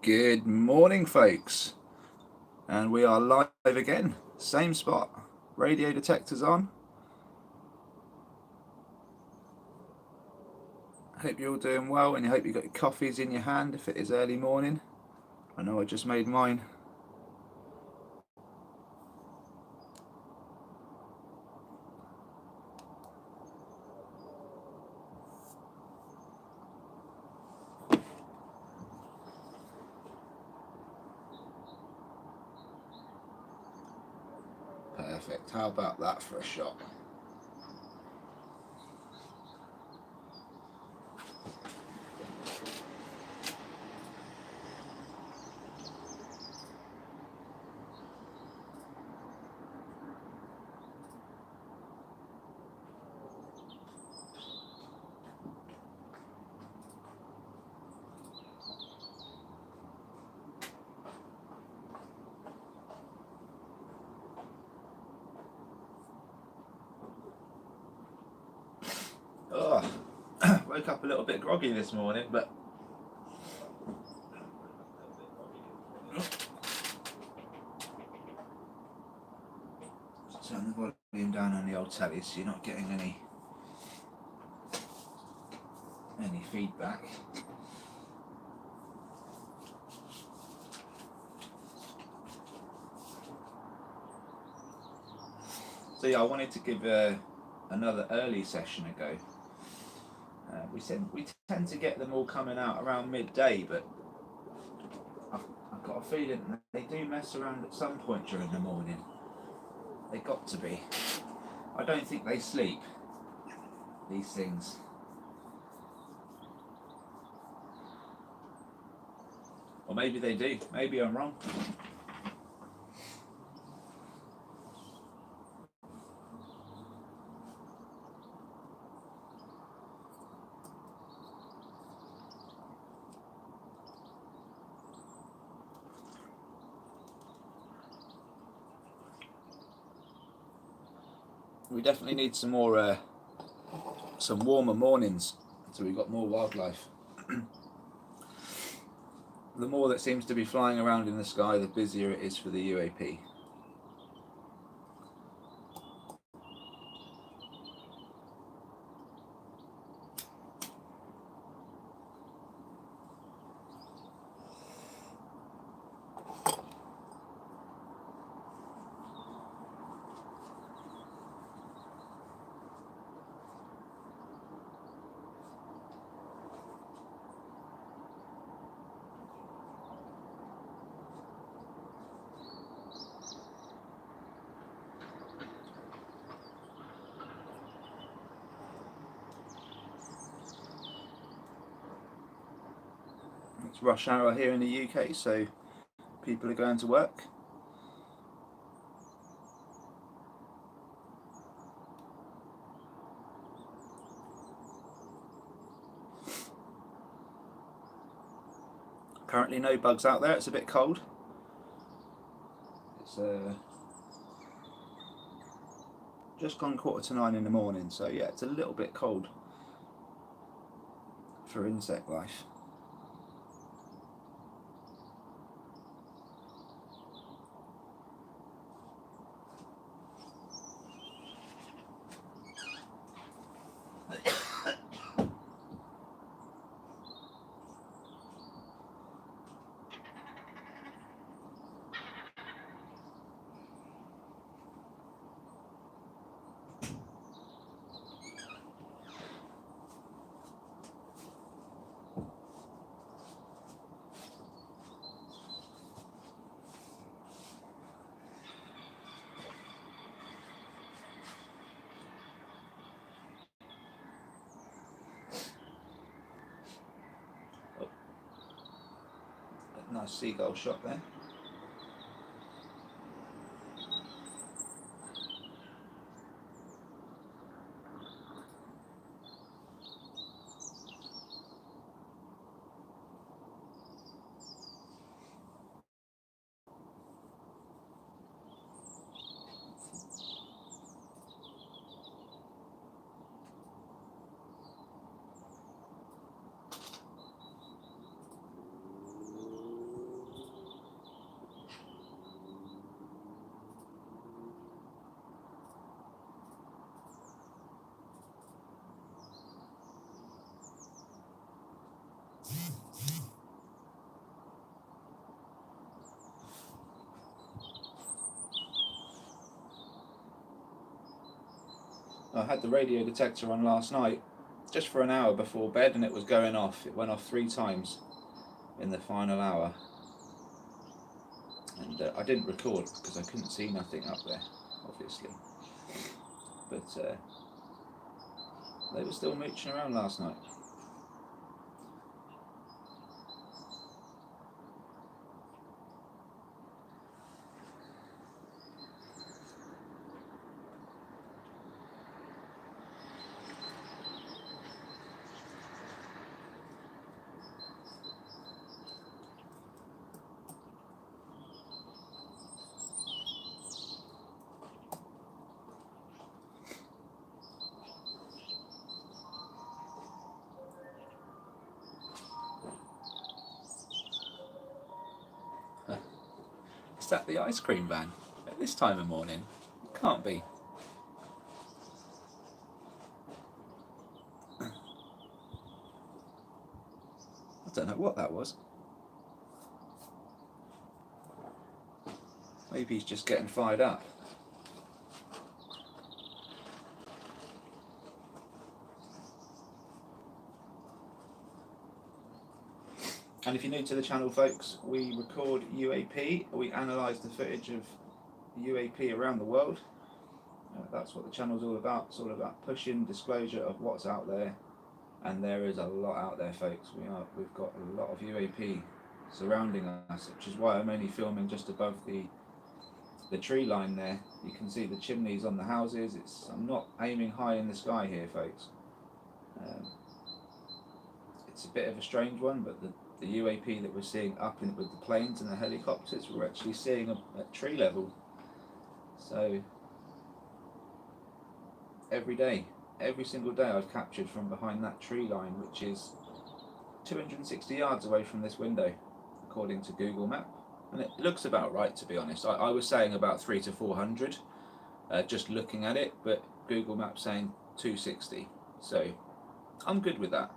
Good morning, folks, and we are live again. Same spot, radio detectors on. I hope you're all doing well, and I hope you got your coffees in your hand if it is early morning. I know I just made mine. Perfect. How about that for a shot? Oh, woke up a little bit groggy this morning, but turn the volume down on the old telly so you're not getting any feedback. So yeah, I wanted to give another early session a go. We tend to get them all coming out around midday, but I've got a feeling they do mess around at some point during the morning. They got to be. I don't think they sleep, these things. Or maybe they do. Maybe I'm wrong. We definitely need some more, some warmer mornings, so we've got more wildlife. The more that seems to be flying around in the sky, the busier it is for the UAP. It's rush hour here in the UK, so people are going to work. Currently no bugs out there, it's a bit cold. It's just gone 9:15 in the morning, so yeah, it's a little bit cold for insect life. Nice seagull shot there. I had the radio detector on last night, just for an hour before bed, and it was going off. It went off 3 times in the final hour. And I didn't record because I couldn't see nothing up there, obviously. But they were still mooching around last night. Is that the ice cream van at this time of morning? It can't be. I don't know what that was. Maybe he's just getting fired up. And if you're new to the channel, folks, we record UAP. We analyse the footage of UAP around the world. That's what the channel's all about. It's all about pushing disclosure of what's out there, and there is a lot out there, folks. We've got a lot of UAP surrounding us, which is why I'm only filming just above the tree line there. You can see the chimneys on the houses. I'm not aiming high in the sky here, folks. It's a bit of a strange one, but the UAP that we're seeing up with the planes and the helicopters, we're actually seeing at tree level. So every single day I've captured from behind that tree line, which is 260 yards away from this window, according to Google Map. And it looks about right, to be honest. I was saying about 300 to 400, just looking at it, but Google Map's saying 260. So I'm good with that.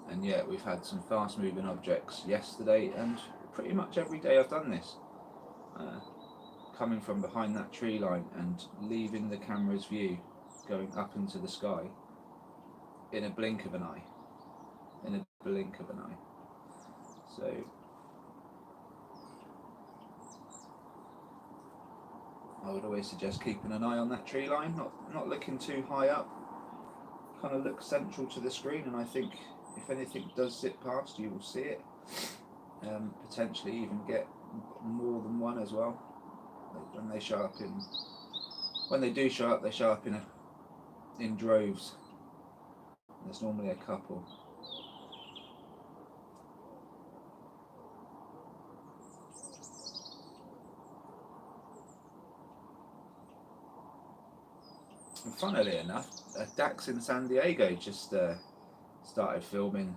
And yeah, we've had some fast moving objects yesterday, and pretty much every day I've done this. Coming from behind that tree line and leaving the camera's view, going up into the sky in a blink of an eye. In a blink of an eye. So I would always suggest keeping an eye on that tree line, not looking too high up. Kind of look central to the screen, and I think if anything does zip past, you will see it. Potentially even get more than one as well. When they show up when they do show up, they show up in droves. There's normally a couple. And funnily enough, Dax in San Diego just started filming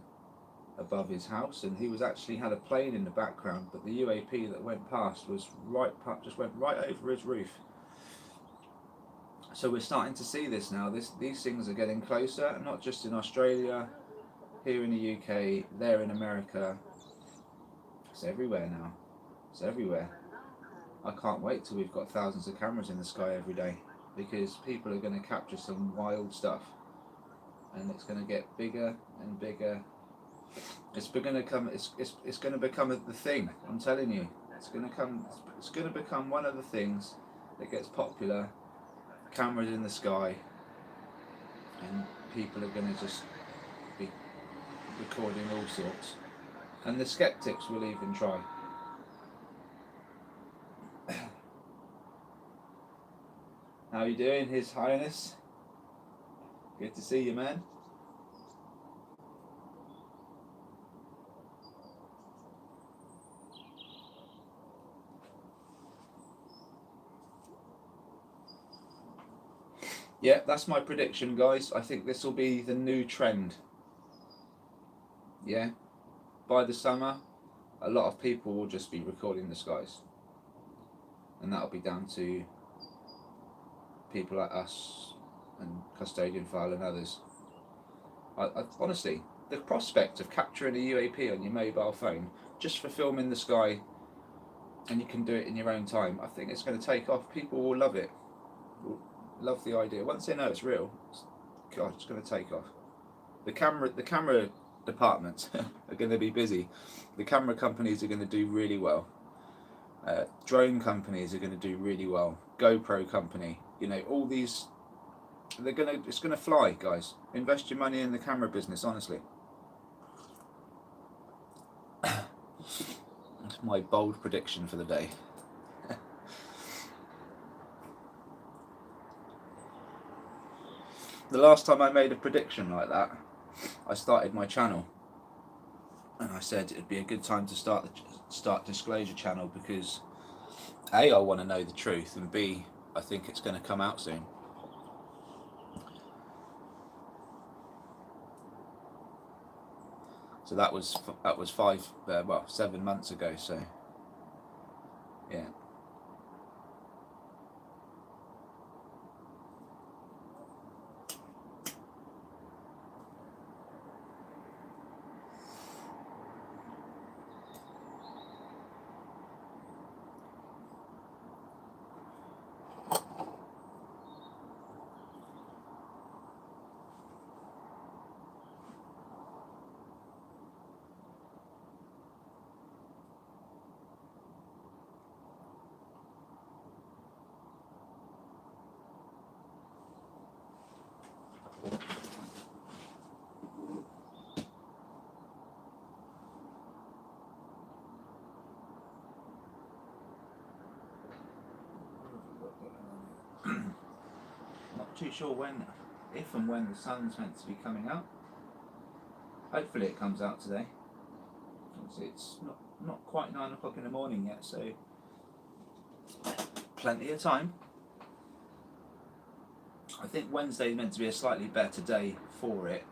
above his house, and he actually had a plane in the background, but the UAP that went past just went right over his roof. So we're starting to see this now. These things are getting closer, not just in Australia, here in the UK, there in America. It's everywhere now. It's everywhere. I can't wait till we've got thousands of cameras in the sky every day, because people are going to capture some wild stuff, and it's going to get bigger and bigger. It's going to become the thing. I'm telling you, it's going to become one of the things that gets popular. Cameras in the sky, and people are going to just be recording all sorts, and the skeptics will even try. How you doing, His Highness? Good to see you, man. Yeah, that's my prediction, guys. I think this will be the new trend. Yeah, by the summer, a lot of people will just be recording the skies. and that'll be down to people like us and Custodian File and others. I honestly, the prospect of capturing a UAP on your mobile phone just for filming the sky, and you can do it in your own time, I think it's going to take off. People will love it. Will love the idea. Once they know it's real, God, it's going to take off. The camera departments are going to be busy. The camera companies are going to do really well. Drone companies are going to do really well. GoPro company, you know, all these, it's going to fly, guys. Invest your money in the camera business, honestly. That's my bold prediction for the day. The last time I made a prediction like that, I started my channel, and I said it'd be a good time to start Disclosure channel because A, I want to know the truth, and B, I think it's going to come out soon. So that was 7 months ago. So yeah. Not too sure if and when the sun's meant to be coming out. Hopefully it comes out today. It's not quite 9 o'clock in the morning yet, so plenty of time. I think Wednesday's meant to be a slightly better day for it,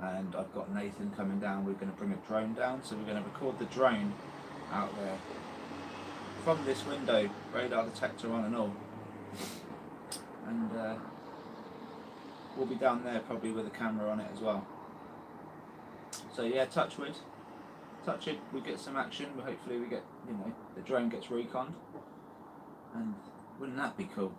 and I've got Nathan coming down. We're going to bring a drone down, so we're going to record the drone out there from this window, radar detector on and all, and we'll be down there probably with a camera on it as well. So yeah, touch wood, touch it, we get some action. Hopefully we get, you know, the drone gets reconned, and wouldn't that be cool?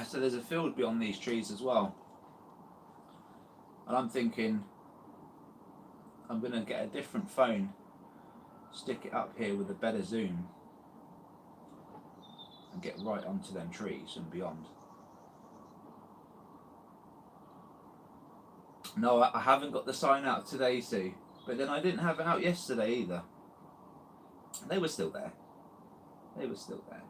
So there's a field beyond these trees as well, and I'm thinking I'm going to get a different phone, stick it up here with a better zoom, and get right onto them trees and beyond. No, I haven't got the sign out today, Sue, but then I didn't have it out yesterday either. They were still there. They were still there.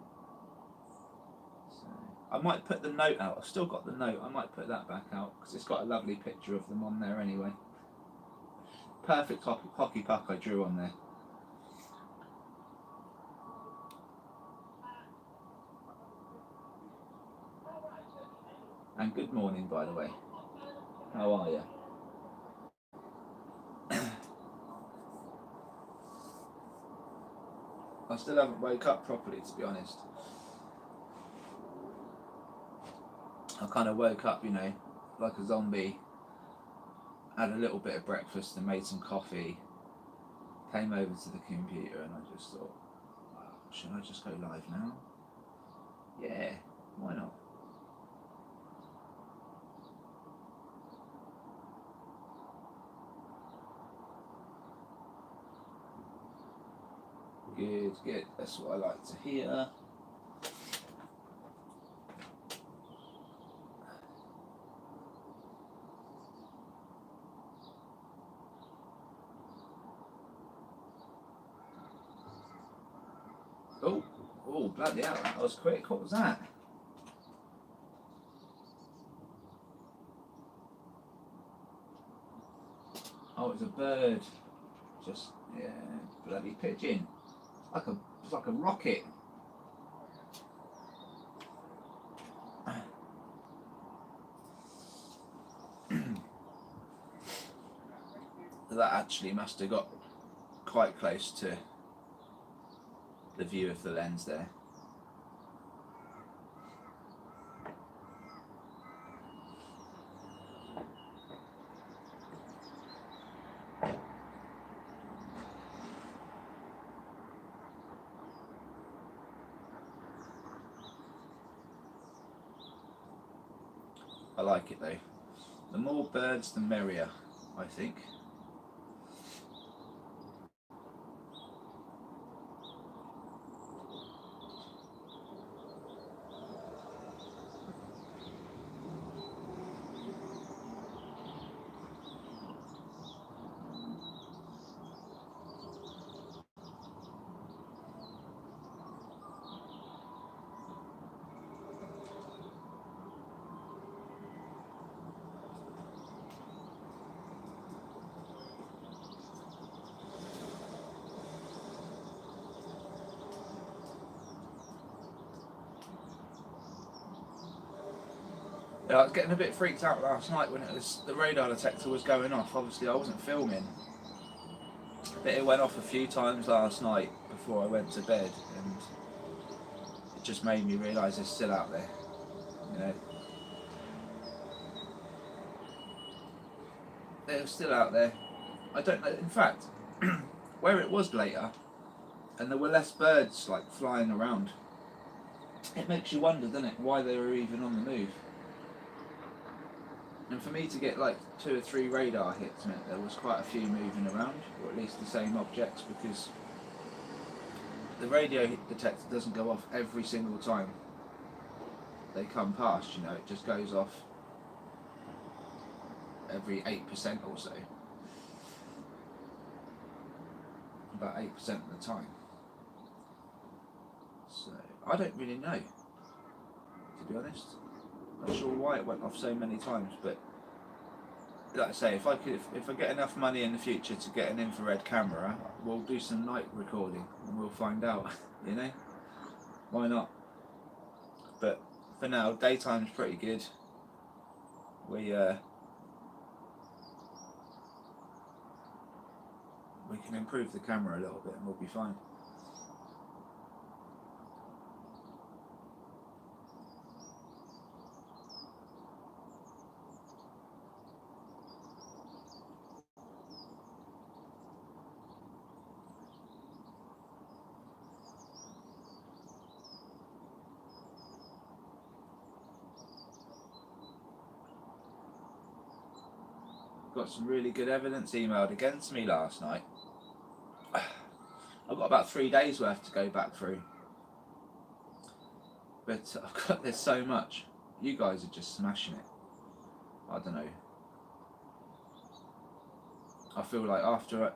So I might put the note out. I've still got the note. I might put that back out because it's got a lovely picture of them on there anyway. Perfect hockey puck I drew on there. And good morning, by the way. How are you? I still haven't woke up properly, to be honest. I kind of woke up, you know, like a zombie, had a little bit of breakfast and made some coffee, came over to the computer, and I just thought, wow, should I just go live now? Yeah, why not? Good, good, that's what I like to hear. Oh, bloody hell, that was quick. What was that? Oh, it's a bird. Just, yeah, bloody pigeon. It's like a rocket. that actually must have got quite close to the view of the lens there. I like it though. The more birds, the merrier, I think. Yeah, I was getting a bit freaked out last night when the radar detector was going off. Obviously I wasn't filming, but it went off a few times last night before I went to bed, and it just made me realise it's still out there, you know. They're still out there. I don't know, in fact, where it was later and there were less birds like flying around, it makes you wonder, doesn't it, why they were even on the move. And for me to get like 2 or 3 radar hits meant there was quite a few moving around, or at least the same objects, because the radio detector doesn't go off every single time they come past, you know, it just goes off every 8% or so. About 8% of the time. So, I don't really know, to be honest. Not sure why it went off so many times, but like I say, if I get enough money in the future to get an infrared camera, we'll do some night recording and we'll find out, you know? Why not? But for now, daytime's pretty good. We can improve the camera a little bit and we'll be fine. Got some really good evidence emailed against me last night. I've got about 3 days worth to go back through, but there's so much. You guys are just smashing it. I don't know. I feel like after,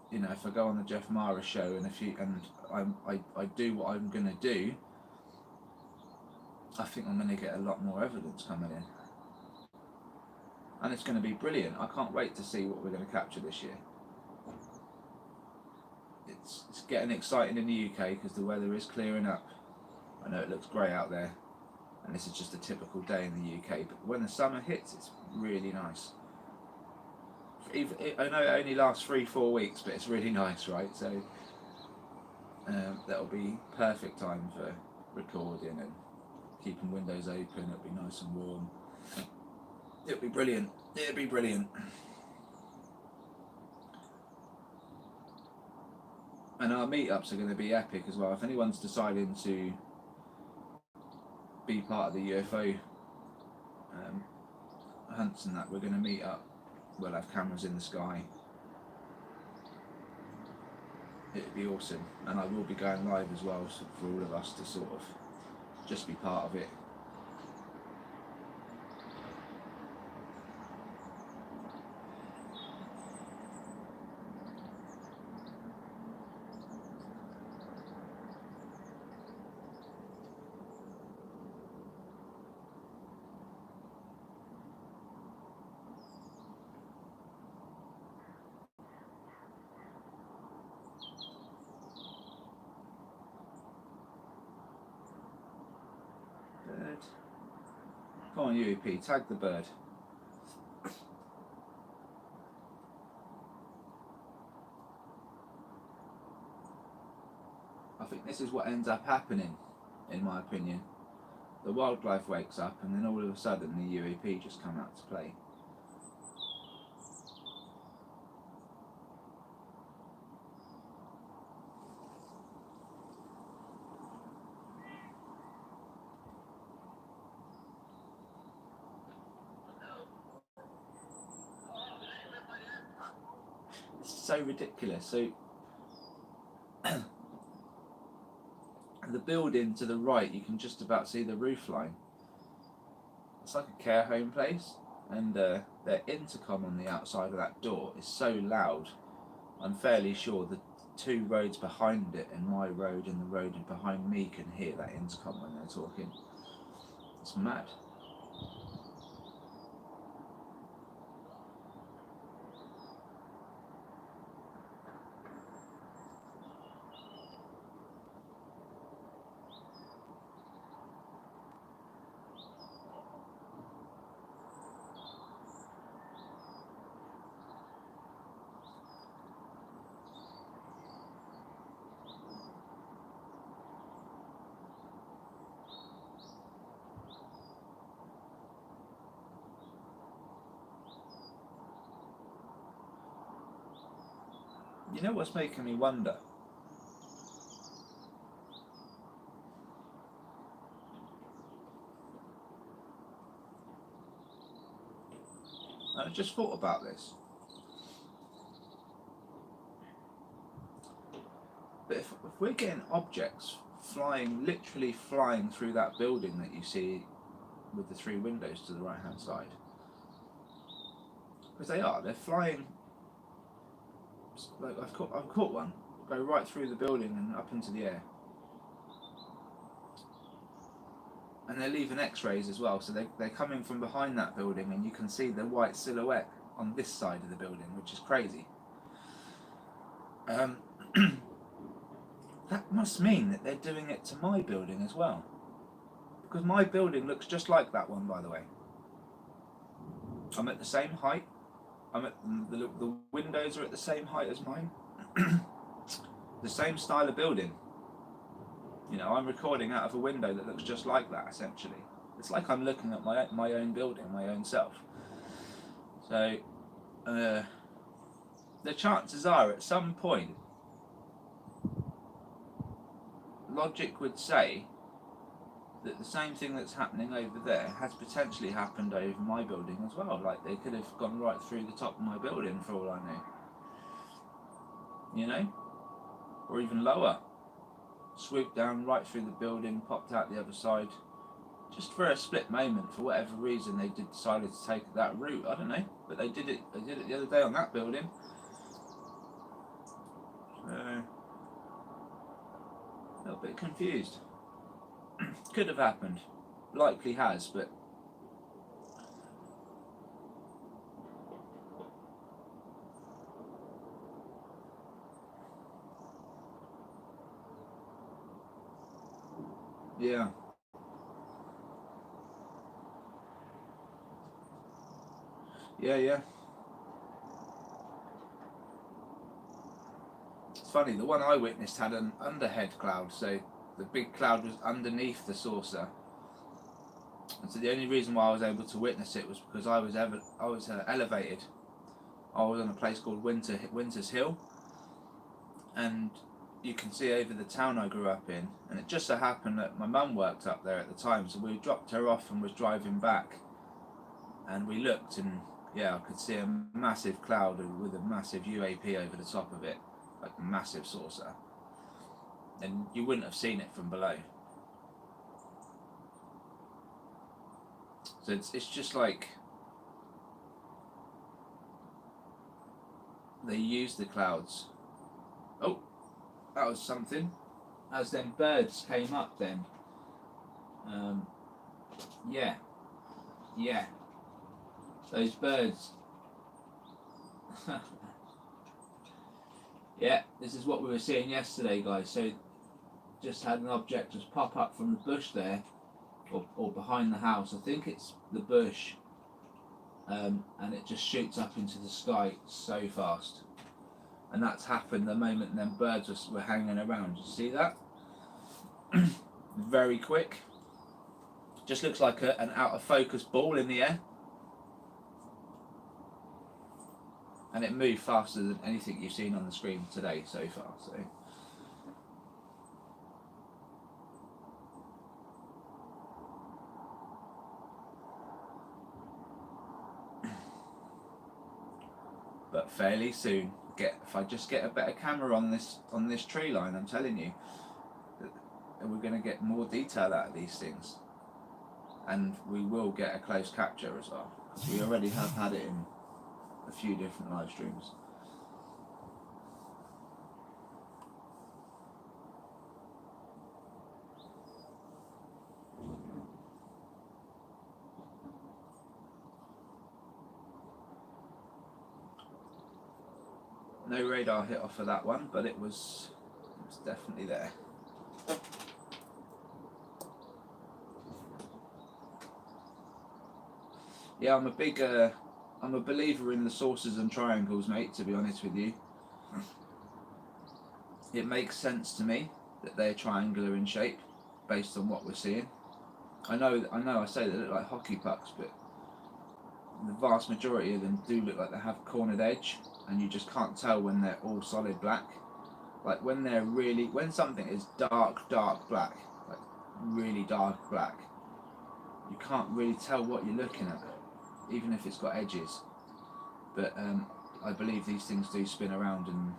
you know, if I go on the Jeff Mara show and I do what I'm gonna do, I think I'm gonna get a lot more evidence coming in. And it's going to be brilliant. I can't wait to see what we're going to capture this year. It's getting exciting in the UK because the weather is clearing up. I know it looks grey out there, and this is just a typical day in the UK, but when the summer hits, it's really nice. I know it only lasts 3-4 weeks, but it's really nice, right? So that'll be perfect time for recording and keeping windows open. It'll be nice and warm. It'll be brilliant. It'll be brilliant. And our meetups are going to be epic as well. If anyone's deciding to be part of the UFO hunts and that, we're going to meet up. We'll have cameras in the sky. It'll be awesome. And I will be going live as well, so for all of us to sort of just be part of it. Bird. Come on, UEP, tag the bird. think this is what ends up happening, in my opinion. The wildlife wakes up, and then all of a sudden the UAP just come out to play. It's so ridiculous. So the building to the right, you can just about see the roof line. It's like a care home place, and their intercom on the outside of that door is so loud. I'm fairly sure the two roads behind it, and my road and the road behind me, can hear that intercom when they're talking. It's mad. You know what's making me wonder? I just thought about this. But if we're getting objects flying, literally flying through that building that you see with the three windows to the right hand side, because they're flying. Like I've caught one go right through the building and up into the air, and they're leaving X-rays as well. So they're coming from behind that building, and you can see the white silhouette on this side of the building, which is crazy. That must mean that they're doing it to my building as well, because my building looks just like that one, by the way. I'm at the same height. I'm at the windows are at the same height as mine. The same style of building. You know, I'm recording out of a window that looks just like that, essentially. It's like I'm looking at my own building, my own self. So, the chances are, at some point, logic would say that the same thing that's happening over there has potentially happened over my building as well. Like, they could have gone right through the top of my building for all I know. You know? Or even lower. Swooped down right through the building, popped out the other side. Just for a split moment, for whatever reason, they decided to take that route. I don't know. But they did it the other day on that building. So, a little bit confused. Could have happened, likely has, but yeah, yeah. It's funny, the one I witnessed had an underhead cloud, so the big cloud was underneath the saucer. And so the only reason why I was able to witness it was because I was elevated. I was on a place called Winter's Hill, and you can see over the town I grew up in. And it just so happened that my mum worked up there at the time, so we dropped her off and was driving back, and we looked, and yeah, I could see a massive cloud with a massive UAP over the top of it, like a massive saucer, and you wouldn't have seen it from below. So it's just like they use the clouds. Oh, that was something. As then birds came up then. Yeah. Those birds. Yeah, this is what we were seeing yesterday, guys. So just had an object just pop up from the bush there, or behind the house. I think it's the bush, and it just shoots up into the sky so fast. And that's happened the moment them birds were hanging around. You see that? very quick. Just looks like an out of focus ball in the air. And it moved faster than anything you've seen on the screen today so far. So. But fairly soon, if I just get a better camera on this tree line, I'm telling you, we're going to get more detail out of these things, and we will get a close capture as well. We already have had it in a few different live streams. No radar hit off of that one, but it was definitely there. Yeah, I'm a believer in the sources and triangles, mate, to be honest with you. It makes sense to me that they're triangular in shape based on what we're seeing. I know I say they look like hockey pucks, but the vast majority of them do look like they have cornered edge, and you just can't tell when they're all solid black. Like when something is dark black, like really dark black, you can't really tell what you're looking at, even if it's got edges. But I believe these things do spin around and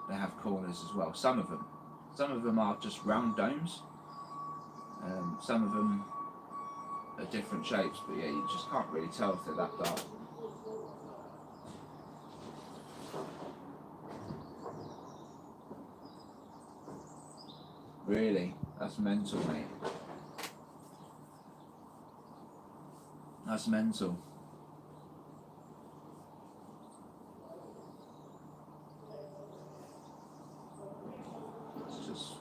they have corners as well. Some of them are just round domes. Some of them are different shapes, but yeah, you just can't really tell if they're that dark. Really? That's mental, mate. That's mental. It's just...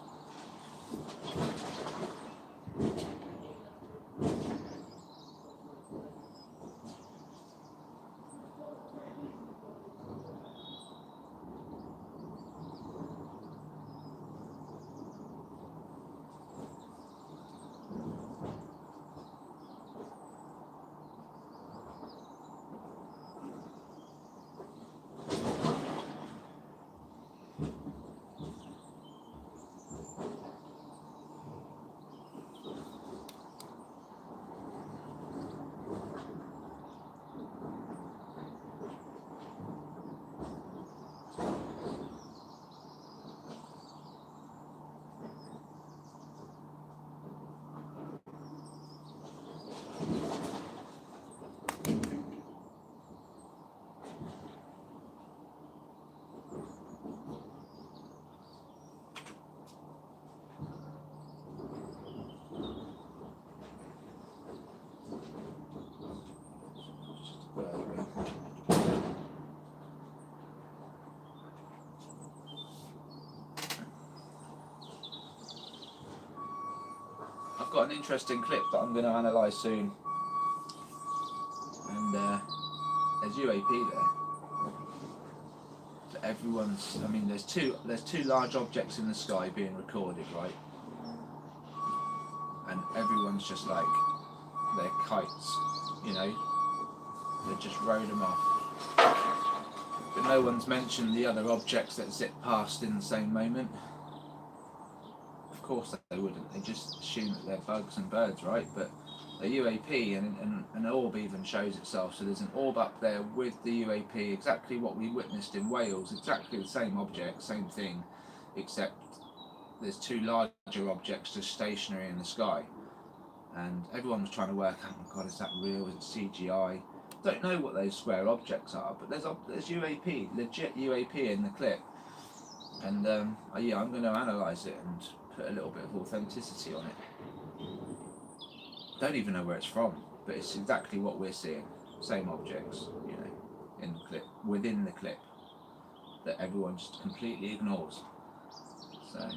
I've got an interesting clip that I'm going to analyse soon, and there's UAP there. So everyone's, I mean, there's two large objects in the sky being recorded, right? And everyone's just like, they're kites, you know? They just rode them off. But no one's mentioned the other objects that zip past in the same moment. Of course they wouldn't, they just assume that they're bugs and birds, right? But a UAP and an orb even shows itself, so there's an orb up there with the UAP, exactly what we witnessed in Wales, exactly the same object, same thing, except there's two larger objects just stationary in the sky. And everyone was trying to work out, oh my god, is that real, is it CGI? Don't know what those square objects are, but there's UAP, legit UAP in the clip. And yeah, I'm going to analyse it and put a little bit of authenticity on it. Don't even know where it's from, but it's exactly what we're seeing. Same objects, you know, in the clip, within the clip, that everyone just completely ignores. So,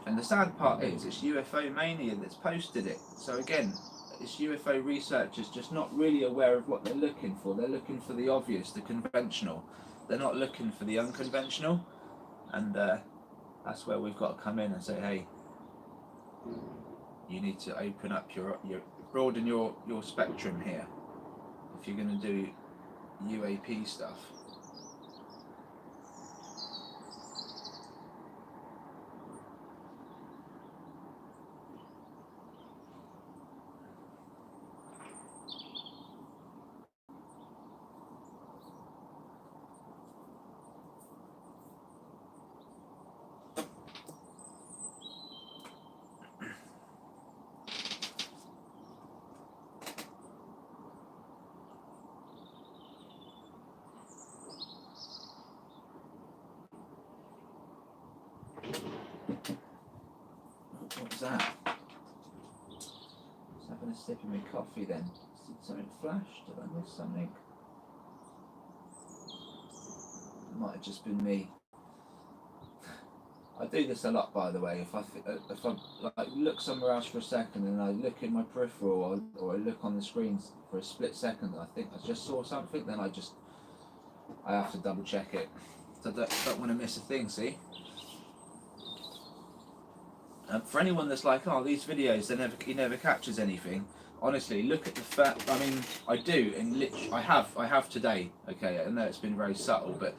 and the sad part is, it's UFO Mania that's posted it. So again, it's UFO researchers just not really aware of what they're looking for. They're looking for the obvious, the conventional. They're not looking for the unconventional. And That's where we've got to come in and say, hey, you need to open up your broaden your spectrum here if you're going to do UAP stuff. What was that? Just having a sip of my coffee then. Did something flash? Did I miss something? It might have just been me. I do this a lot, by the way. If I like look somewhere else for a second and I look in my peripheral or I look on the screens for a split second, I think I just saw something, then I have to double check it. So I don't want to miss a thing, see? For anyone that's like, oh, these videos, he never captures anything. Honestly, look at the fact. I mean, I do, and literally, I have today. Okay, I know it's been very subtle, but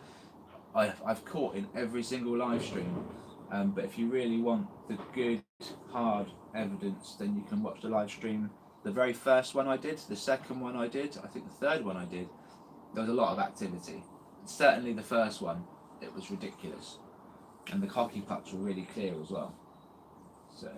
I've caught in every single live stream. But if you really want the good, hard evidence, then you can watch the live stream. The very first one I did, the second one I did, I think the third one I did, there was a lot of activity. Certainly the first one, it was ridiculous, and the cocky pucks were really clear as well. So.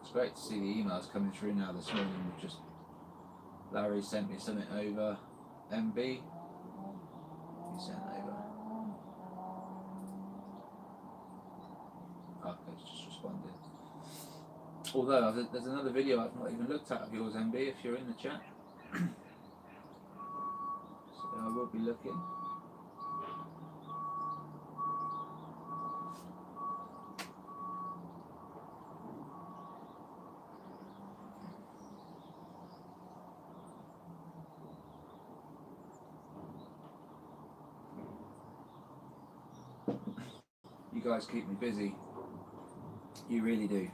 It's great to see the emails coming through now this morning. Just Larry sent me something over. MB, he sent over. Okay, it's just responded. Although there's another video I've not even looked at of yours, MB, if you're in the chat. So I will be looking. You guys keep me busy. You really do.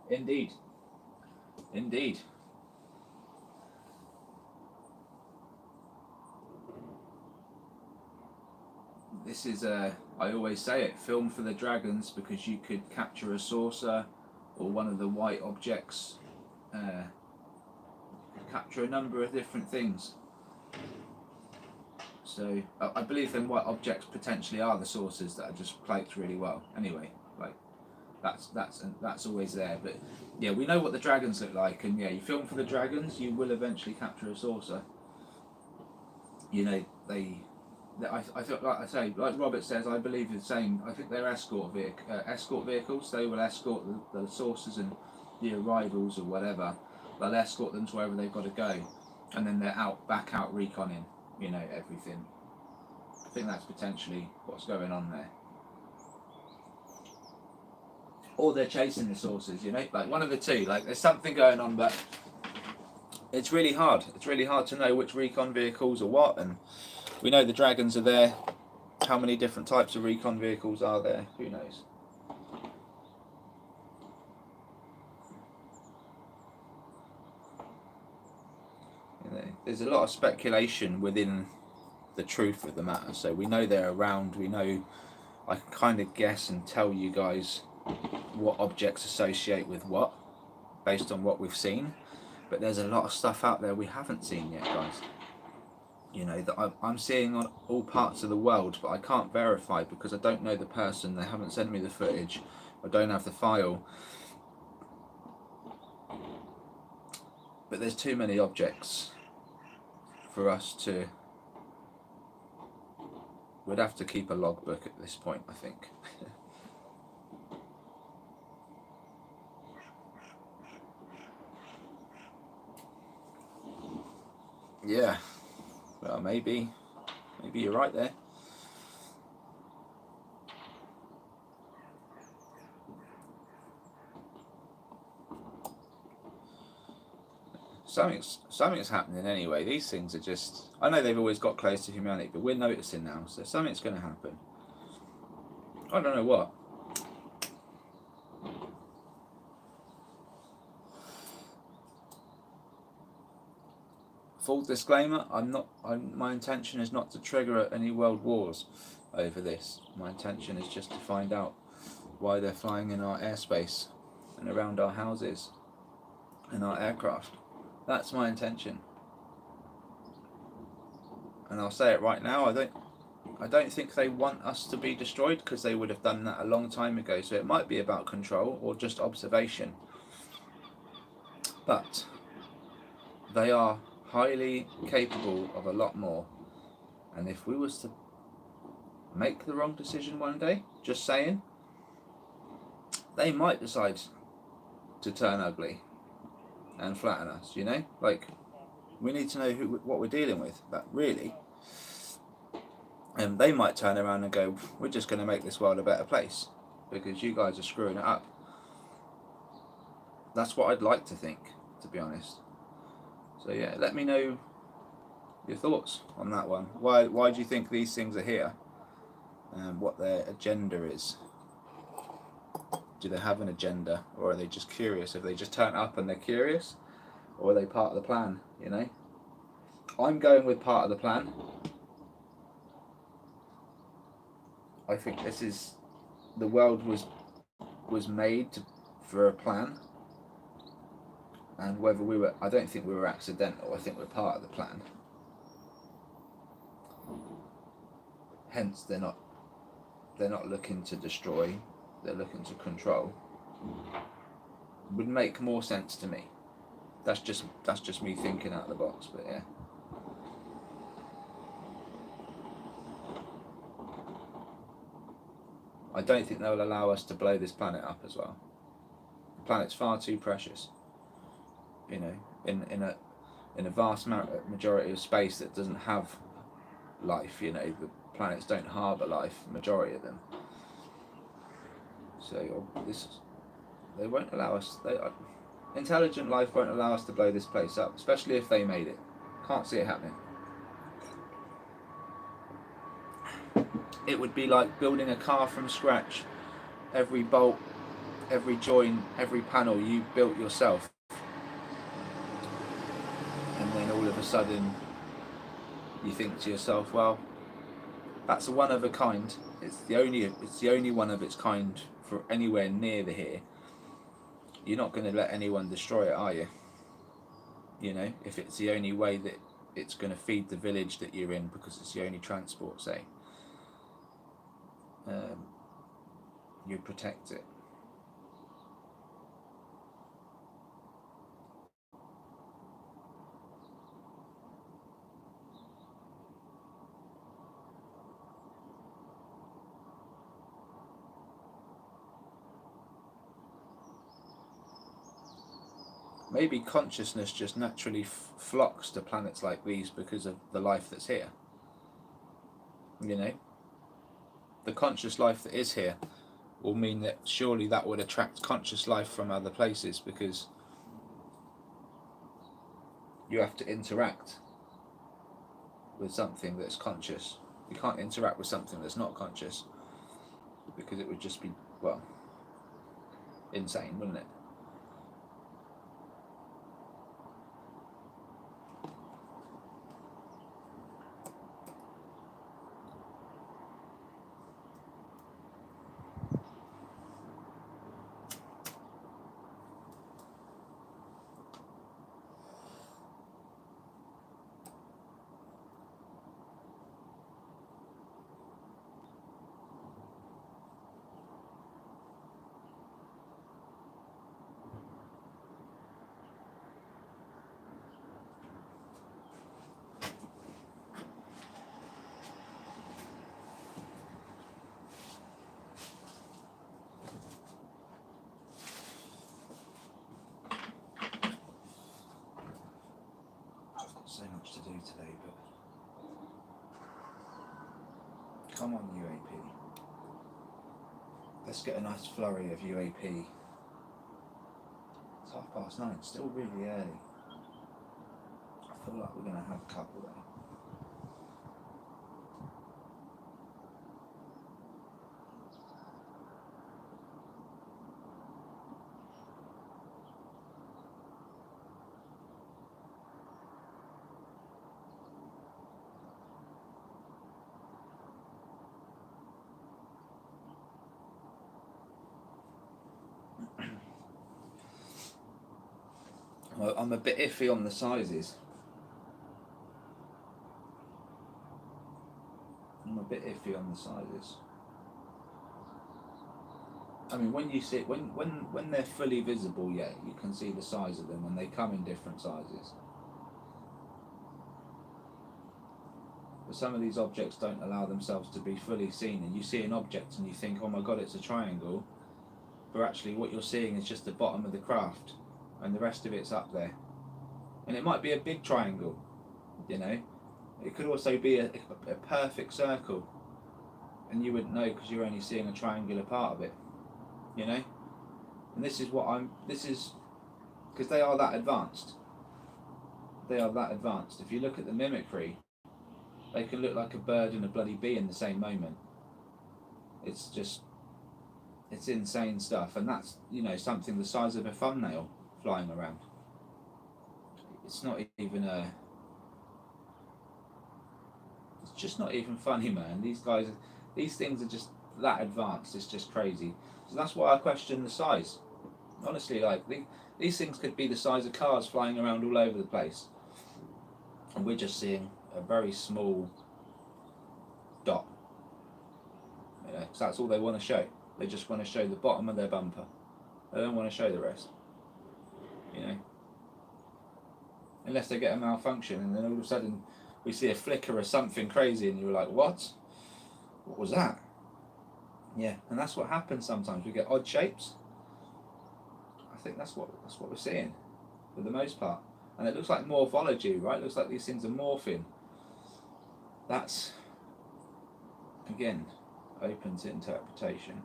Indeed. Indeed. This is, I always say it, film for the dragons, because you could capture a saucer or one of the white objects, capture a number of different things. So I believe then white objects potentially are the sources that are just cloaked really well. Anyway, like that's always there. But yeah, we know what the dragons look like, and yeah, you film for the dragons, you will eventually capture a saucer. You know, I feel like I say, like Robert says, I believe the same. I think they're escort vehicles. They will escort the saucers and the arrivals or whatever. They'll escort them to wherever they've got to go, and then they're back out reconning. You know, everything. I think that's potentially what's going on there. Or they're chasing the saucers, you know, like one of the two. Like there's something going on, but it's really hard. It's really hard to know which recon vehicles are what, and we know the dragons are there. How many different types of recon vehicles are there? Who knows? There's a lot of speculation within the truth of the matter. So we know they're around. We know, I can kind of guess and tell you guys what objects associate with what based on what we've seen. But there's a lot of stuff out there we haven't seen yet, guys. You know, that I'm seeing on all parts of the world, but I can't verify because I don't know the person. They haven't sent me the footage. I don't have the file. But there's too many objects for us to... We'd have to keep a logbook at this point, I think. Yeah, well, maybe you're right there. Something's happening anyway. These things are just... I know they've always got close to humanity, but we're noticing now, so something's going to happen. I don't know what. Full disclaimer, my intention is not to trigger any world wars over this. My intention is just to find out why they're flying in our airspace and around our houses and our aircraft. That's my intention. And I'll say it right now, I don't think they want us to be destroyed, because they would have done that a long time ago. So it might be about control or just observation. But they are highly capable of a lot more. And if we was to make the wrong decision one day, just saying, they might decide to turn ugly and flatten us, you know? Like, we need to know what we're dealing with, but really, they might turn around and go, we're just going to make this world a better place because you guys are screwing it up. That's what I'd like to think, to be honest. So yeah, let me know your thoughts on that one. Why do you think these things are here, and what their agenda is? Do they have an agenda, or are they just curious? Have they just turned up and they're curious, or are they part of the plan, you know? I'm going with part of the plan. I think this is... the world was made for a plan, and whether we were... I don't think we were accidental, I think we're part of the plan. Hence they're not looking to destroy, they're looking to control. Would make more sense to me. That's just me thinking out of the box, but yeah. I don't think they'll allow us to blow this planet up as well. The planet's far too precious. You know, in a vast majority of space that doesn't have life, you know, the planets don't harbour life, majority of them. So they won't allow us. Intelligent life won't allow us to blow this place up, especially if they made it. Can't see it happening. It would be like building a car from scratch. Every bolt, every joint, every panel you built yourself. And then all of a sudden you think to yourself, well, that's a one of a kind. It's the only one of its kind for anywhere near the here. You're not going to let anyone destroy it, are you? You know, if it's the only way that it's going to feed the village that you're in because it's the only transport, say, um, you protect it. Maybe consciousness just naturally flocks to planets like these because of the life that's here. You know, the conscious life that is here will mean that surely that would attract conscious life from other places, because you have to interact with something that's conscious. You can't interact with something that's not conscious, because it would just be, well, insane, wouldn't it? So much to do today, but come on, UAP. Let's get a nice flurry of UAP. It's 9:30, still really early. I feel like we're going to have a couple though. Well, I'm a bit iffy on the sizes. I mean, when you see it, when they're fully visible, yeah, you can see the size of them, and they come in different sizes. But some of these objects don't allow themselves to be fully seen, and you see an object and you think, oh my god, it's a triangle, but actually what you're seeing is just the bottom of the craft, and the rest of it's up there. And it might be a big triangle, you know. It could also be a perfect circle, and you wouldn't know because you're only seeing a triangular part of it, you know. And this is because they are that advanced. If you look at the mimicry, they can look like a bird and a bloody bee in the same moment. It's insane stuff, and that's, you know, something the size of a thumbnail flying around. It's not even it's just not even funny, man. These things are just that advanced. It's just crazy. So that's why I question the size. Honestly, like these things could be the size of cars flying around all over the place, and we're just seeing a very small dot. You know, because that's all they want to show. They just want to show the bottom of their bumper. They don't want to show the rest. You know, unless they get a malfunction, and then all of a sudden we see a flicker or something crazy, and you're like, what? What was that? Yeah, and that's what happens sometimes. We get odd shapes. I think that's what we're seeing, for the most part. And it looks like morphology, right? It looks like these things are morphing. That's, again, open to interpretation.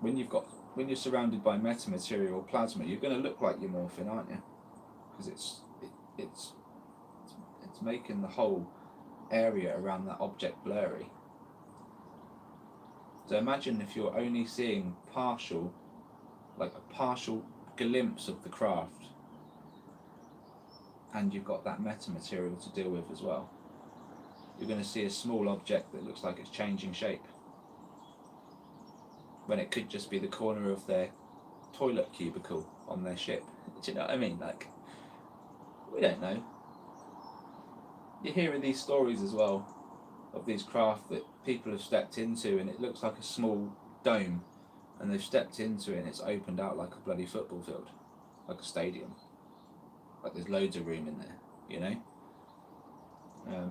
When you're surrounded by metamaterial or plasma, you're going to look like you're morphing, aren't you? Because it's making the whole area around that object blurry. So imagine if you're only seeing partial glimpse of the craft, and you've got that metamaterial to deal with as well. You're going to see a small object that looks like it's changing shape, when it could just be the corner of their toilet cubicle on their ship. Do you know what I mean? Like, we don't know. You're hearing these stories as well of these craft that people have stepped into, and it looks like a small dome, and they've stepped into it and it's opened out like a bloody football field, like a stadium. Like there's loads of room in there, you know?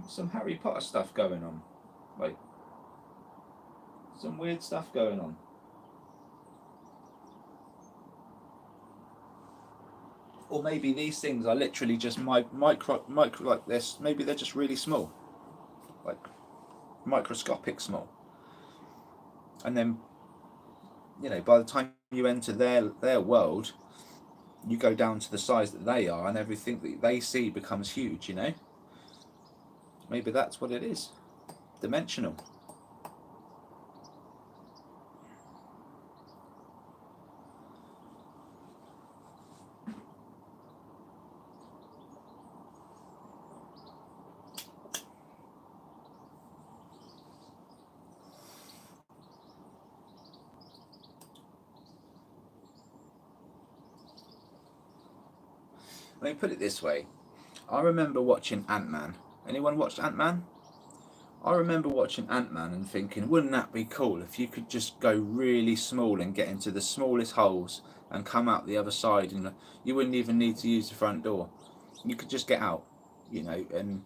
Some Harry Potter stuff going on. Like, some weird stuff going on. Or maybe these things are literally just micro like this. Maybe they're just really small, like microscopic small. And then, you know, by the time you enter their world, you go down to the size that they are, and everything that they see becomes huge. You know, maybe that's what it is, dimensional. Let me put it this way. I remember watching Ant-Man. Anyone watched Ant-Man? I remember watching Ant-Man and thinking, wouldn't that be cool if you could just go really small and get into the smallest holes and come out the other side, and you wouldn't even need to use the front door. You could just get out, you know, and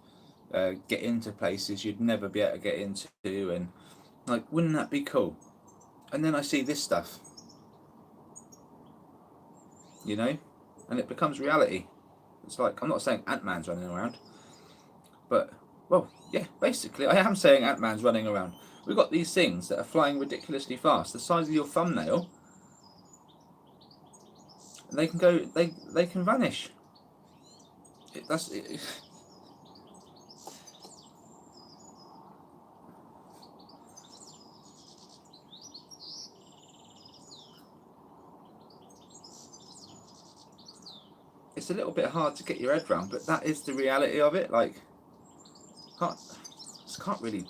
get into places you'd never be able to get into, and like, wouldn't that be cool? And then I see this stuff, you know, and it becomes reality. It's like, I'm not saying Ant-Man's running around, but, well, yeah, basically I am saying Ant-Man's running around. We've got these things that are flying ridiculously fast, the size of your thumbnail, and they can go, they can vanish. It's a little bit hard to get your head around, but that is the reality of it. Like, can't really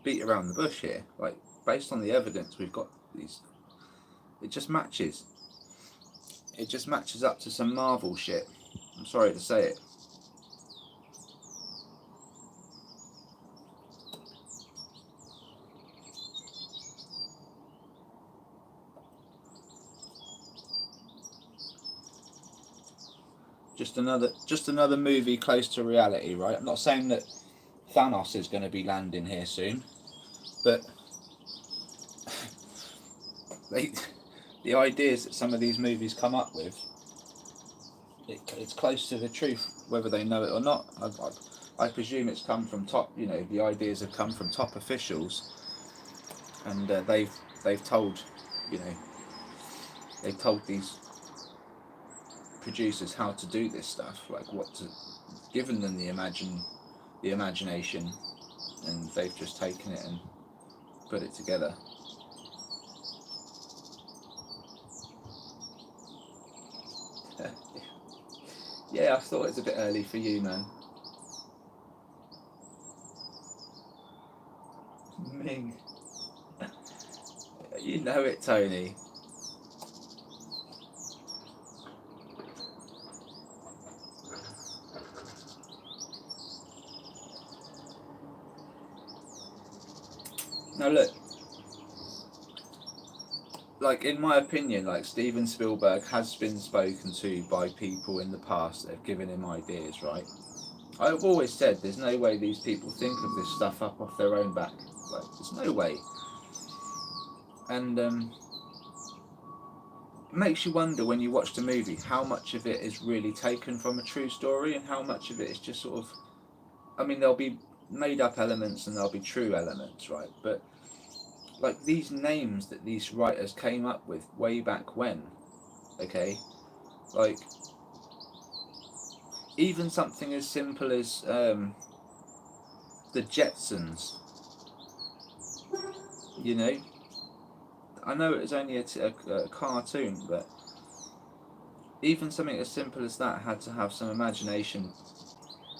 beat around the bush here. Like, based on the evidence we've got, these, it just matches. It just matches up to some Marvel shit. I'm sorry to say it. Just another movie close to reality, right? I'm not saying that Thanos is going to be landing here soon, but the ideas that some of these movies come up with, it's close to the truth, whether they know it or not. I presume it's come from top. You know, the ideas have come from top officials, and they've told, you know, they've told these producers how to do this stuff, like what to, given them the imagination, and they've just taken it and put it together. Yeah, I thought it was a bit early for you, man. Ming. You know it, Tony. Now look, like, in my opinion, like, Steven Spielberg has been spoken to by people in the past that have given him ideas, right? I've always said there's no way these people think of this stuff up off their own back. Like, there's no way. And it makes you wonder when you watch the movie how much of it is really taken from a true story and how much of it is just sort of, I mean, there'll be made up elements and there'll be true elements, right? But like these names that these writers came up with way back when, okay, like even something as simple as the Jetsons, you know, I know it was only a cartoon, but even something as simple as that had to have some imagination,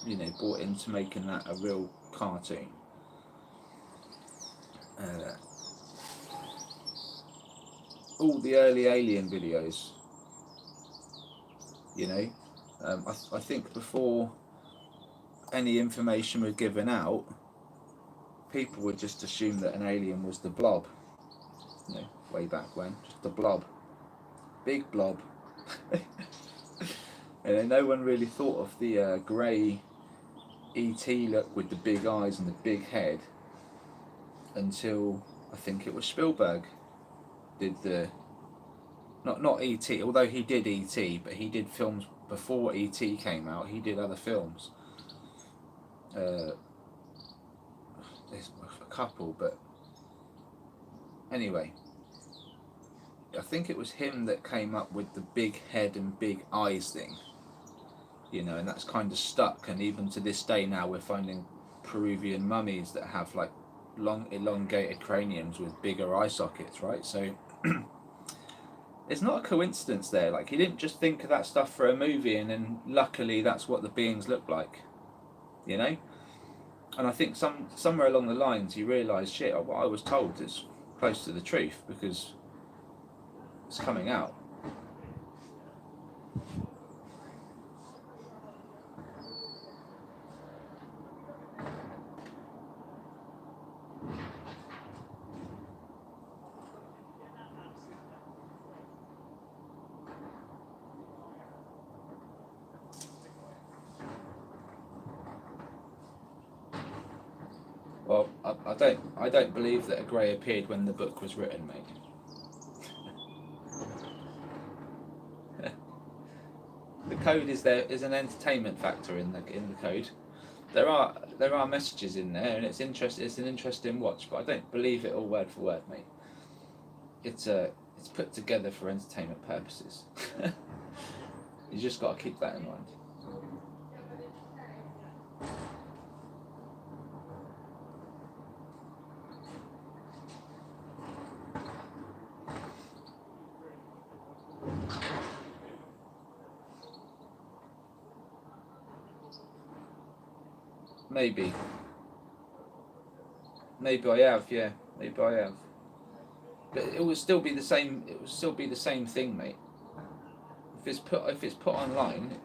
you know, brought into making that a real cartoon. All the early Alien videos, You know, I think before any information was given out, people would just assume that an alien was the blob. You know, way back when, just the blob, big blob. And then no one really thought of the grey ET look with the big eyes and the big head until I think it was Spielberg did the not ET, although he did ET, but he did films before ET came out. He did other films. There's a couple, but anyway, I think it was him that came up with the big head and big eyes thing. You know, and that's kind of stuck, and even to this day now we're finding Peruvian mummies that have like long elongated craniums with bigger eye sockets, right? So it's not a coincidence there. Like, he didn't just think of that stuff for a movie and then luckily that's what the beings look like, you know. And I think somewhere along the lines he realised, shit, what I was told is close to the truth because it's coming out. Well, I don't believe that a grey appeared when the book was written, mate. The code is an entertainment factor in the code. There are messages in there, and it's an interesting watch, but I don't believe it all word for word, mate. It's put together for entertainment purposes. You just got to keep that in mind. Maybe I have, yeah. Maybe I have. But it will still be the same. It will still be the same thing, mate. If it's put online,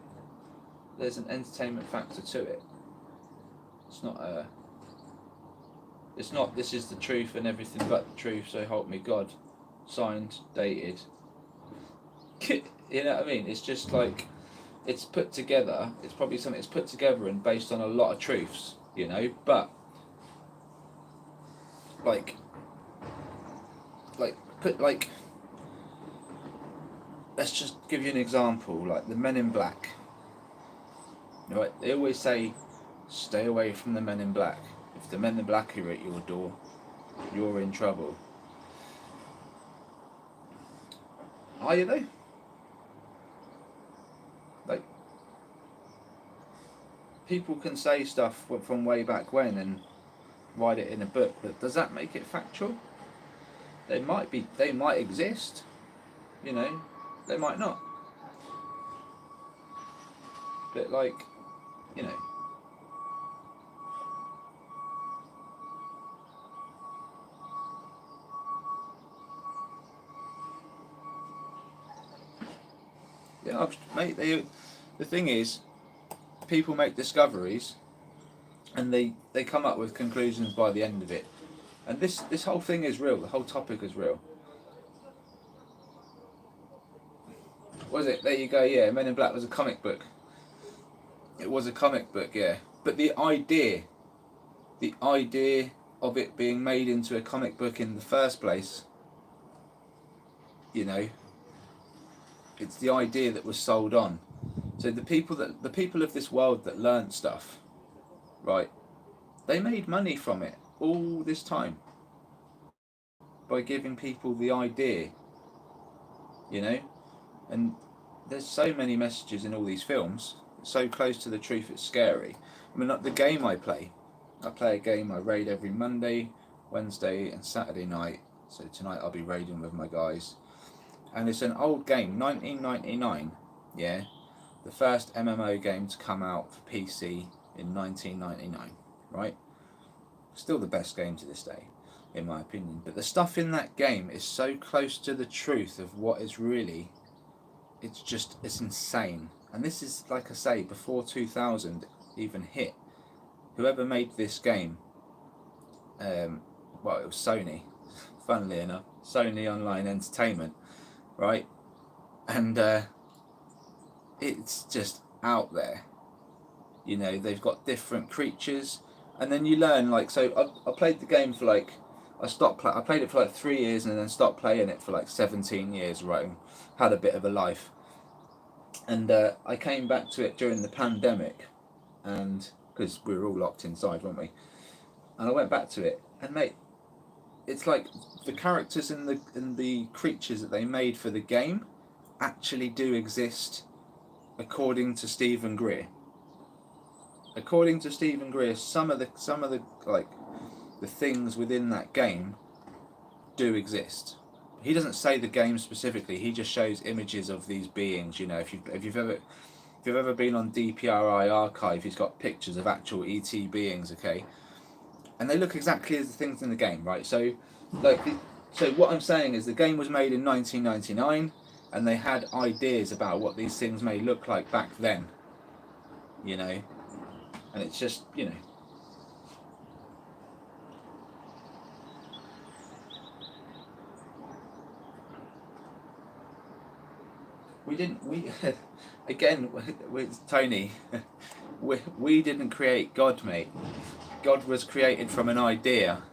there's an entertainment factor to it. It's not this is the truth and everything but the truth, so help me God. Signed, dated. You know what I mean? It's just like, it's put together. It's probably something that's put together and based on a lot of truths, you know. But let's just give you an example. Like the Men in Black. Right? They always say, stay away from the Men in Black. If the Men in Black are at your door, you're in trouble. Are you though? Like, people can say stuff from way back when and write it in a book, but does that make it factual? They might exist, you know, they might not. But like, you know. Yeah, mate, the thing is, people make discoveries and they come up with conclusions by the end of it. And this whole thing is real, the whole topic is real. Was it? There you go, yeah, Men in Black was a comic book. It was a comic book, yeah. But the idea of it being made into a comic book in the first place, you know, it's the idea that was sold on. So the people of this world that learned stuff, right, they made money from it all this time by giving people the idea, you know. And there's so many messages in all these films, so close to the truth it's scary. I mean, like the game I play a game I raid every Monday, Wednesday and Saturday night. So tonight I'll be raiding with my guys. And it's an old game, 1999, yeah, the first MMO game to come out for PC in 1999, right? Still the best game to this day, in my opinion. But the stuff in that game is so close to the truth of what is really, it's insane. and this is, like I say, before 2000 even hit. Whoever made this game, well, it was Sony, funnily enough, Sony Online Entertainment, right? And it's just out there. You know, they've got different creatures, and then you learn, like, so I played the game for like, I played it for like 3 years and then stopped playing it for like 17 years, right? And had a bit of a life, and I came back to it during the pandemic, and because we were all locked inside, weren't we? And I went back to it, and mate, it's like the characters and the creatures that they made for the game actually do exist, according to Stephen Greer. According to Stephen Greer, some of the like the things within that game do exist. He doesn't say the game specifically. He just shows images of these beings. You know, if you've ever been on DPRI archive, he's got pictures of actual ET beings. Okay, and they look exactly as the things in the game, right? So, so what I'm saying is the game was made in 1999, and they had ideas about what these things may look like back then. You know, and it's just, you know. Again, with Tony, we didn't create God, mate. God was created from an idea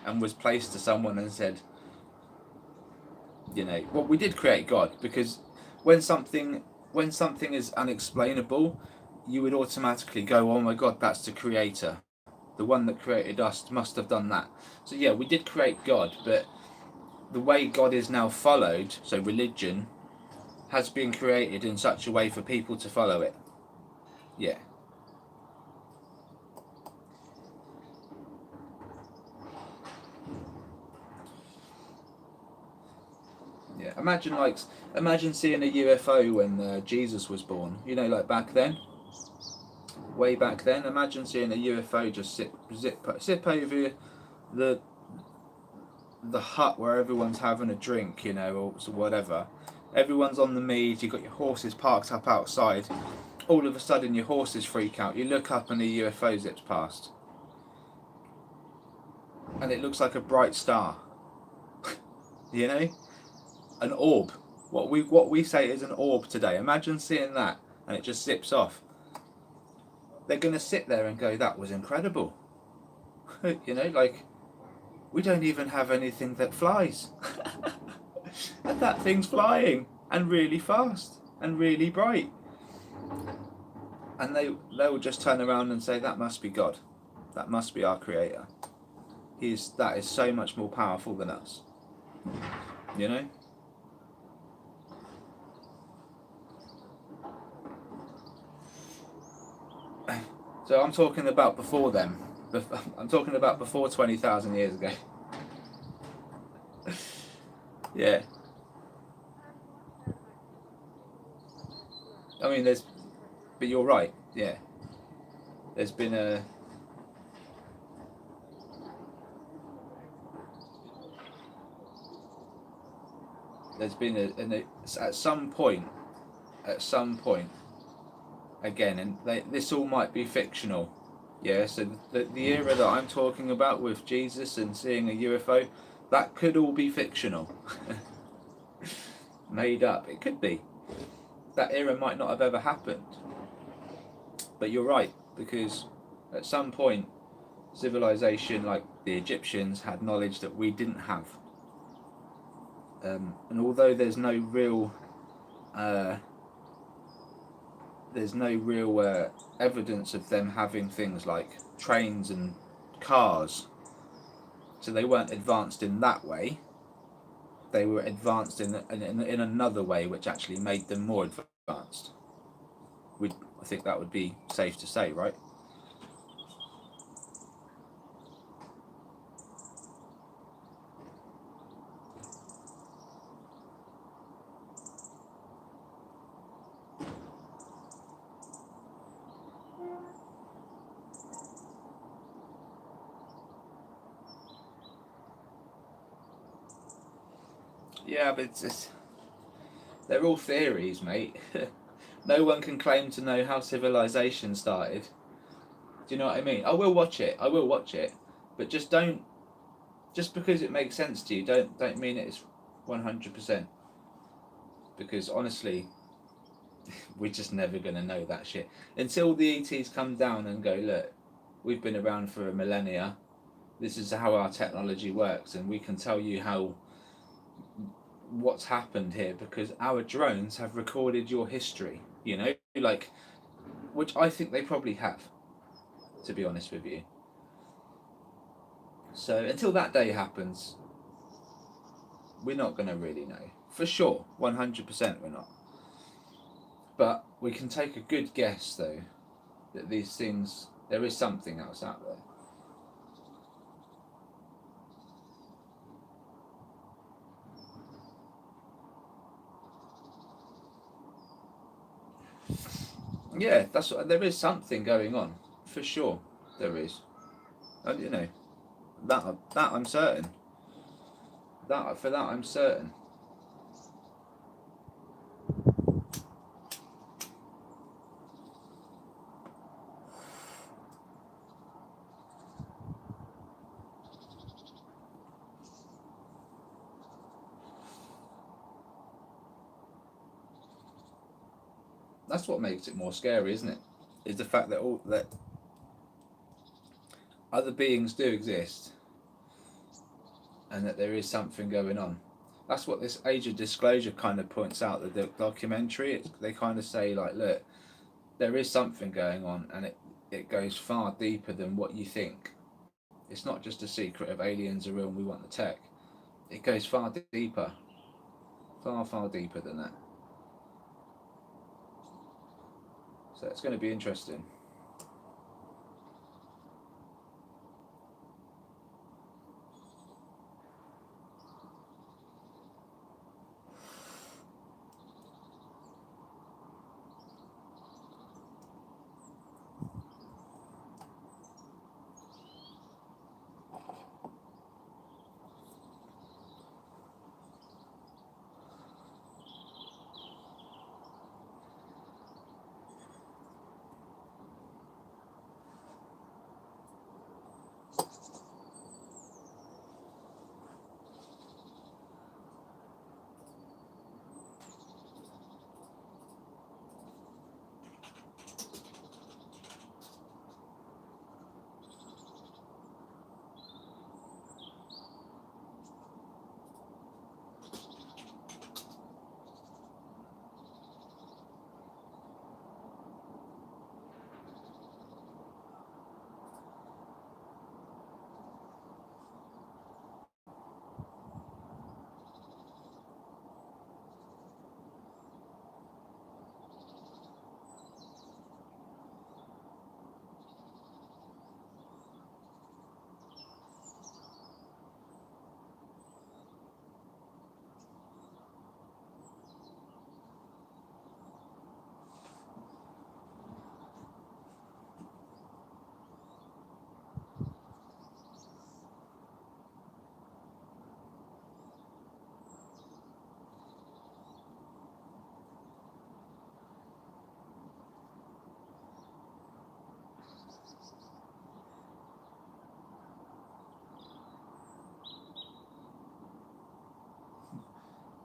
and was placed to someone and said, you know, well, we did create God, because when something is unexplainable, you would automatically go, oh my God, that's the creator. The one that created us must have done that. So yeah, we did create God, but the way God is now followed, so religion, has been created in such a way for people to follow it. Yeah. Yeah. Imagine seeing a UFO when Jesus was born. You know, like back then, way back then. Imagine seeing a UFO just zip over the the hut where everyone's having a drink, you know, or whatever. Everyone's on the mead. You've got your horses parked up outside. All of a sudden, your horses freak out. You look up and a UFO zips past, and it looks like a bright star. You know, an orb. What we say is an orb today. Imagine seeing that, and it just zips off. They're gonna sit there and go, "That was incredible." You know, like, we don't even have anything that flies. And that thing's flying, and really fast, and really bright. And they will just turn around and say, that must be God. That must be our creator. That is so much more powerful than us. You know? So I'm talking about before them. I'm talking about before 20,000 years ago. Yeah. I mean, but you're right. Yeah. There's been a. At some point, again, and this all might be fictional. Yeah, so the era that I'm talking about with Jesus and seeing a UFO, that could all be fictional. Made up. It could be. That era might not have ever happened. But you're right, because at some point, civilization like the Egyptians had knowledge that we didn't have. And although there's no real evidence of them having things like trains and cars, so they weren't advanced in that way. They were advanced in another way, which actually made them more advanced. I think that would be safe to say, right? Yeah, but they're all theories, mate. No one can claim to know how civilization started. Do you know what I mean? I will watch it. I will watch it, but just don't. Just because it makes sense to you, don't mean it's 100%. Because honestly, we're just never gonna know that shit until the ETs come down and go, look, we've been around for a millennia. This is how our technology works, and we can tell you how what's happened here because our drones have recorded your history. You know, like, which I think they probably have, to be honest with you. So until that day happens, we're not going to really know. For sure, 100% we're not. But we can take a good guess, though, that these things, there is something else out there. Yeah, there is something going on, for sure. There is, and you know that I'm certain. That I'm certain. That's what makes it more scary, isn't it? Is the fact that all that other beings do exist, and that there is something going on. That's what this Age of Disclosure kind of points out. The documentary, they kind of say like, look, there is something going on, and it goes far deeper than what you think. It's not just a secret of aliens are real and we want the tech. It goes far deeper, far deeper than that. So it's going to be interesting.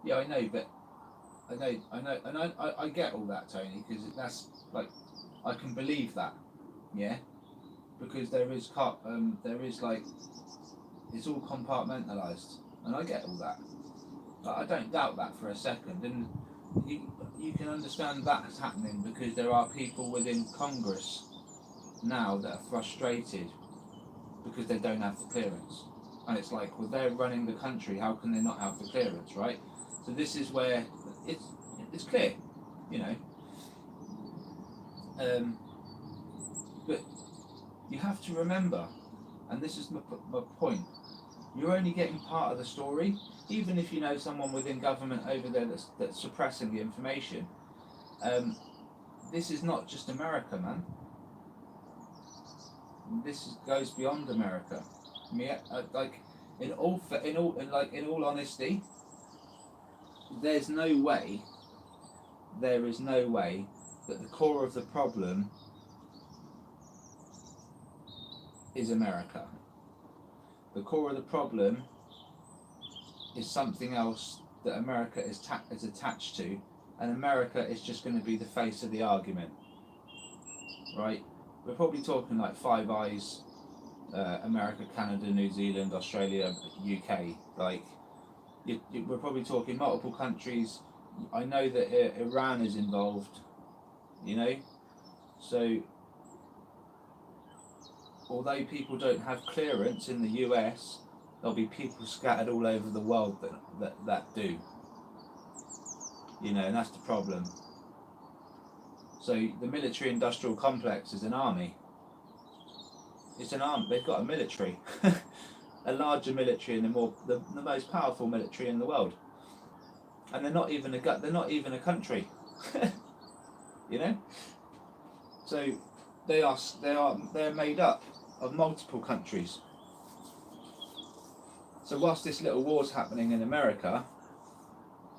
Yeah, I know, but I get all that, Tony, because that's like, I can believe that, yeah, because there is like, it's all compartmentalized, and I get all that, but I don't doubt that for a second, and you can understand that's happening because there are people within Congress now that are frustrated because they don't have the clearance, and it's like, well, they're running the country, how can they not have the clearance, right? So this is where it's it's clear, you know. But you have to remember, and this is my point. You're only getting part of the story, even if you know someone within government over there that's suppressing the information. Um, this is not just America, man. Goes beyond America. I mean, like in all honesty, there's no way. There is no way that the core of the problem is America. The core of the problem is something else that America is attached to, and America is just going to be the face of the argument, right? We're probably talking like Five Eyes, America, Canada, New Zealand, Australia, UK. Like, we're probably talking multiple countries. I know that Iran is involved, you know, so although people don't have clearance in the US, there'll be people scattered all over the world that do. You know, and that's the problem. So the military-industrial complex is an army. It's an army. They've got a military, a larger military, and the most powerful military in the world. And they're not even a country. You know. So they're made up of multiple countries. So whilst this little war's happening in America,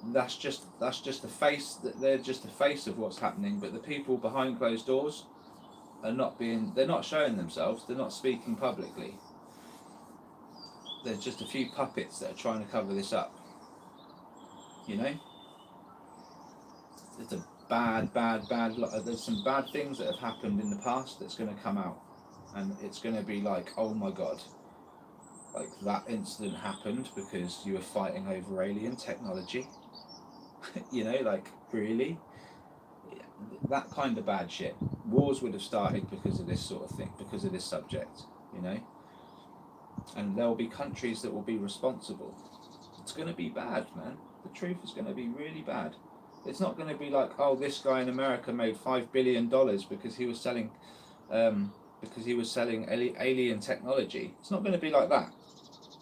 that's just the face. They're just the face of what's happening. But the people behind closed doors they're not showing themselves. They're not speaking publicly. There's just a few puppets that are trying to cover this up. You know, it's a bad. There's some bad things that have happened in the past that's going to come out, and it's going to be like, oh my God. Like that incident happened because you were fighting over alien technology. You know, like really? That kind of bad shit. Wars would have started because of this sort of thing, because of this subject, you know? And there will be countries that will be responsible. It's going to be bad, man. The truth is going to be really bad. It's not going to be like, oh, this guy in America made $5 billion because he was selling alien technology. It's not going to be like that.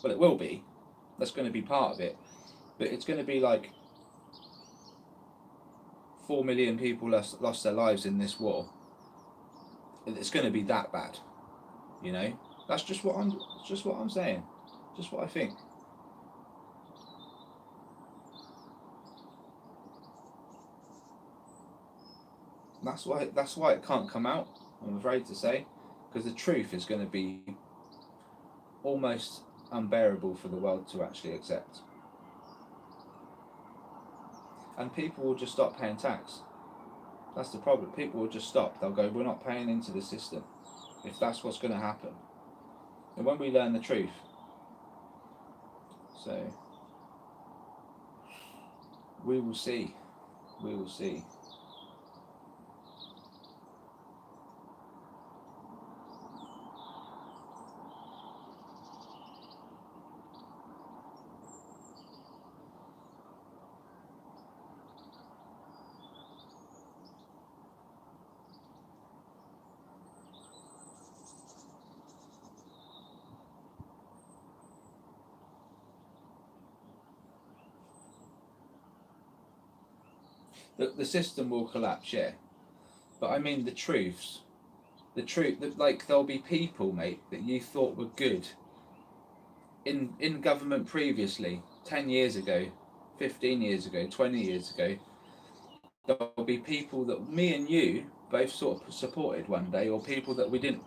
Well, it will be. That's going to be part of it. But it's going to be like 4 million people lost their lives in this war. It's going to be that bad. You know? That's just what I'm saying. Just what I think. That's why it can't come out, I'm afraid to say, because the truth is going to be almost unbearable for the world to actually accept. And people will just stop paying tax. That's the problem. People will just stop. They'll go, we're not paying into the system, if that's what's going to happen. And when we learn the truth, so we will see. We will see. The system will collapse, yeah. But I mean the truth, that like there'll be people, mate, that you thought were good in government previously, 10 years ago, 15 years ago, 20 years ago. There'll be people that me and you both sort of supported one day, or people that we didn't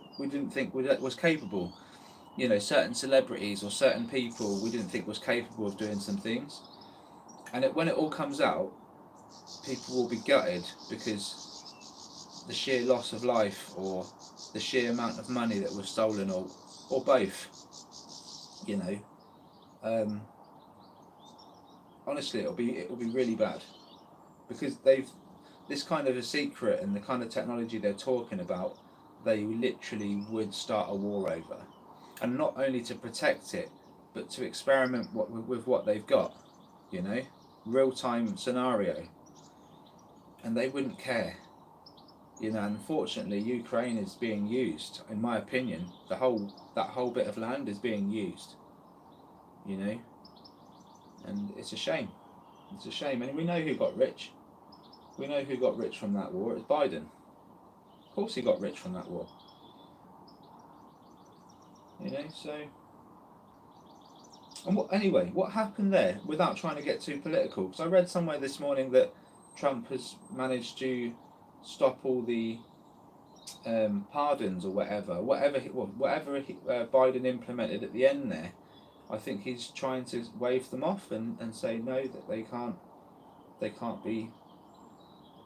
think was capable. You know, certain celebrities or certain people we didn't think was capable of doing some things. And when it all comes out, people will be gutted because the sheer loss of life or the sheer amount of money that was stolen, or both, you know. Honestly, it'll be really bad, because this kind of a secret and the kind of technology they're talking about, they literally would start a war over, and not only to protect it, but to experiment with what they've got, you know, real-time scenario. And they wouldn't care, you know. Unfortunately, Ukraine is being used, in my opinion. That whole bit of land is being used, you know, and it's a shame. It's a shame, and we know who got rich. We know who got rich from that war. It's Biden. Of course, he got rich from that war. You know, so. And what happened there? Without trying to get too political, because I read somewhere this morning that Trump has managed to stop all the pardons or whatever Biden implemented at the end there. I think he's trying to wave them off and say no, that they can't be.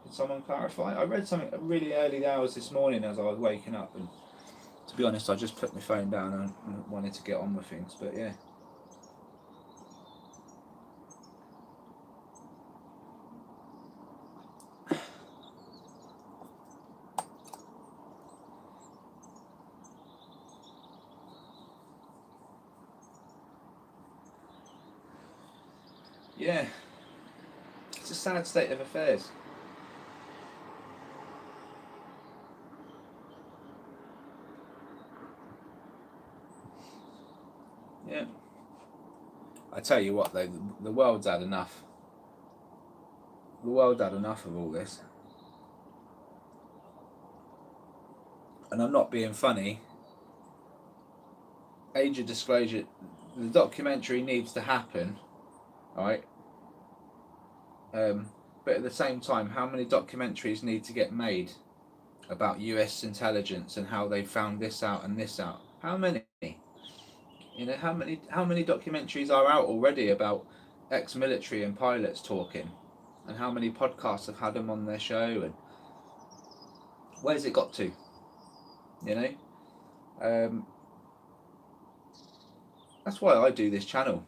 Can someone clarify? I read something really early hours this morning as I was waking up, and to be honest, I just put my phone down and wanted to get on with things. But yeah. Yeah, it's a sad state of affairs. Yeah. I tell you what though, the world's had enough. The world had enough of all this. And I'm not being funny. Age of disclosure, the documentary needs to happen, right? But at the same time, how many documentaries need to get made about US intelligence and how they found this out and this out? How many? You know, how many documentaries are out already about ex-military and pilots talking, and how many podcasts have had them on their show, and where's it got to? You know, that's why I do this channel.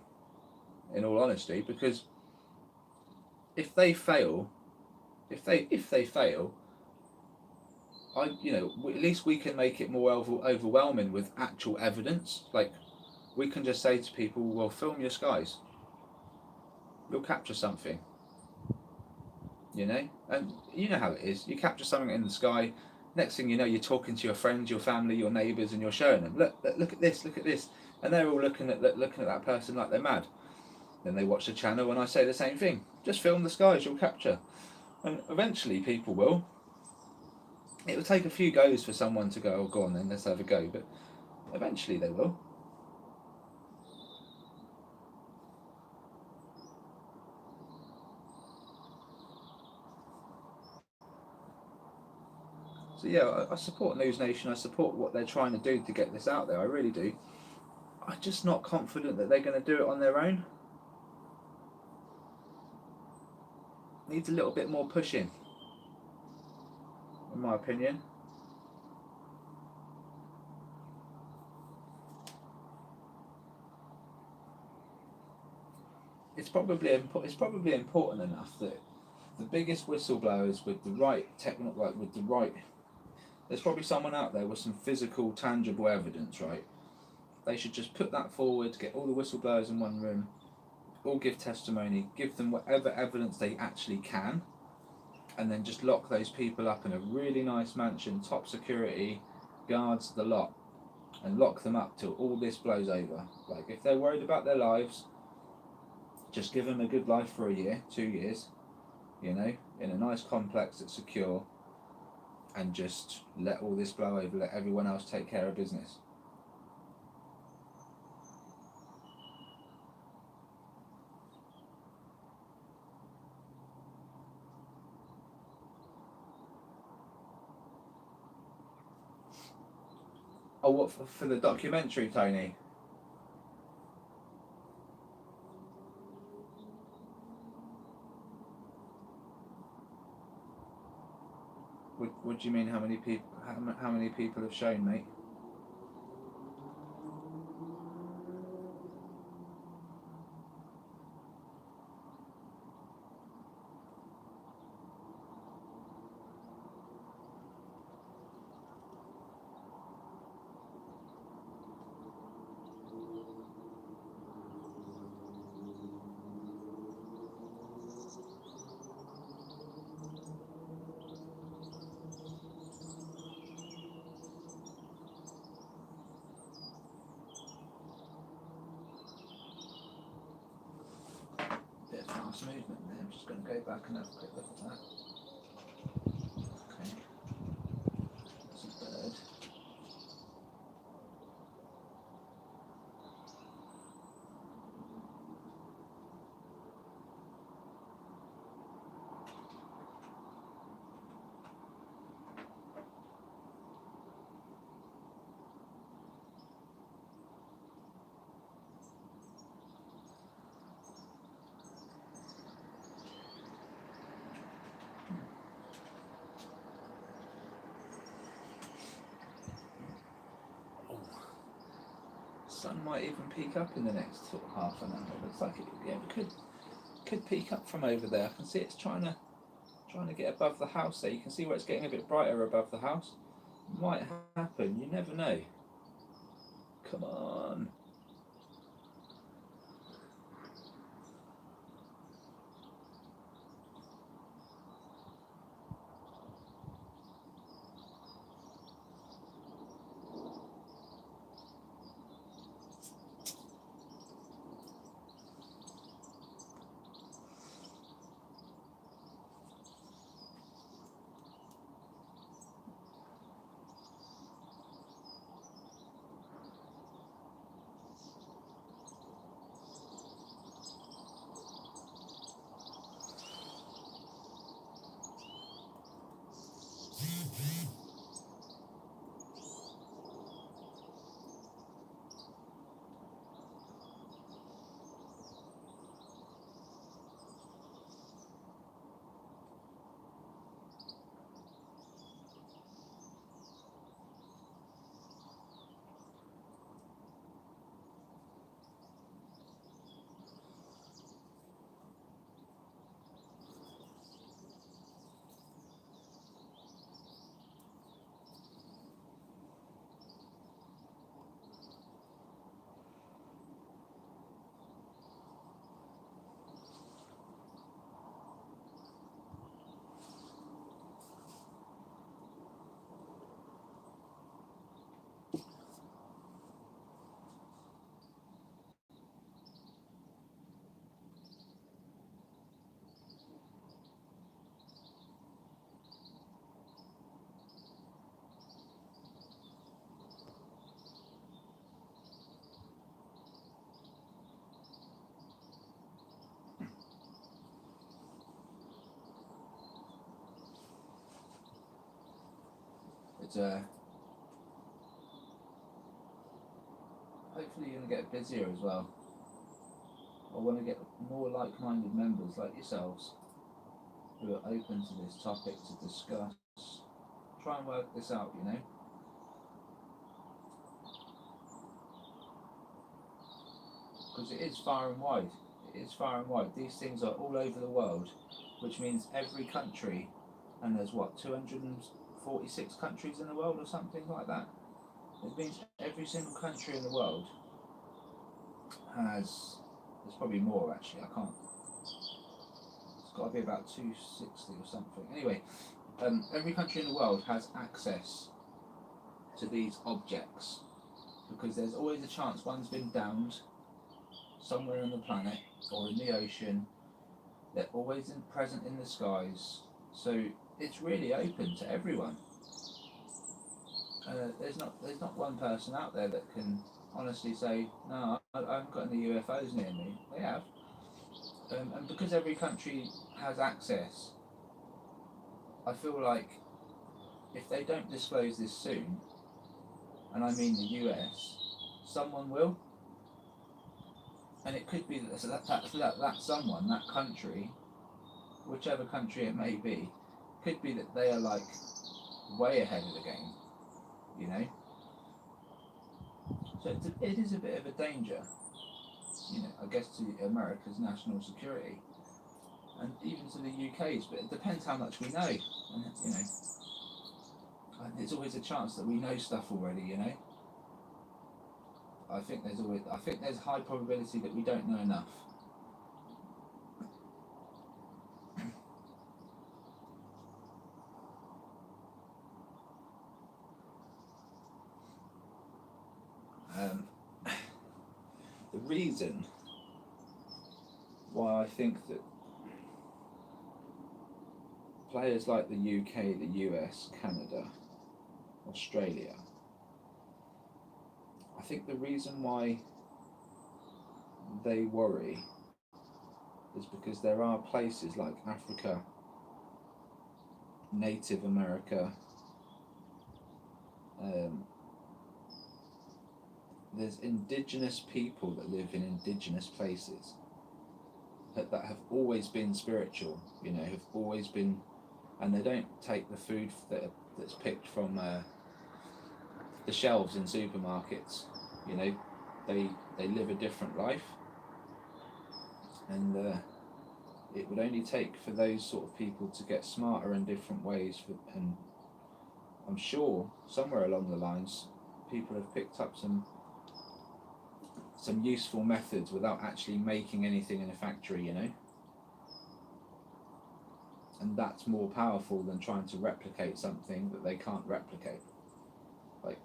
In all honesty, because if they fail, if they fail, at least we can make it more overwhelming with actual evidence. Like, we can just say to people, well, film your skies. You'll capture something. You know? And you know how it is. You capture something in the sky, next thing you know, you're talking to your friends, your family, your neighbours, and you're showing them, look at this, and they're all looking at that person like they're mad. Then they watch the channel, and I say the same thing. Just film the skies, you'll capture. And eventually people will. It will take a few goes for someone to go, oh, go on then, let's have a go. But eventually they will. So yeah, I support News Nation. I support what they're trying to do to get this out there. I really do. I'm just not confident that they're going to do it on their own. Needs a little bit more pushing, in my opinion. It's probably important enough that the biggest whistleblowers with the right there's probably someone out there with some physical, tangible evidence, right? They should just put that forward, get all the whistleblowers in one room, all give testimony, give them whatever evidence they actually can, and then just lock those people up in a really nice mansion, top security, guards, the lot, and lock them up till all this blows over. Like, if they're worried about their lives, just give them a good life for a year, 2 years, you know, in a nice complex that's secure, and just let all this blow over, let everyone else take care of business. Oh, what, for the documentary, Tony? What do you mean? How many people? How many people have shown, mate? Bit of fast movement there. I'm just going to go back and have a quick look at that. Okay. That's a bird. sun might even peek up in the next sort of half an hour. It looks like it could peek up from over there. I can see it's trying to get above the house there. You can see where it's getting a bit brighter above the house. Might happen. You never know. Come on. It's hopefully you're going to get busier as well. I want to get more like-minded members like yourselves who are open to this topic to discuss. Try and work this out, you know. Because it is far and wide. It is far and wide. These things are all over the world, which means every country, and there's what, 246 countries in the world or something like that. It means every single country in the world has, there's probably more actually, I can't, it's got to be about 260 or something. Anyway, every country in the world has access to these objects because there's always a chance one's been downed somewhere on the planet or in the ocean. They're always present in the skies, so it's really open to everyone. There's not one person out there that can honestly say, no, I haven't got any UFOs near me. They have. And because every country has access, I feel like if they don't disclose this soon, and I mean the US, someone will. And it could be that someone, that country, whichever country it may be, could be that they are like way ahead of the game, you know. So it is a bit of a danger, you know, I guess to America's national security, and even to the UK's. But it depends how much we know, and you know, there's always a chance that we know stuff already, you know. I think there's high probability that we don't know enough. The reason why I think that players like the UK, the US, Canada, Australia, I think the reason why they worry is because there are places like Africa, Native America, there's indigenous people that live in indigenous places that have always been spiritual, you know, have always been, and they don't take the food that's picked from the shelves in supermarkets, you know. they live a different life, and it would only take for those sort of people to get smarter in different ways. And I'm sure somewhere along the lines, people have picked up some useful methods without actually making anything in a factory, you know. And that's more powerful than trying to replicate something that they can't replicate. Like,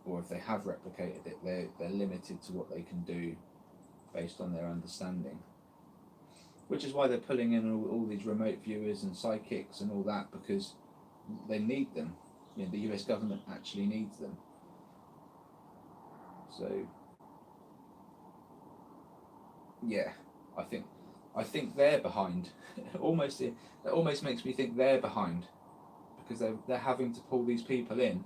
or if they have replicated it, they're limited to what they can do based on their understanding. Which is why they're pulling in all these remote viewers and psychics and all that, because they need them. You know, the US government actually needs them. So, yeah, I think they're behind. It almost makes me think they're behind, because they're having to pull these people in,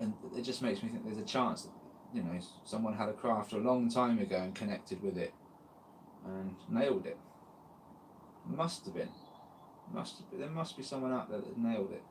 and it just makes me think there's a chance that, you know, someone had a craft a long time ago and connected with it and nailed it. Must have been. There must be someone out there that nailed it.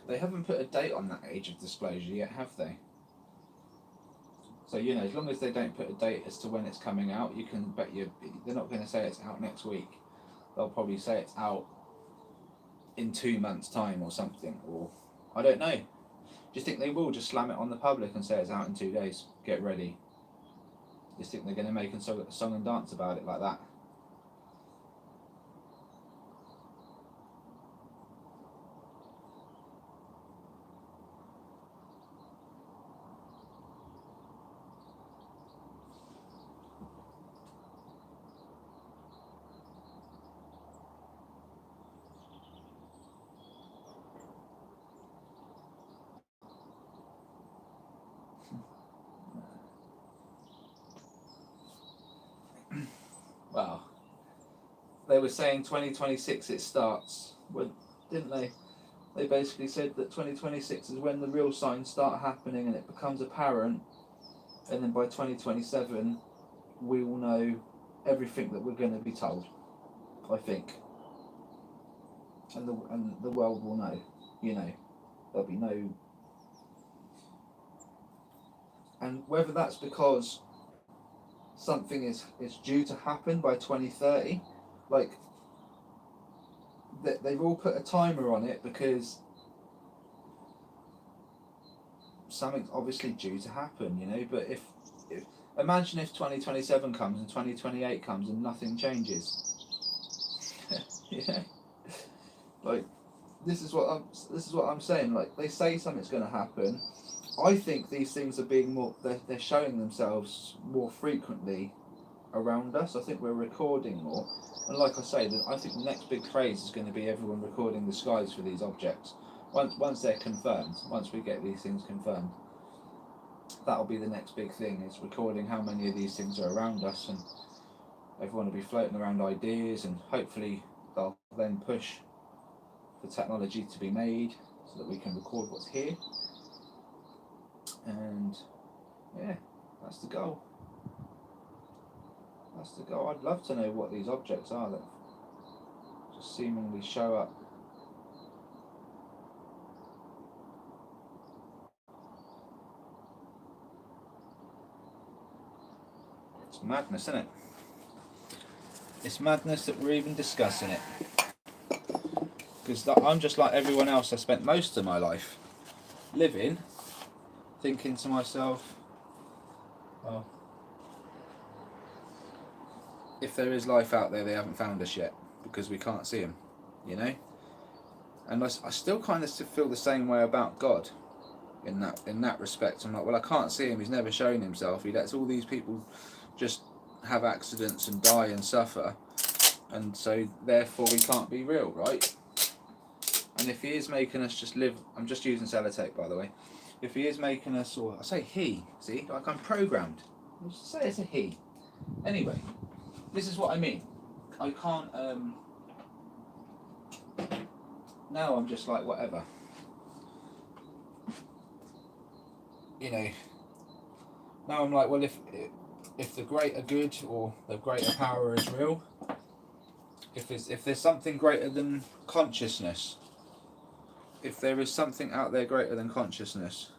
They haven't put a date on that age of disclosure yet, have they? So, you know, as long as they don't put a date as to when it's coming out, you can bet they're not going to say it's out next week. They'll probably say it's out in 2 months' time or something, or I don't know. Do you think they will just slam it on the public and say it's out in 2 days? Get ready. Do you think they're going to make a song and dance about it like that? Well, they were saying 2026 it starts, didn't they? They basically said that 2026 is when the real signs start happening and it becomes apparent, and then by 2027 we will know everything that we're going to be told, I think. And the world will know, you know, there'll be no... And whether that's because something is due to happen by 2030, like, they've all put a timer on it because something's obviously due to happen, you know. But if imagine if 2027 comes and 2028 comes and nothing changes. You know, like, this is what I'm saying. Like, they say something's going to happen. I think these things are being more, they're showing themselves more frequently around us. I think we're recording more, and like I say, I think the next big craze is going to be everyone recording the skies for these objects. Once they're confirmed, once we get these things confirmed, that'll be the next big thing, is recording how many of these things are around us, and everyone will be floating around ideas, and hopefully they'll then push for technology to be made so that we can record what's here. And yeah, that's the goal. That's the goal. I'd love to know what these objects are that just seemingly show up. It's madness, isn't it? It's madness that we're even discussing it. Because I'm just like everyone else. I spent most of my life living, thinking to myself, oh, if there is life out there, they haven't found us yet because we can't see them, you know. And I still kind of feel the same way about God in that respect. I'm like, well, I can't see him. He's never shown himself. He lets all these people just have accidents and die and suffer, and so therefore we can't be real, right? And if he is making us just live, I'm just using sellotape, by the way. If he is making us, or I say he, see, like I'm programmed. I'll just say it's a he. Anyway, this is what I mean. I can't. Now I'm just like whatever. You know. Now I'm like, well, if the greater good or the greater power is real, if there's something greater than consciousness, if there is something out there greater than consciousness,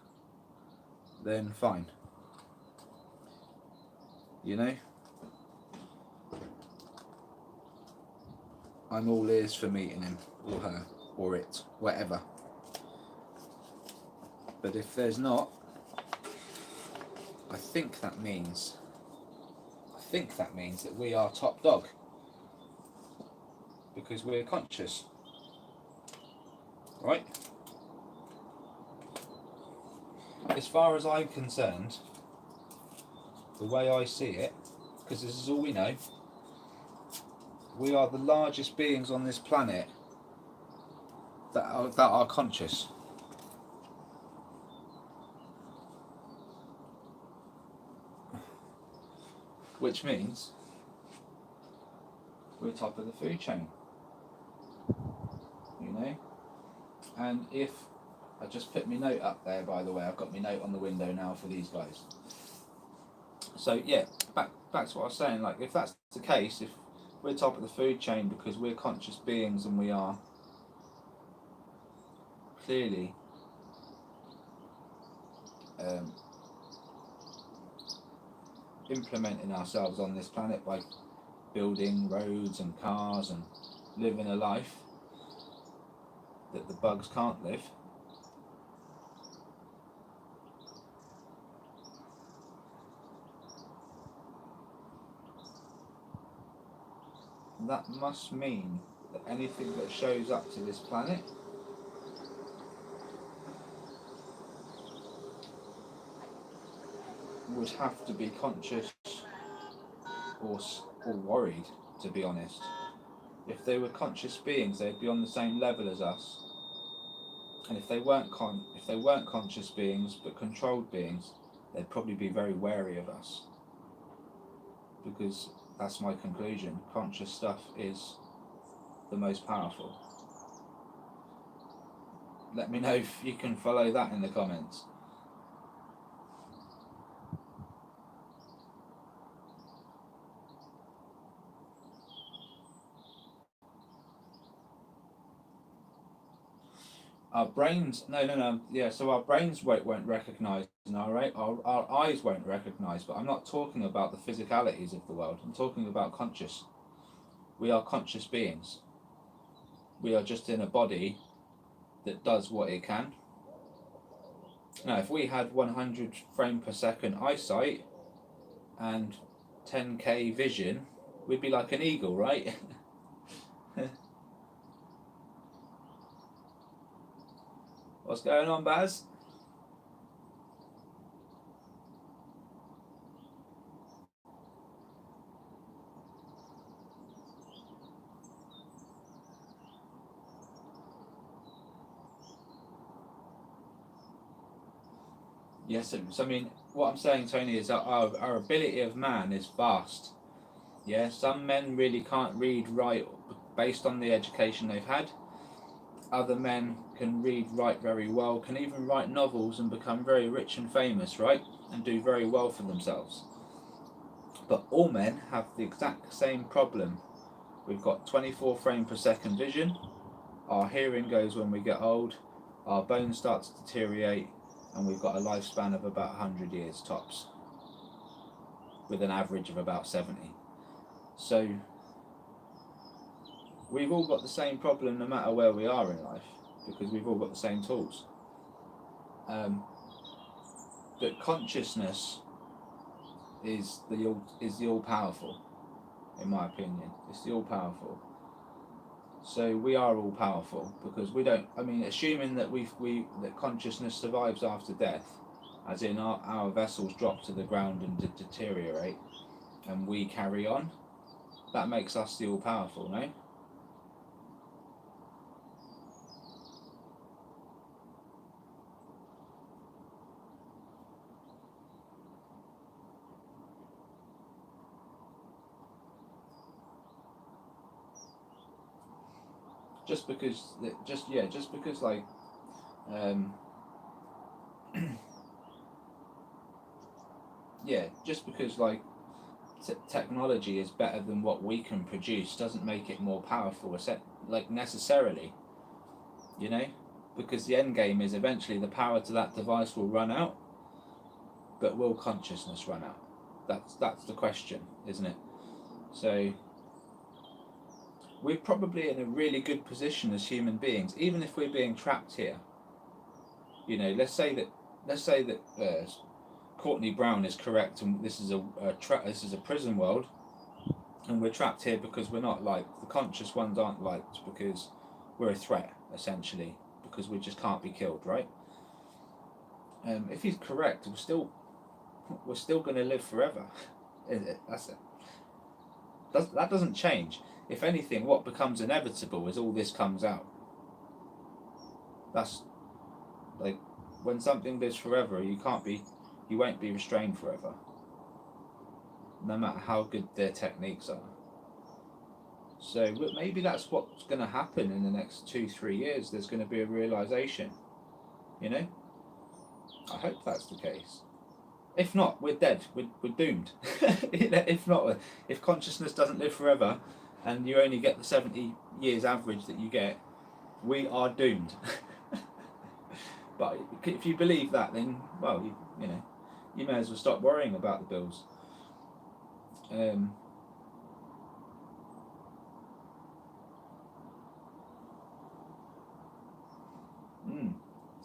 then fine. You know? I'm all ears for meeting him, or her, or it, whatever. But if there's not, I think that means that we are top dog. Because we're conscious. Right? As far as I'm concerned, the way I see it, because this is all we know, we are the largest beings on this planet that are conscious. Which means we're top of the food chain. You know? And if I just put my note up there, by the way, I've got my note on the window now for these guys. So yeah, back to what I was saying, like if that's the case, if we're top of the food chain because we're conscious beings and we are clearly implementing ourselves on this planet by building roads and cars and living a life that the bugs can't live, that must mean that anything that shows up to this planet would have to be conscious or worried, to be honest. If they were conscious beings, they'd be on the same level as us. And if they weren't conscious beings but controlled beings, they'd probably be very wary of us. Because that's my conclusion. Conscious stuff is the most powerful. Let me know if you can follow that in the comments. Our brains, so our brains won't recognise, our eyes won't recognise, but I'm not talking about the physicalities of the world, I'm talking about conscious. We are conscious beings. We are just in a body that does what it can. Now, if we had 100 frame per second eyesight and 10k vision, we'd be like an eagle, right? What's going on, Baz? Yes, so I mean, what I'm saying, Tony, is that our ability of man is vast. Yeah, some men really can't read, write, based on the education they've had. Other men can read, write very well, can even write novels and become very rich and famous, right? And do very well for themselves. But all men have the exact same problem. We've got 24 frame per second vision, our hearing goes when we get old, our bones start to deteriorate, and we've got a lifespan of about 100 years tops, with an average of about 70. So we've all got the same problem no matter where we are in life, because we've all got the same tools. But consciousness is the all-powerful, in my opinion. It's the all-powerful. So we are all-powerful because we don't. I mean, assuming that that consciousness survives after death, as in our vessels drop to the ground and deteriorate, and we carry on. That makes us the all-powerful, no? just because like um, just because like technology is better than what we can produce doesn't make it more powerful, like necessarily, you know, because the end game is eventually the power to that device will run out, but will consciousness run out? That's the question, isn't it? So we're probably in a really good position as human beings, even if we're being trapped here. You know, let's say that Courtney Brown is correct, and this is this is a prison world, and we're trapped here because we're not liked. The conscious ones aren't liked because we're a threat, essentially, because we just can't be killed, right? If he's correct, we're still going to live forever. That's it. That doesn't change. If anything, what becomes inevitable is all this comes out. That's like when something lives forever, you won't be restrained forever, no matter how good their techniques are. So maybe that's what's going to happen in the next 2-3 years. There's going to be a realization, you know. I hope that's the case. If not, we're dead. We're doomed. If not, if consciousness doesn't live forever, and you only get the 70 years average that you get, we are doomed. But if you believe that, then well, you know, you may as well stop worrying about the bills. It's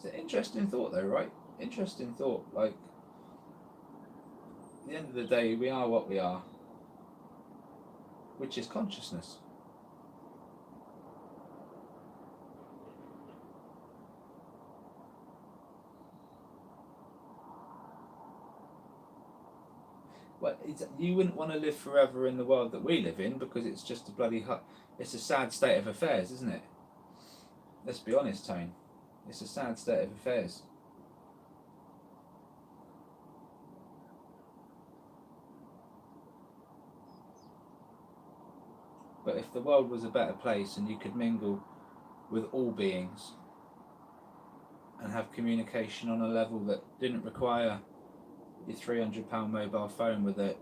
an interesting thought, though, right? Interesting thought. Like, at the end of the day, we are what we are, which is consciousness. Well, you wouldn't want to live forever in the world that we live in because it's just a bloody it's a sad state of affairs, isn't it? Let's be honest, Tone. It's a sad state of affairs. But if the world was a better place and you could mingle with all beings and have communication on a level that didn't require your £300 mobile phone with a,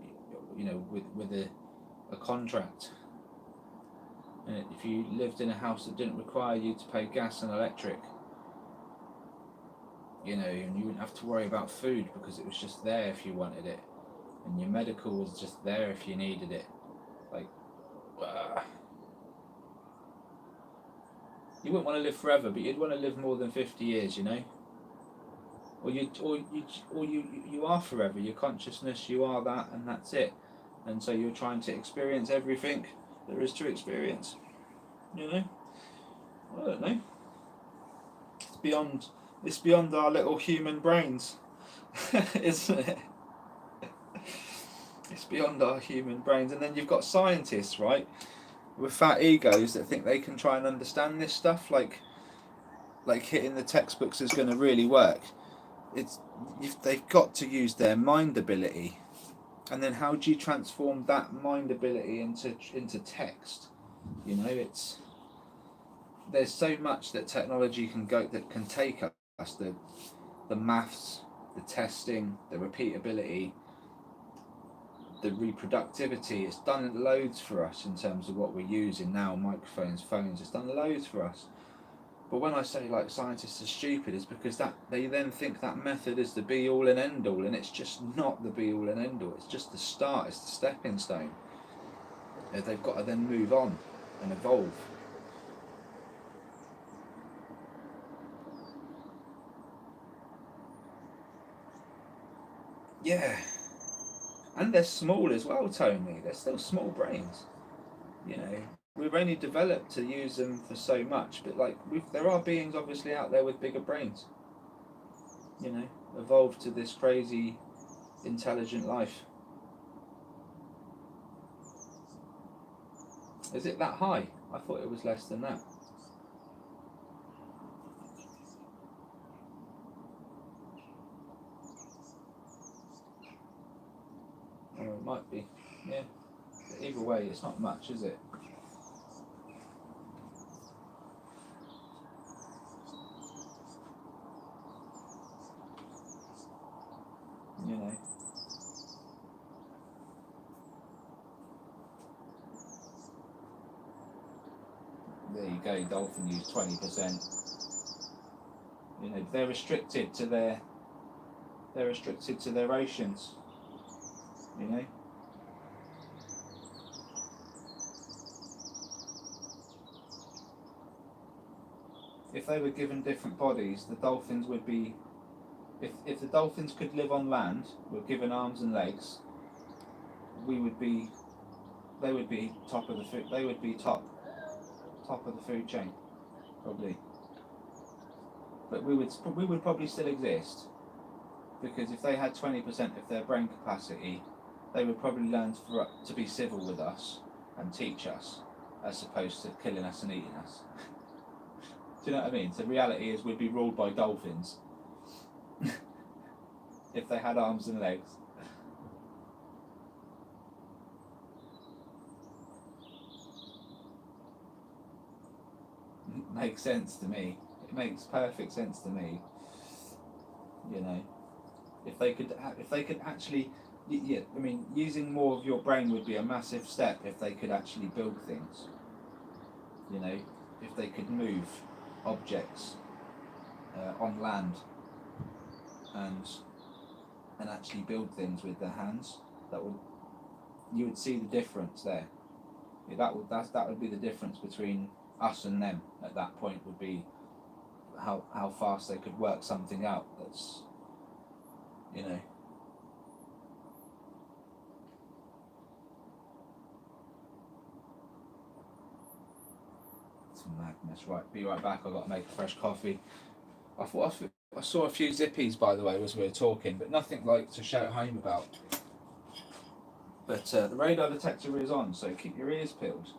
you know, with a contract, and if you lived in a house that didn't require you to pay gas and electric, you know, and you wouldn't have to worry about food because it was just there if you wanted it, and your medical was just there if you needed it, like, you wouldn't want to live forever, but you'd want to live more than 50 years, you know. Or you are forever. Your consciousness, you are that, and that's it. And so you're trying to experience everything there is to experience. You know, I don't know. It's beyond our little human brains, isn't it? It's beyond our human brains. And then you've got scientists, right, with fat egos that think they can try and understand this stuff, like hitting the textbooks is going to really work. They've got to use their mind ability, and then how do you transform that mind ability into text? You know, there's so much that technology can take us, the maths, the testing, the repeatability, the reproductivity. It's done loads for us in terms of what we're using now, microphones, phones. It's done loads for us. But when I say like scientists are stupid, it's because that they then think that method is the be all and end all, and it's just not the be all and end all. It's just the start. It's the stepping stone. They've got to then move on and evolve. Yeah, and they're small as well, Tony. They're still small brains. You know, we've only developed to use them for so much, but like there are beings obviously out there with bigger brains. You know, evolved to this crazy, intelligent life. Is it that high? I thought it was less than that. Or it might be. Yeah. But either way, it's not much, is it? again, dolphin use 20%. You know, they're restricted to their oceans. You know. If they were given different bodies, the dolphins would be. If the dolphins could live on land, were given arms and legs, we would be. They would be top of the food. They would be top of the food chain, probably. But we would probably still exist, because if they had 20% of their brain capacity, they would probably learn to be civil with us and teach us, as opposed to killing us and eating us. Do you know what I mean? So reality is we'd be ruled by dolphins if they had arms and legs. Makes sense to me. It makes perfect sense to me. You know, if they could actually, yeah, I mean, using more of your brain would be a massive step if they could actually build things. You know, if they could move objects on land and actually build things with their hands, you would see the difference there. Yeah, that would be the difference between us and them at that point, would be how fast they could work something out that's, you know. It's madness. Right, be right back. I've got to make a fresh coffee. I saw a few zippies, by the way, as we were talking, but nothing like to shout home about. But the radar detector is on, so keep your ears peeled.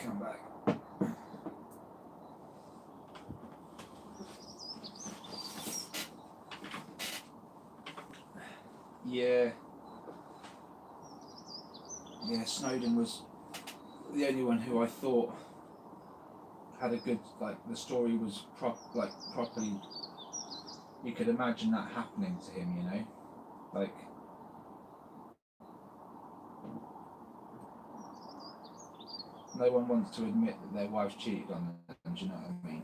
come back. Yeah, Snowden was the only one who I thought had a good, like, the story was properly. You could imagine that happening to him, you know, like. No one wants to admit that their wife cheated on them, do you know what I mean?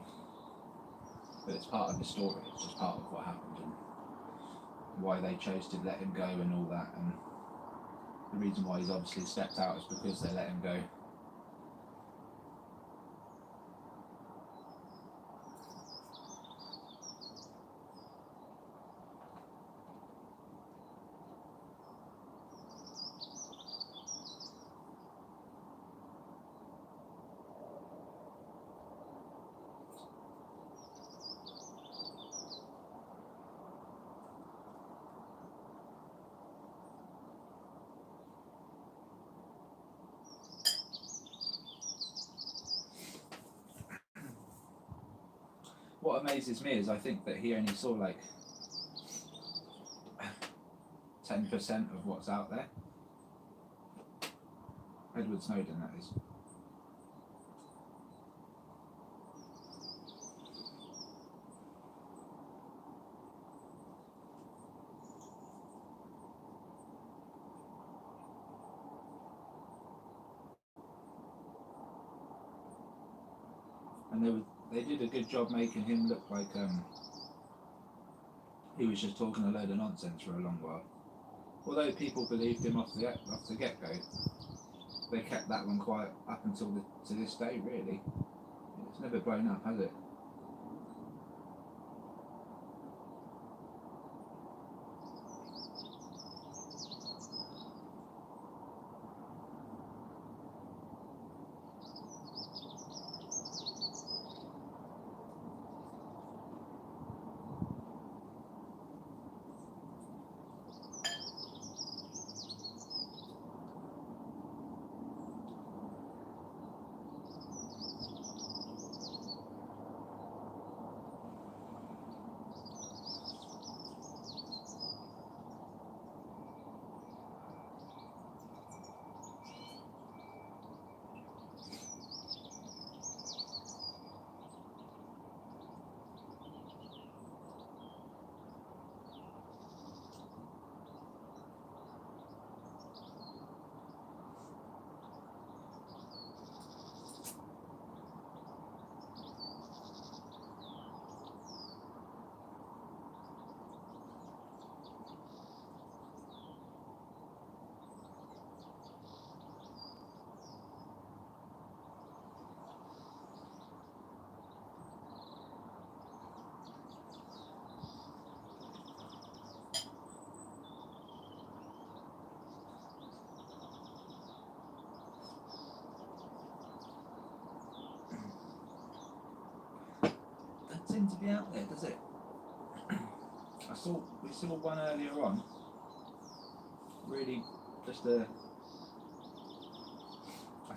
But it's part of the story, it's just part of what happened and why they chose to let him go and all that. And the reason why he's obviously stepped out is because they let him go. What amazes me is I think that he only saw like 10% of what's out there. Edward Snowden, that is. And they did a good job making him look like he was just talking a load of nonsense for a long while. Although people believed him off the get-go, they kept that one quiet up until to this day, really. It's never blown up, has it? Seem to be out there, does it? We saw one earlier on. Really, just I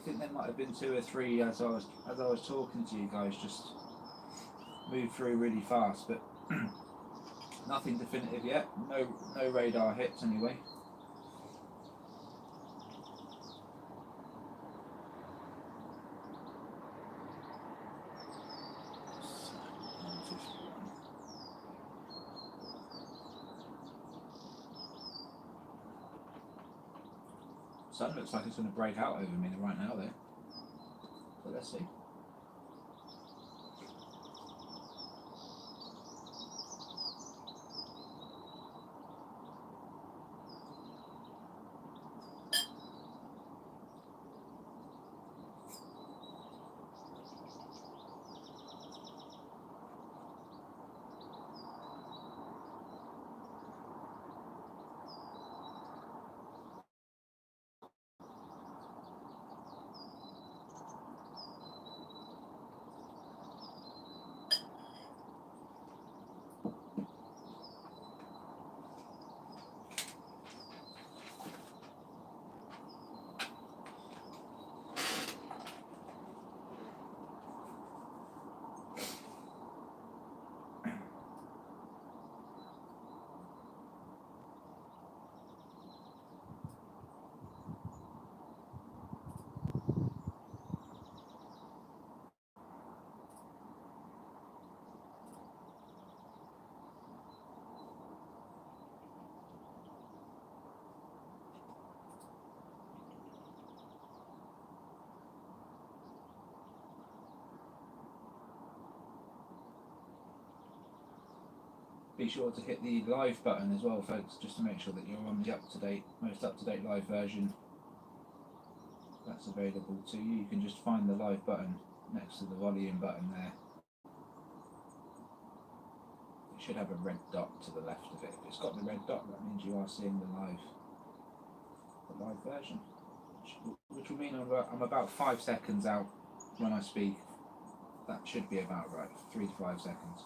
think there might have been 2 or 3 as I was talking to you guys. Just moved through really fast, but nothing definitive yet. No radar hits anyway. Sun looks like it's going to break out over me right now there. So let's see. be sure to hit the live button as well, folks, just to make sure that you're on the most up-to-date live version that's available to you. You can just find the live button next to the volume button there. It should have a red dot to the left of it. If it's got the red dot, that means you are seeing the live version, which will mean I'm about 5 seconds out when I speak. That should be about right, 3 to 5 seconds.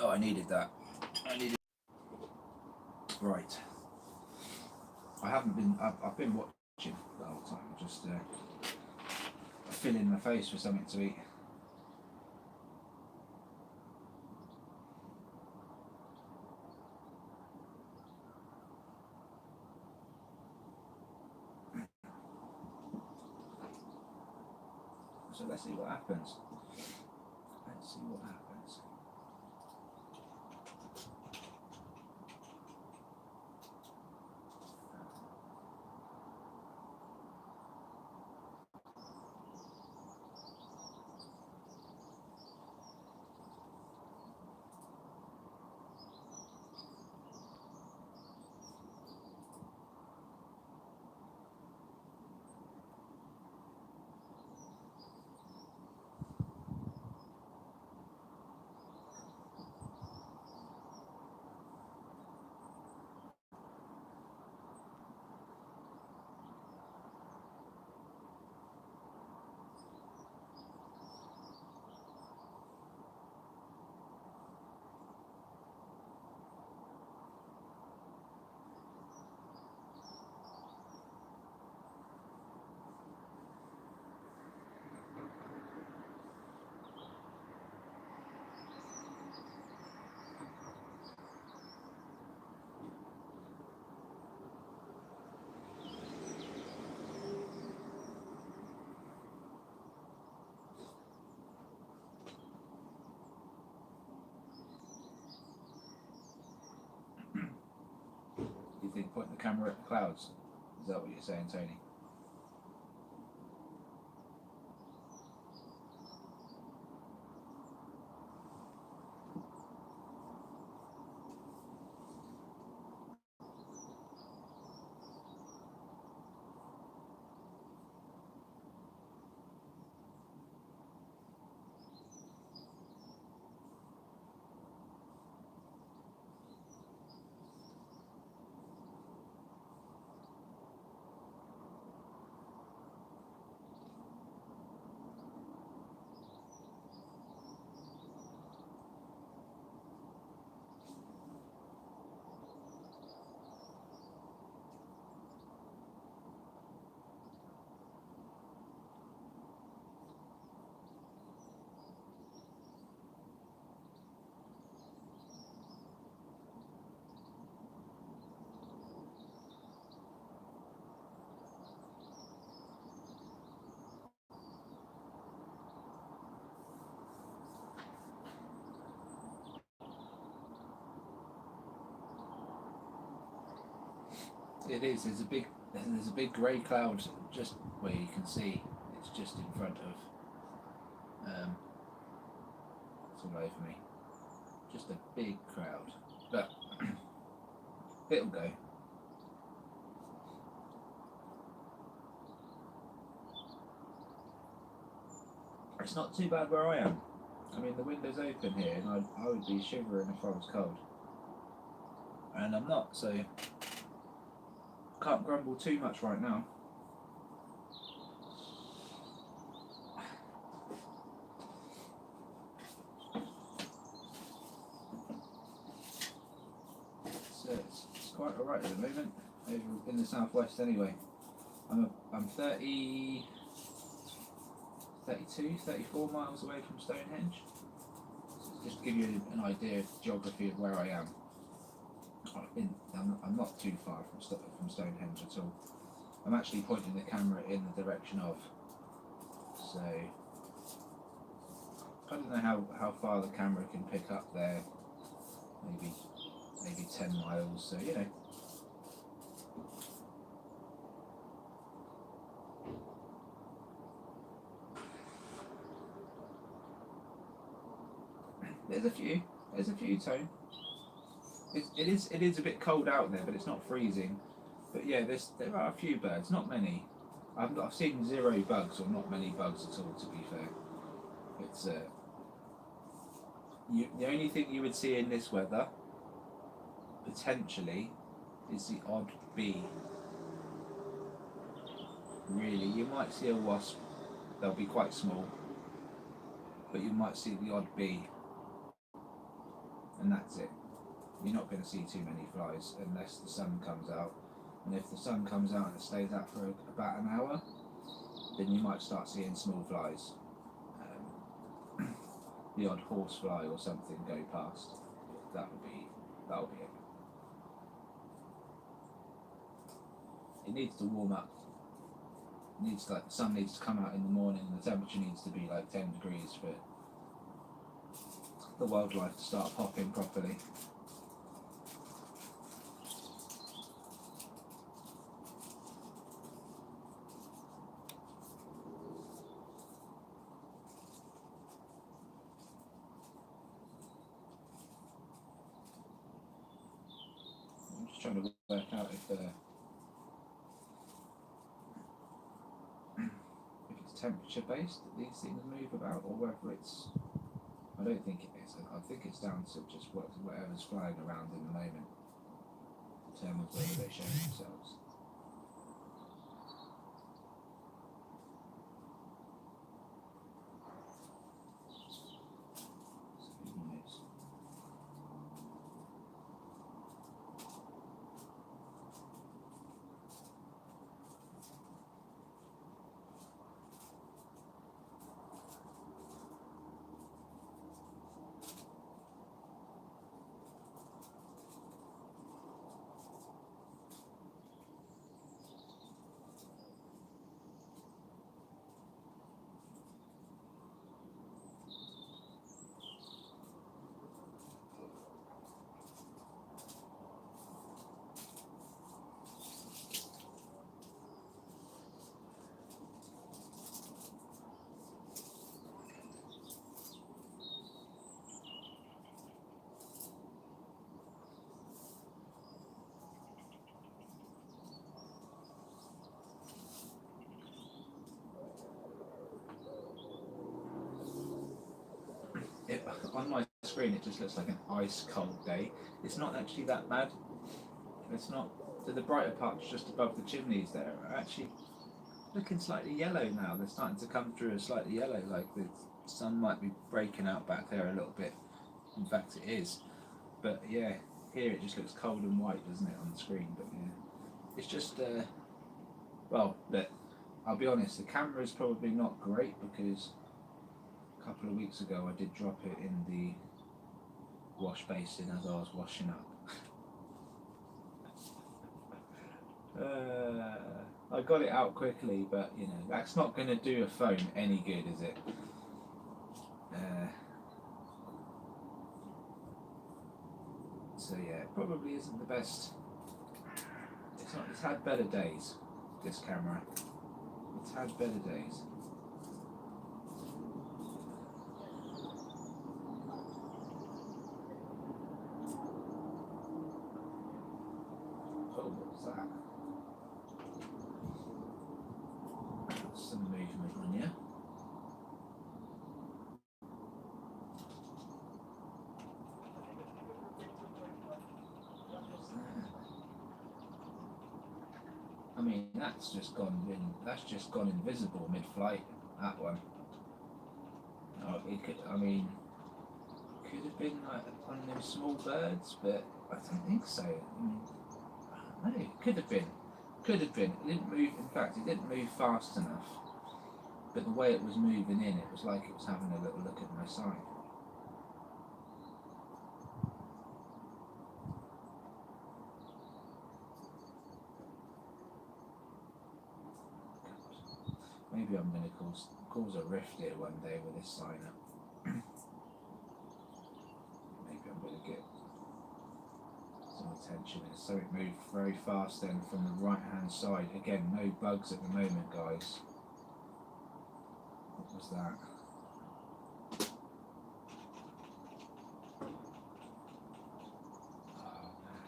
Oh, I needed that. Right. I haven't been. I've been watching the whole time. Just filling my face for something to eat. So let's see what happens. Let's see what happens. You think point the camera at the clouds? Is that what you're saying, Tony? it is. There's a big grey cloud just where you can see. It's just in front of. It's all over me. Just a big crowd, but it'll go. It's not too bad where I am. I mean, the window's open here, and I would be shivering if I was cold. And I'm not, so can't grumble too much right now. So it's quite alright at the moment, over in the southwest anyway. I'm 32, 34 miles away from Stonehenge. So just to give you an idea of the geography of where I am. I'm not too far from Stonehenge at all. I'm actually pointing the camera in the direction of. So I don't know how far the camera can pick up there. Maybe 10 miles. So you know. There's a few, Tone. It is a bit cold out there, but it's not freezing. But yeah, there are a few birds, not many. I've seen 0 bugs, or not many bugs at all. To be fair, it's the only thing you would see in this weather potentially is the odd bee. Really, you might see a wasp. They'll be quite small, but you might see the odd bee, and that's it. You're not going to see too many flies unless the sun comes out. And if the sun comes out and it stays out for about an hour, then you might start seeing small flies. The odd horsefly or something go past. That'll be it. It needs to warm up. The sun needs to come out in the morning, and the temperature needs to be like 10 degrees for the wildlife to start popping properly. I'm just trying to work out if it's temperature based that these things move about, or whether it's. I don't think it is. I think it's down to just whatever's flying around in the moment, in terms of whether they show themselves. So who knows? On my screen it just looks like an ice cold day. It's not actually that bad. It's not. So the brighter parts just above the chimneys there are actually looking slightly yellow now. They're starting to come through as slightly yellow, like the sun might be breaking out back there a little bit. In fact it is. But yeah, here it just looks cold and white, doesn't it, on the screen? But yeah, it's just well, but I'll be honest, the camera is probably not great because a couple of weeks ago I did drop it in the wash basin as I was washing up. I got it out quickly, but you know, that's not going to do a phone any good, is it? So yeah, it probably isn't the best It's had better days, this camera. It's had better days. Oh, what's that? Some movement on you. I mean, that's just gone invisible mid-flight. That one. Oh, it could. I mean, could have been like one of them small birds, but I don't think so. No, it could have been. Could have been. It didn't move. In fact, it didn't move fast enough. But the way it was moving in, it was like it was having a little look at my side. Maybe I'm going to cause a rift here one day with this sign up. Maybe I'm going to get some attention. There's something moved very fast then from the right hand side. Again, no bugs at the moment, guys. What was that? Oh man.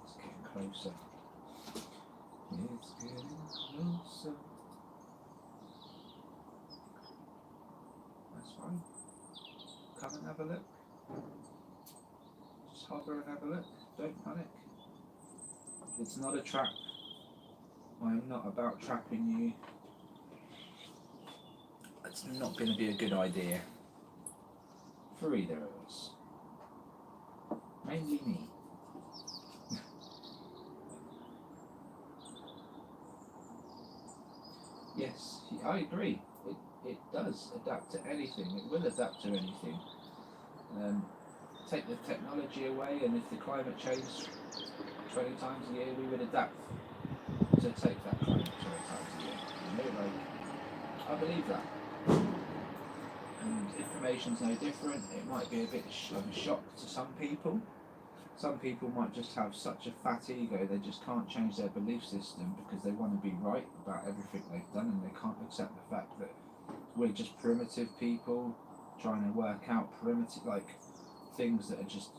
It's getting closer. It's getting closer. That's fine. Come and have a look. Just hover and have a look. Don't panic. It's not a trap. I am not about trapping you. It's not going to be a good idea for either of us. Mainly me. Yes, I agree. It does adapt to anything. It will adapt to anything. Take the technology away, and if the climate changed 20 times a year, we would adapt to take that climate 20 times a year. You know, like, I believe that. And information's no different. It might be a bit of a shock to some people. Some people might just have such a fat ego they just can't change their belief system because they want to be right about everything they've done, and they can't accept the fact that we're just primitive people trying to work out like things that are just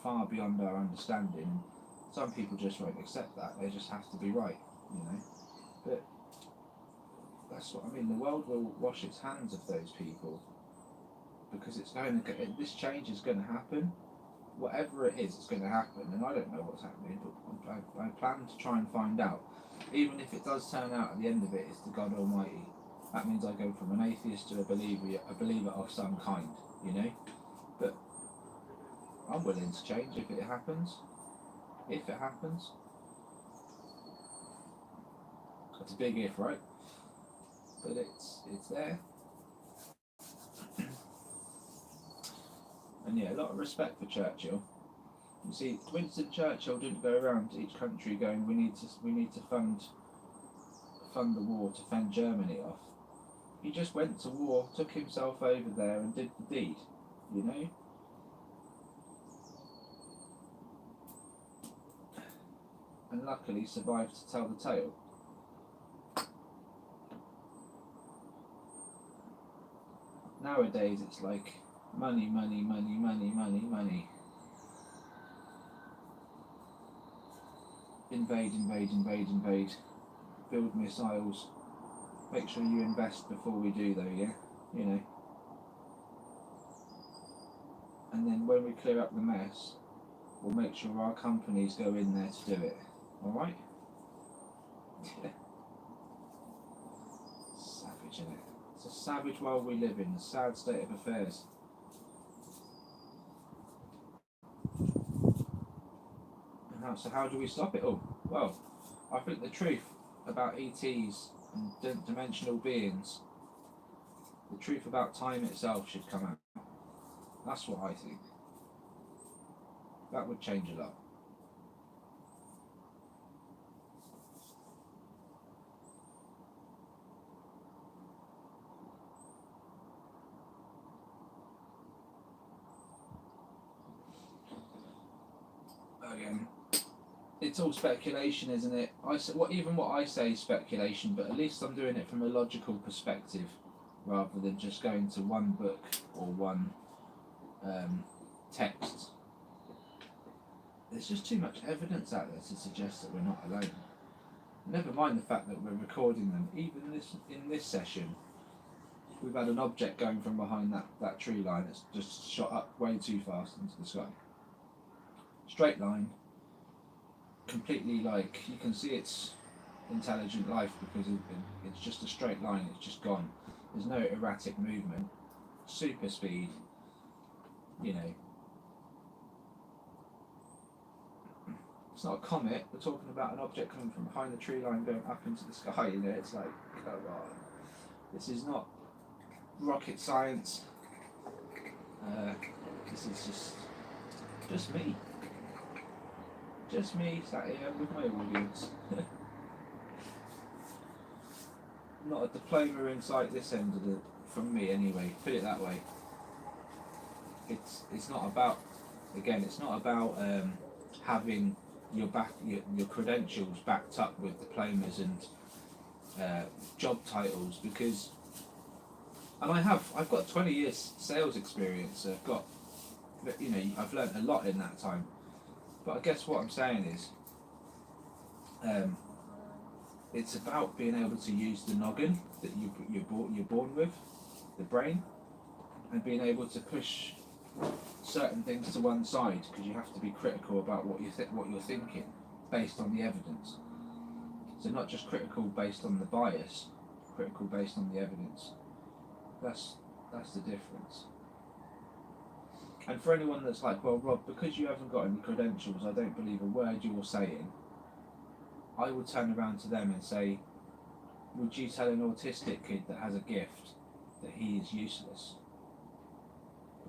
far beyond our understanding. Some people just won't accept that. They just have to be right, you know. But that's what I mean. The world will wash its hands of those people because it's going to get, this change is going to happen. Whatever it is, it's going to happen, and I don't know what's happening, but I plan to try and find out. Even if it does turn out at the end of it, it's the God Almighty. That means I go from an atheist to a believer of some kind, you know. But I'm willing to change if it happens. If it happens, it's a big if, right? But it's there. And yeah, a lot of respect for Churchill. You see, Winston Churchill didn't go around to each country going, we need to fund the war to fend Germany off. He just went to war, took himself over there and did the deed, you know? And luckily survived to tell the tale. Nowadays it's like money, money, money, money, money, money. Invade, invade, invade, invade. Build missiles. Make sure you invest before we do though, yeah? You know. And then when we clear up the mess, we'll make sure our companies go in there to do it. Alright? Savage, isn't it? It's a savage world we live in, a sad state of affairs. So how do we stop it all? Well, I think the truth about ETs and dimensional beings, the truth about time itself should come out. That's what I think. That would change a lot. Again, it's all speculation, isn't it? Even what I say is speculation, but at least I'm doing it from a logical perspective, rather than just going to one book or one text. There's just too much evidence out there to suggest that we're not alone. Never mind the fact that we're recording them. Even in this session, we've had an object going from behind that tree line that's just shot up way too fast into the sky. Straight line, completely, like, you can see it's intelligent life because it's just a straight line, it's just gone. There's no erratic movement, super speed, you know. It's not a comet, we're talking about an object coming from behind the tree line going up into the sky, you know. It's like, come on. This is not rocket science. This is just me. Just me sat here with my audience. Not a diploma in sight this end of from me anyway, put it that way. It's not about, again, it's not about having your credentials backed up with diplomas and job titles, because, and I've got 20 years sales experience. I've got, you know, I've learnt a lot in that time. But I guess what I'm saying is, it's about being able to use the noggin that you're born with, the brain, and being able to push certain things to one side, because you have to be critical about what you're thinking based on the evidence. So not just critical based on the bias, critical based on the evidence. That's the difference. And for anyone that's like, well, Rob, because you haven't got any credentials, I don't believe a word you're saying, I would turn around to them and say, would you tell an autistic kid that has a gift that he is useless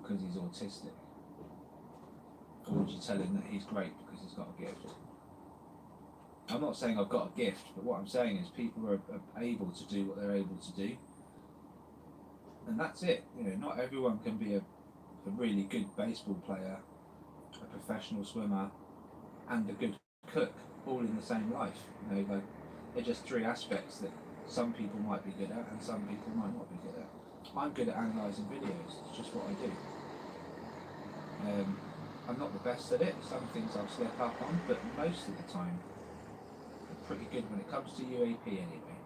because he's autistic? Or would you tell him that he's great because he's got a gift? I'm not saying I've got a gift, but what I'm saying is people are able to do what they're able to do. And that's it. You know, not everyone can be a really good baseball player, a professional swimmer, and a good cook, all in the same life. You know, like, they're just three aspects that some people might be good at and some people might not be good at. I'm good at analysing videos, it's just what I do. I'm not the best at it, some things I'll slip up on, but most of the time I'm pretty good when it comes to UAP anyway.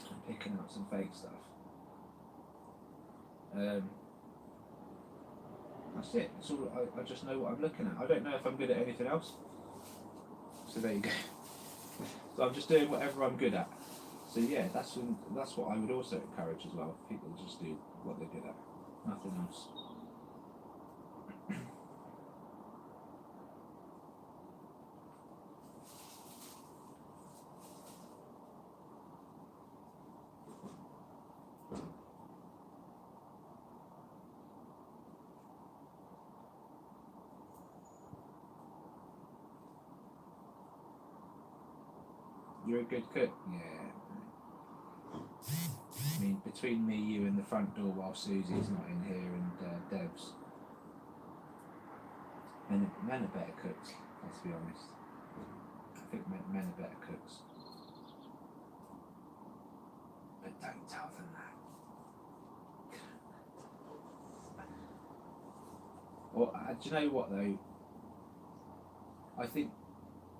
I'm picking up some fake stuff. That's it. It's all, I just know what I'm looking at. I don't know if I'm good at anything else. So there you go. So I'm just doing whatever I'm good at. So yeah, that's what I would also encourage as well. People just do what they're good at. Nothing else. You're a good cook? Yeah. I mean, between me, you and the front door while Susie's not in here and Deb's, men are better cooks, let's be honest. I think men are better cooks. But don't tell them that. Well, do you know what though? I think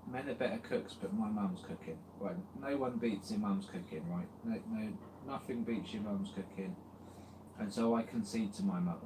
men are better cooks, but my mum's cooking. Right, no one beats your mum's cooking, right? No, nothing beats your mum's cooking, and so I concede to my mother.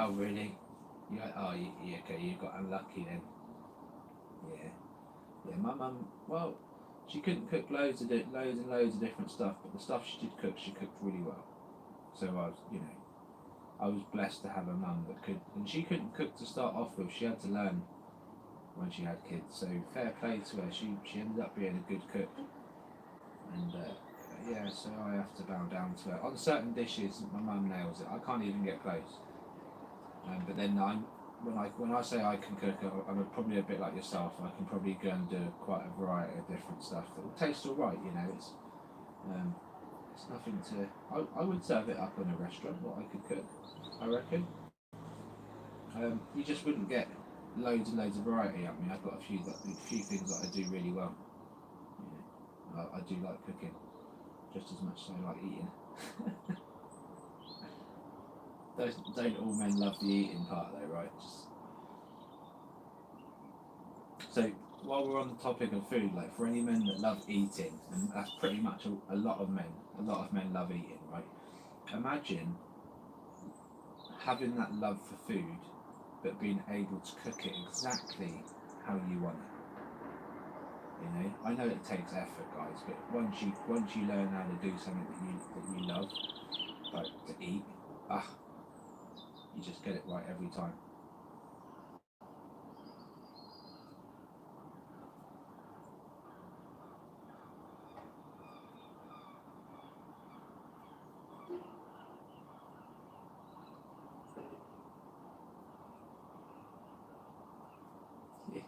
Oh really? Yeah, okay, you got unlucky then. Yeah. Yeah, my mum, well, she couldn't cook loads and loads of different stuff, but the stuff she did cook, she cooked really well. So I was, I was blessed to have a mum that could, and she couldn't cook to start off with. She had to learn when she had kids. So fair play to her. She ended up being a good cook, and yeah, so I have to bow down to her. On certain dishes, my mum nails it. I can't even get close. But then when I say I can cook, I'm probably a bit like yourself. I can probably go and do quite a variety of different stuff that will taste all right. It's nothing to. I would serve it up in a restaurant. What I could cook, I reckon. You just wouldn't get loads and loads of variety. I mean, I've got a few things that I do really well. I do like cooking just as much as I like eating. Don't all men love the eating part though, right? So while we're on the topic of food, like for any men that love eating, and that's pretty much a lot of men. A lot of men love eating, right? Imagine having that love for food, but being able to cook it exactly how you want it. I know it takes effort, guys, but once you learn how to do something that you love, like to eat, you just get it right every time. Yeah,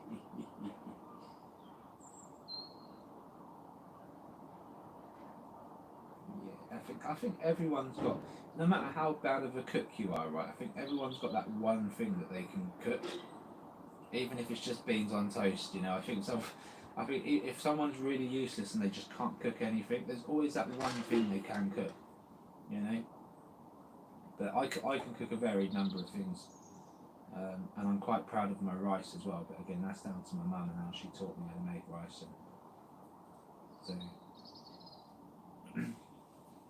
I think everyone's got, no matter how bad of a cook you are, right? I think everyone's got that one thing that they can cook, even if it's just beans on toast. I think if someone's really useless and they just can't cook anything, there's always that one thing they can cook. You know. But I can cook a varied number of things, and I'm quite proud of my rice as well. But again, that's down to my mum and how she taught me how to make rice. And so.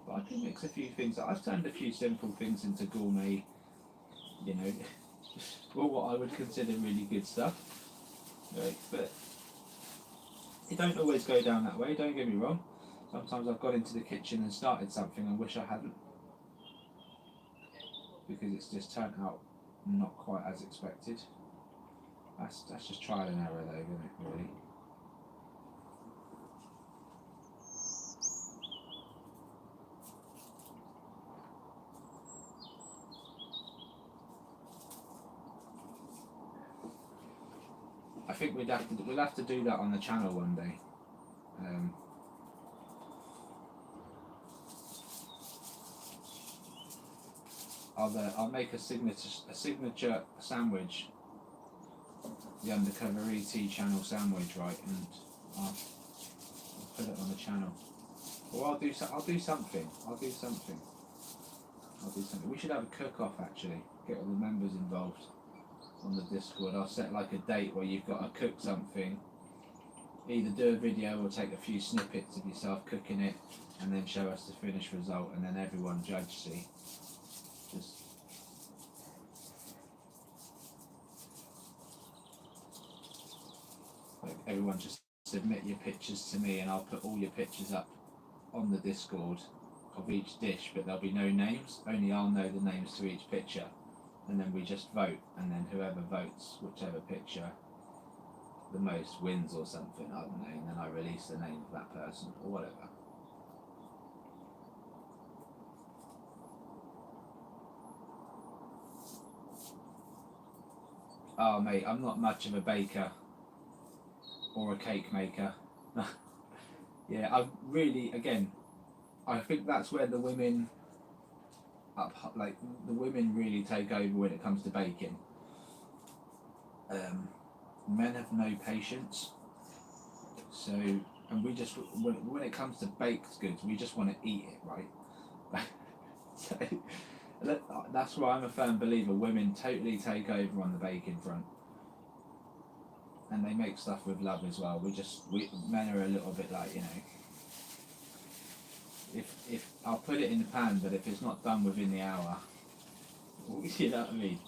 But I can mix a few things. I've turned a few simple things into gourmet, you know, well, what I would consider really good stuff. Right? But it don't always go down that way, don't get me wrong. Sometimes I've got into the kitchen and started something and wish I hadn't, because it's just turned out not quite as expected. That's just trial and error though, isn't it, really? I think we'll have to do that on the channel one day. I'll make a signature sandwich, the Undercover ET channel sandwich, right, and I'll put it on the channel. Or I'll do something. We should have a cook-off actually. Get all the members involved on the Discord. I'll set like a date where you've got to cook something. Either do a video or take a few snippets of yourself cooking it, and then show us the finished result, and then everyone judge. See, just like everyone just submit your pictures to me, and I'll put all your pictures up on the Discord of each dish, but there'll be no names. Only I'll know the names to each picture, and then we just vote, and then whoever votes whichever picture the most wins or something, I don't know, and then I release the name of that person or whatever. Oh mate, I'm not much of a baker or a cake maker. Yeah, I think that's where the women really take over when it comes to baking. Men have no patience, so, and we just, when it comes to baked goods, we just want to eat it, right? So that's why I'm a firm believer women totally take over on the baking front, and they make stuff with love as well. Men are a little bit like, if I'll put it in the pan, but if it's not done within the hour, You know what I mean?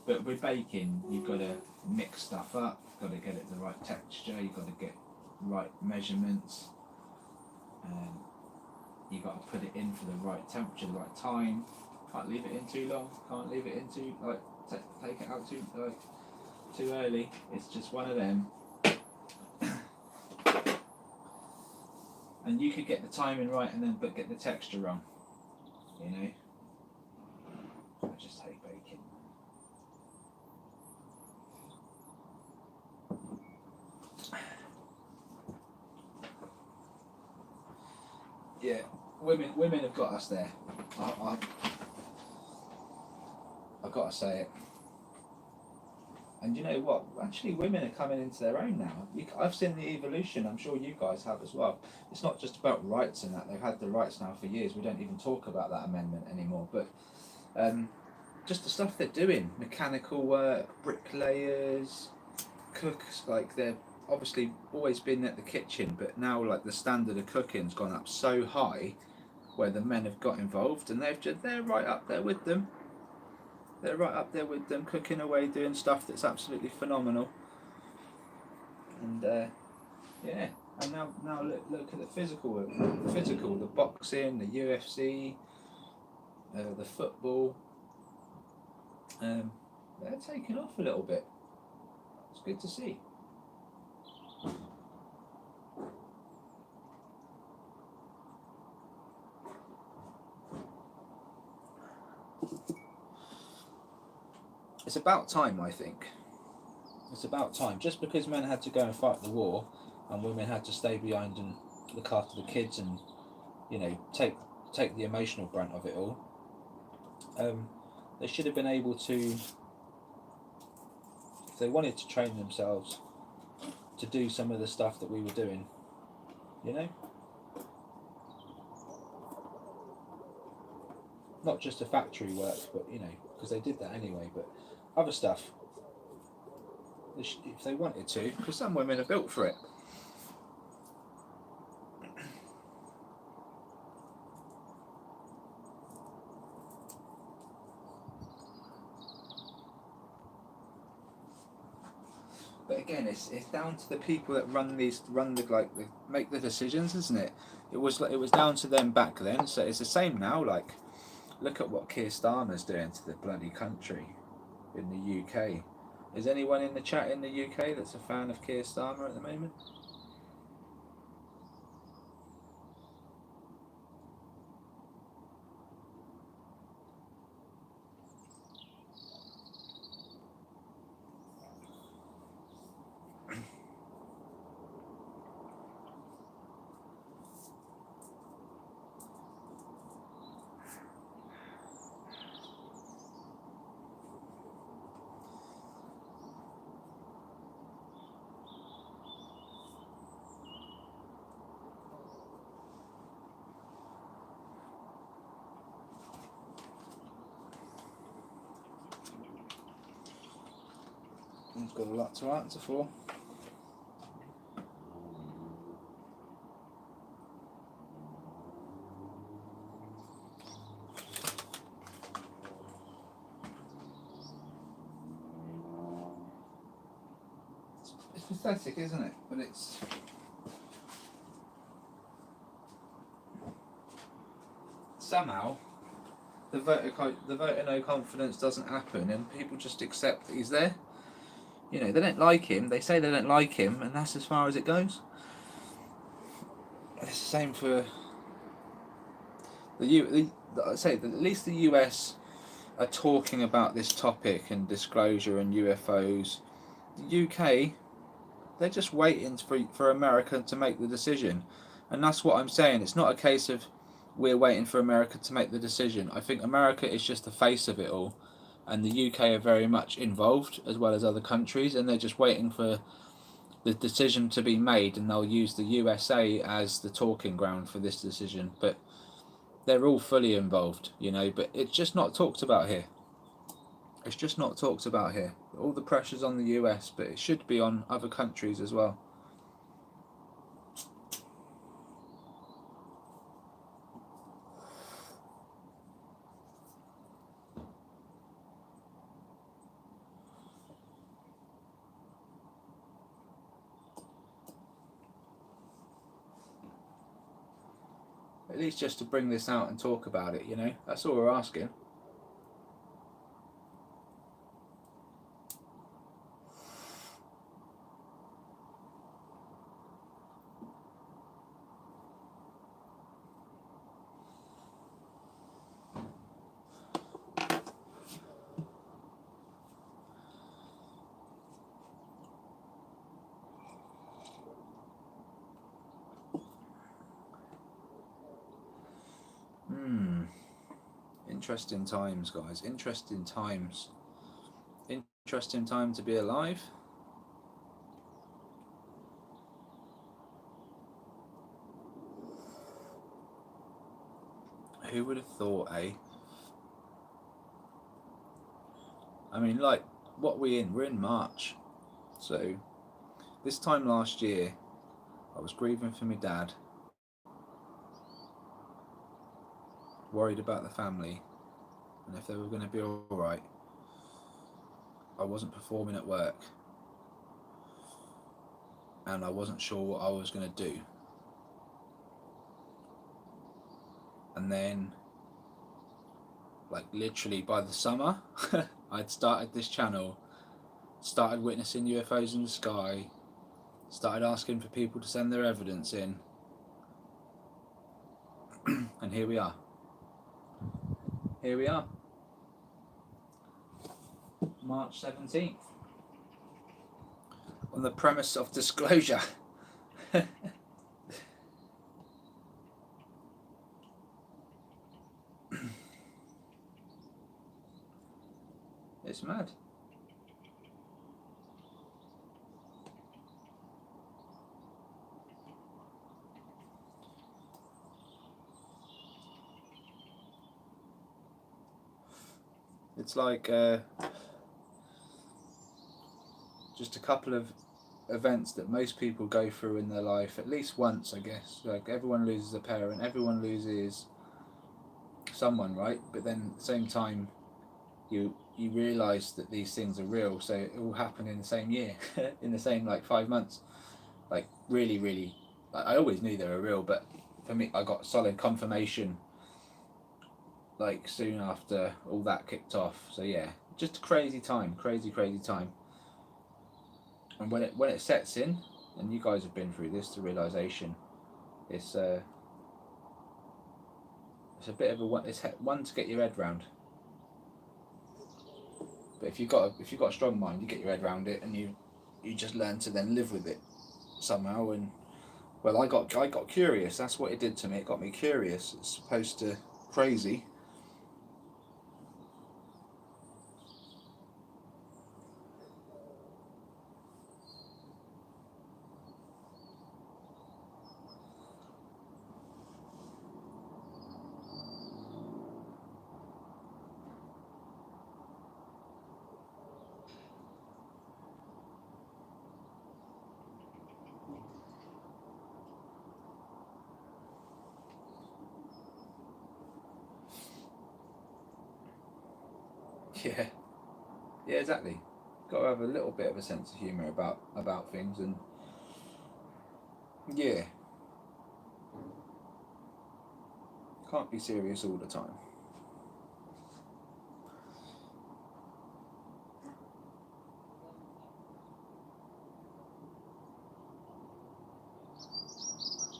But with baking, you've got to mix stuff up, you've got to get it the right texture, you've got to get right measurements, and you've got to put it in for the right temperature, the right time. Can't leave it in too long, can't leave it in too, take it out too early. It's just one of them. And you could get the timing right and then but get the texture wrong, you know. I just hate baking. Yeah, women have got us there. I've got to say it. And you know what? Actually, women are coming into their own now. I've seen the evolution. I'm sure you guys have as well. It's not just about rights and that. They've had the rights now for years. We don't even talk about that amendment anymore. But just the stuff they're doing, mechanical work, bricklayers, cooks, like they're obviously always been at the kitchen, but now like the standard of cooking's gone up so high where the men have got involved and they're right up there with them. They're right up there with them, cooking away, doing stuff that's absolutely phenomenal. And yeah, and now look at the physical, the boxing, the UFC, the football. They're taking off a little bit. It's good to see. It's about time, I think. It's about time. Just because men had to go and fight the war, and women had to stay behind and look after the kids, and you know take the emotional brunt of it all. They should have been able to, if they wanted to train themselves, to do some of the stuff that we were doing. You know, not just the factory work, but you know, because they did that anyway. But other stuff, if they wanted to, because some women are built for it. But again, it's down to the people that make the decisions, isn't it? It was down to them back then, so it's the same now. Like, look at what Keir Starmer's doing to the bloody country in the UK. Is anyone in the chat in the UK that's a fan of Keir Starmer at the moment? He's got a lot to answer for. It's pathetic, isn't it? But it's... somehow the vote of no confidence doesn't happen and people just accept that he's there. You know, they don't like him, they say they don't like him, and that's as far as it goes. It's the same for at least the US are talking about this topic and disclosure and UFOs. The UK, they're just waiting for America to make the decision, and that's what I'm saying. It's not a case of we're waiting for America to make the decision. I think America is just the face of it all, and the UK are very much involved as well as other countries, and they're just waiting for the decision to be made, and they'll use the USA as the talking ground for this decision. But they're all fully involved, you know, but it's just not talked about here. It's just not talked about here. All the pressure's on the US, but it should be on other countries as well. At least just to bring this out and talk about it, you know? That's all we're asking. Interesting times, guys. Interesting times. Interesting time to be alive. Who would have thought, eh? I mean, like, what we're in March. So, this time last year, I was grieving for my dad. Worried about the family. And if they were going to be alright. I wasn't performing at work. And I wasn't sure what I was going to do. And then, like, literally by the summer, I'd started this channel, started witnessing UFOs in the sky, started asking for people to send their evidence in, and here we are. Here we are. March 17th. On the premise of disclosure. It's mad. It's like just a couple of events that most people go through in their life at least once, I guess. Like, everyone loses a parent, everyone loses someone, right? But then at the same time, you realise that these things are real, so it all happened in the same year, in the same, like, 5 months. Like, really, really, like, I always knew they were real, but for me, I got solid confirmation, like, soon after all that kicked off. So yeah, just a crazy time, crazy time. And when it sets in, and you guys have been through this, the realisation, it's a bit of one to get your head round. But if you've got a strong mind, you get your head around it, and you just learn to then live with it somehow. And well, I got curious. That's what it did to me. It got me curious. It's supposed to crazy. Yeah, exactly. Got to have a little bit of a sense of humour about things, and yeah, can't be serious all the time.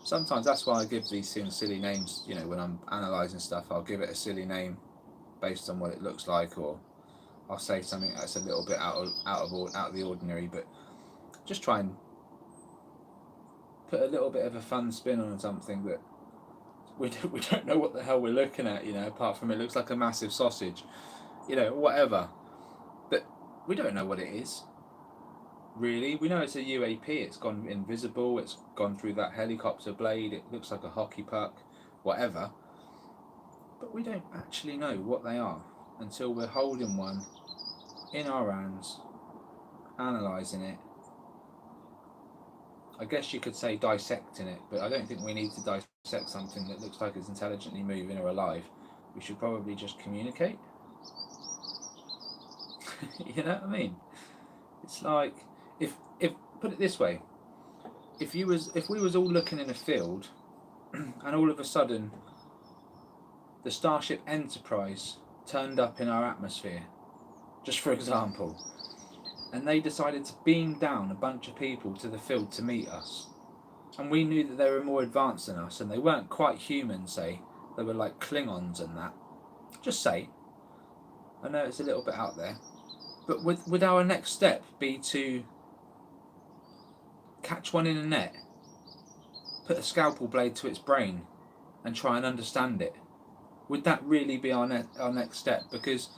Sometimes that's why I give these things silly names. You know, when I'm analysing stuff, I'll give it a silly name based on what it looks like, or I'll say something that's a little bit out of the ordinary, but just try and put a little bit of a fun spin on something that we don't know what the hell we're looking at, you know, apart from it looks like a massive sausage, you know, whatever. But we don't know what it is, really. We know it's a UAP, it's gone invisible, it's gone through that helicopter blade, it looks like a hockey puck, whatever. But we don't actually know what they are until we're holding one in our hands, analysing it. I guess you could say dissecting it, but I don't think we need to dissect something that looks like it's intelligently moving or alive. We should probably just communicate. You know what I mean? It's like, if put it this way, if we was all looking in a field and all of a sudden the Starship Enterprise turned up in our atmosphere, just for example, and they decided to beam down a bunch of people to the field to meet us. And we knew that they were more advanced than us, and they weren't quite human, say. They were like Klingons and that. Just say. I know it's a little bit out there. But would our next step be to catch one in a net, put a scalpel blade to its brain, and try and understand it? Would that really be our next step? Because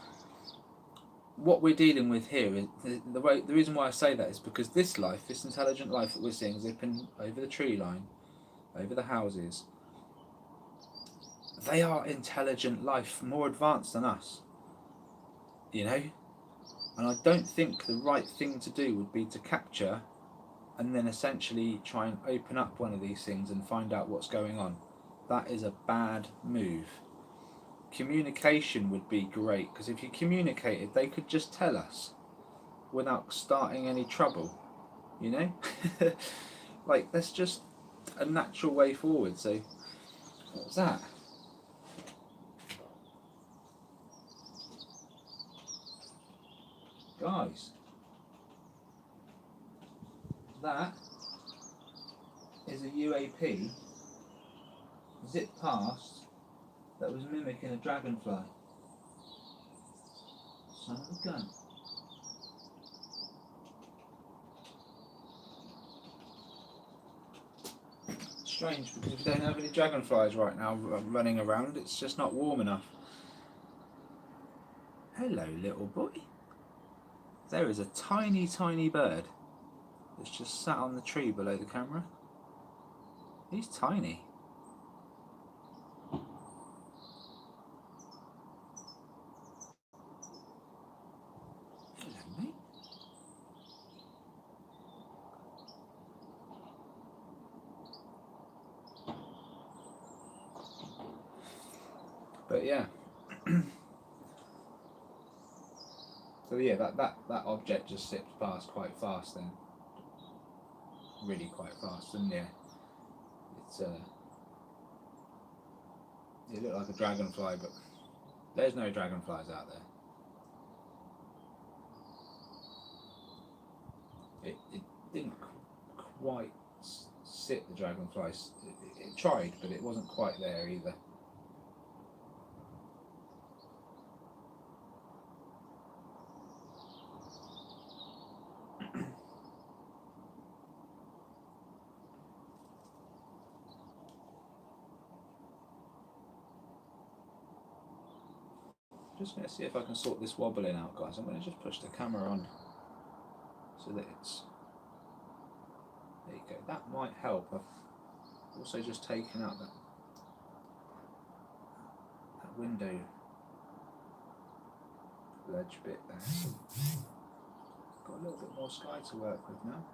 what we're dealing with here is the reason why I say that is because this life, this intelligent life that we're seeing zipping over the tree line, over the houses, they are intelligent life, more advanced than us, you know. And I don't think the right thing to do would be to capture and then essentially try and open up one of these things and find out what's going on. That is a bad move. Communication would be great, because if you communicated, they could just tell us without starting any trouble, you know. Like, that's just a natural way forward. So what was that? Guys, that is a UAP zipped past that was mimicking a dragonfly. Son of a gun. Strange, because we don't have any dragonflies right now running around. It's just not warm enough. Hello, little boy. There is a tiny, tiny bird that's just sat on the tree below the camera. He's tiny. Hello, mate. But yeah. So yeah, that object just zipped past quite fast then. Really quite fast, and yeah, it's it looked like a dragonfly, but there's no dragonflies out there. It didn't quite sit the dragonflies. It tried, but it wasn't quite there either. Just going to see if I can sort this wobbling out, guys. I'm going to just push the camera on so that it's... There you go. That might help. I've also just taken out that window ledge bit there. Got a little bit more sky to work with now.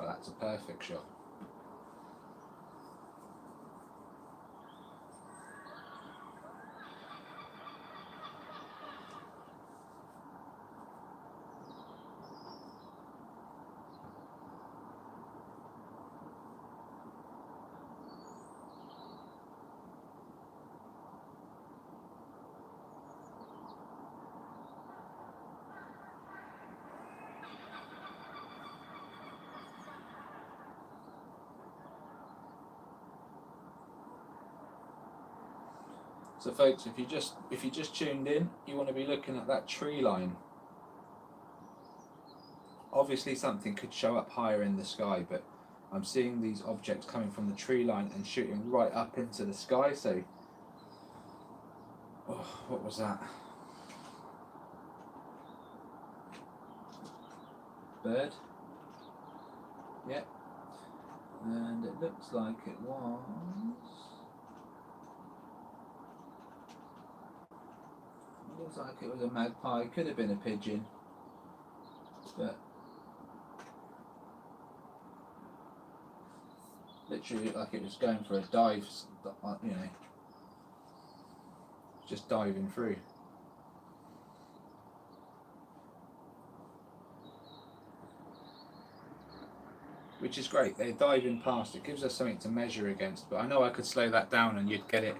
Oh, that's a perfect shot. So folks, if you just tuned in, you want to be looking at that tree line. Obviously something could show up higher in the sky, but I'm seeing these objects coming from the tree line and shooting right up into the sky. So, oh, what was that? Bird? Yep. And it looks like it was... Looks like it was a magpie, could have been a pigeon, but Literally looked like it was going for a dive, you know, just diving through. Which is great. They're diving past. It gives us something to measure against. But I know I could slow that down, and you'd get it.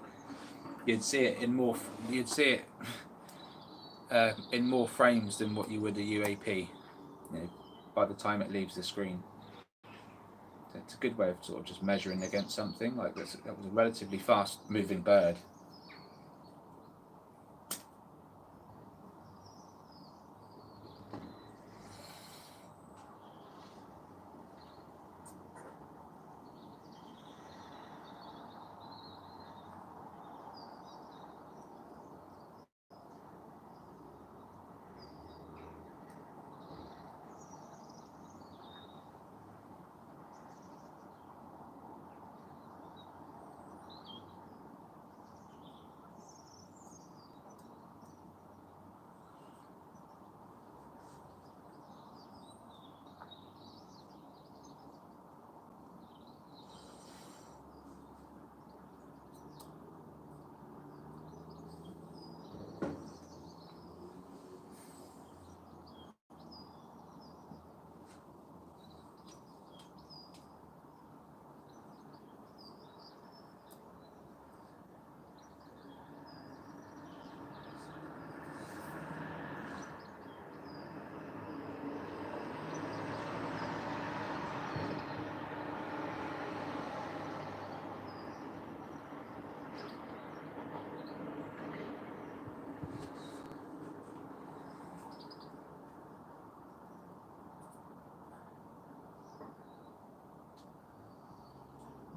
You'd see it in more. You'd see it in more frames than what you would a UAP. You know, by the time it leaves the screen. So it's a good way of sort of just measuring against something. Like this, that was a relatively fast-moving bird.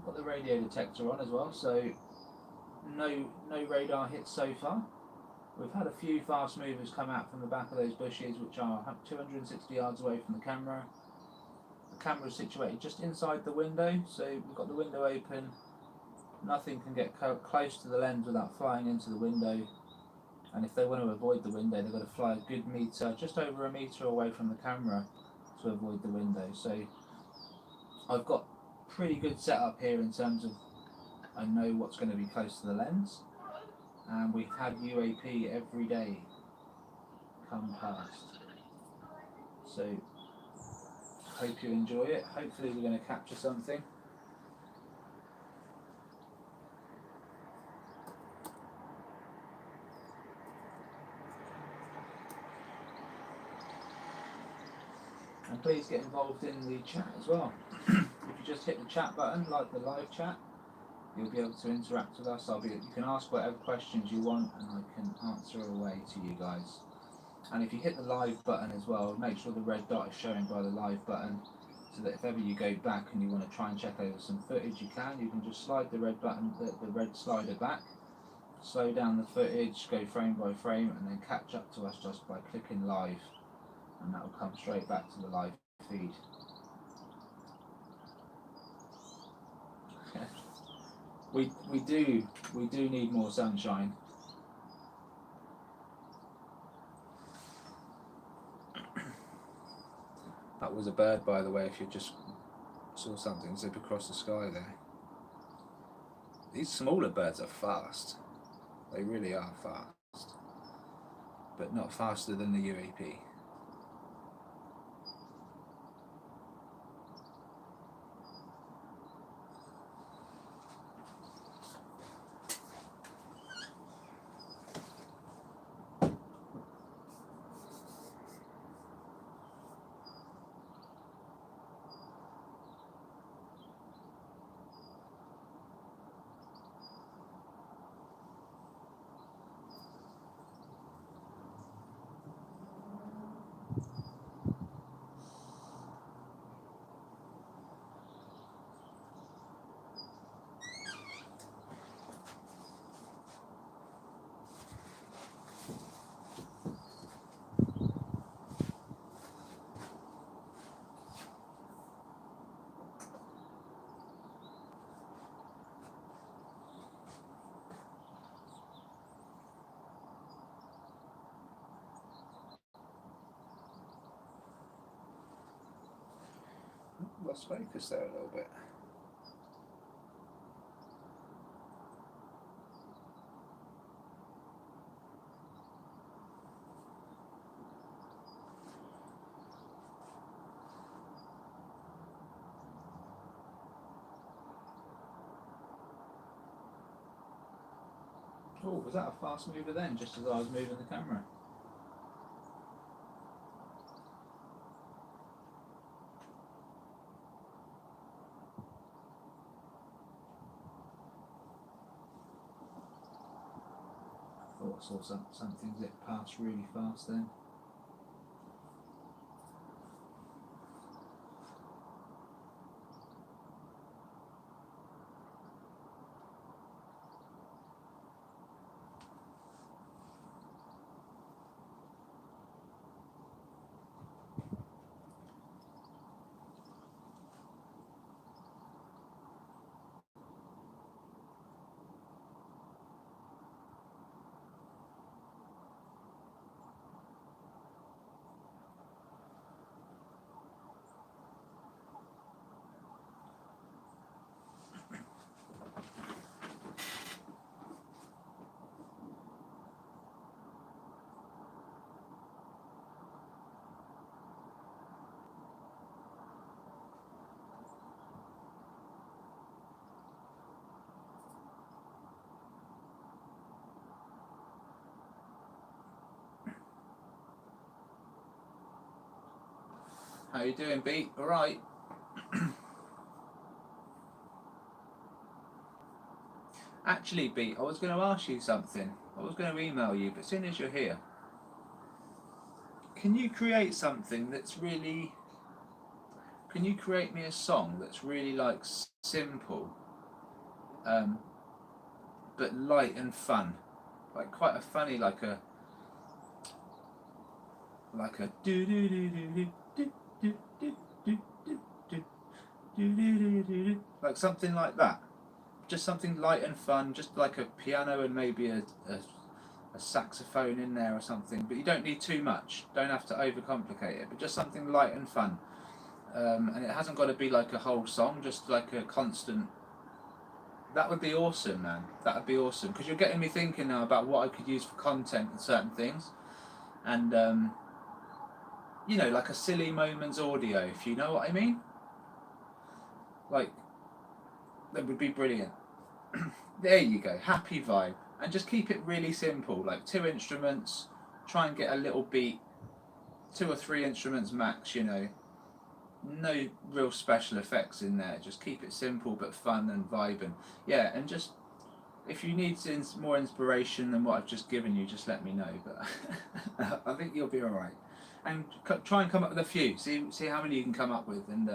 Got the radio detector on as well, so no radar hits so far. We've had a few fast movers come out from the back of those bushes, which are 260 yards away from the camera. The camera is situated just inside the window, so we've got the window open. Nothing can get close to the lens without flying into the window. And if they want to avoid the window, they've got to fly a good metre, just over a metre away from the camera to avoid the window. So I've got pretty good setup here in terms of I know what's going to be close to the lens, and we've had UAP every day come past, so hope you enjoy it. Hopefully we're going to capture something. And please get involved in the chat as well. If you just hit the chat button, like the live chat, you'll be able to interact with us. You can ask whatever questions you want, and I can answer away to you guys. And if you hit the live button as well, make sure the red dot is showing by the live button, so that if ever you go back and you want to try and check over some footage, you can just slide the red button, the red slider back, slow down the footage, go frame by frame, and then catch up to us just by clicking live, and that will come straight back to the live feed. We do need more sunshine. That was a bird, by the way, if you just saw something zip across the sky there. These smaller birds are fast. They really are fast. But not faster than the UAP. Lost focus there a little bit. Oh, was that a fast mover then, just as I was moving the camera? I thought I saw something zip past really fast then. How you doing, Beat? All right. Actually, Beat, I was going to ask you something. I was going to email you, but as soon as you're here, can you create something that's really? Can you create me a song that's really like simple, um, but light and fun, like quite a funny, like a do do do do do do do do do do do do do, like something like that. Just something light and fun, just like a piano and maybe a saxophone in there or something. But you don't need too much. Don't have to overcomplicate it. But just something light and fun. And it hasn't got to be like a whole song. Just like a constant. That would be awesome, man. That would be awesome because you're getting me thinking now about what I could use for content and certain things. And you know, like a silly moments audio, if you know what I mean. Like that would be brilliant. There you go, happy vibe. And just keep it really simple, like 2 instruments, try and get a little beat, 2 or 3 instruments max, you know. No real special effects in there, just keep it simple but fun and vibing. Yeah, and just, if you need more inspiration than what I've just given you, just let me know, but I think you'll be alright. And try and come up with a few, see how many you can come up with, and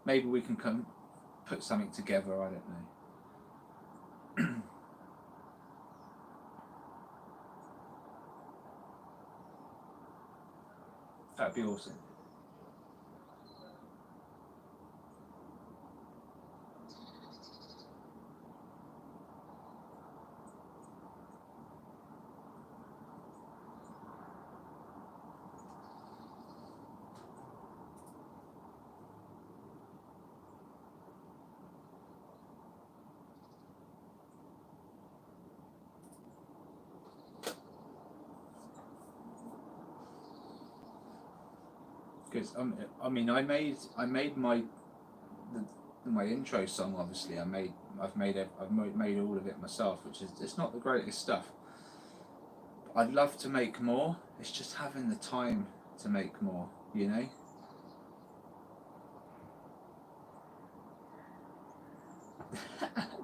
maybe we can put something together, I don't know. That'd be awesome. Because I mean, I made my intro song. Obviously, I've made all of it myself, which is it's not the greatest stuff. I'd love to make more. It's just having the time to make more. You know.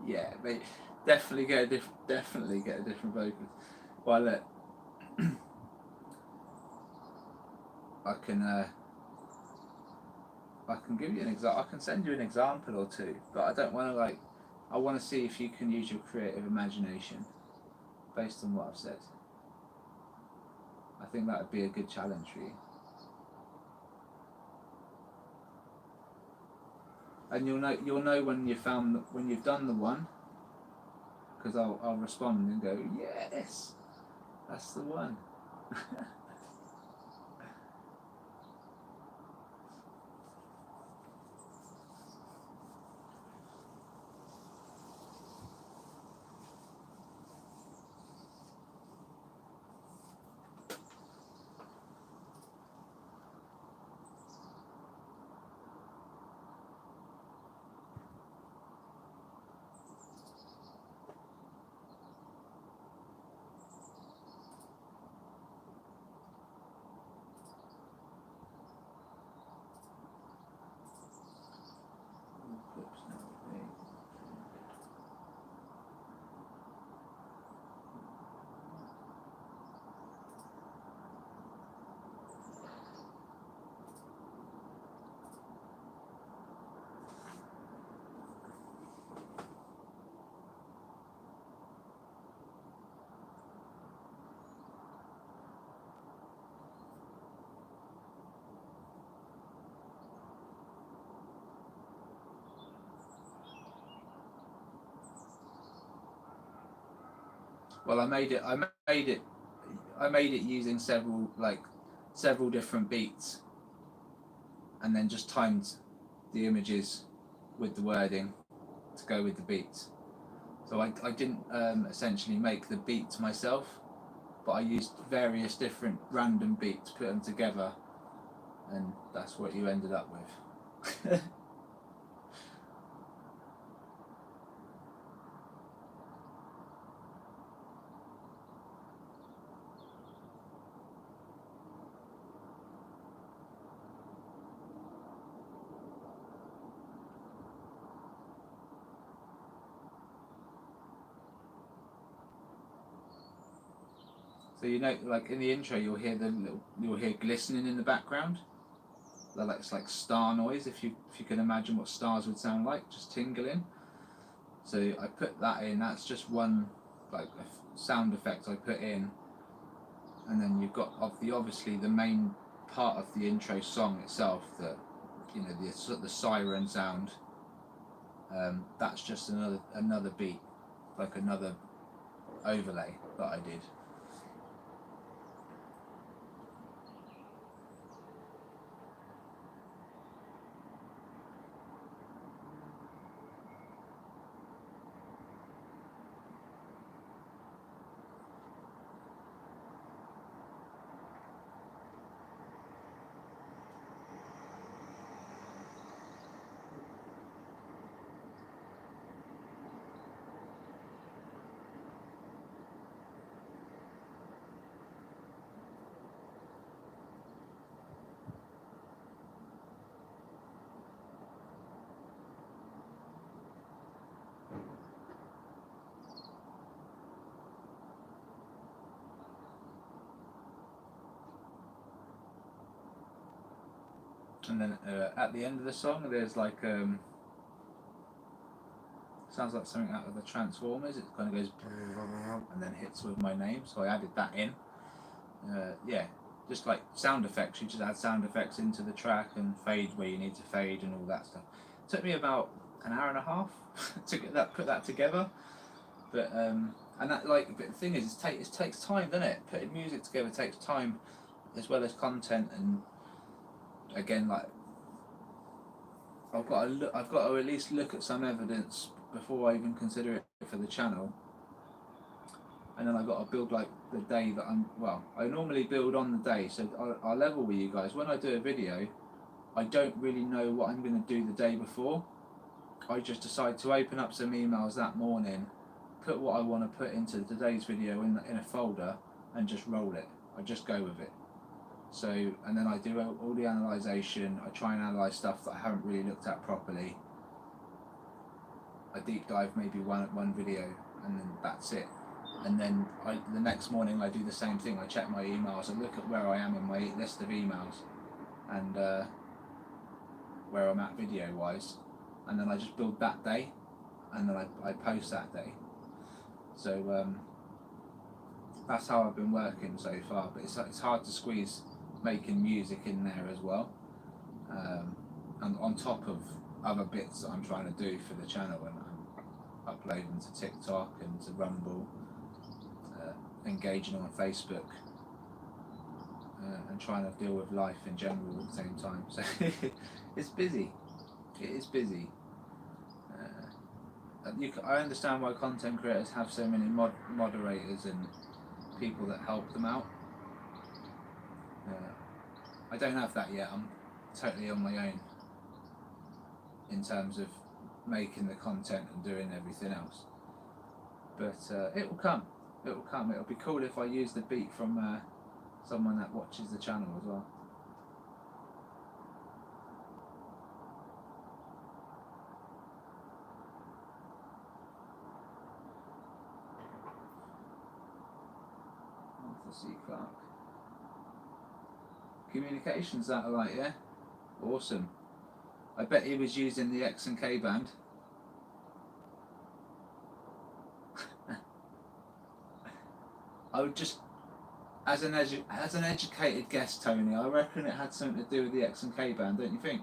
Yeah, they definitely get a different vocalist. Well, look, I can. I can give you an example. I can send you an example or two, but I don't want to like. I want to see if you can use your creative imagination based on what I've said. I think that would be a good challenge for you. And you'll know when when you've done the one, because I'll respond and go, yes, that's the one. Well, I made it using several different beats, and then just timed the images with the wording to go with the beats. So I didn't essentially make the beats myself, but I used various different random beats, put them together, and that's what you ended up with. So like in the intro, you'll hear glistening in the background. It's like star noise. If you can imagine what stars would sound like, just tingling. So I put that in. That's just one sound effect I put in, and then you've got obviously the main part of the intro song itself. That the siren sound. That's just another beat, like another overlay that I did. And then at the end of the song, there's sounds like something out of the Transformers. It kind of goes and then hits with my name, so I added that in. Yeah, just like sound effects. You just add sound effects into the track and fade where you need to fade and all that stuff. It took me about an hour and a half to put that together. But and that but the thing is, it takes time, doesn't it? Putting music together takes time, as well as content. And again, I've got to at least look at some evidence before I even consider it for the channel. And then I've got to build the day that I normally build on the day. So I'll level with you guys. When I do a video, I don't really know what I'm going to do the day before. I just decide to open up some emails that morning, put what I want to put into today's video in a folder, and just roll it. I just go with it. So, and then I do all the analysation. I try and analyse stuff that I haven't really looked at properly. I deep dive maybe one video, and then that's it. And then the next morning I do the same thing. I check my emails, I look at where I am in my list of emails, and where I'm at video wise, and then I just build that day, and then I post that day. So that's how I've been working so far. But it's hard to squeeze making music in there as well, and on top of other bits that I'm trying to do for the channel, and I'm uploading to TikTok and to Rumble, engaging on Facebook, and trying to deal with life in general at the same time. So it's busy. It is busy. I understand why content creators have so many moderators and people that help them out. I don't have that yet. I'm totally on my own in terms of making the content and doing everything else. But it will come. It will come. It'll be cool if I use the beat from someone that watches the channel as well. Arthur C. Clarke. Communication satellite, yeah? Awesome. I bet he was using the X and K band. I would just, as an educated guess, Tony, I reckon it had something to do with the X and K band, don't you think?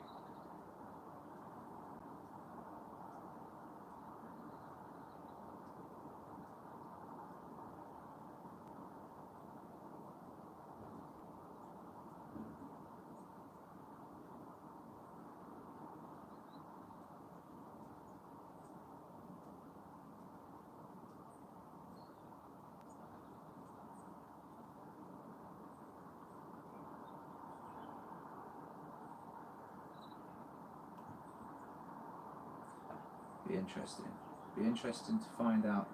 Be interesting. Be interesting to find out.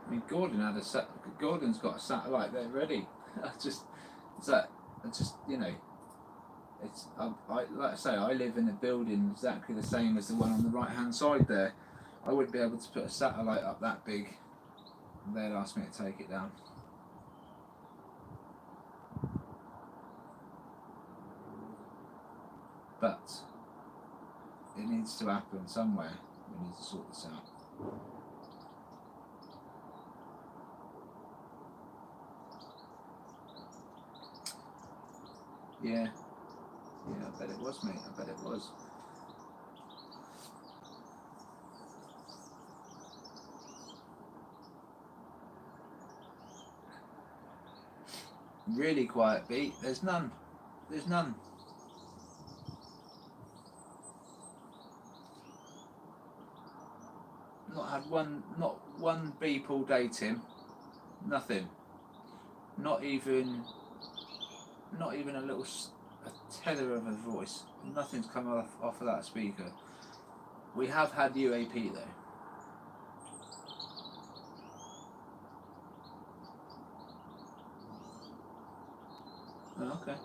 I mean, Gordon's got a satellite there ready. You know, like I say, I live in a building exactly the same as the one on the right hand side there. I wouldn't be able to put a satellite up that big. They'd ask me to take it down. But it needs to happen somewhere. We need to sort this out. Yeah, I bet it was, mate. I bet it was. Really quiet beat. There's none. There's none. Not one beep all day, Tim. Nothing. Not even a little, a tether of a voice. Nothing's come off of that speaker. We have had UAP though. Oh, okay.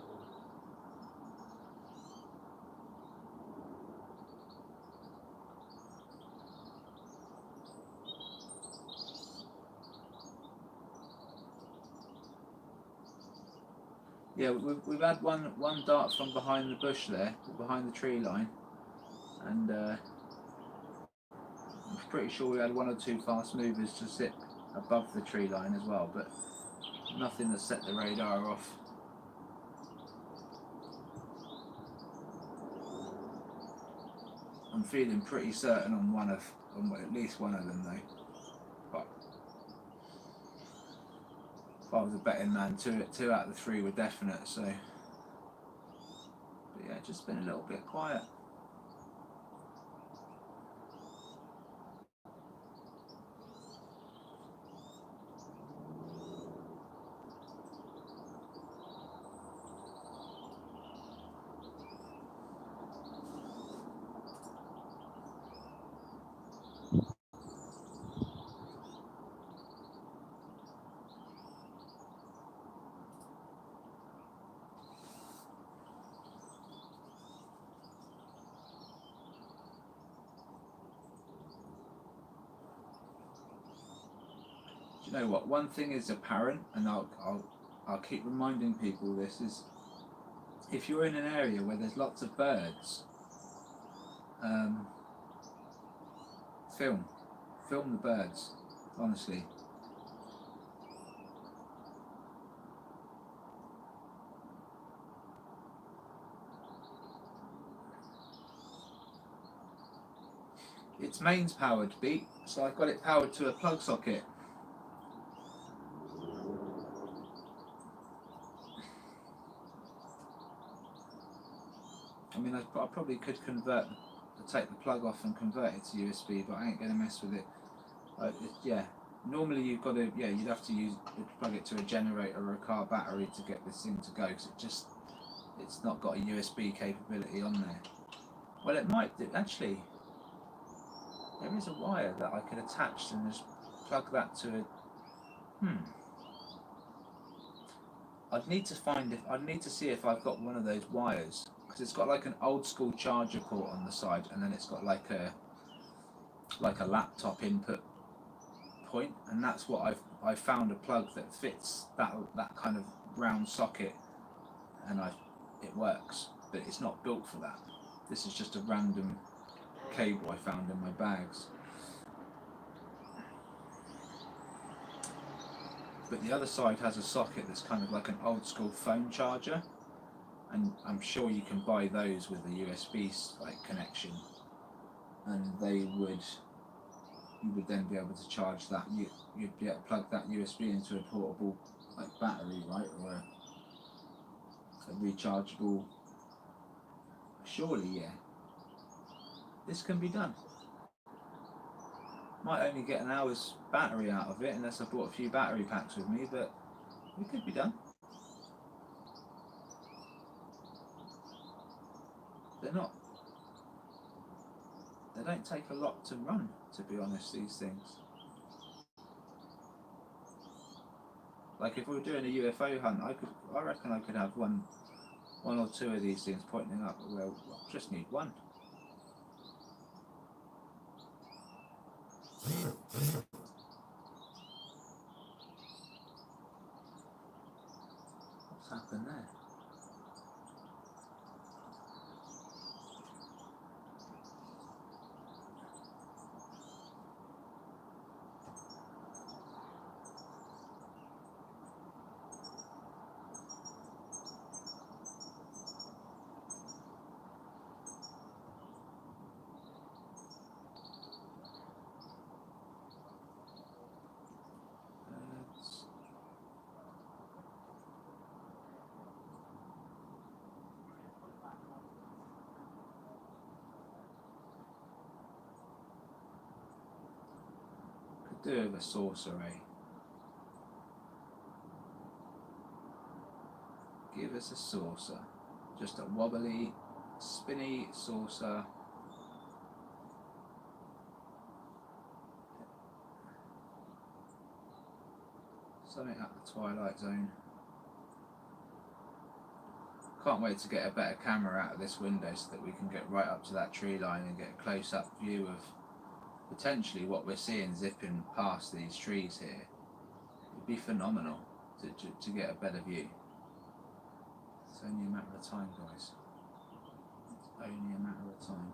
Yeah, we've had one dart from behind the bush there, behind the tree line, and I'm pretty sure we had one or two fast movers to sit above the tree line as well, but nothing that set the radar off. I'm feeling pretty certain on at least one of them though. But if I was a betting man, two out of the three were definite. So, but yeah, just been a little bit quiet. Do you know what? One thing is apparent, and I'll keep reminding people this is, if you're in an area where there's lots of birds, film the birds, honestly. It's mains powered, beat, so I've got it powered to a plug socket. I mean, I probably could take the plug off and convert it to USB, but I ain't going to mess with it. Yeah, normally you'd have to plug it to a generator or a car battery to get this thing to go, because it's not got a USB capability on there. Well, it might do, actually. There is a wire that I could attach and just plug that to a... I'd need to see if I've got one of those wires, because it's got like an old school charger port on the side, and then it's got like a laptop input point, and that's what I've found a plug that fits that kind of round socket, and it works, but it's not built for that. This is just a random cable I found in my bags. But the other side has a socket that's kind of like an old school phone charger, and I'm sure you can buy those with a USB connection, and you would then be able to charge that. You'd be able to plug that USB into a portable battery, right, or a rechargeable. Surely, yeah. This can be done. Might only get an hour's battery out of it unless I brought a few battery packs with me, but it could be done. they're not. They don't take a lot to run, to be honest. These things. Like if we were doing a UFO hunt, I reckon I could have one or two of these things pointing up. Well, I just need one. What's happened there? Could do with a saucer, eh? Give us a saucer. Just a wobbly, spinny saucer. Something at the Twilight Zone. Can't wait to get a better camera out of this window so that we can get right up to that tree line and get a close-up view of potentially what we're seeing zipping past these trees here. It'd be phenomenal to get a better view. It's only a matter of time, guys. It's only a matter of time.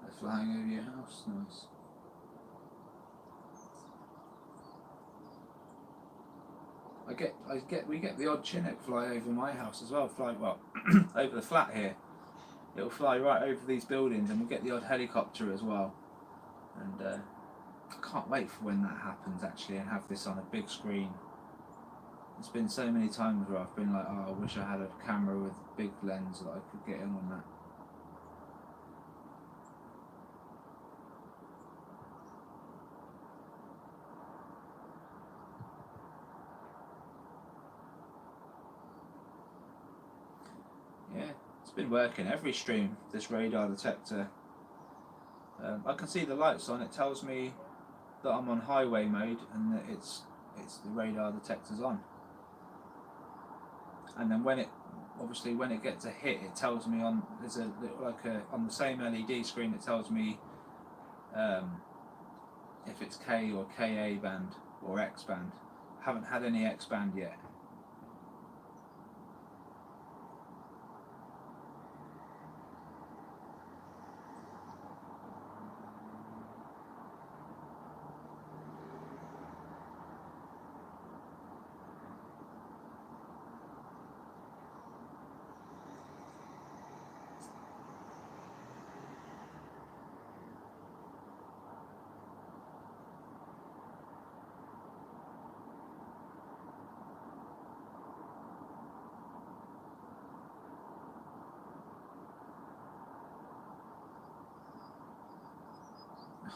They're flying over your house, nice. We get the odd Chinook fly over my house as well. Fly over the flat here. It'll fly right over these buildings, and we'll get the odd helicopter as well. And I can't wait for when that happens actually, and have this on a big screen. There's been so many times where I've been like, oh, I wish I had a camera with a big lens that I could get in on that. Yeah, it's been working every stream, this radar detector. I can see the lights on. It tells me that I'm on highway mode and that it's the radar detector's on. And then when it gets a hit, it tells me on on the same LED screen. It tells me if it's K or KA band or X band. I haven't had any X band yet.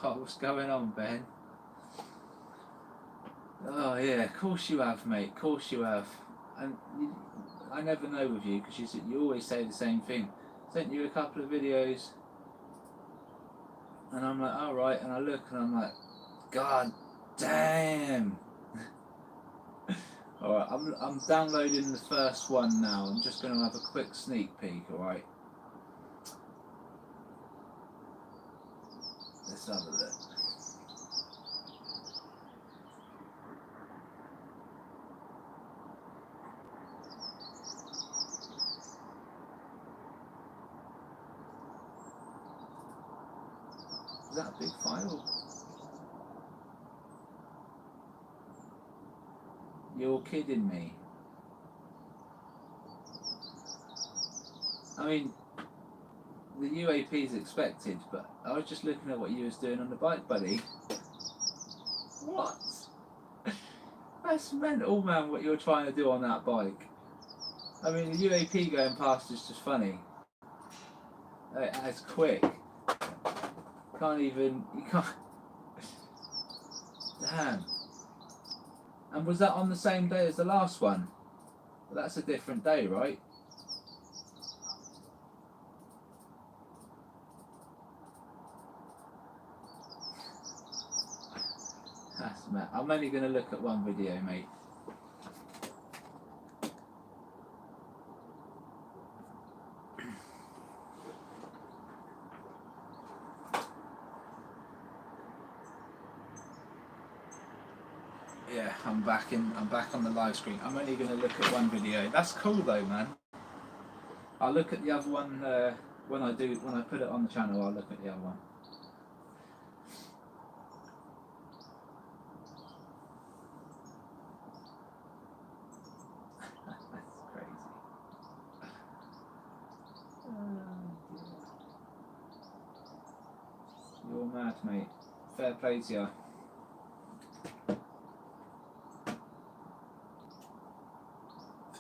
Oh, what's going on, Ben? Oh yeah, of course you have, mate. Of course you have. And I never know with you because you always say the same thing. Sent you a couple of videos, and I'm like, all right, and I look and I'm like, God damn. All right, I'm downloading the first one now. I'm just going to have a quick sneak peek. All right. Let's have a look. Is that a big file? You're kidding me. I mean, the UAP is expected, but I was just looking at what you was doing on the bike, buddy. What? That's mental, man, what you're trying to do on that bike. I mean, the UAP going past is just funny. It's quick. Can't even. You can't. Damn. And was that on the same day as the last one? Well, that's a different day, right? That's mad. I'm only going to look at one video, mate. Yeah, I'm back on the live screen. I'm only going to look at one video. That's cool though, man. I'll look at the other one when I put it on the channel. I'll look at the other one. That's crazy. You're mad, mate. Fair play to you.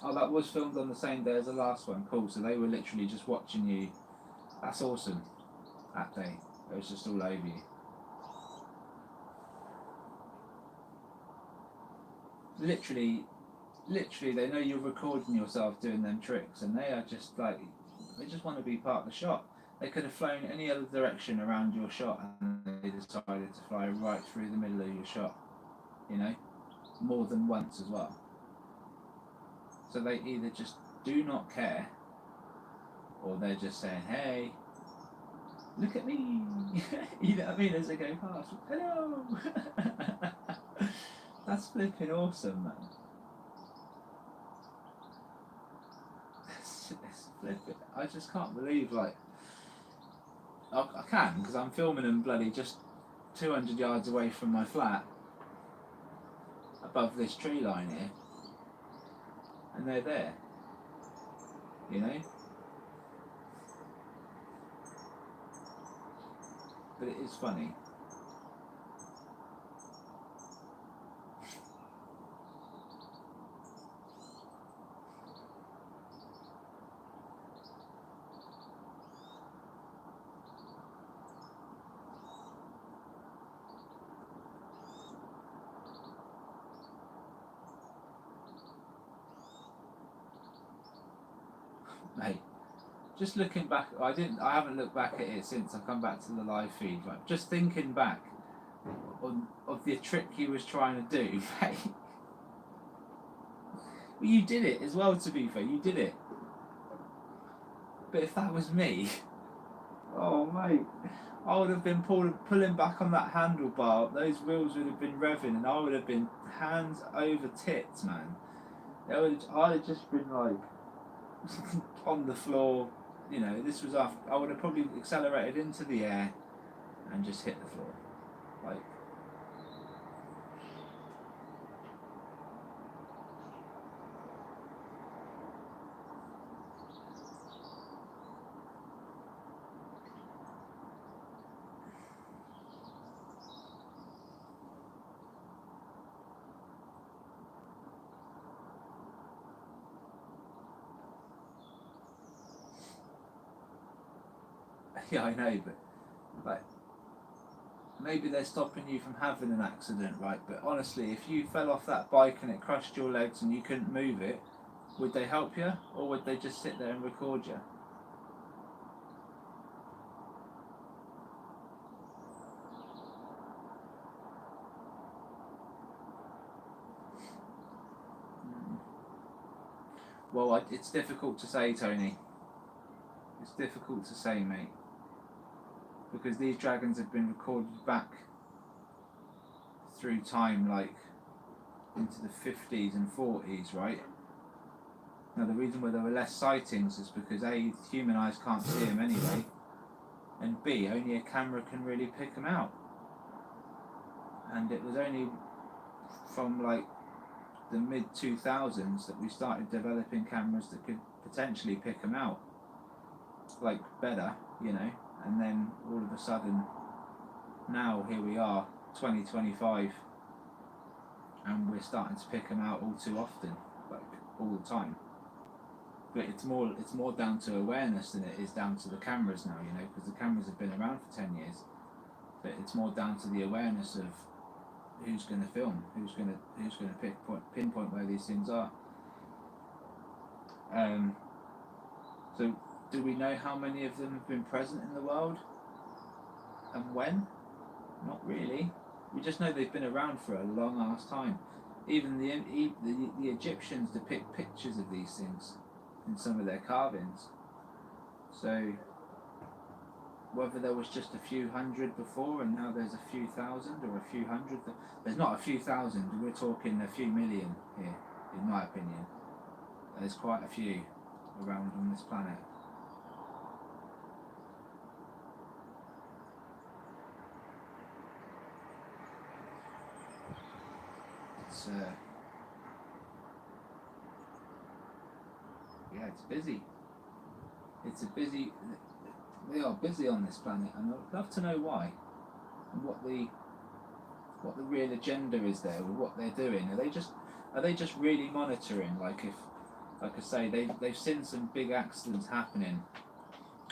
Oh, that was filmed on the same day as the last one. Cool. So they were literally just watching you. That's awesome. That day, it was just all over you. Literally, they know you're recording yourself doing them tricks, and they are just like, they just want to be part of the shot. They could have flown any other direction around your shot, and they decided to fly right through the middle of your shot. You know, more than once as well. So they either just do not care, or they're just saying, hey, look at me. You know what I mean, as they go past. Hello. That's flipping awesome, man. It's flipping. I just can't believe, like, I can, because I'm filming them bloody just 200 yards away from my flat, above this tree line here. And they're there, you know. But it is funny. Mate, just looking back, I haven't looked back at it since I come back to the live feed. Like, just thinking back of the trick you was trying to do, mate. Well, you did it as well. To be fair, you did it. But if that was me, oh mate, I would have been pulling back on that handlebar. Those wheels would have been revving, and I would have been hands over tits, man. I'd have just been like. On the floor, you know. This was after I would have probably accelerated into the air and just hit the floor, like. Yeah, I know, but like, maybe they're stopping you from having an accident, right? But honestly, if you fell off that bike and it crushed your legs and you couldn't move it, would they help you, or would they just sit there and record you? Well, it's difficult to say, Tony. It's difficult to say, mate. Because these dragons have been recorded back through time, like into the 50s and 40s, right? Now, the reason why there were less sightings is because A, human eyes can't see them anyway, and B, only a camera can really pick them out. And it was only from like the mid-2000s that we started developing cameras that could potentially pick them out, like, better, you know. And then all of a sudden, now here we are, 2025, and we're starting to pick them out all too often, like all the time. But it's more down to awareness than it is down to the cameras now, you know, because the cameras have been around for 10 years. But it's more down to the awareness of who's going to film, who's going to pinpoint where these things are. So do we know how many of them have been present in the world and when? Not really. We just know they've been around for a long ass time. Even the Egyptians depict pictures of these things in some of their carvings. So whether there was just a few hundred before and now there's a few thousand or a few hundred, there's not a few thousand, we're talking a few million here, in my opinion. There's quite a few around on this planet. It's yeah, it's busy. They are busy on this planet, and I'd love to know why, and what the real agenda is there, or what they're doing. Are they just really monitoring? Like I say, they've seen some big accidents happening,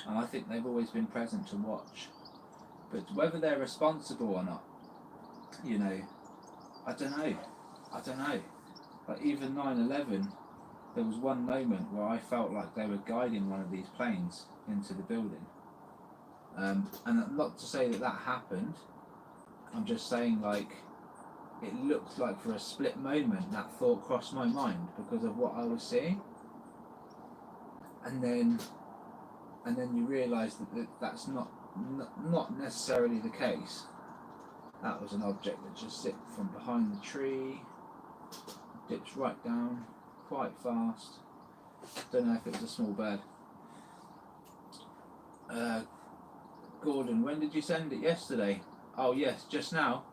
and I think they've always been present to watch. But whether they're responsible or not, you know, I don't know. Like even 9/11, there was one moment where I felt like they were guiding one of these planes into the building. And not to say that happened, I'm just saying, like, it looked like for a split moment that thought crossed my mind because of what I was seeing. And then you realise that that's not necessarily the case. That was an object that just sits from behind the tree, dips right down quite fast. Don't know if it was a small bird. Gordon, when did you send it? Yesterday? Oh yes, just now.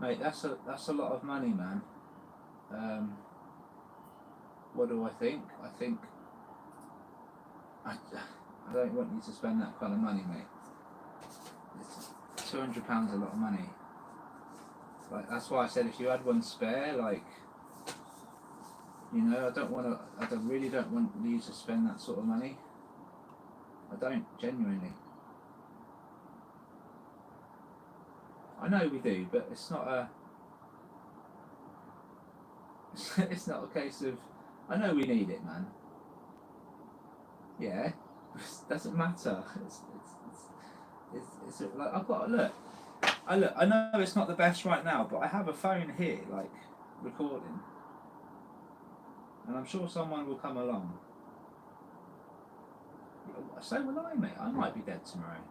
Mate, that's a lot of money, man. What do I think? I think I don't want you to spend that kind of money, mate. It's £200 a lot of money. Like, that's why I said if you had one spare, like, you know, I really don't want you to spend that sort of money. I don't, genuinely. I know we do, but it's not a it's not a case of, I know we need it, man. Yeah, it doesn't matter. It's like, I've got to look. I know it's not the best right now, but I have a phone here, like, recording, and I'm sure someone will come along. So will I, mate. I might be dead tomorrow.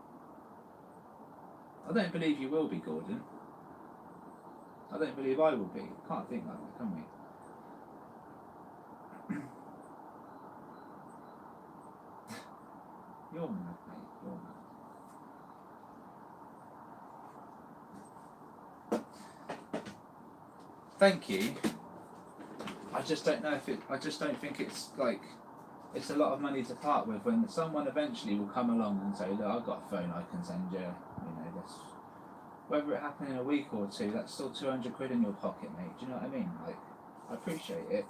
I don't believe you will be, Gordon. I don't believe I will be. Can't think like that, can we? You're mad, mate. You're mad. Thank you. I just don't know if it. I just don't think it's like. It's a lot of money to part with when someone eventually will come along and say, look, I've got a phone I can send you. You know, that's, whether it happened in a week or two, that's still 200 quid in your pocket, mate. Do you know what I mean? Like, I appreciate it.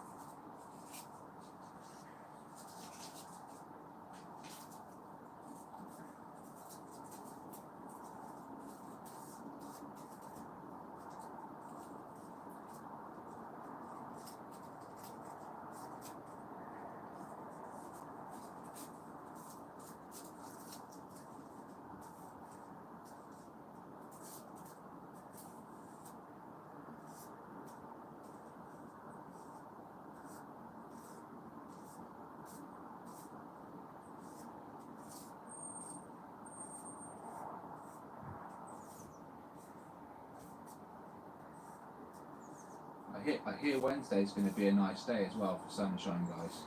I hear Wednesday is going to be a nice day as well for sunshine, guys.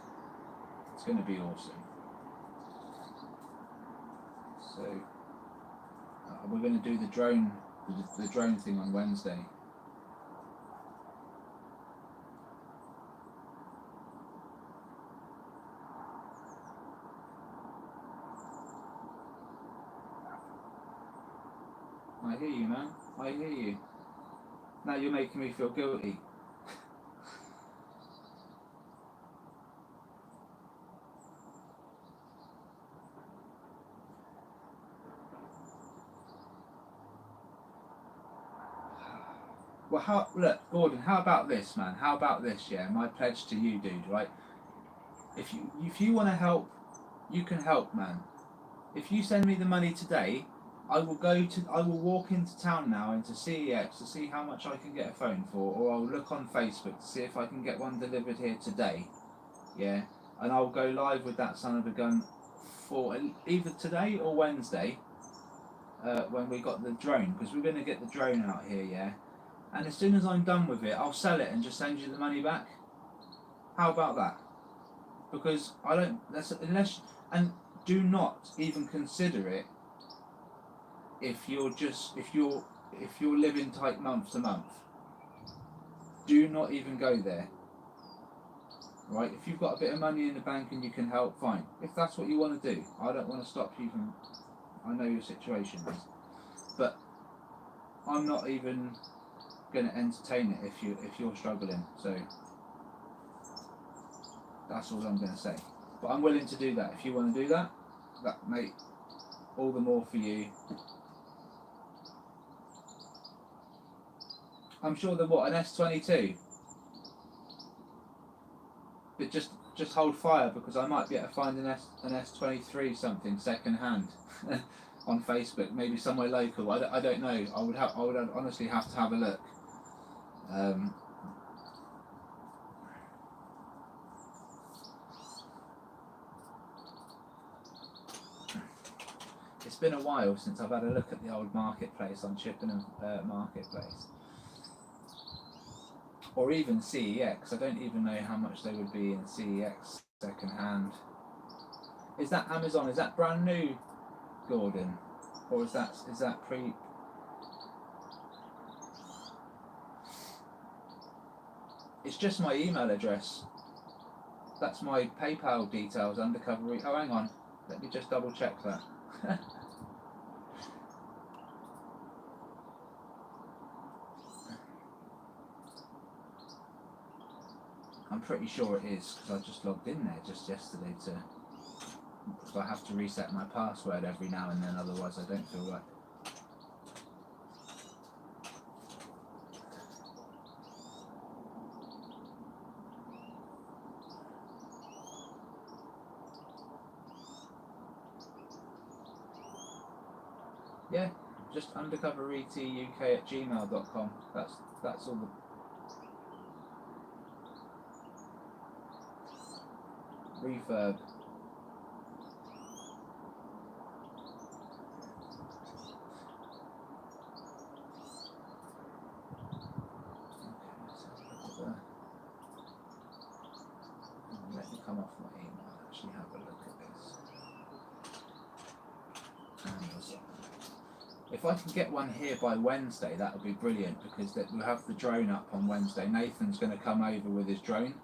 It's going to be awesome. So we're going to do the drone thing on Wednesday. I hear you, man. I hear you. Now you're making me feel guilty. Well, look, Gordon, how about this, man? How about this, yeah? My pledge to you, dude, right? If you want to help, you can help, man. If you send me the money today, I will walk into town now, into CEX, to see how much I can get a phone for, or I'll look on Facebook to see if I can get one delivered here today, yeah? And I'll go live with that son of a gun for either today or Wednesday, when we got the drone, because we're going to get the drone out here, yeah? And as soon as I'm done with it, I'll sell it and just send you the money back. How about that? Because I don't, and do not even consider it if you're living tight month to month. Do not even go there. Right? If you've got a bit of money in the bank and you can help, fine. If that's what you want to do, I don't want to stop you from, I know your situation is, but I'm not even going to entertain it if you're struggling. So that's all I'm going to say. But I'm willing to do that. If you want to do that, mate, all the more for you. I'm sure that an S22. But just hold fire, because I might be able to find an S23 something second hand on Facebook, maybe somewhere local. I don't know. I would honestly have to have a look. It's been a while since I've had a look at the old marketplace on Chippenham Marketplace, or even CEX. I don't even know how much they would be in CEX second hand. Is that Amazon? Is that brand new, Gordon, or is that pre? It's just my email address. That's my PayPal details. Undercover. Oh, hang on. Let me just double check that. I'm pretty sure it is, because I just logged in there just yesterday because I have to reset my password every now and then, otherwise I don't feel right. Yeah, just undercoveretuk@gmail.com. That's all the. Refurb. Let me come off my email and actually have a look at this. If I can get one here by Wednesday, that would be brilliant, because we'll have the drone up on Wednesday. Nathan's going to come over with his drone,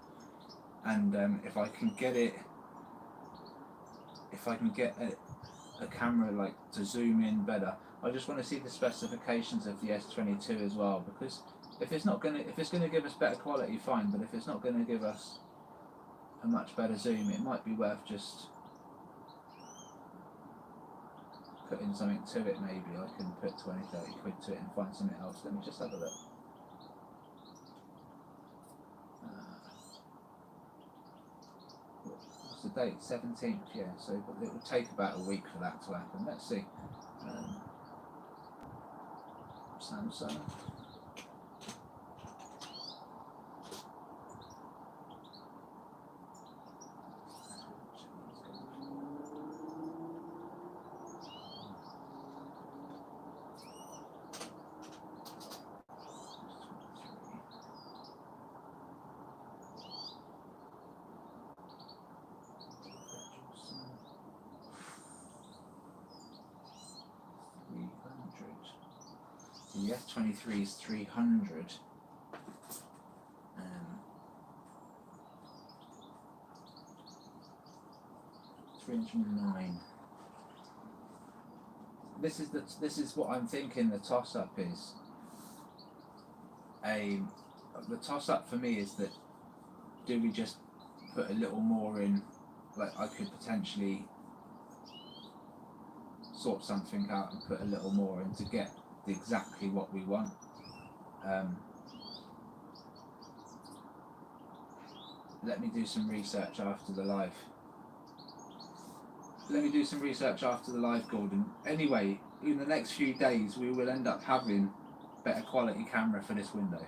and if I can get a camera like to zoom in better, I just want to see the specifications of the S22 as well, because if it's going to give us better quality, fine, but if it's not going to give us a much better zoom, it might be worth just putting something to it. Maybe I can put 20-30 quid to it and find something else. Let me just have a look. What's the date? 17th, yeah, so it will take about a week for that to happen. Let's see. Samsung. The F-23 is 300. 309. This is what I'm thinking. The toss-up is. The toss-up for me is that, do we just put a little more in? Like, I could potentially sort something out and put a little more in to get exactly what we want. Let me do some research after the live. Gordon. Anyway, in the next few days we will end up having better quality camera for this window,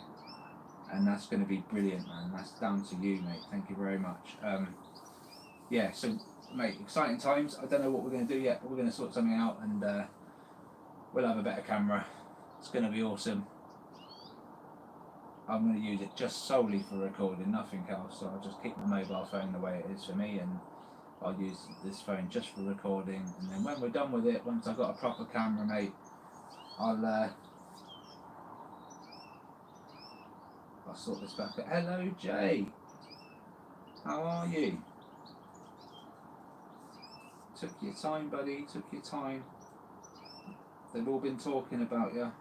and that's going to be brilliant, man. That's down to you, mate. Thank you very much. Yeah, so mate, exciting times. I don't know what we're going to do yet, but we're going to sort something out, and we'll have a better camera. It's going to be awesome. I'm going to use it just solely for recording, nothing else. So I'll just keep my mobile phone the way it is for me, and I'll use this phone just for recording. And then when we're done with it, once I've got a proper camera, mate, I'll sort this back out. Hello, Jay. How are you? Took your time, buddy. Took your time. They've all been talking about you.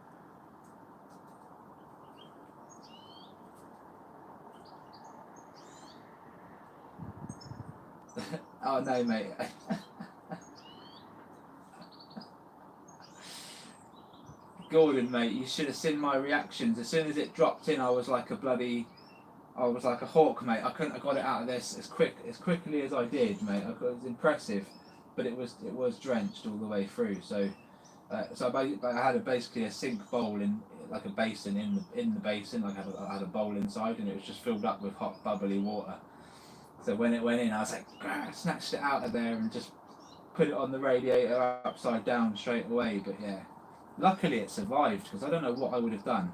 Oh no, mate. Gordon, mate, you should have seen my reactions. As soon as it dropped in, I was like a hawk, mate. I couldn't have got it out of this as quickly as I did, mate. It was impressive, but it was drenched all the way through. So I had basically a sink bowl in, like a basin in the basin. Like I had a bowl inside, and it was just filled up with hot bubbly water. So when it went in, I was like, snatched it out of there and just put it on the radiator upside down straight away. But yeah, luckily it survived, because I don't know what I would have done.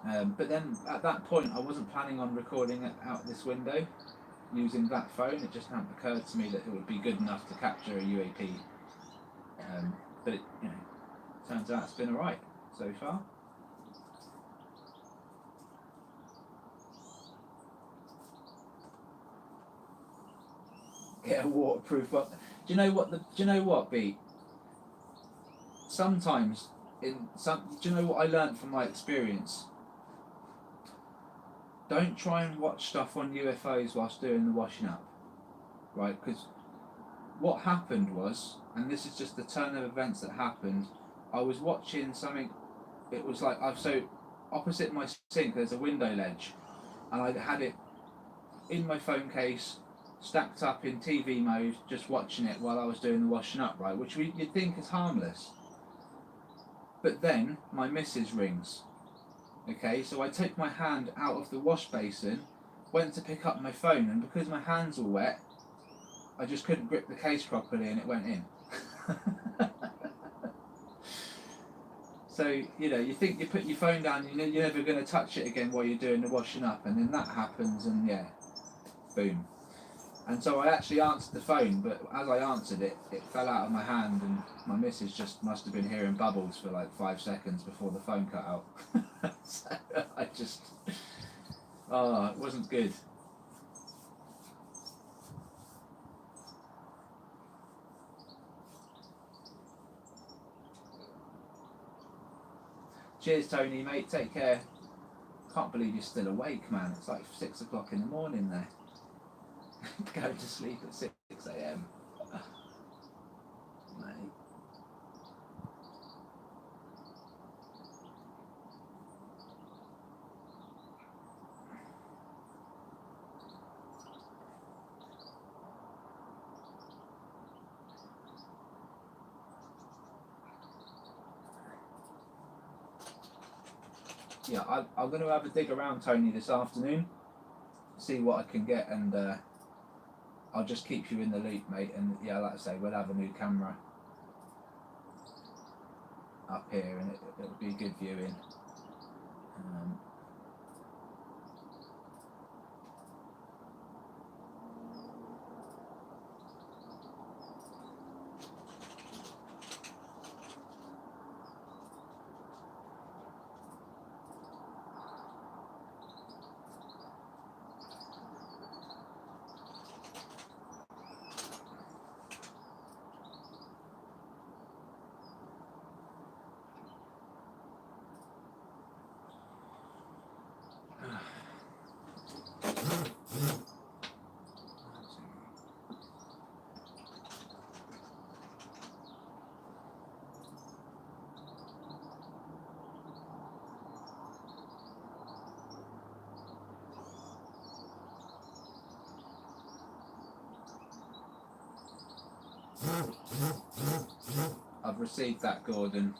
But then at that point, I wasn't planning on recording it out this window using that phone. It just hadn't occurred to me that it would be good enough to capture a UAP. But it, turns out it's been alright so far. Get a waterproof one. Do you know what, B? Sometimes do you know what I learned from my experience? Don't try and watch stuff on UFOs whilst doing the washing up, right? Because what happened was, and this is just the turn of events that happened, I was watching something. It was like, so opposite my sink there's a window ledge, and I had it in my phone case, stacked up in TV mode, just watching it while I was doing the washing up, right? Which you'd think is harmless. But then my missus rings. Okay, so I take my hand out of the wash basin, went to pick up my phone, and because my hands were wet, I just couldn't grip the case properly, and it went in. So, you think you put your phone down, you're never going to touch it again while you're doing the washing up, and then that happens, and yeah, boom. And so I actually answered the phone, but as I answered it, it fell out of my hand, and my missus just must have been hearing bubbles for like 5 seconds before the phone cut out. So I just, it wasn't good. Cheers, Tony, mate. Take care. Can't believe you're still awake, man. It's like 6 o'clock in the morning there. Go to sleep at 6 a.m. Mate. Yeah, I'm going to have a dig around, Tony, this afternoon, see what I can get, and I'll just keep you in the loop, mate. And yeah, like I say, we'll have a new camera up here, and it'll be a good viewing. I've received that, Gordon.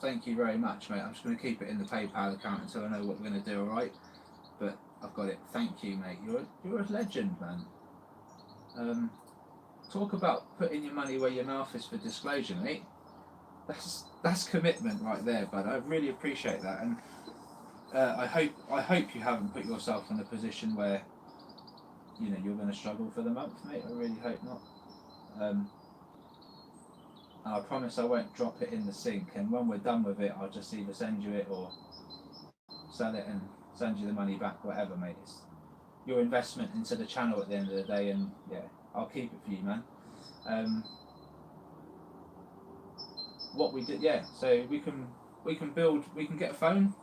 Thank you very much, mate. I'm just going to keep it in the PayPal account until I know what we're going to do, alright? But I've got it. Thank you, mate. You're a legend, man. Talk about putting your money where your mouth is for disclosure, mate. That's commitment right there, bud. I really appreciate that, and I hope you haven't put yourself in a position where you're going to struggle for the month, mate. I really hope not. And I promise I won't drop it in the sink. And when we're done with it, I'll just either send you it or sell it and send you the money back, whatever, mate. It's your investment into the channel at the end of the day, and yeah, I'll keep it for you, man. What we did, yeah. So we can get a phone.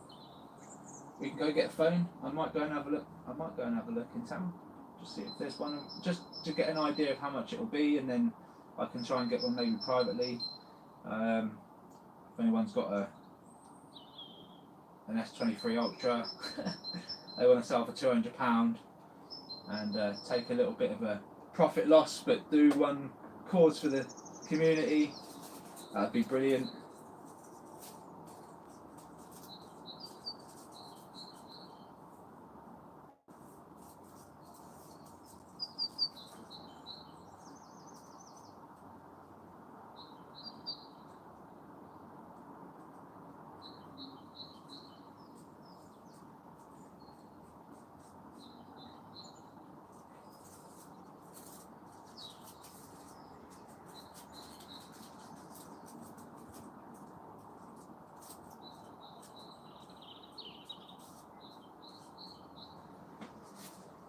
We can go get a phone. I might go and have a look in town. Just see if there's one, just to get an idea of how much it'll be, and then I can try and get one maybe privately. If anyone's got an S23 Ultra, they want to sell for £200 and take a little bit of a profit loss, but do one cause for the community. That'd be brilliant.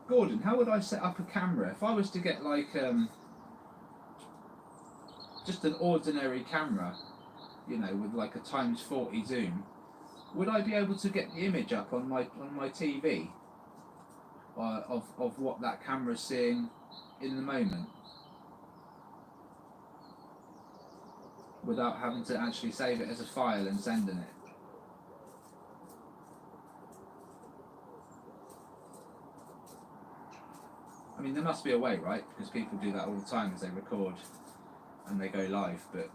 Gordon, how would I set up a camera? If I was to get like just an ordinary camera, with like a ×40 zoom, would I be able to get the image up on my TV of what that camera's seeing in the moment, without having to actually save it as a file and sending it? I mean, there must be a way, right? Because people do that all the time as they record and they go live, but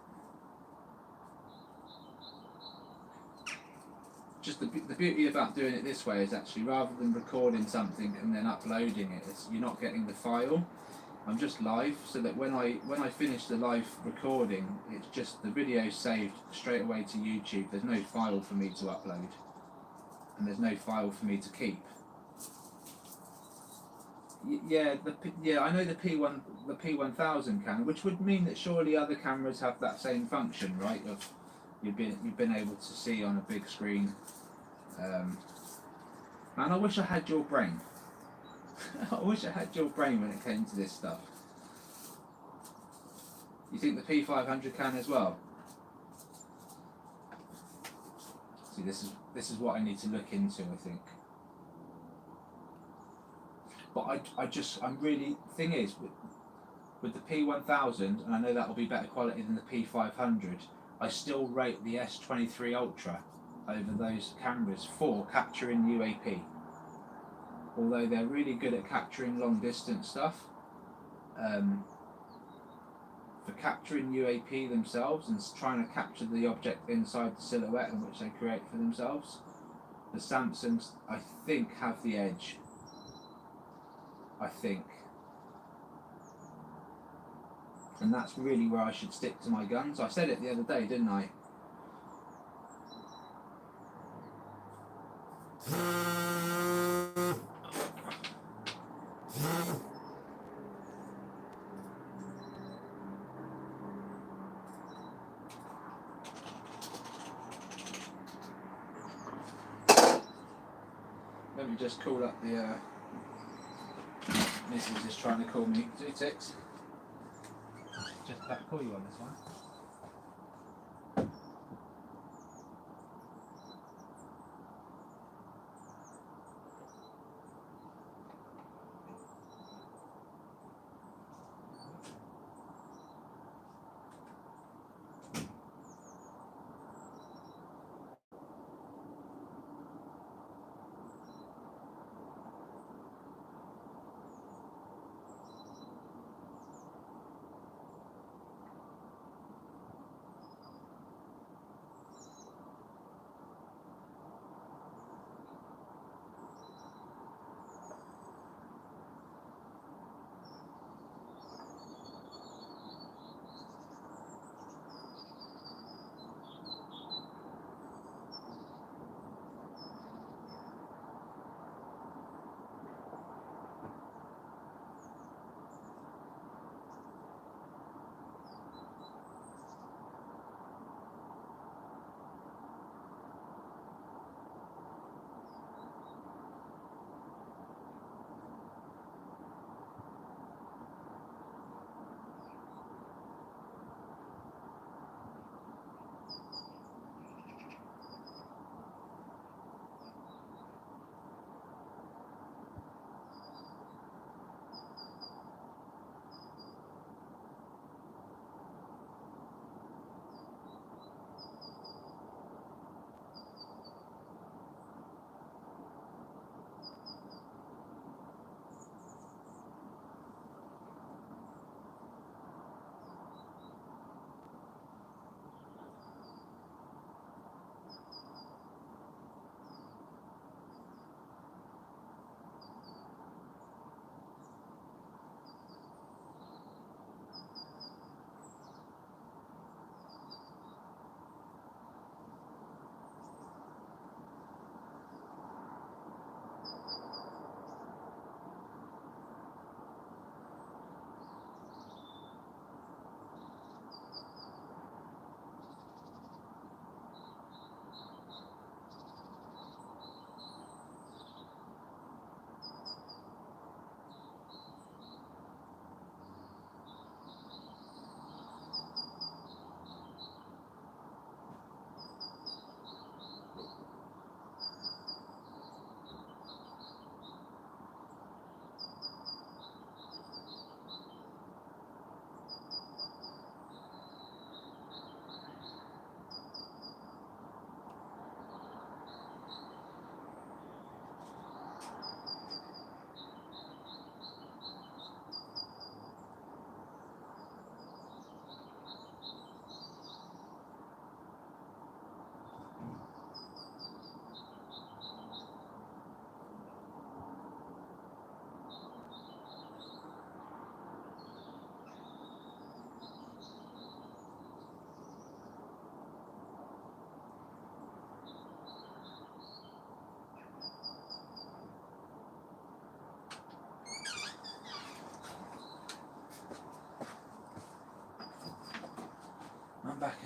just the beauty about doing it this way is actually, rather than recording something and then uploading it, you're not getting the file. I'm just live, so that when I finish the live recording, it's just the video saved straight away to YouTube. There's no file for me to upload, and there's no file for me to keep. Yeah, I know the P1000 can, which would mean that surely other cameras have that same function, right? Of you've been able to see on a big screen. Man, I wish I had your brain. I wish I had your brain when it came to this stuff. You think the P500 can as well? See, this is what I need to look into, I think. But I'm really, thing is, with the P1000, and I know that will be better quality than the P500, I still rate the S23 Ultra over those cameras for capturing UAP. Although they're really good at capturing long distance stuff, for capturing UAP themselves and trying to capture the object inside the silhouette in which they create for themselves, the Samsungs, I think, have the edge. I think. And that's really where I should stick to my guns. I said it the other day, didn't I? Let me just call up the Mrs. is trying to call me. 2 ticks. Just about to call you on this one.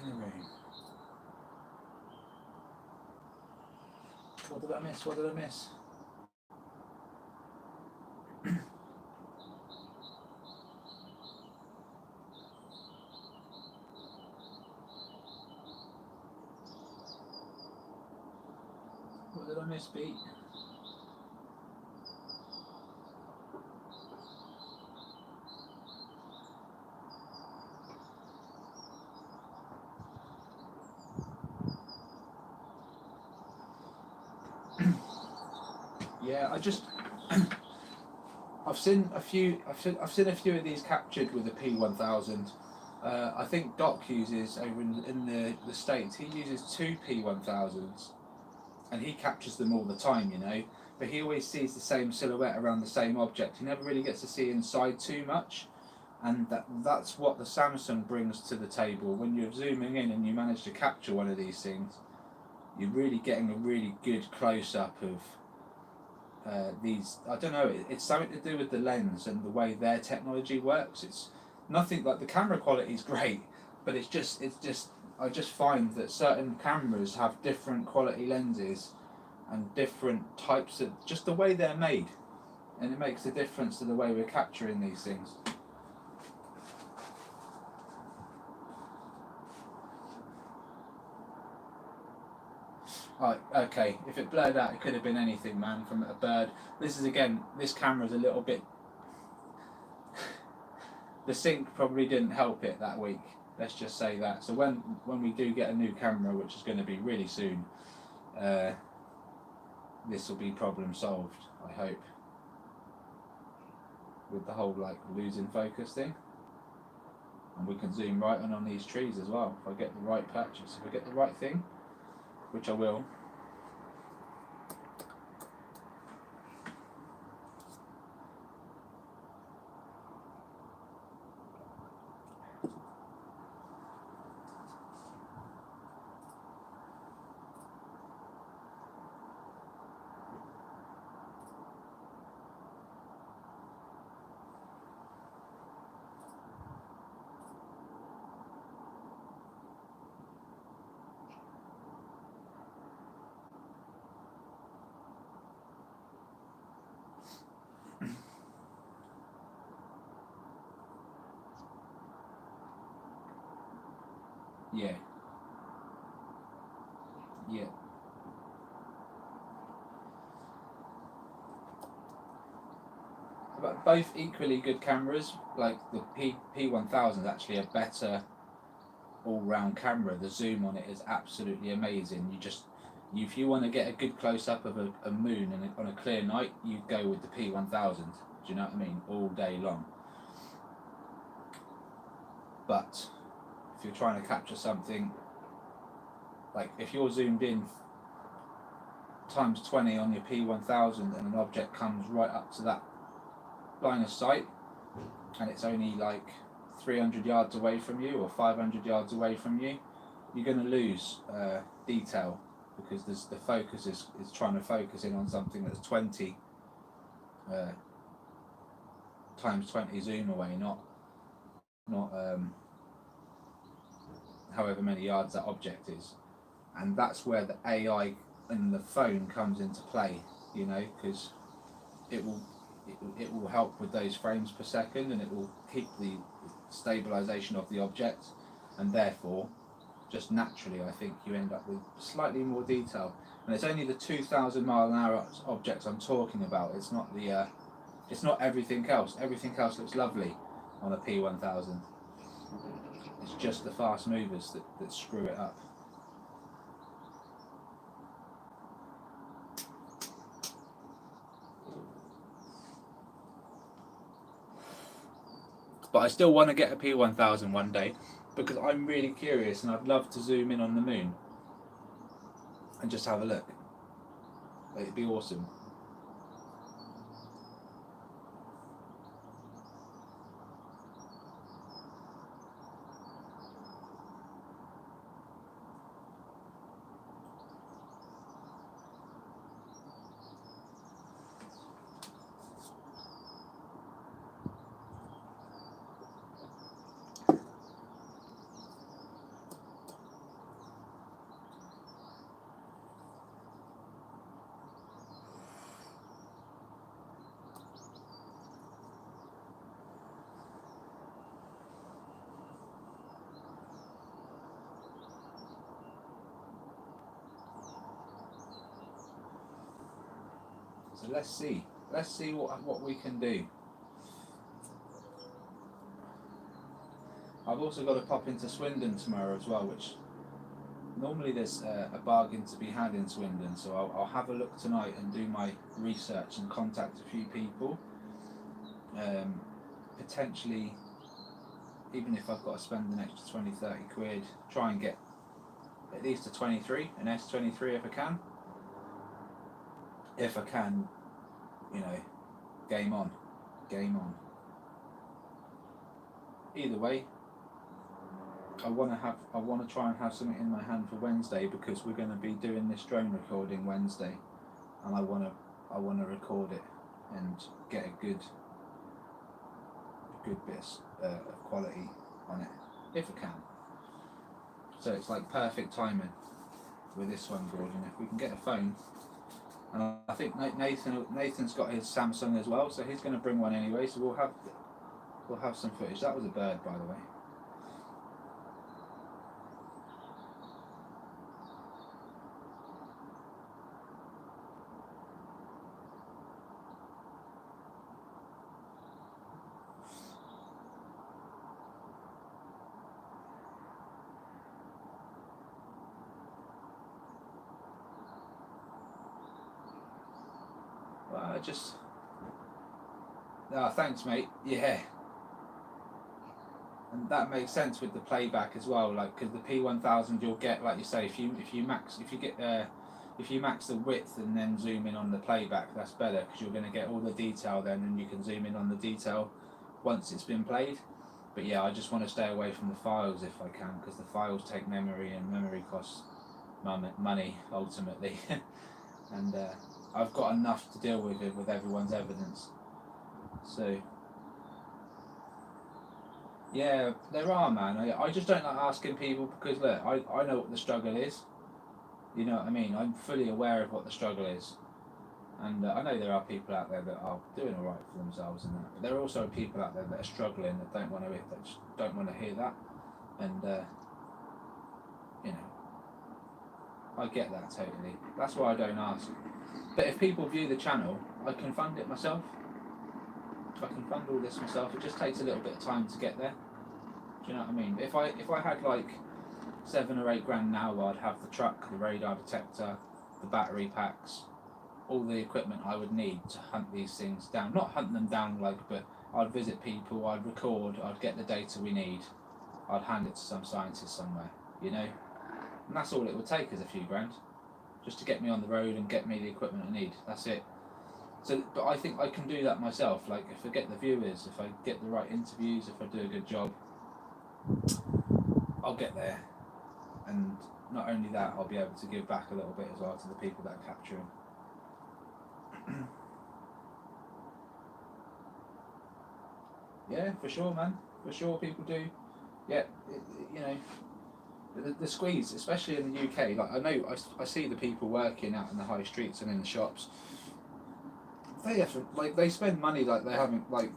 in the room. What did I miss? What did I miss? What did I miss, Pete? Yeah, I've seen a few of these captured with the P1000. I think Doc uses over in the States. He uses two P1000s, and he captures them all the time, you know. But he always sees the same silhouette around the same object. He never really gets to see inside too much, and that's what the Samsung brings to the table. When you're zooming in and you manage to capture one of these things, you're really getting a really good close up of these. I don't know, it's something to do with the lens and the way their technology works. It's nothing like the camera quality is great, but it's just I just find that certain cameras have different quality lenses and different types of just the way they're made, and it makes a difference to the way we're capturing these things. Right, okay, if it blurred out, it could have been anything, man, from a bird. This camera's a little bit... the sync probably didn't help it that week, let's just say that. So when we do get a new camera, which is going to be really soon, this will be problem solved, I hope. With the whole, like, losing focus thing. And we can zoom right on these trees as well, if I get the right patches, if I get the right thing, which I will. Yeah. Yeah. But both equally good cameras. Like the P1000 is actually a better all-round camera. The zoom on it is absolutely amazing. If you want to get a good close-up of a moon and on a clear night, you go with the P1000. Do you know what I mean? All day long. But if you're trying to capture something, like if you're zoomed in times 20 on your P1000 and an object comes right up to that line of sight and it's only like 300 yards away from you or 500 yards away from you, you're going to lose detail, because the focus is trying to focus in on something that's 20 times 20 zoom away, not however many yards that object is. And that's where the AI in the phone comes into play, you know, because it will help with those frames per second, and it will keep the stabilization of the object, and therefore just naturally I think you end up with slightly more detail. And it's only the 2,000 mile an hour objects I'm talking about. It's not the it's not everything else. Everything else looks lovely on a P1000. It's just the fast movers that screw it up. But I still want to get a P1000 one day, because I'm really curious and I'd love to zoom in on the moon and just have a look. It'd be awesome. So let's see what we can do. I've also got to pop into Swindon tomorrow as well, which normally there's a bargain to be had in Swindon, so I'll have a look tonight and do my research and contact a few people. Potentially, even if I've got to spend an extra 20-30 quid, try and get at least a 23, an S23 if I can. If I can, you know, game on. Either way, I want to try and have something in my hand for Wednesday, because we're going to be doing this drone recording Wednesday, and I want to record it and get a good bit of quality on it if I can. So it's like perfect timing with this one, Gordon. If we can get a phone, and I think Nathan's got his Samsung as well, so he's going to bring one anyway. So we'll have some footage. That was a bird, by the way. Thanks, mate. Yeah, and that makes sense with the playback as well. Like, because the P1000, you'll get, like you say, if you max the width and then zoom in on the playback, that's better, because you're going to get all the detail then, and you can zoom in on the detail once it's been played. But yeah, I just want to stay away from the files if I can, because the files take memory, and memory costs money ultimately. And I've got enough to deal with everyone's evidence. So yeah, there are, man. I just don't like asking people, because look, I know what the struggle is. You know what I mean? I'm fully aware of what the struggle is, and I know there are people out there that are doing all right for themselves and that. But there are also people out there that are struggling, that just don't want to hear that, and you know, I get that totally. That's why I don't ask. But if people view the channel, I can fund it myself. I can fund all this myself. It just takes a little bit of time to get there. Do you know what I mean? If I had like 7 or 8 grand now, I'd have the truck, the radar detector, the battery packs, all the equipment I would need to hunt these things down. Not hunt them down, but I'd visit people, I'd record, I'd get the data we need, I'd hand it to some scientist somewhere, you know? And that's all it would take, is a few grand, just to get me on the road and get me the equipment I need. That's it. So, but I think I can do that myself. Like, if I get the viewers, if I get the right interviews, if I do a good job, I'll get there. And not only that, I'll be able to give back a little bit as well to the people that are capturing. Yeah, for sure, man. For sure, people do. Yeah, you know, the squeeze, especially in the UK. Like, I know, I see the people working out in the high streets and in the shops. They spend money like they haven't, like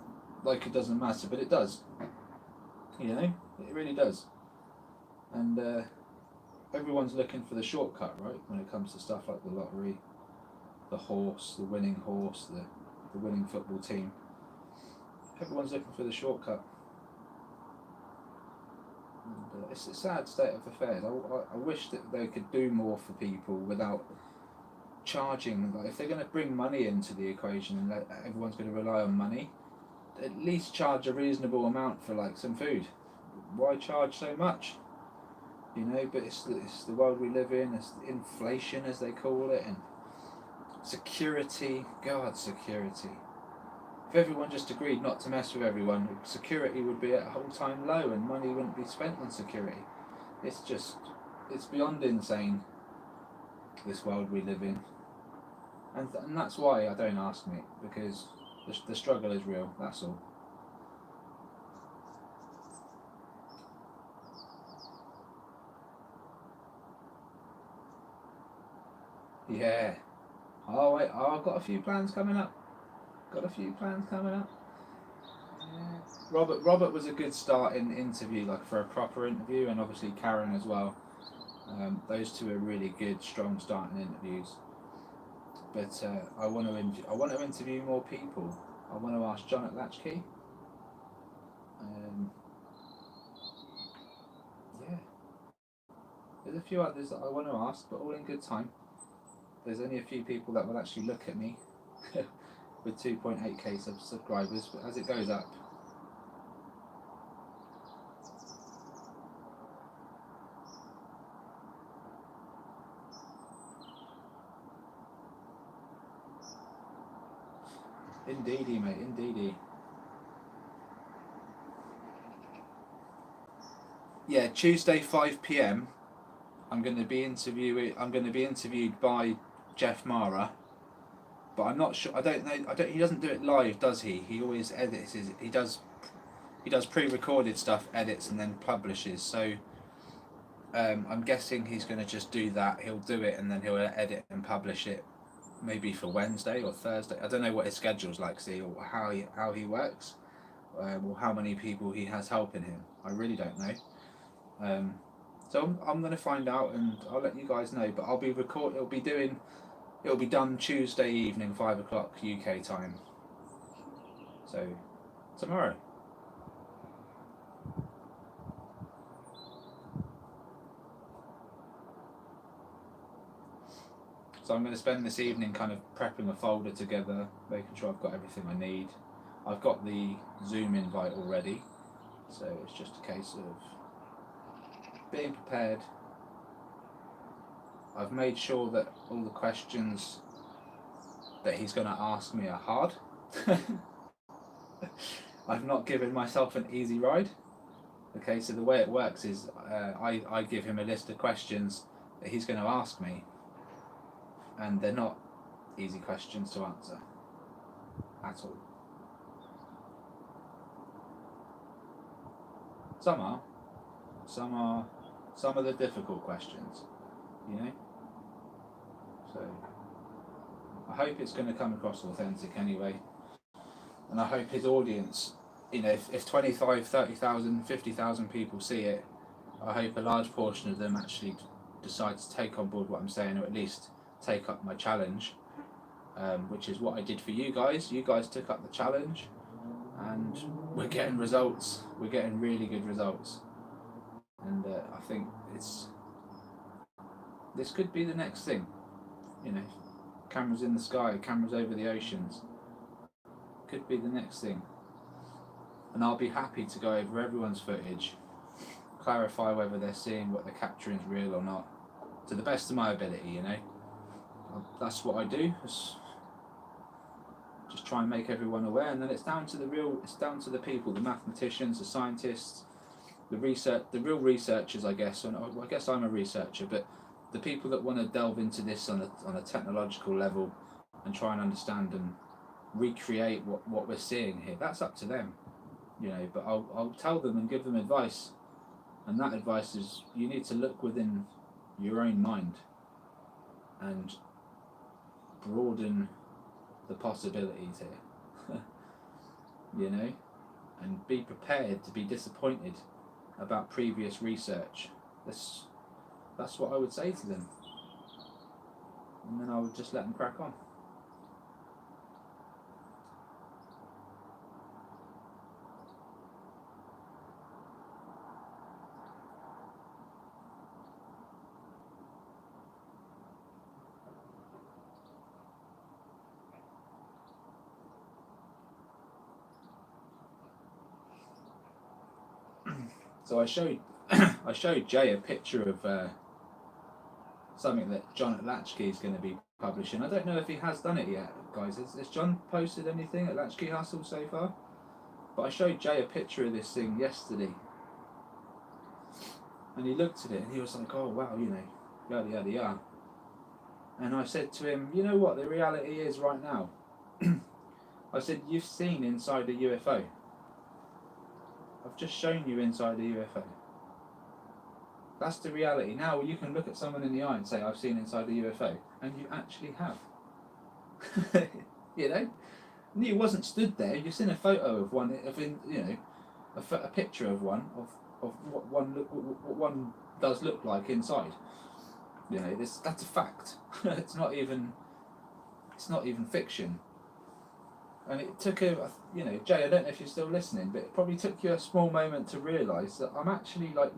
it doesn't matter, but it does. You know, it really does. And everyone's looking for the shortcut, right? When it comes to stuff like the lottery, the horse, the winning horse, the winning football team. Everyone's looking for the shortcut. And it's a sad state of affairs. I wish that they could do more for people without charging. Like, if they're going to bring money into the equation and everyone's going to rely on money, at least charge a reasonable amount for like some food. Why charge so much? You know, but it's the world we live in. It's inflation, as they call it, and security. God, security. If everyone just agreed not to mess with everyone, security would be at an all-time low, and money wouldn't be spent on security. It's beyond insane, this world we live in. And that's why I don't ask, mate, because the struggle is real, that's all. Yeah. Oh, wait, I've got a few plans coming up. Yeah. Robert was a good start in the interview, like for a proper interview, and obviously Karen as well. Those two are really good, strong starting interviews. But I want to interview more people. I want to ask John at Latchkey. Yeah, there's a few others that I want to ask, but all in good time. There's only a few people that will actually look at me with 2.8k subscribers, but as it goes up. Indeedy, mate, indeedy. Yeah, Tuesday 5 p.m. I'm going to be interviewed by Jeff Mara, but I'm not sure. I don't know. He doesn't do it live, does he? He always edits. He does pre-recorded stuff, edits, and then publishes. So I'm guessing he's going to just do that. He'll do it, and then he'll edit and publish it, maybe for Wednesday or Thursday. I don't know what his schedule's like, or how he works, or how many people he has helping him. I really don't know. So I'm going to find out, and I'll let you guys know. But I'll be It'll be done Tuesday evening, 5 o'clock UK time. So tomorrow. So I'm going to spend this evening kind of prepping a folder together, making sure I've got everything I need. I've got the Zoom invite already, so it's just a case of being prepared. I've made sure that all the questions that he's going to ask me are hard. I've not given myself an easy ride. Okay, so the way it works is I give him a list of questions that he's going to ask me, and they're not easy questions to answer at all. Some are the difficult questions, you know. So I hope it's going to come across authentic anyway, and I hope his audience, you know, if 25, 30,000, 50,000 people see it, I hope a large portion of them actually decide to take on board what I'm saying, or at least take up my challenge, which is what I did for you guys. You guys took up the challenge, and we're getting results. We're getting really good results, and I think this could be the next thing, you know. Cameras in the sky, cameras over the oceans, could be the next thing. And I'll be happy to go over everyone's footage, clarify whether they're seeing what they're capturing is real or not, to the best of my ability, you know. That's what I do. Just try and make everyone aware, and then it's down to the people, the mathematicians, the scientists, the real researchers, I guess. And I guess I'm a researcher, but the people that want to delve into this on a technological level and try and understand and recreate what we're seeing here, that's up to them, you know. But I'll tell them and give them advice, and that advice is you need to look within your own mind and broaden the possibilities here, you know, and be prepared to be disappointed about previous research. That's what I would say to them, and then I would just let them crack on. So I showed Jay a picture of something that John at Latchkey is going to be publishing. I don't know if he has done it yet, guys. Has John posted anything at Latchkey Hustle so far? But I showed Jay a picture of this thing yesterday, and he looked at it and he was like, "Oh wow, you know, yada yada yada." And I said to him, "You know what the reality is right now?" I said, "You've seen inside a UFO. I've just shown you inside a UFO. That's the reality. Now you can look at someone in the eye and say, I've seen inside a UFO. And you actually have." You know? And you wasn't stood there. You've seen a photo of one, a picture of one, of what one does look like inside. You know, that's a fact. It's not even It's not even fiction. And it took a, you know, Jay, I don't know if you're still listening, but it probably took you a small moment to realise that I'm actually like,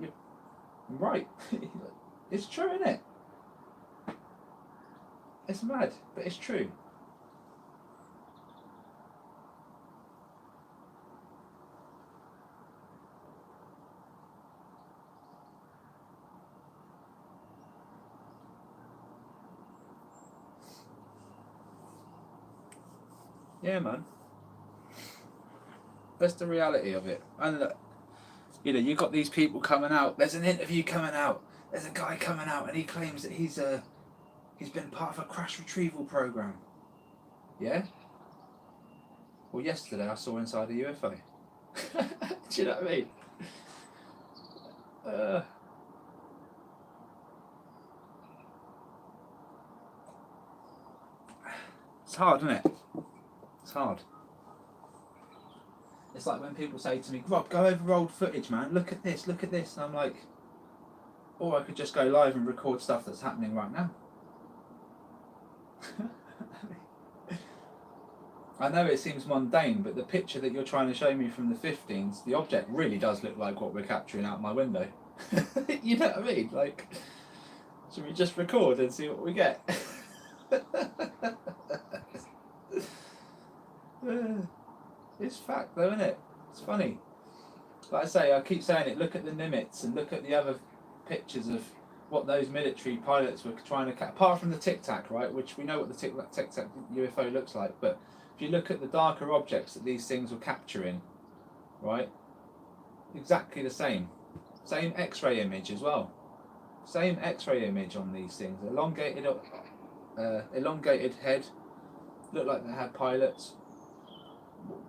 I'm right. It's true, isn't it? It's mad, but it's true. Yeah, man. That's the reality of it. And you know, you got these people coming out. There's an interview coming out. There's a guy coming out, and he claims that he's been part of a crash retrieval program. Yeah. Well, yesterday I saw inside a UFO. Do you know what I mean? It's hard, isn't it? It's hard. It's like when people say to me, Rob, go over old footage, man. Look at this, look at this. And I'm like, or I could just go live and record stuff that's happening right now. I know it seems mundane, but the picture that you're trying to show me from the 15s, the object really does look like what we're capturing out my window. You know what I mean? Like, should we just record and see what we get? It's fact though, isn't it? It's funny. Like I say, I keep saying it, look at the Nimitz and look at the other pictures of what those military pilots were trying to catch, apart from the Tic Tac, right, which we know what the Tic Tac UFO looks like, but if you look at the darker objects that these things were capturing, right, exactly the same. Same X-ray image as well. Same X-ray image on these things. Elongated head, looked like they had pilots.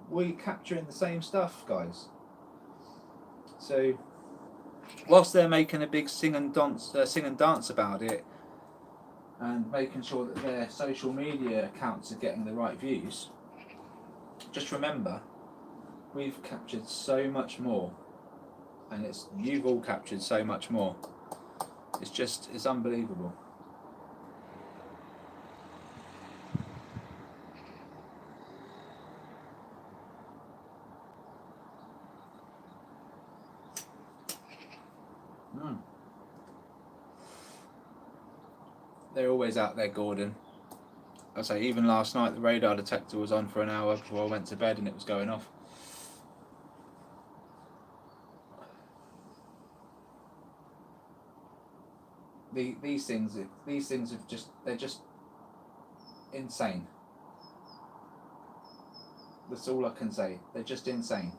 We're capturing the same stuff, guys. So, whilst they're making a big sing and dance about it, and making sure that their social media accounts are getting the right views, just remember, we've captured so much more, and you've all captured so much more. It's unbelievable. They're always out there, Gordon. I say, even last night the radar detector was on for an hour before I went to bed and it was going off. These things they're just insane. That's all I can say. They're just insane.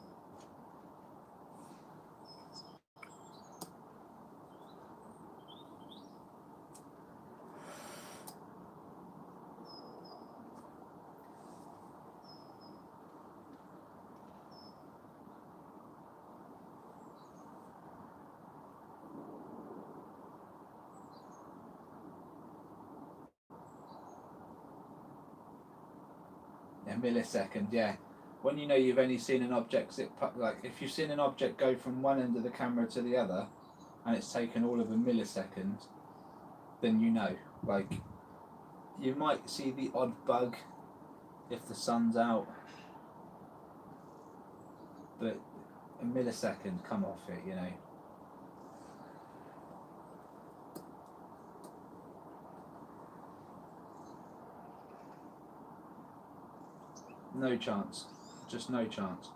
A millisecond, yeah. When you know you've only seen an object, like if you've seen an object go from one end of the camera to the other, and it's taken all of a millisecond, then you know. Like, you might see the odd bug if the sun's out, but a millisecond come off it, you know. No chance. Just no chance.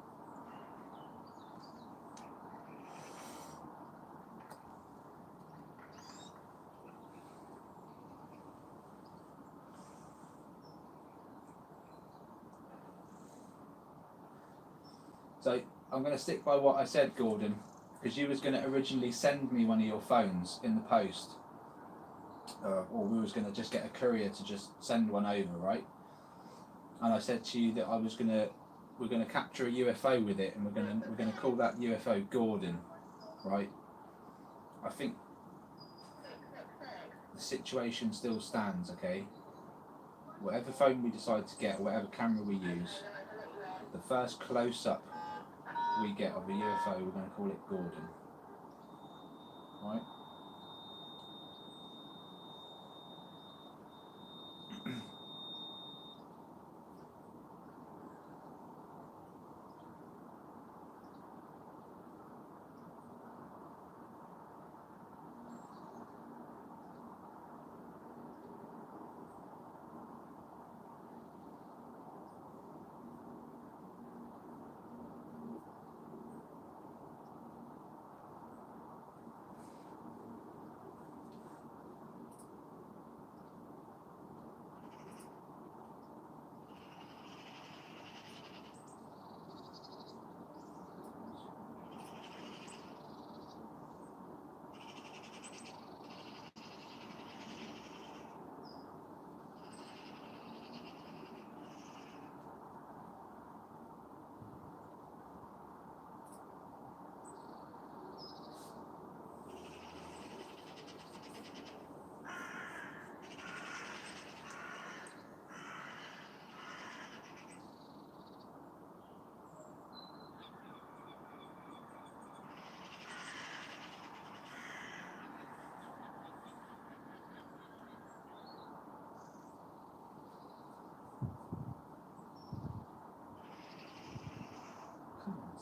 So I'm going to stick by what I said, Gordon, because you was going to originally send me one of your phones in the post, or we was going to just get a courier to just send one over, right? And I said to you that we're going to capture a UFO with it, and we're going to call that UFO Gordon, right? I think the situation still stands, okay? Whatever phone we decide to get, whatever camera we use, the first close-up we get of a UFO, we're going to call it Gordon, right?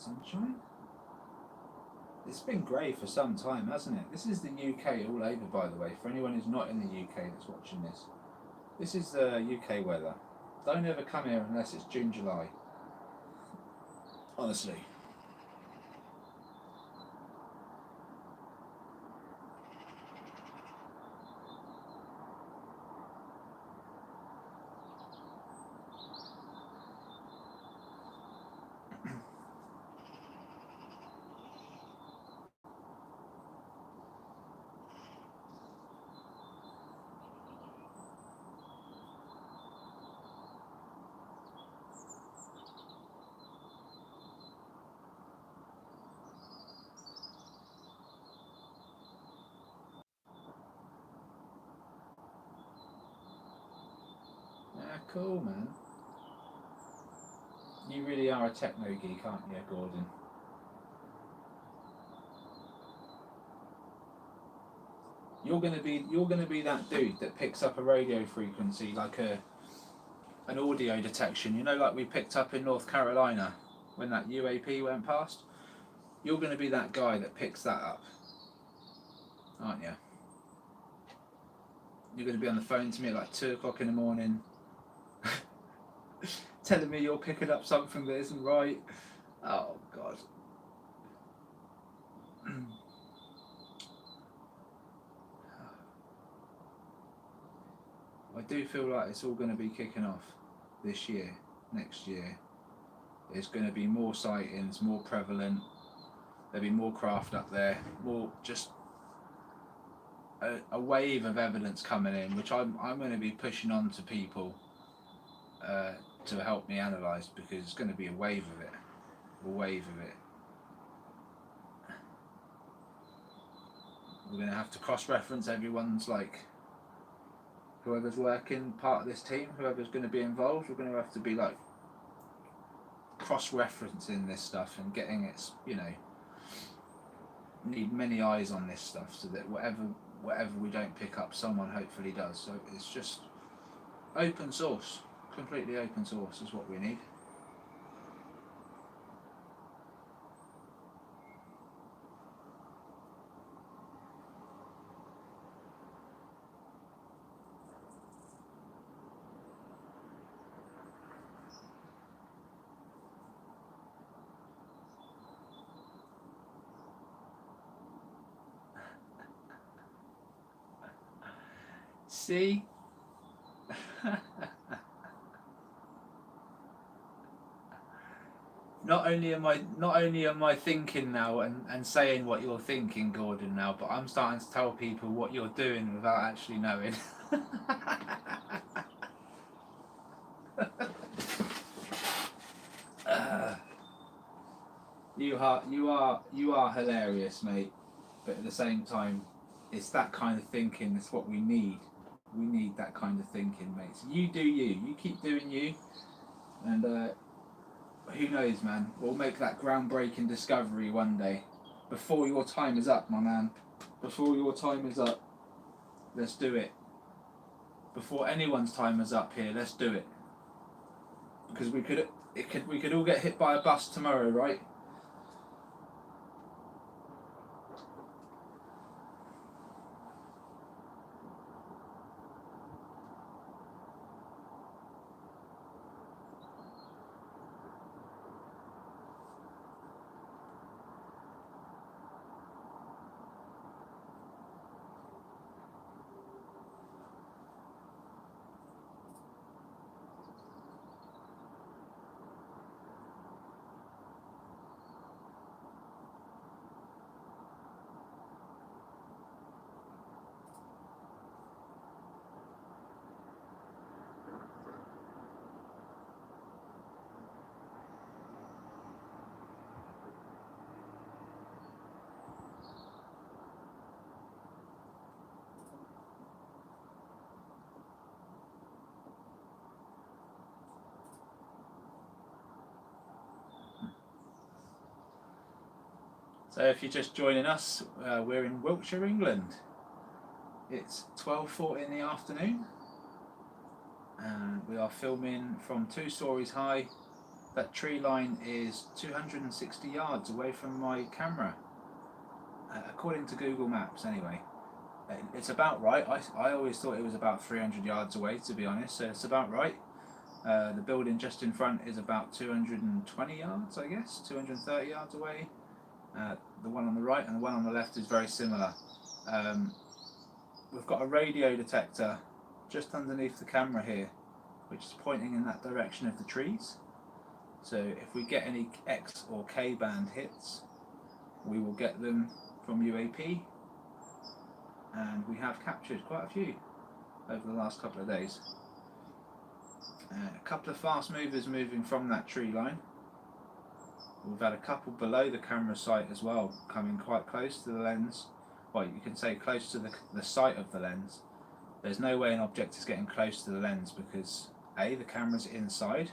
sunshine. It's been grey for some time, hasn't it? This is the UK all over, by the way, for anyone who's not in the UK that's watching this. This is the UK weather. Don't ever come here unless it's June, July. Honestly. Ah, cool, man. You really are a techno geek, aren't you, Gordon? You're gonna be that dude that picks up a radio frequency like an audio detection. You know, like we picked up in North Carolina when that UAP went past. You're gonna be that guy that picks that up, aren't you? You're gonna be on the phone to me at like 2 o'clock in the morning, telling me you're picking up something that isn't right. Oh God. I do feel like it's all going to be kicking off this year, next year. There's going to be more sightings, more prevalent. There'll be more craft up there, more just a wave of evidence coming in, which I'm going to be pushing on to people to help me analyse, because it's going to be a wave of it, We're going to have to cross-reference everyone's, like, whoever's working part of this team, whoever's going to be involved. We're going to have to be like cross-referencing this stuff and getting it, you know, need many eyes on this stuff, so that whatever we don't pick up, someone hopefully does. So it's just open source, completely open source is what we need. See? Not only am I thinking now and saying what you're thinking, Gordon, now, but I'm starting to tell people what you're doing without actually knowing. You are hilarious, mate. But at the same time, it's that kind of thinking. That's what we need. We need that kind of thinking, mate. So you do you. You keep doing you, and who knows, man? We'll make that groundbreaking discovery one day. Before your time is up, my man. Before your time is up, let's do it. Before anyone's time is up here, let's do it. Because we could all get hit by a bus tomorrow, right? So if you're just joining us, we're in Wiltshire, England. It's 12:40 in the afternoon, and we are filming from 2 stories high. that tree line is 260 yards away from my camera, according to Google Maps anyway. It's about right. I always thought it was about 300 yards away, to be honest, so it's about right. The building just in front is about 220 yards, I guess, 230 yards away. The one on the right and the one on the left is very similar. We've got a radio detector just underneath the camera here, which is pointing in that direction of the trees. So if we get any X or K band hits, we will get them from UAP, and we have captured quite a few over the last couple of days. A couple of fast movers moving from that tree line. We've had a couple below the camera sight as well, coming quite close to the lens. Well, you can say close to the sight of the lens. There's no way an object is getting close to the lens because A, the camera's inside,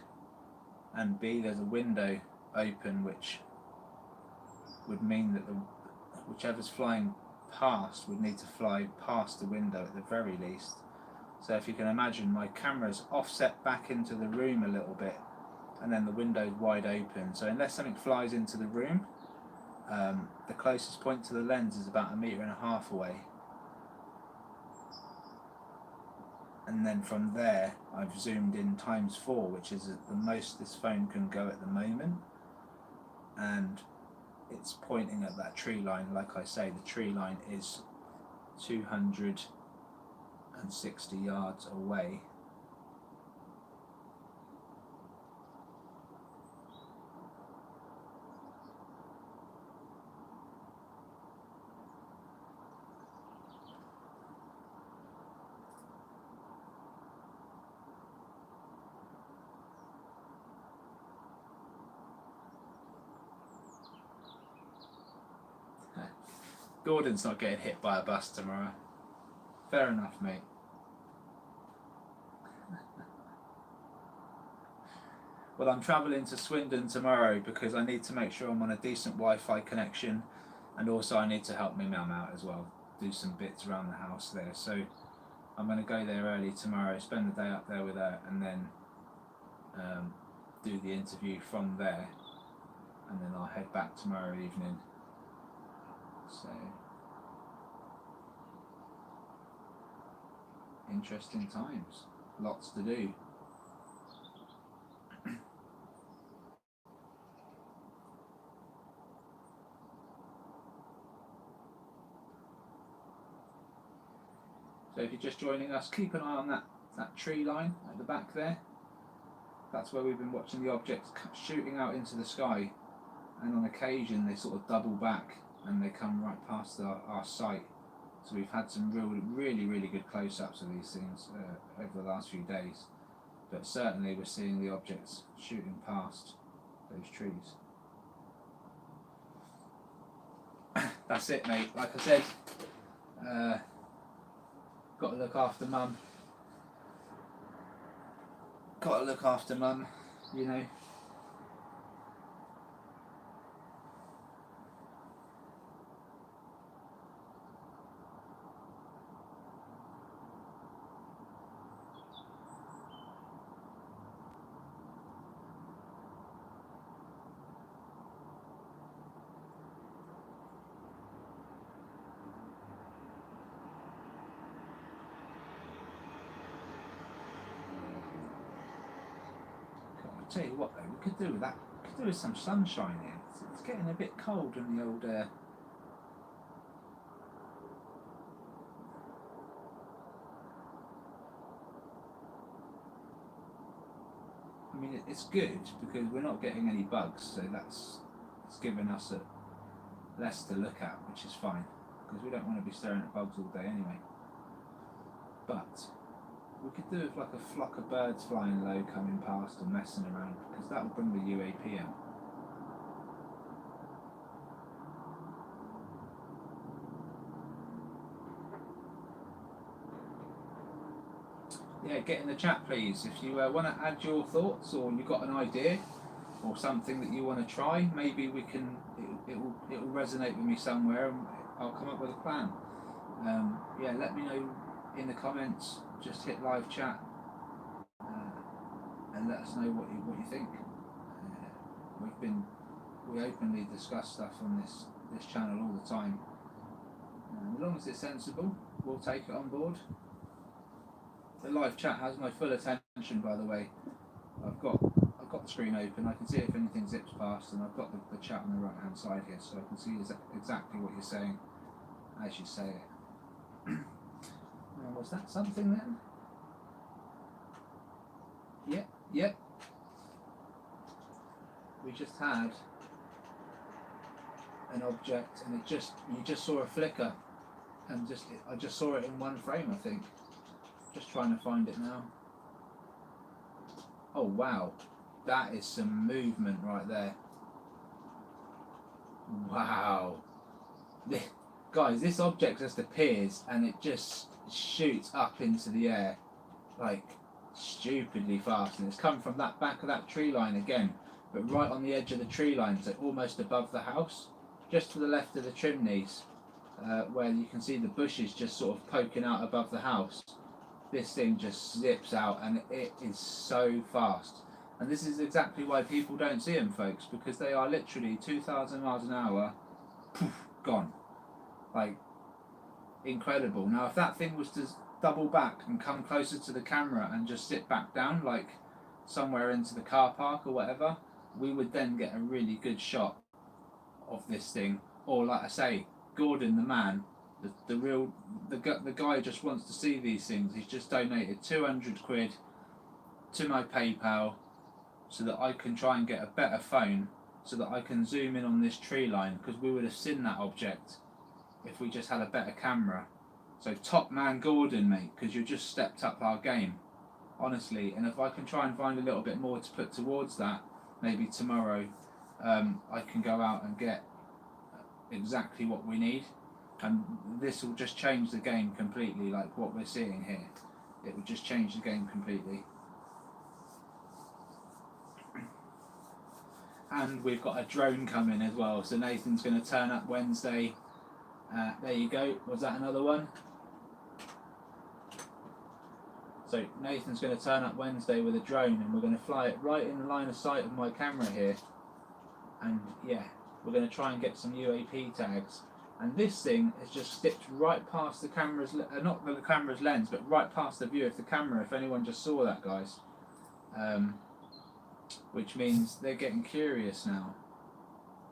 and B, there's a window open, which would mean that whichever's flying past would need to fly past the window at the very least. So if you can imagine, my camera's offset back into the room a little bit, and then the window's wide open. So unless something flies into the room, the closest point to the lens is about 1.5 meters away. And then from there, I've zoomed in ×4, which is the most this phone can go at the moment. And it's pointing at that tree line. Like I say, the tree line is 260 yards away. Gordon's not getting hit by a bus tomorrow. Fair enough, mate. Well, I'm travelling to Swindon tomorrow because I need to make sure I'm on a decent Wi-Fi connection, and also I need to help my mum out as well, do some bits around the house there. So I'm going to go there early tomorrow, spend the day up there with her, and then do the interview from there, and then I'll head back tomorrow evening. So interesting times, lots to do. So if you're just joining us, keep an eye on that tree line at the back there. That's where we've been watching the objects shooting out into the sky, and on occasion they sort of double back and they come right past our sight. So we've had some really good close-ups of these things over the last few days, but certainly we're seeing the objects shooting past those trees. That's it, mate. Like I said, got to look after mum. You know. I'll tell you what though, we could do with that. We could do with some sunshine here. It's getting a bit cold in the old I mean, it's good because we're not getting any bugs, so it's giving us less to look at, which is fine, because we don't want to be staring at bugs all day anyway. But we could do with like a flock of birds flying low coming past and messing around, because that will bring the UAP out. Yeah, get in the chat please. If you want to add your thoughts, or you've got an idea or something that you want to try, maybe we can. It will resonate with me somewhere, and I'll come up with a plan. Yeah, let me know in the comments. Just hit live chat and let us know what you think. we openly discuss stuff on this channel all the time. As long as it's sensible, we'll take it on board. The live chat has my full attention, by the way. I've got the screen open. I can see if anything zips past, and I've got the chat on the right hand side here, so I can see exactly what you're saying as you say it. Was that something then? Yep. We just had an object, and you just saw a flicker, and I just saw it in one frame, I think. Just trying to find it now. Oh wow, that is some movement right there. Wow. Guys, this object just appears and it just shoots up into the air like stupidly fast, and it's come from that back of that tree line again, but right on the edge of the tree line, so almost above the house, just to the left of the chimneys, where you can see the bushes just sort of poking out above the house. This thing just zips out, and it is so fast. And this is exactly why people don't see them, folks, because they are literally 2,000 miles an hour, poof, gone. Like, incredible. Now, if that thing was to double back and come closer to the camera and just sit back down, like somewhere into the car park or whatever, we would then get a really good shot of this thing. Or, like I say, Gordon, the man, the guy just wants to see these things. He's just donated 200 quid to my PayPal so that I can try and get a better phone, so that I can zoom in on this tree line, because we would have seen that object if we just had a better camera. So top man Gordon, mate, because you just stepped up our game, honestly. And if I can try and find a little bit more to put towards that, maybe tomorrow I can go out and get exactly what we need, and this will just change the game completely. Like what we're seeing here, it would just change the game completely. And we've got a drone coming as well, so Nathan's going to turn up Wednesday. There you go. Was that another one? So Nathan's going to turn up Wednesday with a drone, and we're going to fly it right in the line of sight of my camera here. And yeah, we're going to try and get some UAP tags. And this thing has just dipped right past the camera's, not the camera's lens, but right past the view of the camera, if anyone just saw that, guys. Which means they're getting curious now.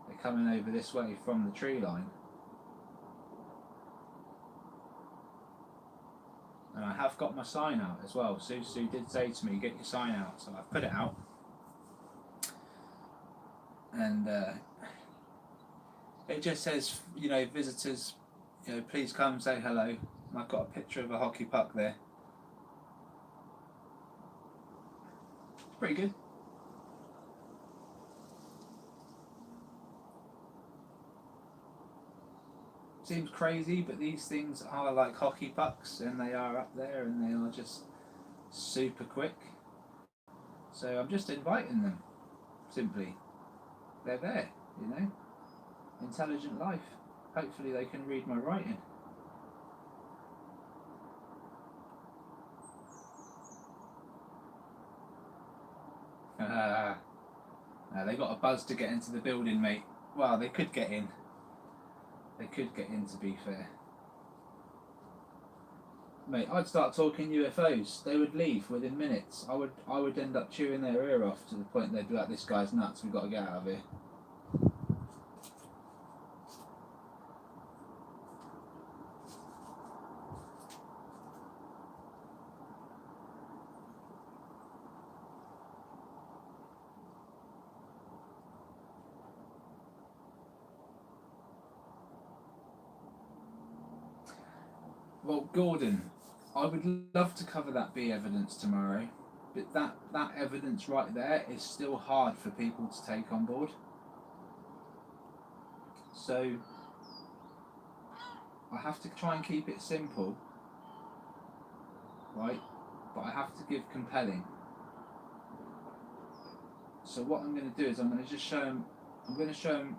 They're coming over this way from the tree line. And I have got my sign out as well. Sue did say to me, get your sign out, so I've put it out. And it just says, you know, visitors, you know, please come say hello. And I've got a picture of a hockey puck there. It's pretty good. Seems crazy, but these things are like hockey pucks, and they are up there, and they are just super quick. So I'm just inviting them, simply. They're there, you know. Intelligent life. Hopefully they can read my writing. They got a buzz to get into the building, mate. Well, they could get in. They could get in, to be fair. Mate, I'd start talking UFOs. They would leave within minutes. I would end up chewing their ear off to the point they'd be like, this guy's nuts, we've got to get out of here. Well, Gordon, I would love to cover that B evidence tomorrow, but that evidence right there is still hard for people to take on board. So I have to try and keep it simple, right? But I have to give compelling. So what I'm going to do is I'm going to just show them. I'm going to show them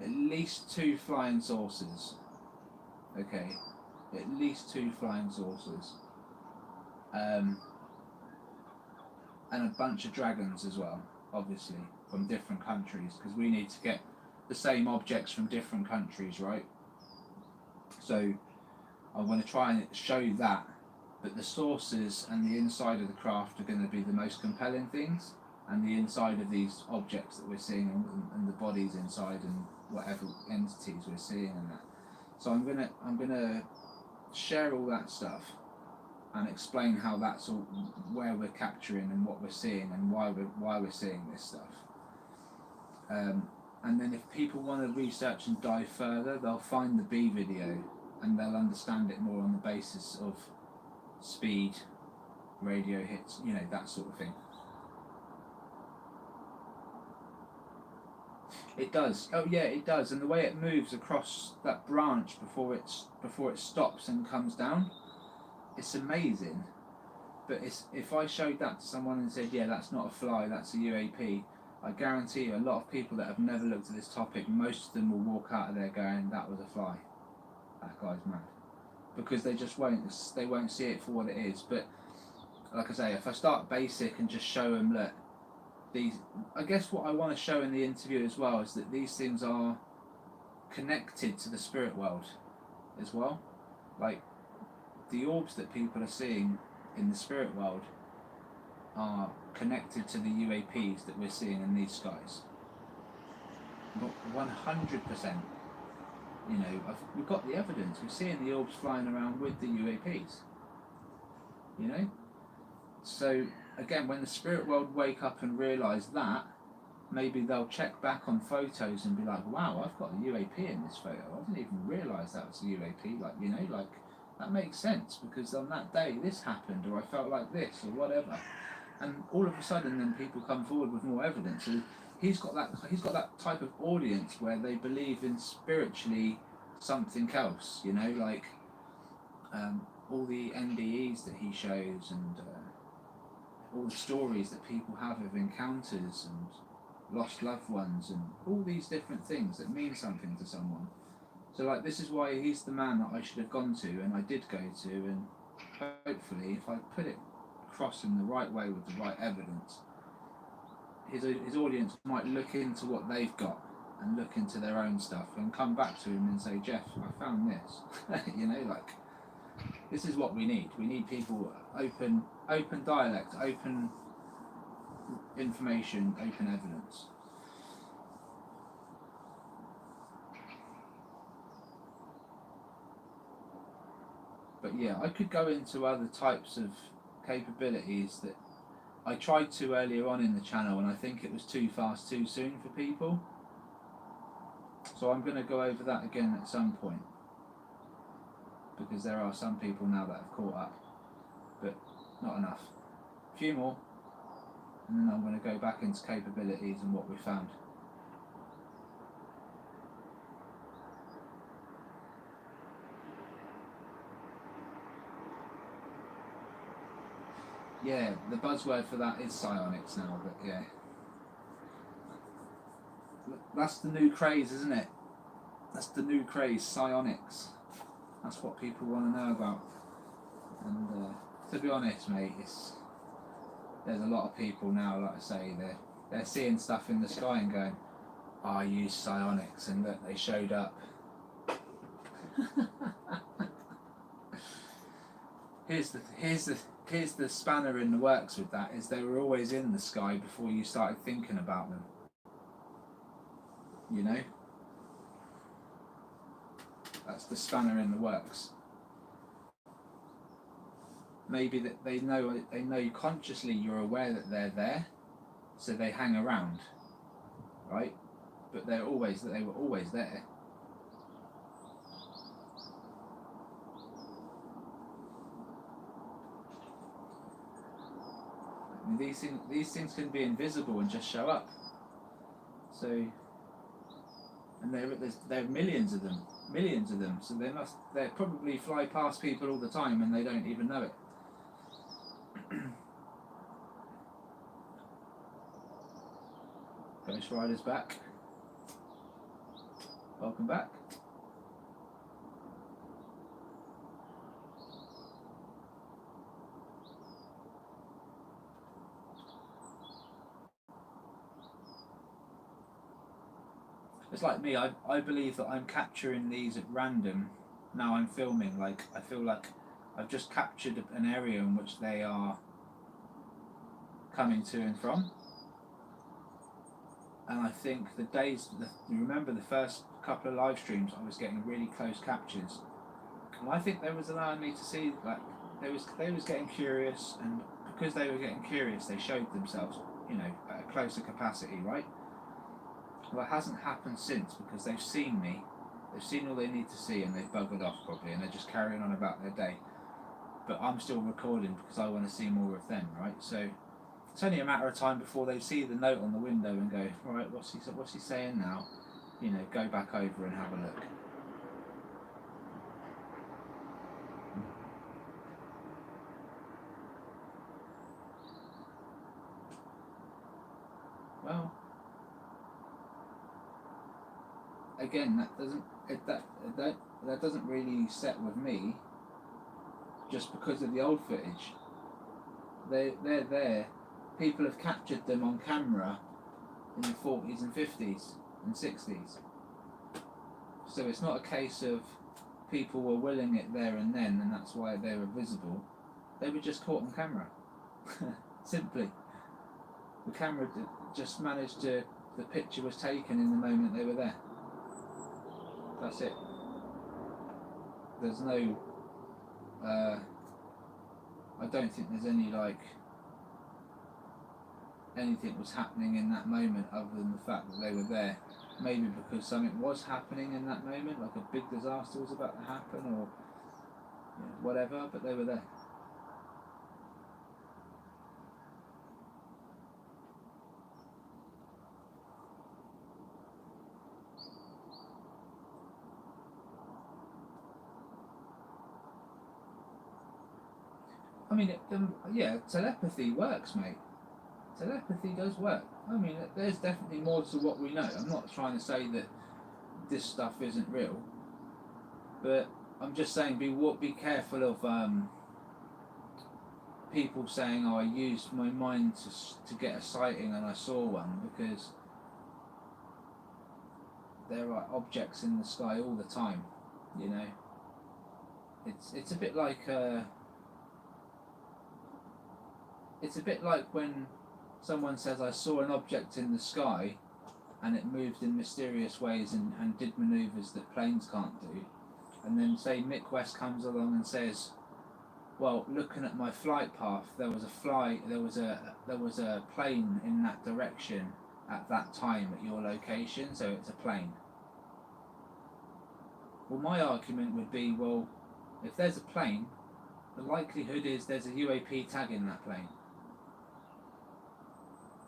at least 2 flying saucers. Okay, at least 2 flying saucers, and a bunch of dragons as well. obviously, from different countries, because we need to get the same objects from different countries, right? So I'm going to try and show that, but the sources and the inside of the craft are going to be the most compelling things, and the inside of these objects that we're seeing, and the bodies inside, and whatever entities we're seeing, and that. So I'm gonna share all that stuff and explain how that's all, where we're capturing and what we're seeing and why we're seeing this stuff. And then if people want to research and dive further, they'll find the B video and they'll understand it more on the basis of speed, radio hits, you know, that sort of thing. It does. Oh yeah, it does. And the way it moves across that branch before it stops and comes down, it's amazing. But if I showed that to someone and said, yeah, that's not a fly, that's a UAP, I guarantee you a lot of people that have never looked at this topic, most of them will walk out of there going, that was a fly. That guy's mad. Because they just won't see it for what it is. But like I say, if I start basic and just show them, look, these, I guess what I want to show in the interview as well is that these things are connected to the spirit world as well. Like the orbs that people are seeing in the spirit world are connected to the UAPs that we're seeing in these skies. 100%. You know, we've got the evidence. We're seeing the orbs flying around with the UAPs. You know? So, again, when the spirit world wake up and realise that, maybe they'll check back on photos and be like, wow, I've got a UAP in this photo. I didn't even realise that was a UAP. Like, you know, like, that makes sense because on that day this happened, or I felt like this, or whatever. And all of a sudden then people come forward with more evidence. So he's got that type of audience where they believe in spiritually something else, you know, like all the NDEs that he shows, and all the stories that people have of encounters and lost loved ones, and all these different things that mean something to someone. So like, this is why he's the man that I should have gone to, and I did go to, and hopefully if I put it across in the right way with the right evidence, his audience might look into what they've got and look into their own stuff and come back to him and say, Jeff, I found this. You know, like, this is what we need. We need people open dialect, open information, open evidence. But yeah, I could go into other types of capabilities that I tried to earlier on in the channel, and I think it was too fast, too soon for people. So I'm going to go over that again at some point, because there are some people now that have caught up, but not enough. A few more, and then I'm going to go back into capabilities and what we found. Yeah, the buzzword for that is psionics now, but yeah. That's the new craze, isn't it? That's the new craze, psionics. That's what people want to know about. And to be honest, mate, there's a lot of people now, like I say, they're seeing stuff in the sky and going, oh, I use psionics, and look, they showed up. Here's the spanner in the works with that, is they were always in the sky before you started thinking about them. You know? That's the spanner in the works. Maybe that they know consciously you're aware that they're there, so they hang around, right? But they were always there. I mean, these things can be invisible and just show up. So, and there are millions of them. So they probably fly past people all the time and they don't even know it. Ghost Rider's back. Welcome back. It's like me. I believe that I'm capturing these at random. Now I'm filming. Like I feel like I've just captured an area in which they are coming to and from. And I think you remember the first couple of live streams, I was getting really close captures, and I think they was allowing me to see, like, they was getting curious, and because they were getting curious, they showed themselves, at a closer capacity, right? Well, it hasn't happened since because they've seen me, they've seen all they need to see, and they've buggered off probably, and they're just carrying on about their day. But I'm still recording because I want to see more of them, right? So it's only a matter of time before they see the note on the window and go, right, what's he saying now? Go back over and have a look. Well, again, that doesn't really set with me. Just because of the old footage, they're there. People have captured them on camera in the 40s and 50s and 60s. So it's not a case of people were willing it there and then, and that's why they were visible. They were just caught on camera. Simply. The camera just managed to, the picture was taken in the moment they were there. That's it. There's no, I don't think there's anything was happening in that moment other than the fact that they were there. Maybe because something was happening in that moment, like a big disaster was about to happen or whatever, but they were there. I mean, telepathy works, mate. Telepathy does work. I mean, there's definitely more to what we know. I'm not trying to say that this stuff isn't real, but I'm just saying be careful of people saying, "Oh, I used my mind to get a sighting and I saw one," because there are objects in the sky all the time. It's a bit like it's a bit like when someone says, I saw an object in the sky and it moved in mysterious ways and did manoeuvres that planes can't do, and then say Mick West comes along and says, well, looking at my flight path, there was a plane in that direction at that time at your location, so it's a plane. Well, my argument would be, well, if there's a plane, the likelihood is there's a UAP tagging that plane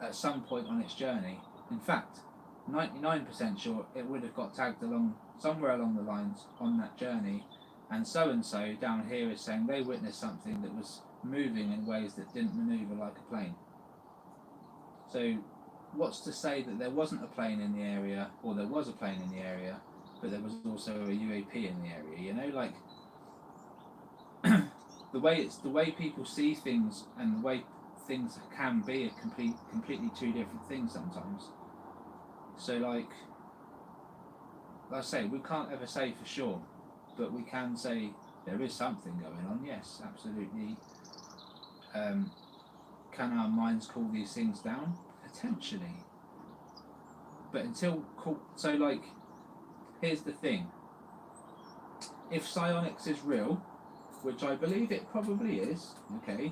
at some point on its journey. In fact, 99% sure it would have got tagged along somewhere along the lines on that journey, and so down here is saying they witnessed something that was moving in ways that didn't manoeuvre like a plane. So what's to say that there wasn't a plane in the area, or there was a plane in the area, but there was also a UAP in the area? Like the way people see things and the way things can be are completely two different things sometimes. So like I say, we can't ever say for sure, but we can say there is something going on. Yes, absolutely. Can our minds cool these things down? Potentially. But here's the thing. If psionics is real, which I believe it probably is, okay,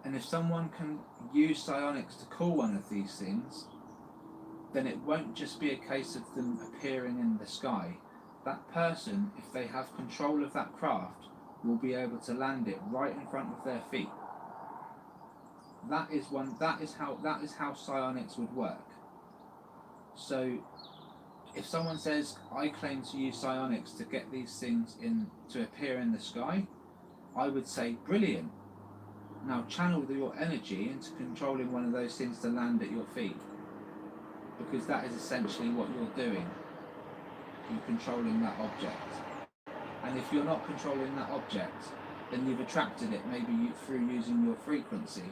and if someone can use psionics to call one of these things, then it won't just be a case of them appearing in the sky. That person, if they have control of that craft, will be able to land it right in front of their feet. That is how psionics would work. So if someone says, I claim to use psionics to get these things to appear in the sky, I would say, brilliant. Now channel your energy into controlling one of those things to land at your feet, because that is essentially what you're doing. You're controlling that object. And if you're not controlling that object, then you've attracted it, maybe through using your frequency,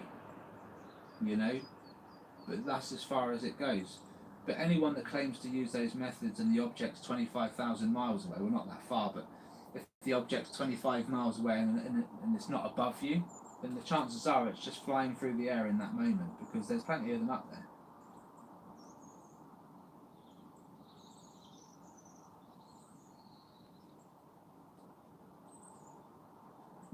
but that's as far as it goes. But anyone that claims to use those methods and the object's 25,000 miles away, well, not that far, but if the object's 25 miles away and it's not above you, then the chances are it's just flying through the air in that moment, because there's plenty of them up there.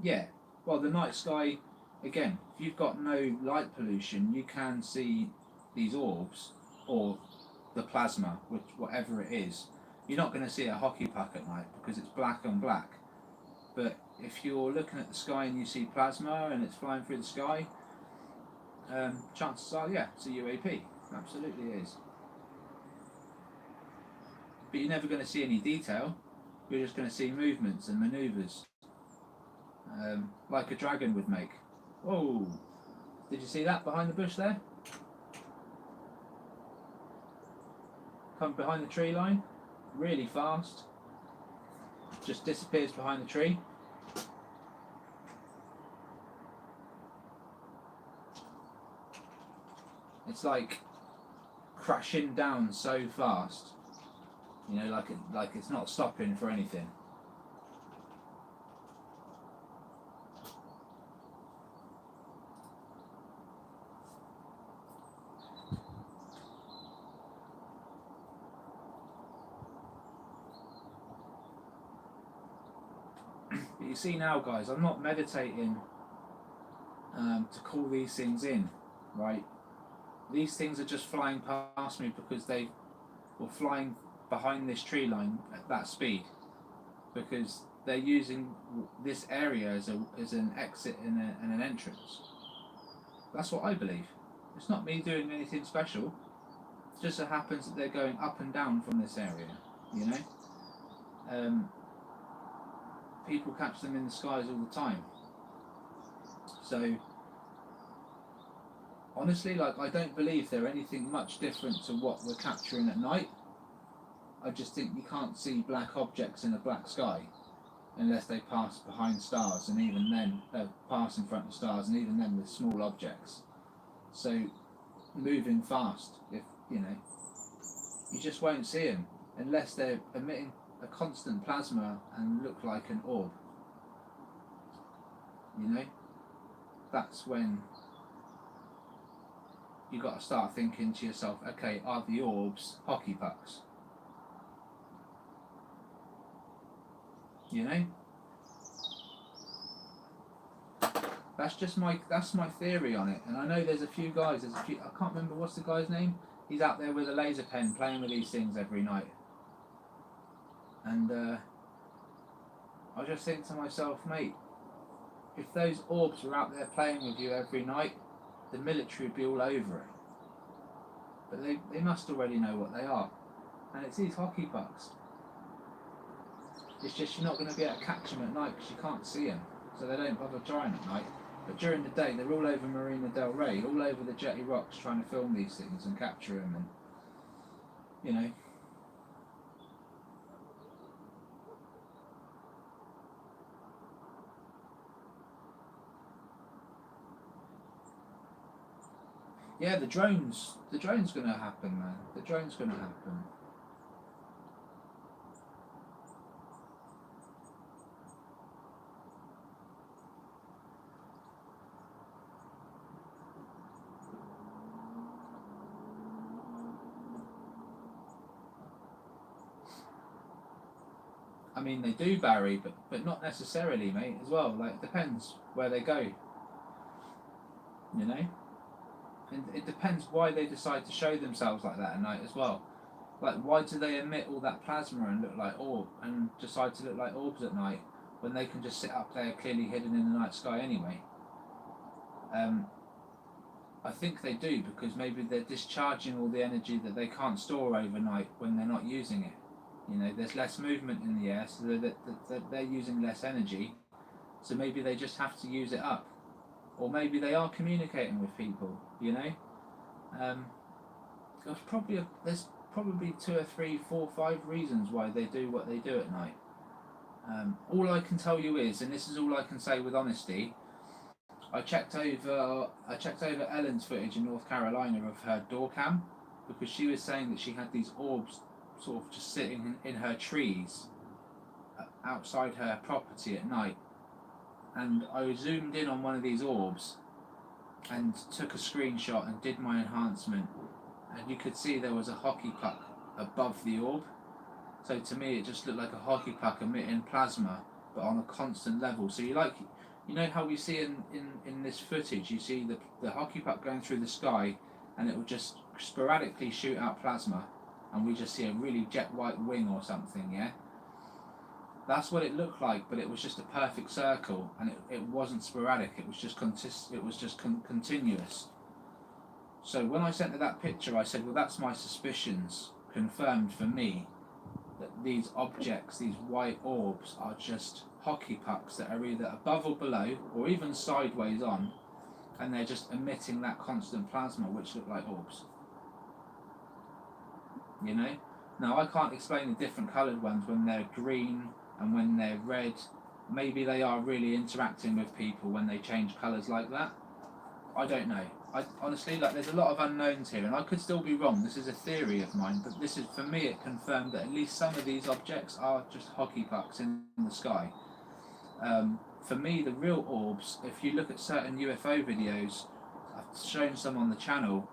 Yeah, well, the night sky, again, if you've got no light pollution, you can see these orbs, or the plasma, which whatever it is. You're not going to see a hockey puck at night because it's black on black. But if you're looking at the sky and you see plasma and it's flying through the sky, chances are, yeah, it's a UAP. Absolutely is. But you're never going to see any detail. You're just going to see movements and manoeuvres, like a dragon would make. Whoa! Did you see that behind the bush there? Come behind the tree line, really fast. Just disappears behind the tree. It's like crashing down so fast, you know, like it's not stopping for anything. But you see now, guys, I'm not meditating to call these things in, right? These things are just flying past me because they were flying behind this tree line at that speed, because they're using this area as an exit and an entrance. That's what I believe. It's not me doing anything special. It just so happens that they're going up and down from this area, you know? People catch them in the skies all the time. So honestly, like, I don't believe they're anything much different to what we're capturing at night. I just think you can't see black objects in a black sky unless they pass behind stars, and even then pass in front of stars, and even then with small objects. So moving fast, if you know, you just won't see them unless they're emitting a constant plasma and look like an orb. You know, that's when you got to start thinking to yourself, okay, are the orbs hockey pucks? You know, that's my theory on it. And I know there's a few guys. I can't remember what's the guy's name. He's out there with a laser pen playing with these things every night. And I just think to myself, mate, if those orbs were out there playing with you every night, the military would be all over it. But they must already know what they are. And it's these hockey pucks. It's just you're not going to be able to catch them at night because you can't see them. So they don't bother trying at night. But during the day, they're all over Marina del Rey, all over the jetty rocks, trying to film these things and capture them. And, you know, yeah, the drone's going to happen, man. The drone's going to happen. I mean, they do, Barry, but not necessarily, mate, as well. Like, it depends where they go. You know? And it depends why they decide to show themselves like that at night as well. Like, why do they emit all that plasma and look like and decide to look like orbs at night when they can just sit up there clearly hidden in the night sky anyway? I think they do because maybe they're discharging all the energy that they can't store overnight when they're not using it. You know, there's less movement in the air, so that they're using less energy. So maybe they just have to use it up. Or maybe they are communicating with people, you know. There's probably 2 or 3, 4, 5 reasons why they do what they do at night. All I can tell you is, and this is all I can say with honesty, I checked over Ellen's footage in North Carolina of her door cam, because she was saying that she had these orbs sort of just sitting in her trees outside her property at night. And I zoomed in on one of these orbs and took a screenshot and did my enhancement, and you could see there was a hockey puck above the orb. So to me it just looked like a hockey puck emitting plasma but on a constant level. So you know how we see in this footage, you see the hockey puck going through the sky and it will just sporadically shoot out plasma, and we just see a really jet white wing or something, yeah? That's what it looked like, but it was just a perfect circle, and it wasn't sporadic, it was just continuous. So when I sent her that picture, I said, well, that's my suspicions confirmed for me, that these objects, these white orbs, are just hockey pucks that are either above or below, or even sideways on, and they're just emitting that constant plasma, which look like orbs. You know? Now, I can't explain the different coloured ones when they're green and when they're red. Maybe they are really interacting with people when they change colours like that. I don't know. I honestly, there's a lot of unknowns here, and I could still be wrong. This is a theory of mine, but this is, for me, it confirmed that at least some of these objects are just hockey pucks in the sky. For me, the real orbs, if you look at certain UFO videos, I've shown some on the channel,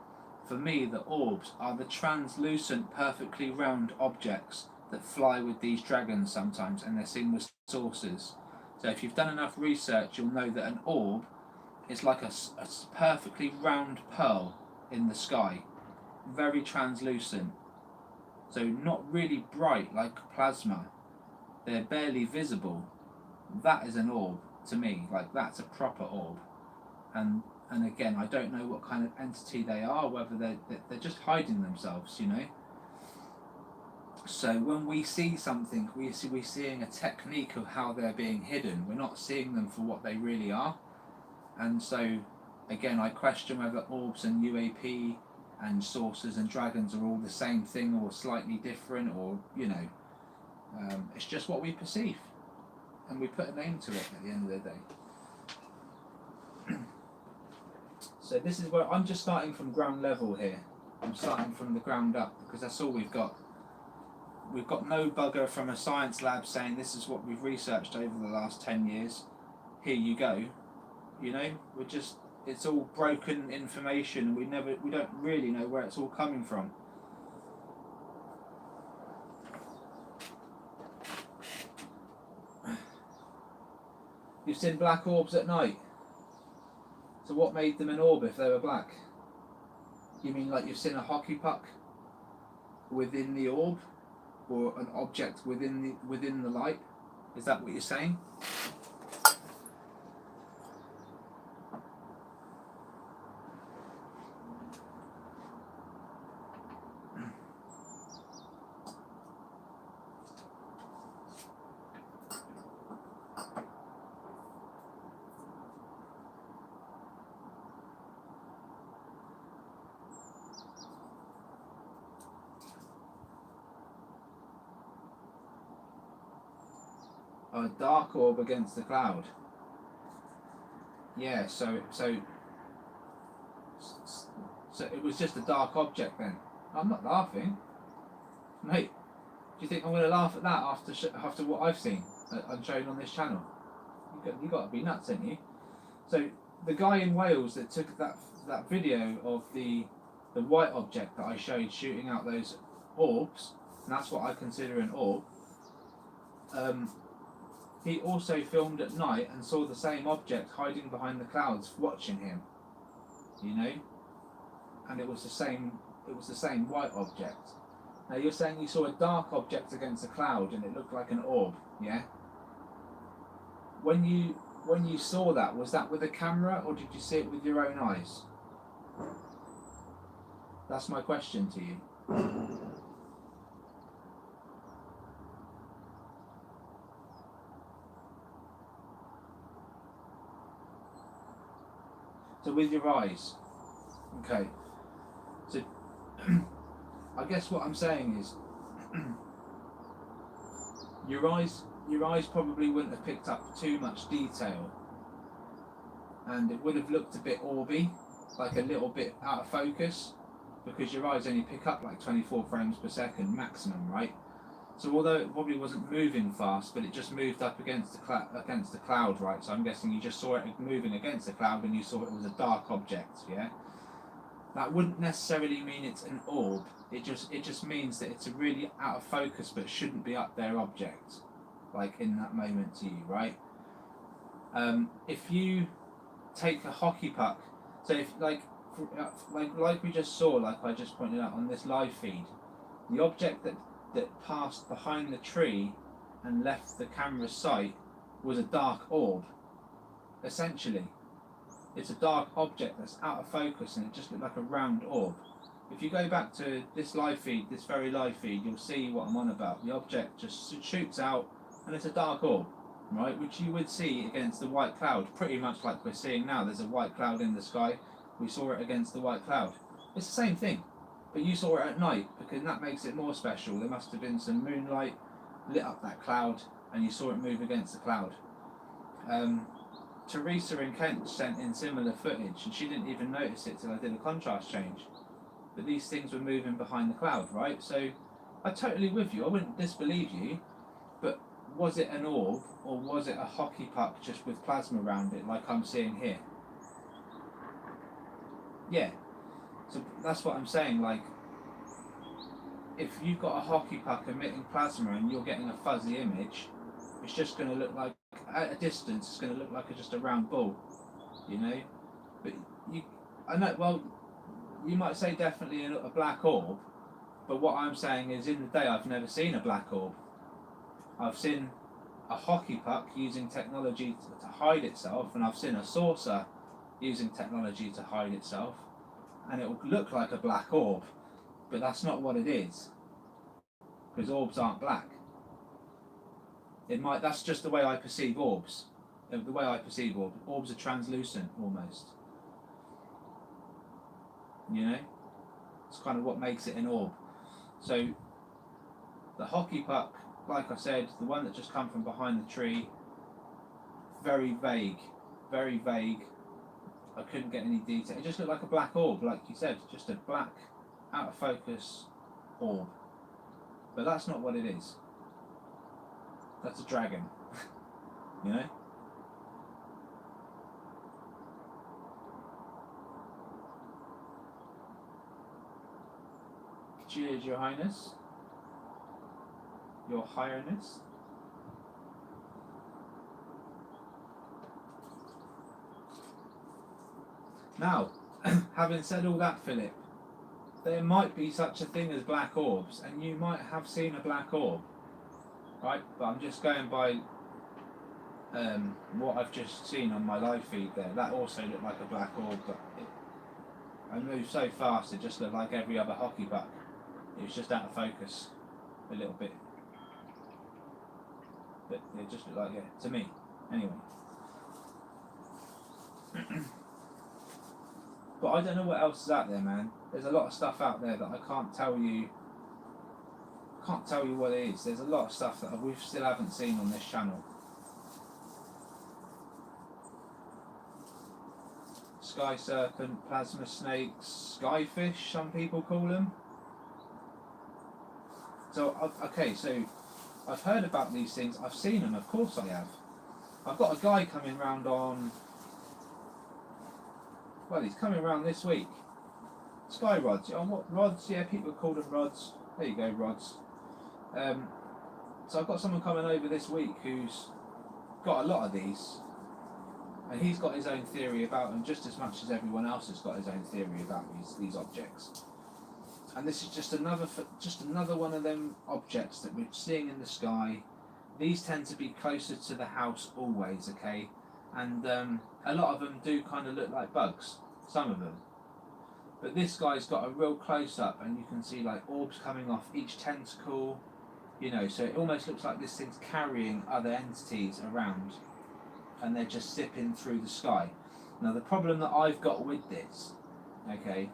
for me, the orbs are the translucent, perfectly round objects that fly with these dragons sometimes, and they're seen with saucers. So if you've done enough research, you'll know that an orb is like a perfectly round pearl in the sky, very translucent. So not really bright like plasma, they're barely visible. That is an orb to me, that's a proper orb. And again, I don't know what kind of entity they are, whether they're just hiding themselves, you know. So when we see something, we're seeing a technique of how they're being hidden. We're not seeing them for what they really are. And so, again, I question whether orbs and UAP and saucers and dragons are all the same thing or slightly different, or, you know, it's just what we perceive. And we put a name to it at the end of the day. So this is where I'm just starting from ground level here. I'm starting from the ground up because that's all we've got. We've got no bugger from a science lab saying this is what we've researched over the last 10 years. Here you go. You know, it's all broken information. We don't really know where it's all coming from. You've seen black orbs at night. So what made them an orb if they were black? You mean like you've seen a hockey puck within the orb, or an object within the light? Is that what you're saying? A dark orb against the cloud. Yeah, so it was just a dark object then. I'm not laughing, mate. Do you think I'm going to laugh at that after what I've seen and shown on this channel? You got to be nuts, ain't you? So the guy in Wales that took that video of the white object that I showed shooting out those orbs, and that's what I consider an orb. He also filmed at night and saw the same object hiding behind the clouds, watching him. You know, and it was the same white object. Now you're saying you saw a dark object against a cloud and it looked like an orb, yeah? When you saw that, was that with a camera or did you see it with your own eyes? That's my question to you. So with your eyes, okay. So I guess what I'm saying is your eyes probably wouldn't have picked up too much detail, and it would have looked a bit orby, like a little bit out of focus. because your eyes only pick up like 24 frames per second maximum, right? So although it probably wasn't moving fast, but it just moved up against the cloud, right? So I'm guessing you just saw it moving against the cloud and you saw it was a dark object, yeah? That wouldn't necessarily mean it's an orb. It just means that it's a really out of focus but shouldn't be up there object, like in that moment to you, right? If you take a hockey puck, so if like we just saw, like I just pointed out on this live feed, the object that passed behind the tree and left the camera's sight was a dark orb. Essentially, it's a dark object that's out of focus and it just looked like a round orb. If you go back to this live feed, this very live feed, you'll see what I'm on about. The object just shoots out and it's a dark orb, right? Which you would see against the white cloud, pretty much like we're seeing now. There's a white cloud in the sky. We saw it against the white cloud. It's the same thing, but you saw it at night because that makes it more special. There must have been some moonlight lit up that cloud and you saw it move against the cloud. Teresa in Kent sent in similar footage and she didn't even notice it till I did a contrast change. But these things were moving behind the cloud, right? So I'm totally with you. I wouldn't disbelieve you, but was it an orb or was it a hockey puck just with plasma around it like I'm seeing here? Yeah. So that's what I'm saying, like, if you've got a hockey puck emitting plasma and you're getting a fuzzy image, it's just going to look like, at a distance, it's going to look like just a round ball, you know? But I know, well, you might say definitely a black orb, but what I'm saying is in the day I've never seen a black orb. I've seen a hockey puck using technology to hide itself, and I've seen a saucer using technology to hide itself, and it will look like a black orb, but that's not what it is, because orbs aren't black. That's just the way I perceive orbs. The way I perceive orbs. Orbs are translucent almost. You know? It's kind of what makes it an orb. So the hockey puck, like I said, the one that just come from behind the tree, very vague. Very vague. I couldn't get any detail. It just looked like a black orb, like you said, just a black, out of focus orb. But that's not what it is. That's a dragon. You know? Cheers, Your Highness. Your Highness. Now, having said all that, Philip, there might be such a thing as black orbs, and you might have seen a black orb. Right, but I'm just going by what I've just seen on my live feed there. That also looked like a black orb, but I moved so fast it just looked like every other hockey puck. It was just out of focus a little bit. But it just looked like it, to me, anyway. But I don't know what else is out there, man. There's a lot of stuff out there that I can't tell you what it is. There's a lot of stuff that we still haven't seen on this channel. Sky serpent, plasma snakes, skyfish, some people call them. So, okay, so I've heard about these things. I've seen them, of course I have. I've got a guy coming round on, well, he's coming round this week. Sky rods. Oh, what rods? Yeah, people call them rods. There you go, rods. So I've got someone coming over this week who's got a lot of these, and he's got his own theory about them just as much as everyone else has got his own theory about these objects. And this is just another one of them objects that we're seeing in the sky. These tend to be closer to the house always, okay? And a lot of them do kind of look like bugs, some of them. But this guy's got a real close-up, and you can see like orbs coming off each tentacle, you know, so it almost looks like this thing's carrying other entities around, and they're just zipping through the sky. Now the problem that I've got with this, okay,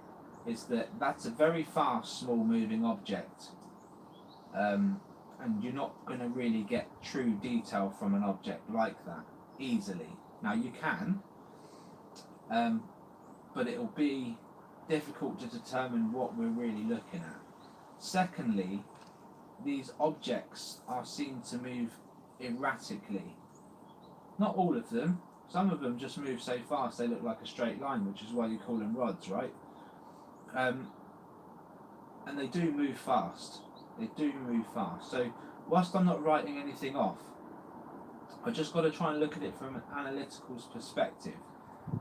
is that that's a very fast, small moving object, and you're not going to really get true detail from an object like that easily. Now you can, but it'll be difficult to determine what we're really looking at. Secondly, these objects are seen to move erratically. Not all of them. Some of them just move so fast they look like a straight line, which is why you call them rods, right? And they do move fast. They do move fast. So whilst I'm not writing anything off, I just got to try and look at it from an analytical perspective.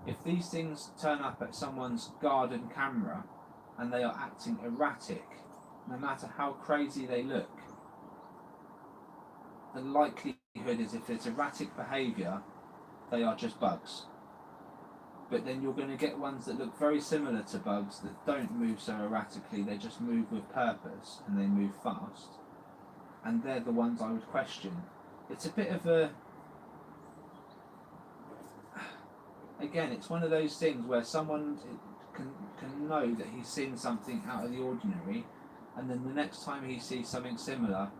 If these things turn up at someone's garden camera and they are acting erratic, no matter how crazy they look, the likelihood is if it's erratic behaviour, they are just bugs. But then you're going to get ones that look very similar to bugs that don't move so erratically, they just move with purpose and they move fast. And they're the ones I would question. It's a bit of a... Again, it's one of those things where someone can know that he's seen something out of the ordinary, and then the next time he sees something similar,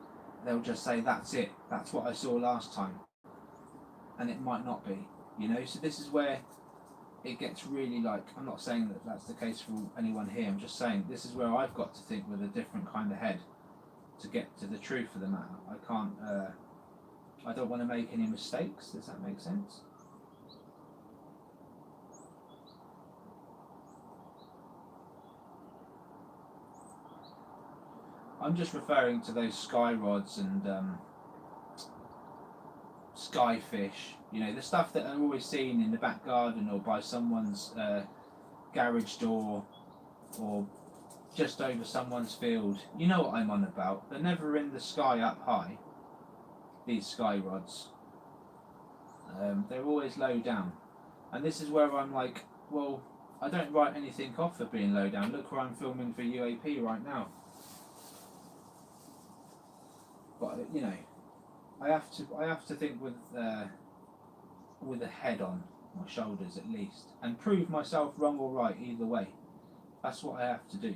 they'll just say, that's it, that's what I saw last time. And it might not be, you know? So this is where it gets really like, I'm not saying that that's the case for anyone here, I'm just saying this is where I've got to think with a different kind of head to get to the truth of the matter. I can't, I don't want to make any mistakes, does that make sense? I'm just referring to those sky rods and skyfish, you know, the stuff that are always seen in the back garden or by someone's garage door or just over someone's field. You know what I'm on about. They're never in the sky up high, these sky rods. They're always low down. And this is where I'm like, well, I don't write anything off for being low down. Look where I'm filming for UAP right now. But you know, I have to think with a head on my shoulders at least, and prove myself wrong or right either way. That's what I have to do.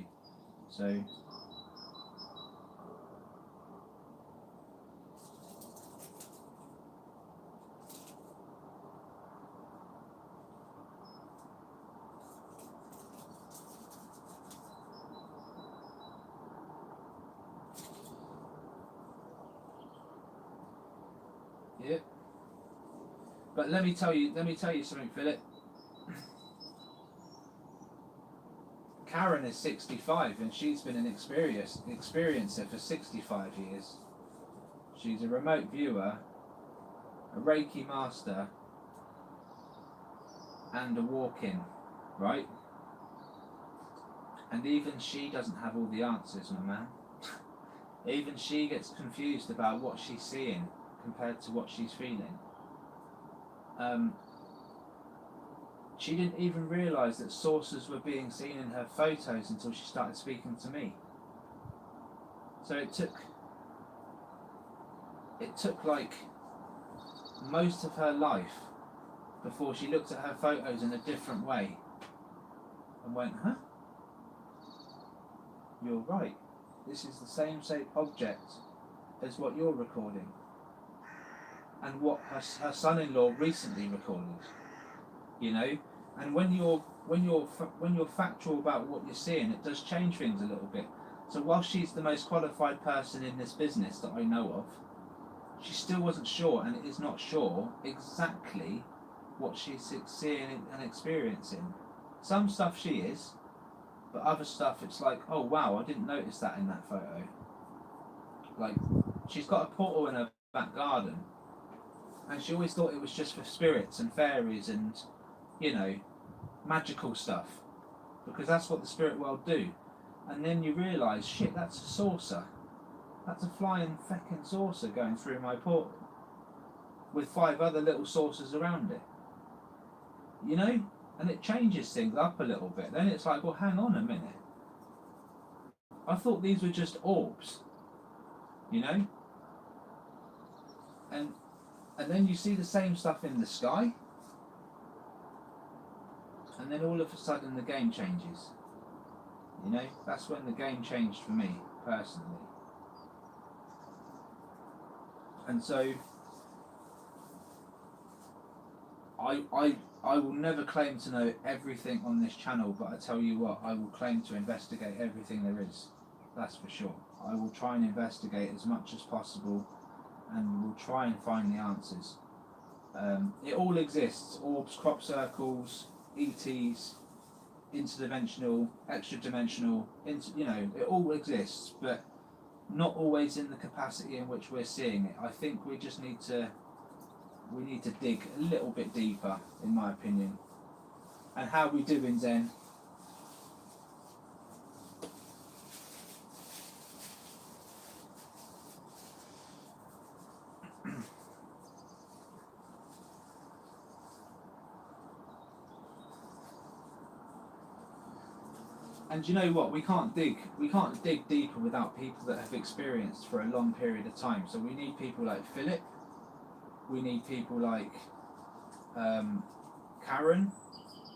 So yeah. But let me tell you something, Philip. Karen is 65 and she's been an experiencer for 65 years. She's a remote viewer, a Reiki master, and a walk-in, right? And even she doesn't have all the answers, my man. Even she gets confused about what she's seeing compared to what she's feeling. She didn't even realise that saucers were being seen in her photos until she started speaking to me. So it took like most of her life before she looked at her photos in a different way and went, huh? You're right. This is the same shaped object as what you're recording and what her son-in-law recently recorded. You know, and when you're factual about what you're seeing, it does change things a little bit. So while she's the most qualified person in this business that I know of, she still wasn't sure, and is not sure exactly what she's seeing and experiencing. Some stuff she is, but other stuff it's like, oh wow, I didn't notice that in that photo. Like, she's got a portal in her back garden, and she always thought it was just for spirits and fairies and, you know, magical stuff, because that's what the spirit world do. And then you realise, shit, that's a saucer. That's a flying feckin' saucer going through my portal with 5 other little saucers around it. You know? And it changes things up a little bit. Then it's like, well, hang on a minute. I thought these were just orbs. You know? And then you see the same stuff in the sky. And then all of a sudden the game changes. You know, that's when the game changed for me, personally. And so I I will never claim to know everything on this channel, but I tell you what, I will claim to investigate everything there is. That's for sure. I will try and investigate as much as possible, and will try and find the answers. It all exists: orbs, crop circles, ETs, interdimensional, extra-dimensional. It all exists, but not always in the capacity in which we're seeing it. I think we just need to dig a little bit deeper, in my opinion. And how we doing, Zen? And you know what? We can't dig deeper without people that have experienced for a long period of time. So we need people like Philip. We need people like Karen.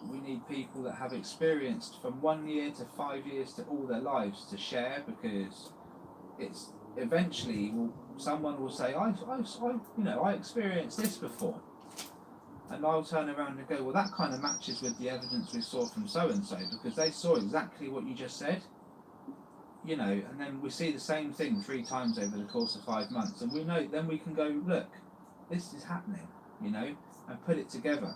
We need people that have experienced from 1 year to 5 years to all their lives to share, because it's eventually someone will say, I experienced this before. And I'll turn around and go, well, that kind of matches with the evidence we saw from so-and-so, because they saw exactly what you just said. And then we see the same thing 3 times over the course of 5 months, and we know, then we can go, look, this is happening, and put it together.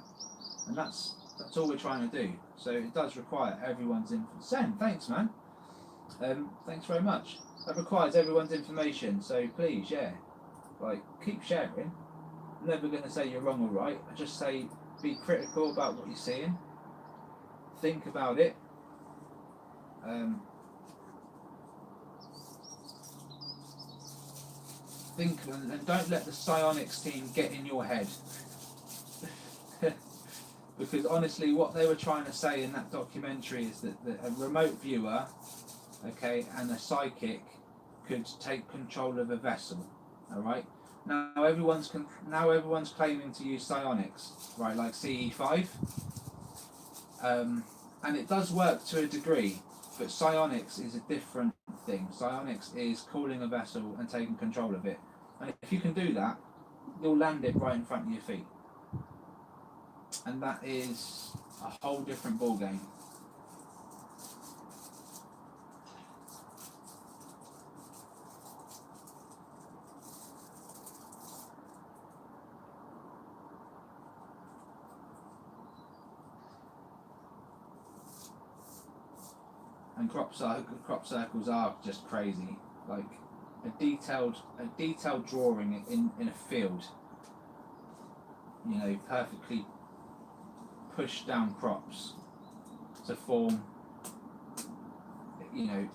And that's all we're trying to do. So it does require everyone's information. Thanks, man. Thanks very much. That requires everyone's information, so please, keep sharing. I'm never going to say you're wrong or right. I just say be critical about what you're seeing. Think about it. Think and don't let the psionics team get in your head. Because honestly, what they were trying to say in that documentary is that a remote viewer, and a psychic could take control of a vessel. All right. Now everyone's claiming to use psionics, right? Like CE5, and it does work to a degree, but psionics is a different thing. Psionics is calling a vessel and taking control of it, and if you can do that, you'll land it right in front of your feet, and that is a whole different ball game. And crop circles are just crazy. Like a detailed drawing in a field. Perfectly pushed down crops to form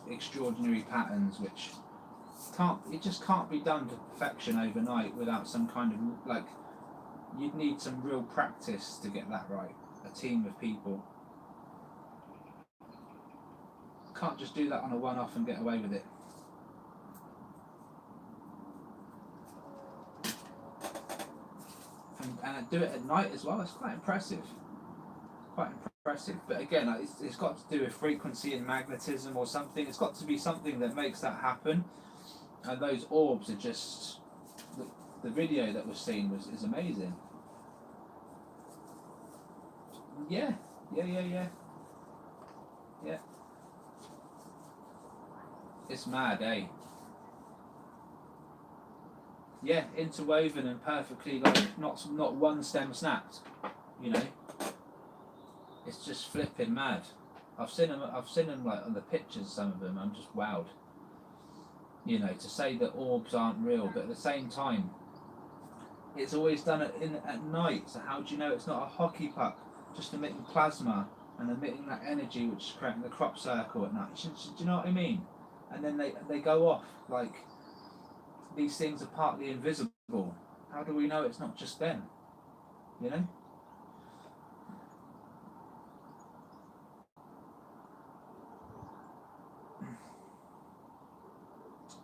extraordinary patterns, which just can't be done to perfection overnight without some kind of you'd need some real practice to get that right. A team of people. Can't just do that on a one-off and get away with it. And do it at night as well. It's quite impressive. But again, it's got to do with frequency and magnetism or something. It's got to be something that makes that happen. And those orbs are just the video that was seen is amazing. Yeah. It's mad, eh? Yeah, interwoven and perfectly, not one stem snapped. It's just flipping mad. I've seen them on the pictures. Some of them, I'm just wowed. To say that orbs aren't real, but at the same time, it's always done at night. So how do you know it's not a hockey puck just emitting plasma and emitting that energy which is creating the crop circle at night? Do you know what I mean? And then they go off like these things are partly invisible. How do we know it's not just them?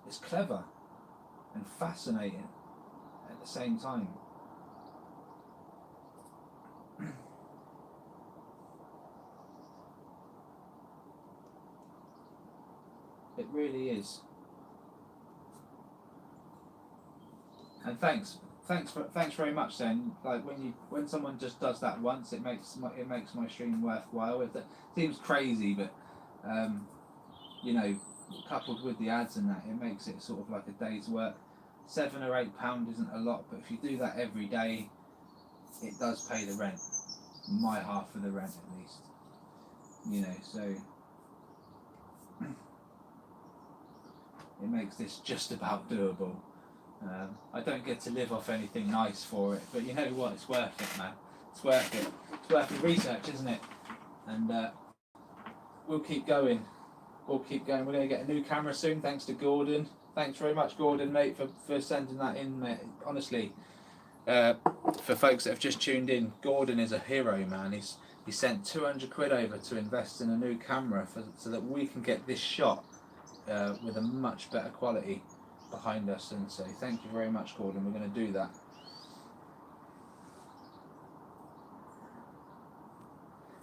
It's clever and fascinating at the same time. It really is. And thanks thanks very much. Then, like when someone just does that once, it makes my stream worthwhile. It seems crazy, but you know, coupled with the ads and that, it makes it sort of like a day's work. £7 or £8 isn't a lot, but if you do that every day, it does pay the rent. My half of the rent, at least. You know, so it makes this just about doable. I don't get to live off anything nice for it, but you know what? It's worth it, man. It's worth it. It's worth the research, isn't it? And we'll keep going. We'll keep going. We're going to get a new camera soon, thanks to Gordon. Thanks very much, Gordon, mate, for sending that in, mate. Honestly, for folks that have just tuned in, Gordon is a hero, man. He sent 200 quid over to invest in a new camera so that we can get this shot with a much better quality behind us. And so thank you very much, Gordon. We're going to do that.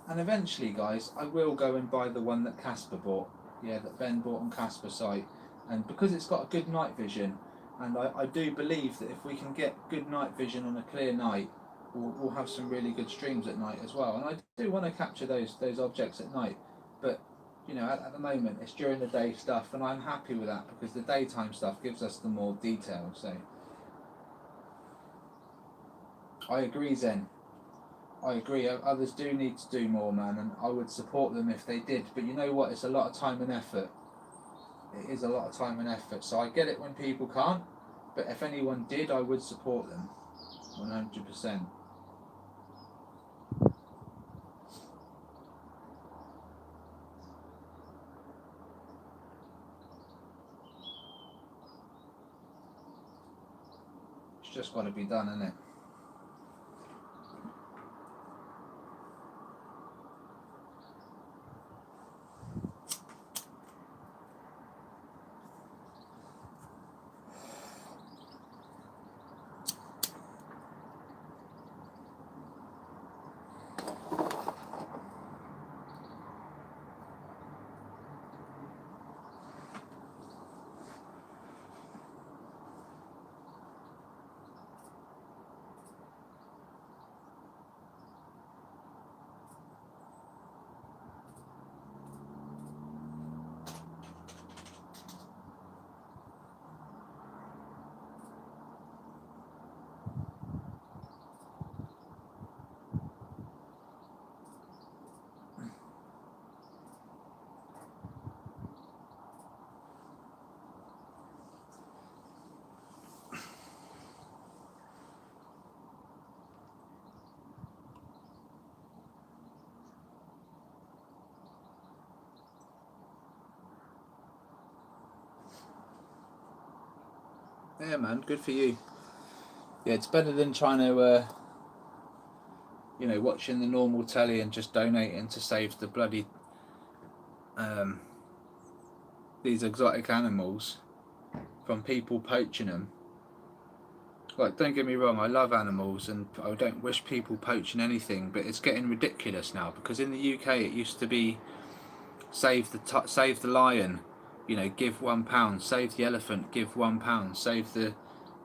And eventually, guys, I will go and buy the one that Casper bought. Yeah, that Ben bought on Casper's site. And because it's got a good night vision, and I do believe that if we can get good night vision on a clear night, we'll have some really good streams at night as well. And I do want to capture those objects at night, but you know, at the moment it's during the day stuff, and I'm happy with that because the daytime stuff gives us the more detail. So I agree, Zen. I agree. Others do need to do more, man, and I would support them if they did. But you know what? It's a lot of time and effort. It is a lot of time and effort. So I get it when people can't, but if anyone did, I would support them 100%. It's just got to be done, isn't it? Yeah, man, good for you. Yeah, it's better than trying to, you know, watching the normal telly and just donating to save the bloody, these exotic animals from people poaching them. Like, don't get me wrong, I love animals and I don't wish people poaching anything, but it's getting ridiculous now because in the UK it used to be save the lion, you know, give £1, save the elephant, give £1, save the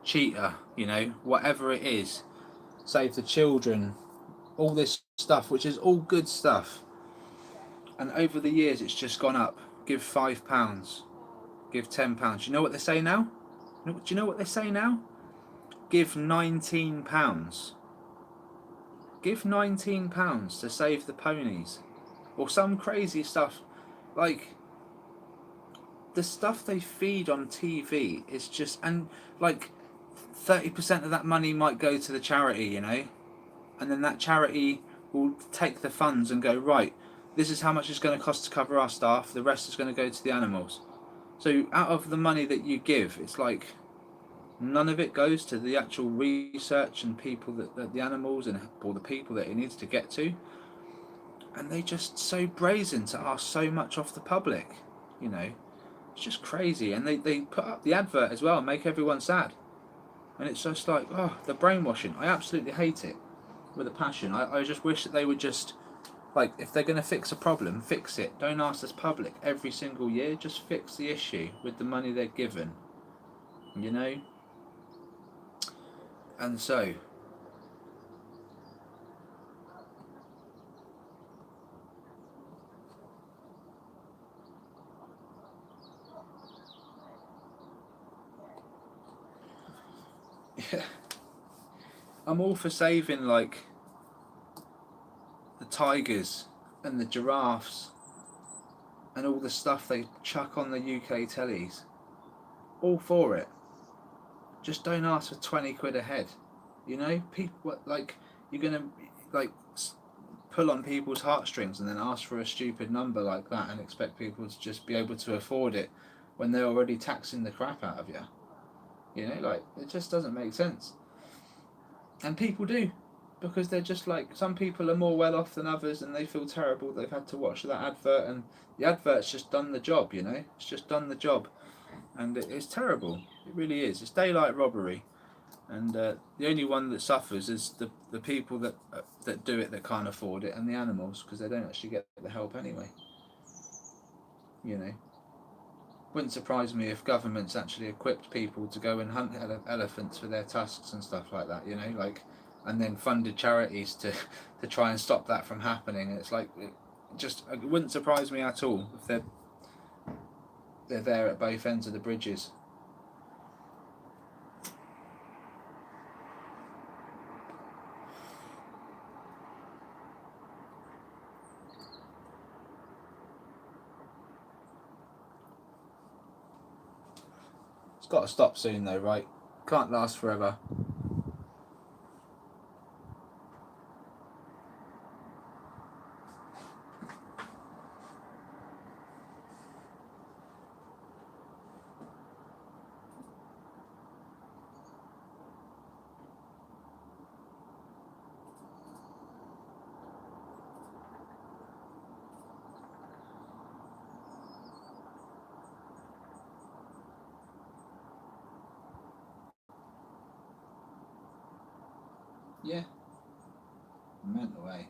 cheetah, you know, whatever it is, save the children, all this stuff, which is all good stuff. And over the years it's just gone up. Give £5, give £10. You know what they say now? Do you know what they say now? Give £19. Give £19 to save the ponies, or some crazy stuff. Like, the stuff they feed on TV is just, and like 30% of that money might go to the charity, you know, and then that charity will take the funds and go, right, this is how much it's going to cost to cover our staff, the rest is going to go to the animals. So out of the money that you give, it's like none of it goes to the actual research and people that the animals and or the people that it needs to get to. And they just so brazen to ask so much off the public, you know. It's just crazy. And they put up the advert as well and make everyone sad. And it's just like, oh, the brainwashing. I absolutely hate it with a passion. I just wish that they would just, like, if they're going to fix a problem, fix it. Don't ask this public every single year. Just fix the issue with the money they're given, you know. And so, yeah, I'm all for saving like the tigers and the giraffes and all the stuff they chuck on the UK tellies. All for it. Just don't ask for 20 quid a head. You know, people like you're gonna like pull on people's heartstrings and then ask for a stupid number like that and expect people to just be able to afford it when they're already taxing the crap out of you. You know, like it just doesn't make sense. And people do, because they're just like, some people are more well off than others and they feel terrible they've had to watch that advert, and the advert's just done the job, you know, it's just done the job, and it's terrible, it really is. It's daylight robbery, and the only one that suffers is the people that do it, that can't afford it, and the animals, because they don't actually get the help anyway, you know. Wouldn't surprise me if governments actually equipped people to go and hunt elephants for their tusks and stuff like that, you know, like, and then funded charities to try and stop that from happening. It's like, it wouldn't surprise me at all if they're there at both ends of the bridges. It's got to stop soon though, right? Can't last forever. Yeah, mental way.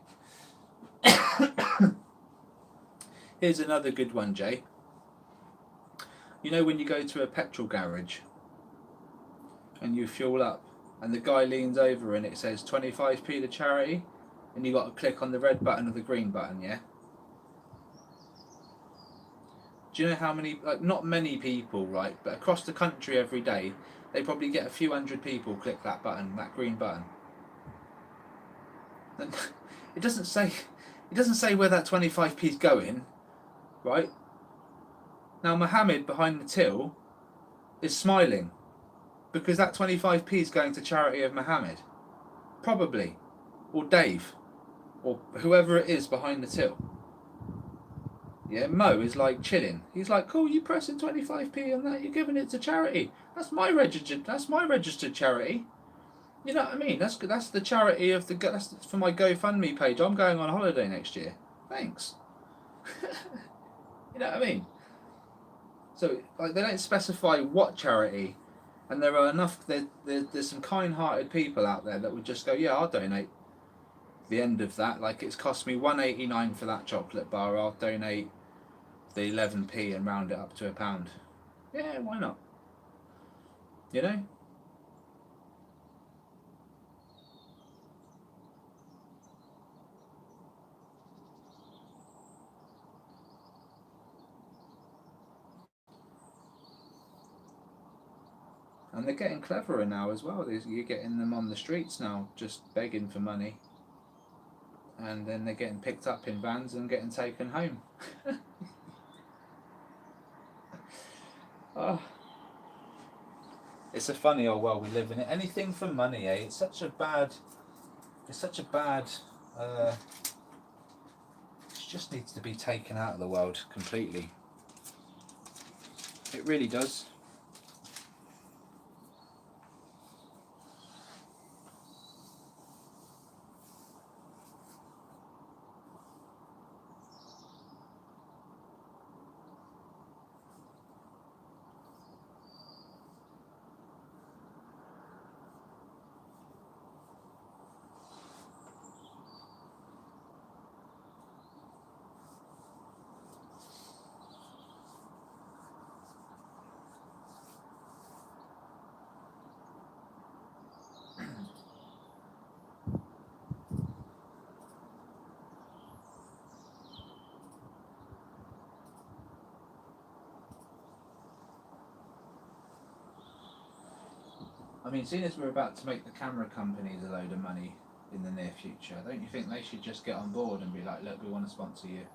Here's another good one, Jay. You know when you go to a petrol garage and you fuel up and the guy leans over and it says 25p to charity, and you got to click on the red button or the green button, yeah? Do you know how many, like, not many people, right, but across the country every day, they probably get a few hundred people click that button, that green button. And it doesn't say where that 25p's going, right? Now Mohammed behind the till is smiling because that 25p's going to charity of Mohammed, probably, or Dave, or whoever it is behind the till. Yeah, Mo is like chilling. He's like, cool, you pressing 25p on that, you're giving it to charity. That's my registered charity. You know what I mean? That's the charity of that's for my GoFundMe page. I'm going on holiday next year. Thanks. You know what I mean? So like they don't specify what charity, and there are enough. There's some kind-hearted people out there that would just go, yeah, I'll donate. The end of that, like it's cost me £1.89 for that chocolate bar. I'll donate the 11p and round it up to £1. Yeah, why not? You know. And they're getting cleverer now as well. You're getting them on the streets now, just begging for money, and then they're getting picked up in vans and getting taken home. Oh, it's a funny old world we live in. Anything for money, eh? It's such a bad. Uh, it just needs to be taken out of the world completely. It really does. I mean, seeing as we're about to make the camera companies a load of money in the near future, don't you think they should just get on board and be like, look, we want to sponsor you.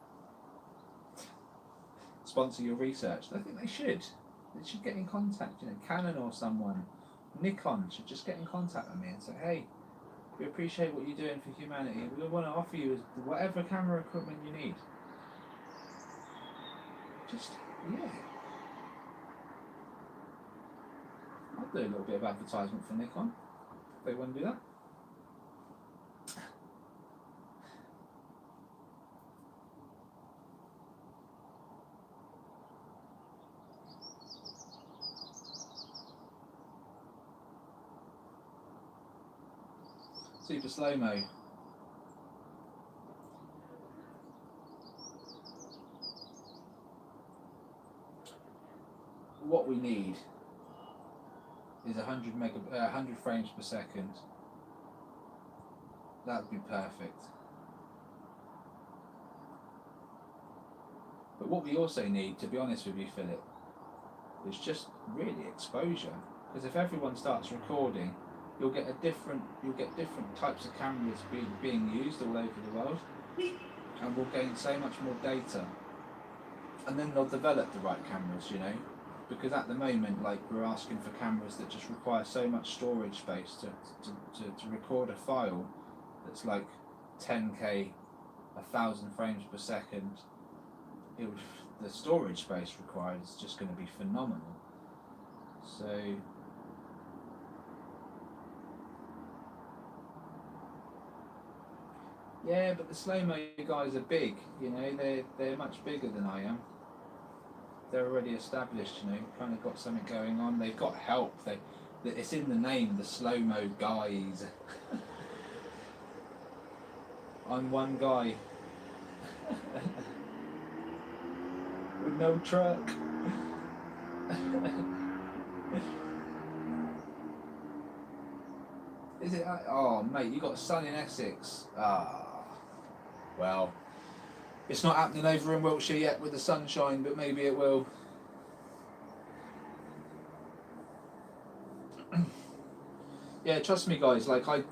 Sponsor your research. I think they should. They should get in contact, you know, Canon or someone. Nikon should just get in contact with me and say, hey, we appreciate what you're doing for humanity. We want to offer you whatever camera equipment you need. Just, yeah. I'll do a little bit of advertisement for Nikon if they want to do that. Super slow-mo. What we need is 100 frames per second. That would be perfect. But what we also need, to be honest with you, Philip, is just really exposure. Because if everyone starts recording, you'll get different types of cameras being used all over the world, and we'll gain so much more data. And then they'll develop the right cameras, you know. Because at the moment, like, we're asking for cameras that just require so much storage space to record a file that's like 10K, 1,000 frames per second. The storage space required is just going to be phenomenal. So yeah, but the slow-mo guys are big, you know, they're much bigger than I am. They're already established, you know, kind of got something going on. They've got help. It's in the name, the slow-mo guys. I'm one guy with no truck. Is it? Oh, mate, you got a son in Essex. Well. It's not happening over in Wiltshire yet with the sunshine, but maybe it will. Yeah, trust me, guys. Like I've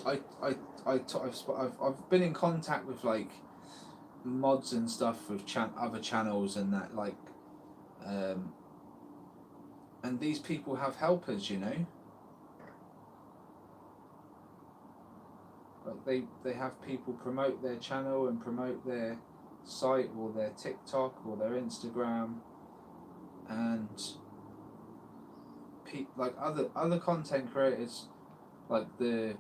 been in contact with like mods and stuff with other channels and that, like, and these people have helpers, you know. Like they have people promote their channel and promote their site or their TikTok or their Instagram, and like other content creators, like the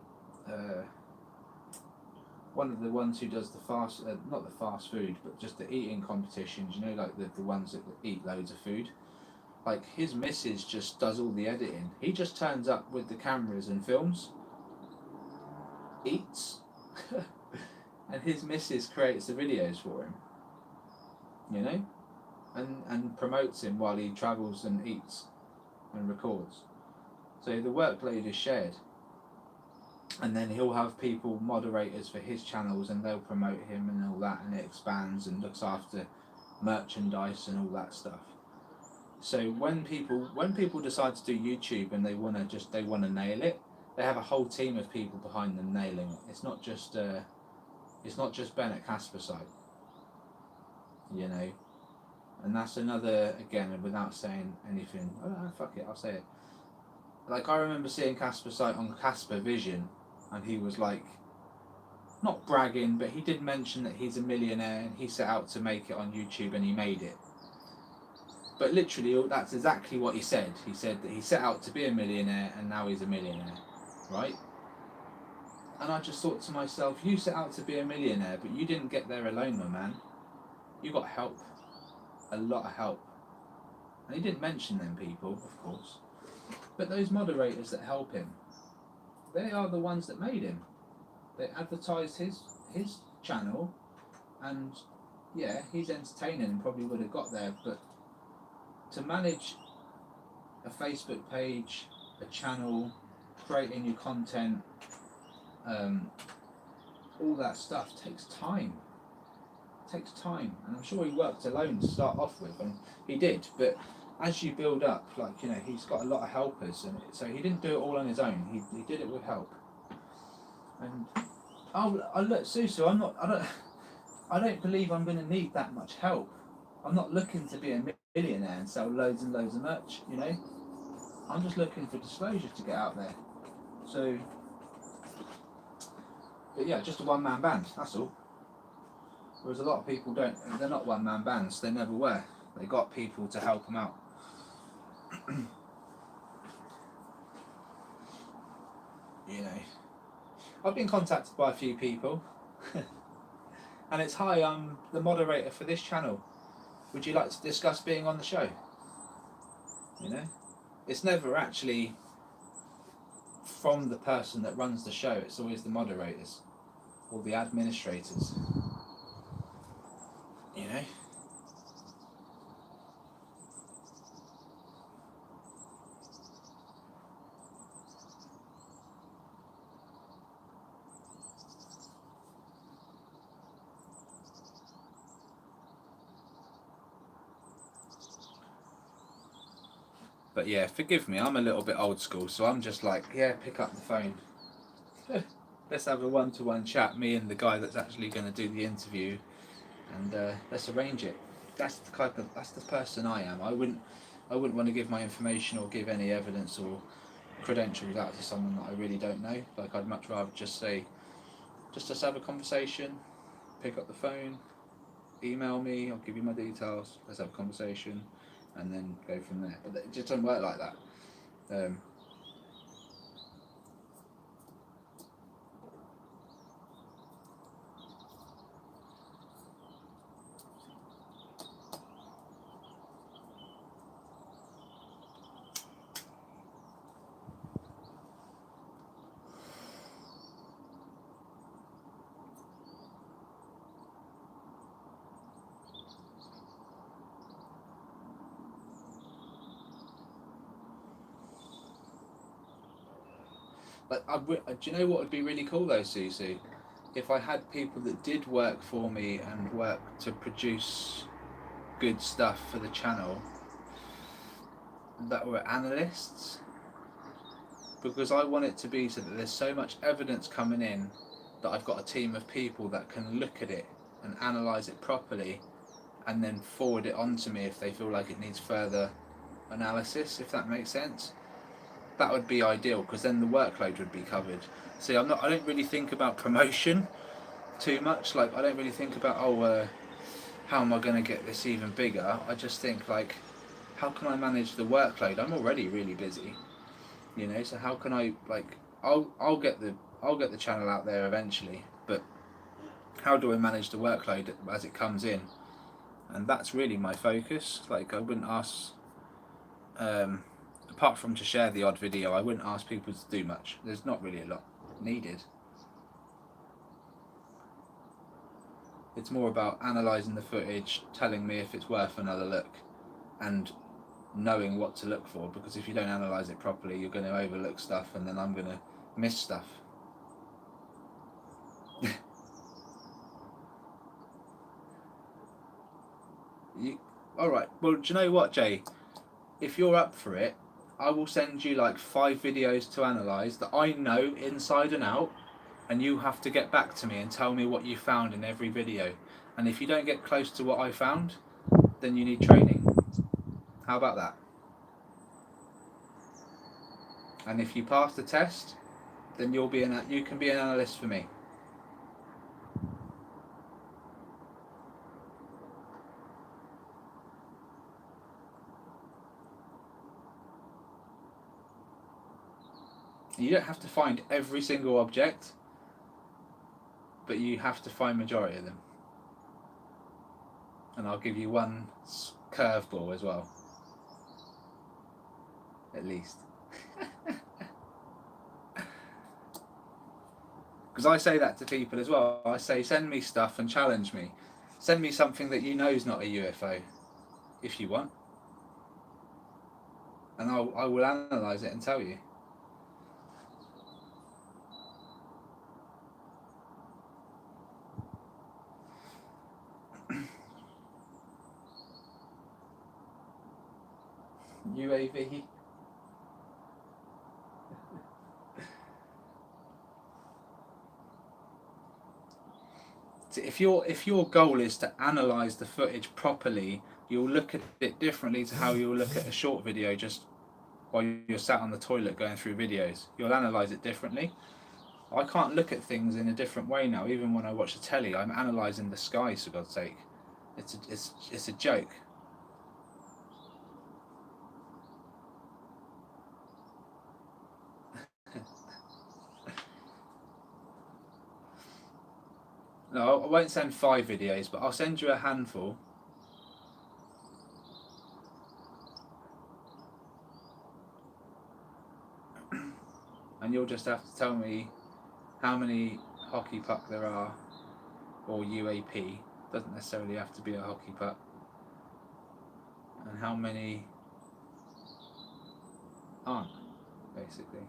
one of the ones who does the not the fast food, but just the eating competitions, you know, like the ones that eat loads of food. Like, his missus just does all the editing. He just turns up with the cameras and films, eats, and his missus creates the videos for him, you know, and promotes him while he travels and eats and records. So the workload is shared, and then he'll have people, moderators for his channels, and they'll promote him and all that, and it expands and looks after merchandise and all that stuff. So when people decide to do YouTube and they want to nail it, they have a whole team of people behind them nailing it. It's not just Ben at Caspersite, you know. And that's another, again, without saying anything, fuck it, I'll say it. Like, I remember seeing Caspersite on Casper Vision, and he was like, not bragging, but he did mention that he's a millionaire and he set out to make it on YouTube and he made it. But literally, that's exactly what he said. He said that he set out to be a millionaire and now he's a millionaire, right? And I just thought to myself, you set out to be a millionaire, but you didn't get there alone, my man. You got help. A lot of help. And he didn't mention them people, of course. But those moderators that help him, they are the ones that made him. They advertised his channel, and yeah, he's entertaining and probably would have got there, but to manage a Facebook page, a channel, creating your content, all that stuff takes time. It takes time, and I'm sure he worked alone to start off with, and he did. But as you build up, like, you know, he's got a lot of helpers, and so he didn't do it all on his own. He did it with help. And I look, Susu, I don't believe I'm going to need that much help. I'm not looking to be a millionaire and sell loads and loads of merch, you know. I'm just looking for disclosure to get out there. So, but yeah, just a one-man band, that's all. Whereas a lot of people they're not one-man bands, they never were. They got people to help them out. You know, I've been contacted by a few people. And it's, hi, I'm the moderator for this channel. Would you like to discuss being on the show? You know, it's never actually from the person that runs the show, it's always the moderators or the administrators. You know? But yeah, forgive me, I'm a little bit old school, so I'm just like, yeah, pick up the phone. Let's have a one-to-one chat, me and the guy that's actually going to do the interview, and let's arrange it. That's the person I am. I wouldn't want to give my information or give any evidence or credentials out to someone that I really don't know. Like, I'd much rather just say, just let's have a conversation, pick up the phone, email me, I'll give you my details, let's have a conversation, and then go from there. But it just doesn't work like that. But do you know what would be really cool though, Susie? If I had people that did work for me and work to produce good stuff for the channel that were analysts, because I want it to be so that there's so much evidence coming in that I've got a team of people that can look at it and analyse it properly and then forward it on to me if they feel like it needs further analysis, if that makes sense. That would be ideal, because then the workload would be covered. See, I don't really think about promotion too much. Like, I don't really think about, how am I going to get this even bigger? I just think, like, how can I manage the workload? I'm already really busy, you know. So how can I, like, I'll get the channel out there eventually, but how do I manage the workload as it comes in? And that's really my focus. Like, I wouldn't ask. Apart from to share the odd video, I wouldn't ask people to do much. There's not really a lot needed. It's more about analysing the footage, telling me if it's worth another look, and knowing what to look for, because if you don't analyse it properly, you're going to overlook stuff, and then I'm going to miss stuff. Alright, well, do you know what, Jay? If you're up for it, I will send you like 5 videos to analyse that I know inside and out, and you have to get back to me and tell me what you found in every video. And if you don't get close to what I found, then you need training. How about that? And if you pass the test, then you can be an analyst for me. You don't have to find every single object, but you have to find majority of them. And I'll give you one curveball as well. At least. Because I say that to people as well. I say, send me stuff and challenge me. Send me something that you know is not a UFO, if you want. And I will analyse it and tell you. UAV. If your goal is to analyse the footage properly, you'll look at it differently to how you'll look at a short video just while you're sat on the toilet going through videos. You'll analyse it differently. I can't look at things in a different way now. Even when I watch the telly, I'm analysing the skies, for God's sake. It's a joke. No, I won't send 5 videos, but I'll send you a handful. And you'll just have to tell me how many hockey puck there are, or UAP. Doesn't necessarily have to be a hockey puck. And how many aren't, basically.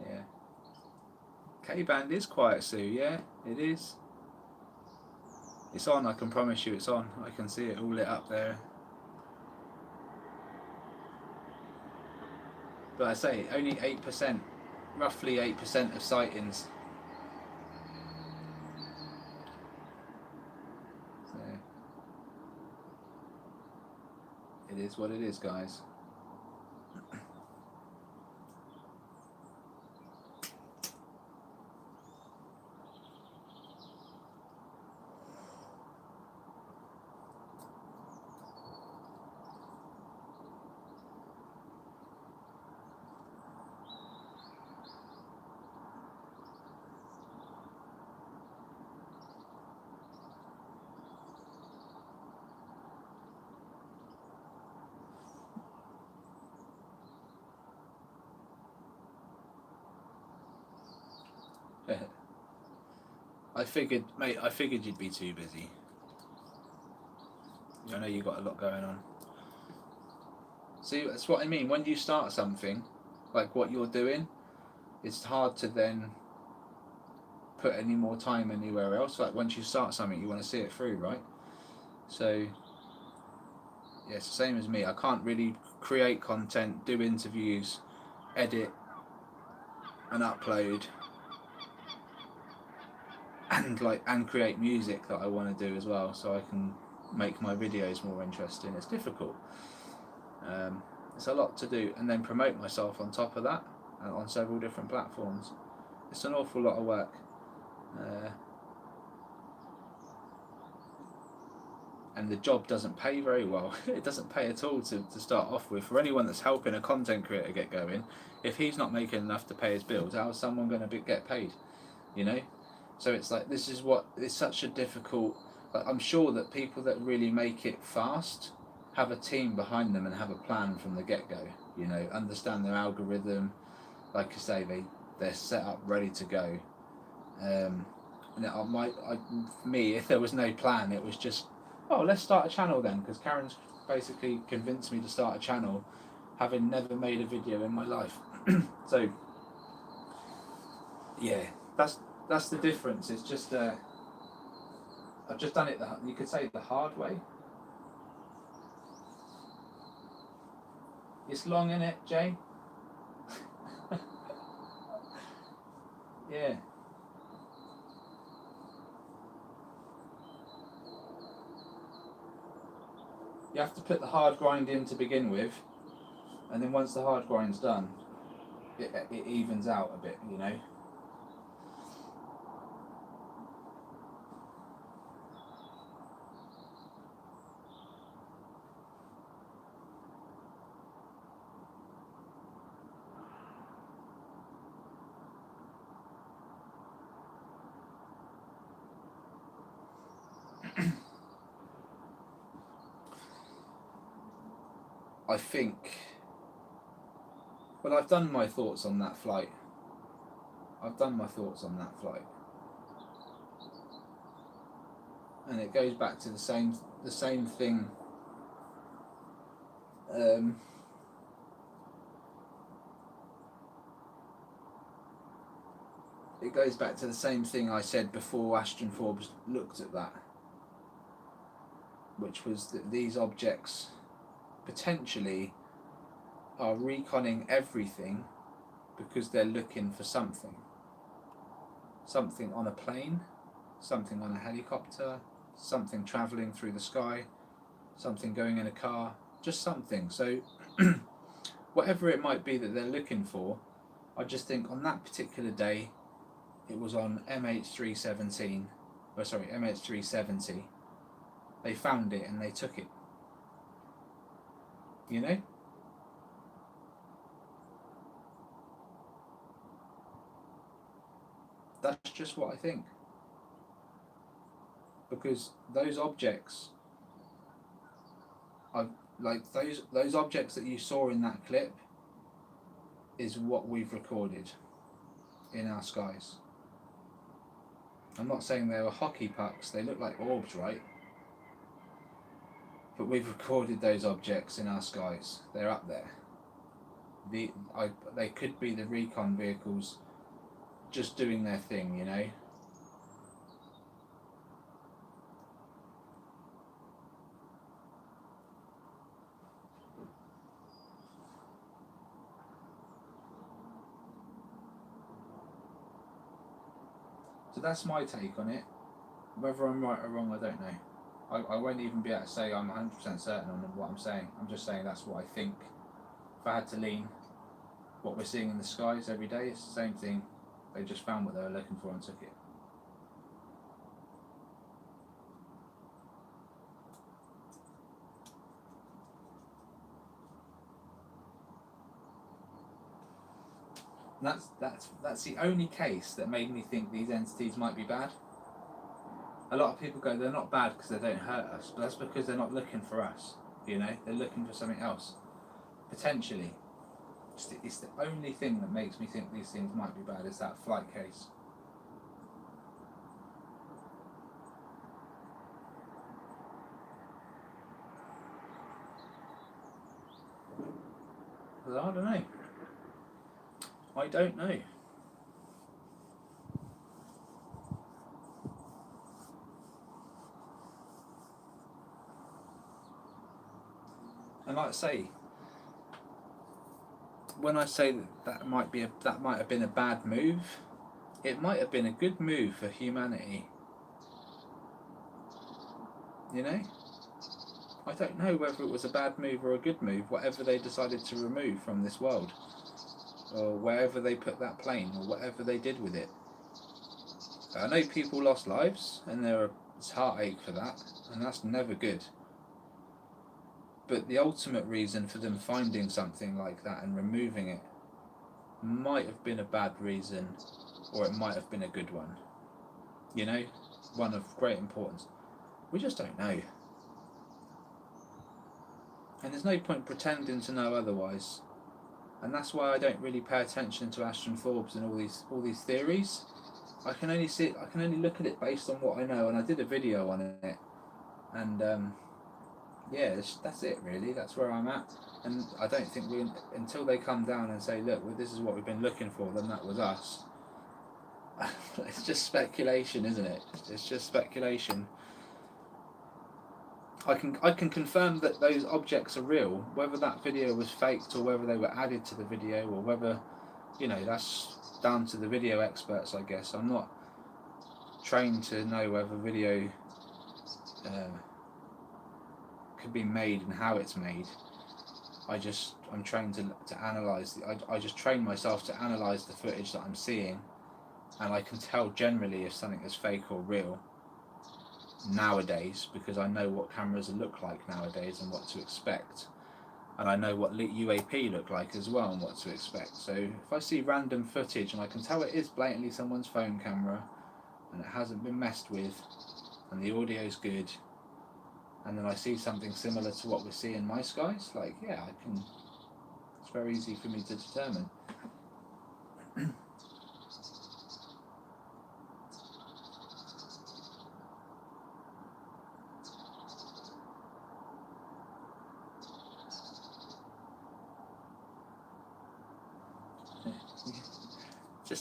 Yeah. K-band is quiet, Sue. Yeah, it is. It's on. I can promise you, it's on. I can see it all lit up there. But I say only 8%, roughly 8% of sightings. So it is what it is, guys. I figured, mate, I figured you'd be too busy. I know you got a lot going on. See, that's what I mean. When you start something, like what you're doing, it's hard to then put any more time anywhere else. Like once you start something, you want to see it through, right? So, yeah, it's the same as me. I can't really create content, do interviews, edit, and upload, and create music that I want to do as well, so I can make my videos more interesting. It's difficult. It's a lot to do, and then promote myself on top of that on several different platforms. It's an awful lot of work. And the job doesn't pay very well. It doesn't pay at all to start off with. For anyone that's helping a content creator get going, if he's not making enough to pay his bills, how's someone going to get paid? You know? So it's like, this is what, it's such a difficult, like, I'm sure that people that really make it fast have a team behind them and have a plan from the get-go, you know, understand their algorithm, like I say, they're set up, ready to go. And for me, if there was no plan, it was just, oh, let's start a channel then, because Karen's basically convinced me to start a channel, having never made a video in my life. So, yeah, that's the difference. It's just, I've just done it, you could say, the hard way. It's long, innit, Jay? Yeah. You have to put the hard grind in to begin with, and then once the hard grind's done, it evens out a bit, you know. I think Well, I've done my thoughts on that flight. I've done my thoughts on that flight, and it goes back to the same thing. Um, it goes back to the same thing I said before Ashton Forbes looked at that, which was that these objects potentially are reconning everything because they're looking for something. Something on a plane, something on a helicopter, something travelling through the sky, something going in a car, just something. So whatever it might be that they're looking for, I just think on that particular day, it was on MH370, they found it and they took it. You know? That's just what I think. Because those objects, those objects that you saw in that clip is what we've recorded in our skies. I'm not saying they were hockey pucks, they look like orbs, right? But we've recorded those objects in our skies. They're up there. They could be the recon vehicles just doing their thing, you know? So that's my take on it. Whether I'm right or wrong, I don't know. I won't even be able to say I'm 100% certain on what I'm saying. I'm just saying that's what I think. If I had to lean, what we're seeing in the skies every day is the same thing. They just found what they were looking for and took it. That's the only case that made me think these entities might be bad. A lot of people go, they're not bad because they don't hurt us, but that's because they're not looking for us. You know, they're looking for something else. Potentially. It's the only thing that makes me think these things might be bad is that flight case. But I don't know. I don't know. And like I say, when I say that might have been a bad move, it might have been a good move for humanity. You know? I don't know whether it was a bad move or a good move, whatever they decided to remove from this world, or wherever they put that plane, or whatever they did with it. I know people lost lives, and there's heartache for that, and that's never good. But the ultimate reason for them finding something like that and removing it might have been a bad reason, or it might have been a good one. You know, one of great importance. We just don't know. And there's no point pretending to know otherwise. And that's why I don't really pay attention to Ashton Forbes and all these theories. I can only look at it based on what I know, and I did a video on it. And yeah, that's it really. That's where I'm at. And I don't think until they come down and say, look, well, this is what we've been looking for, then that was us. It's just speculation, isn't it? It's just speculation. I can confirm that those objects are real, whether that video was faked or whether they were added to the video, or whether, you know, that's down to the video experts, I guess. I'm not trained to know whether video could be made and how it's made. I'm trained to analyse. I just train myself to analyse the footage that I'm seeing, and I can tell generally if something is fake or real nowadays, because I know what cameras look like nowadays and what to expect, and I know what UAP look like as well and what to expect. So if I see random footage and I can tell it is blatantly someone's phone camera and it hasn't been messed with and the audio's good, and then I see something similar to what we see in my skies, like, yeah, I can It's very easy for me to determine.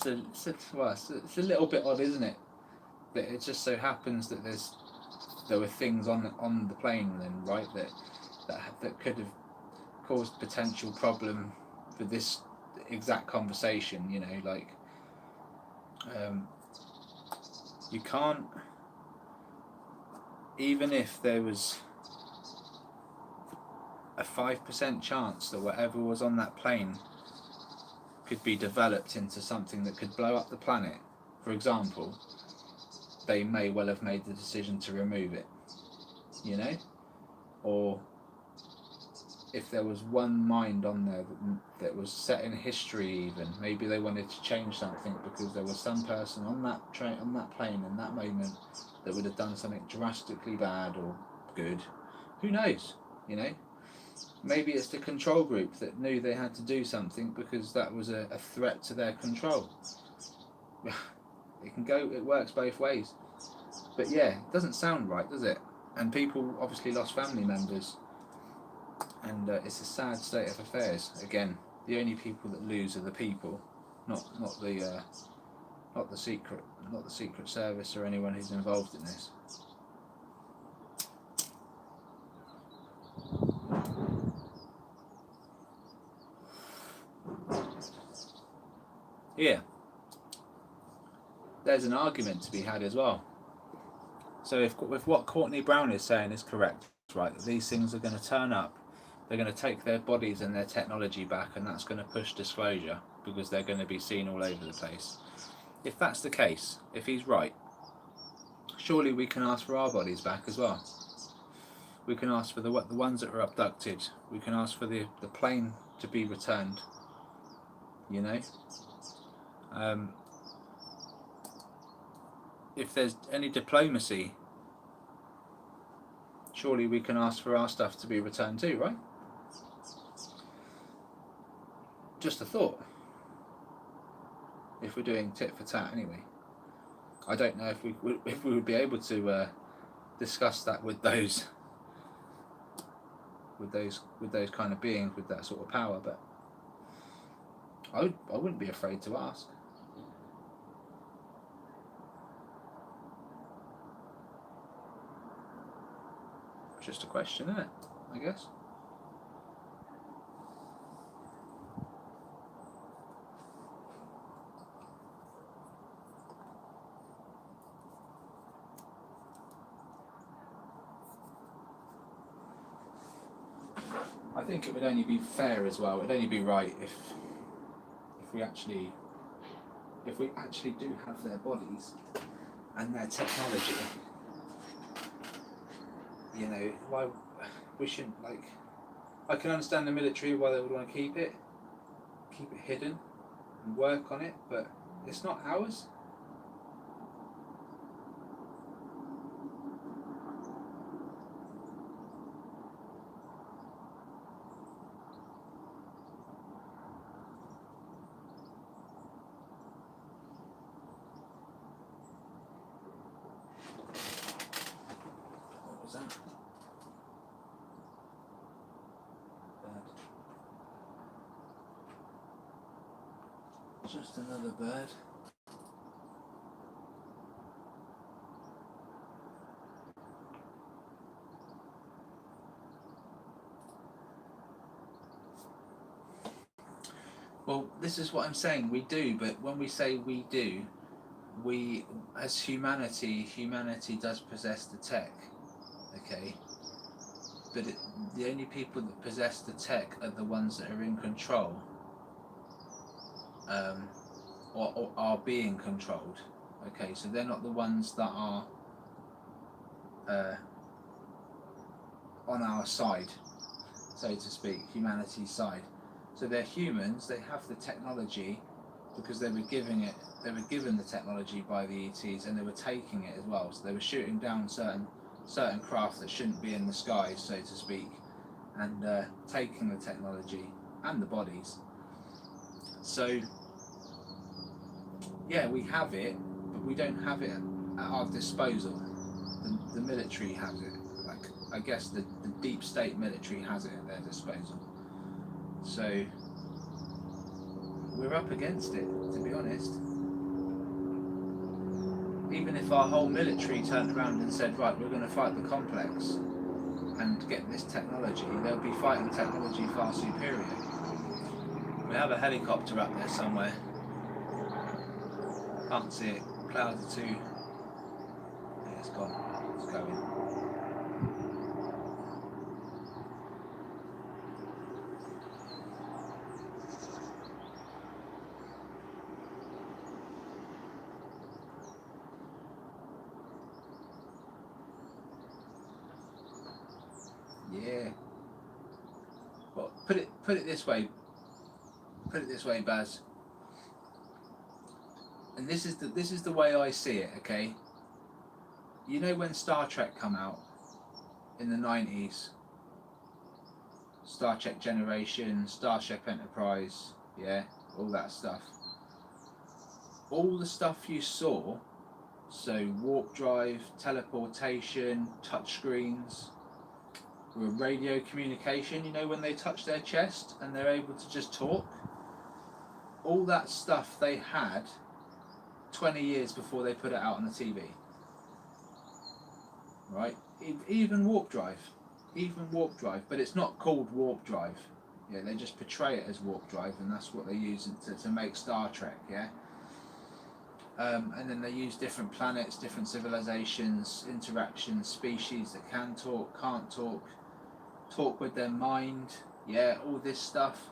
It's a little bit odd, isn't it? That it just so happens that there were things on the plane then, right? That could have caused potential problem for this exact conversation. You know, like you can't, even if there was a 5% chance that whatever was on that plane could be developed into something that could blow up the planet, for example, they may well have made the decision to remove it, you know? Or if there was one mind on there that was set in history, even maybe they wanted to change something because there was some person on that plane in that moment that would have done something drastically bad or good. Who knows, you know? Maybe it's the control group that knew they had to do something because that was a threat to their control. It works both ways. But yeah, it doesn't sound right, does it? And people obviously lost family members. And it's a sad state of affairs. Again, the only people that lose are the people, not the Secret Service or anyone who's involved in this. Yeah, there's an argument to be had as well. So if what Courtney Brown is saying is correct, right, that these things are going to turn up, they're going to take their bodies and their technology back, and that's going to push disclosure because they're going to be seen all over the place. If that's the case, if he's right, surely we can ask for our bodies back as well. We can ask for the ones that were abducted. We can ask for the plane to be returned. You know? If there's any diplomacy, surely we can ask for our stuff to be returned too, right? Just a thought. If we're doing tit for tat anyway. I don't know if we would be able to discuss that with those kind of beings with that sort of power, but I wouldn't be afraid to ask. Just a question, isn't it? I guess. I think it would only be fair as well. It would only be right if we actually do have their bodies and their technology. You know, why we shouldn't, like, I can understand the military why they would want to keep it hidden and work on it, but it's not ours. What was that? Just another bird. Well, this is what I'm saying, we do, but when we say we do, we, as humanity does possess the tech, okay? But the only people that possess the tech are the ones that are in control. Or are being controlled. Okay, so they're not the ones that are on our side, so to speak, humanity's side. So they're humans, they have the technology because they were given the technology by the ETs, and they were taking it as well. So they were shooting down certain craft that shouldn't be in the skies, so to speak, and taking the technology and the bodies. So yeah, we have it, but we don't have it at our disposal. The military has it. Like, I guess the deep state military has it at their disposal. So we're up against it, to be honest. Even if our whole military turned around and said, right, we're going to fight the complex and get this technology, they'll be fighting technology far superior. We have a helicopter up there somewhere. Can't see it. Clouds are too... Yeah, it's gone. It's going. Yeah. Well, put it this way. Put it this way, Baz. And this is the way I see it, okay? You know when Star Trek come out in the 90s? Star Trek Generation, Starship Enterprise, yeah, all that stuff. All the stuff you saw, so warp drive, teleportation, touchscreens, radio communication, you know when they touch their chest and they're able to just talk? All that stuff they had 20 years before they put it out on the TV. Right? Even warp drive, but it's not called warp drive. Yeah, they just portray it as warp drive, and that's what they use to make Star Trek. Yeah, and then they use different planets, different civilizations, interactions, species that can talk, can't talk with their mind. Yeah, all this stuff.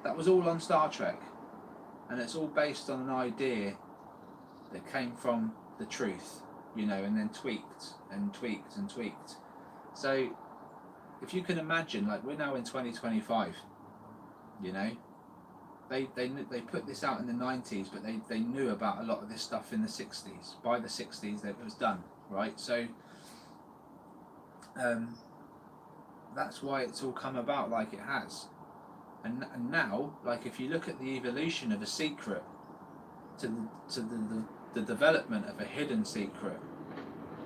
That was all on Star Trek, and it's all based on an idea that came from the truth, you know, and then tweaked and tweaked and tweaked. So if you can imagine, like, we're now in 2025, you know, they put this out in the 90s, but they knew about a lot of this stuff in the 60s. By the 60s it was done, right? So that's why it's all come about like it has. And now, like, if you look at the evolution of a secret to the development of a hidden secret,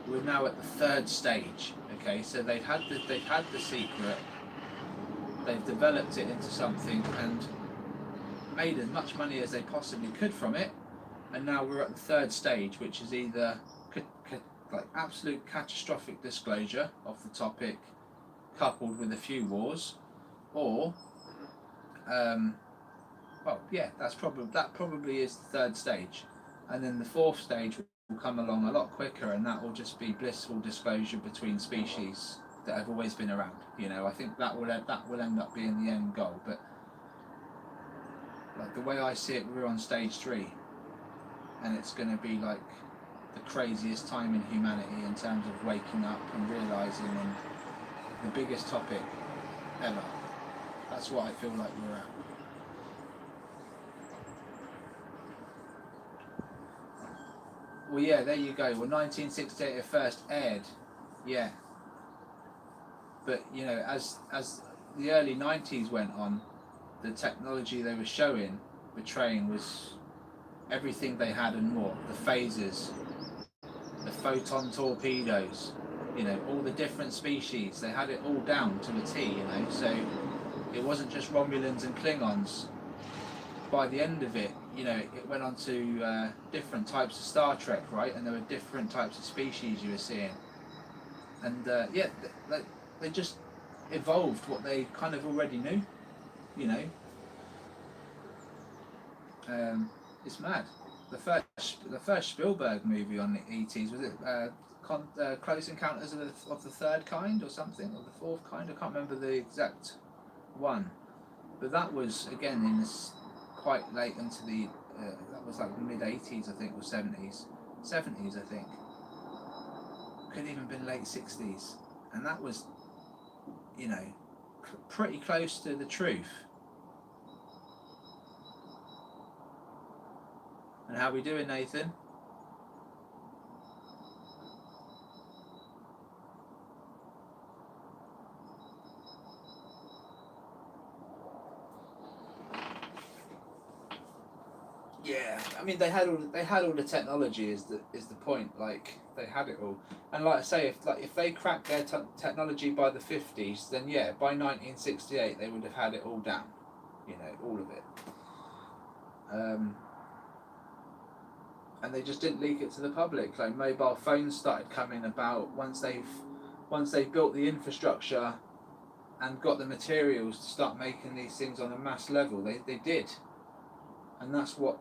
we're now at the third stage. Okay, so they've had the secret, they've developed it into something and made as much money as they possibly could from it, and now we're at the third stage, which is either like absolute catastrophic disclosure of the topic, coupled with a few wars, or well, yeah, that probably is the third stage, and then the fourth stage will come along a lot quicker, and that will just be blissful disclosure between species that have always been around. You know, I think that will end up being the end goal. But like, the way I see it, we're on stage 3, and it's going to be like the craziest time in humanity in terms of waking up and realizing, and the biggest topic ever. That's what I feel like we're at. Well, yeah, there you go. Well, 1968 it first aired, yeah. But you know, as the early 90s went on, the technology they were portraying was everything they had and more. The phasers, the photon torpedoes, you know, all the different species. They had it all down to a T, you know. So it wasn't just Romulans and Klingons. By the end of it, you know, it went on to different types of Star Trek, right? And there were different types of species you were seeing. And yeah, they just evolved what they kind of already knew, you know. It's mad. The first Spielberg movie on the ETs, was it Close Encounters of the Third Kind or something, or the Fourth Kind? I can't remember the exact one. But that was, again, in this quite late into the that was like the mid 80s, I think, or 70s, I think. Could even been late 60s, and that was, you know, pretty close to the truth. And how we doing, Nathan? Yeah, I mean they had all the technology is the point. Like they had it all, and like I say, if they cracked their technology by the 50s, then yeah, by 1968 they would have had it all down, you know, all of it. And they just didn't leak it to the public. Like mobile phones started coming about once they've built the infrastructure and got the materials to start making these things on a mass level. They did, and that's what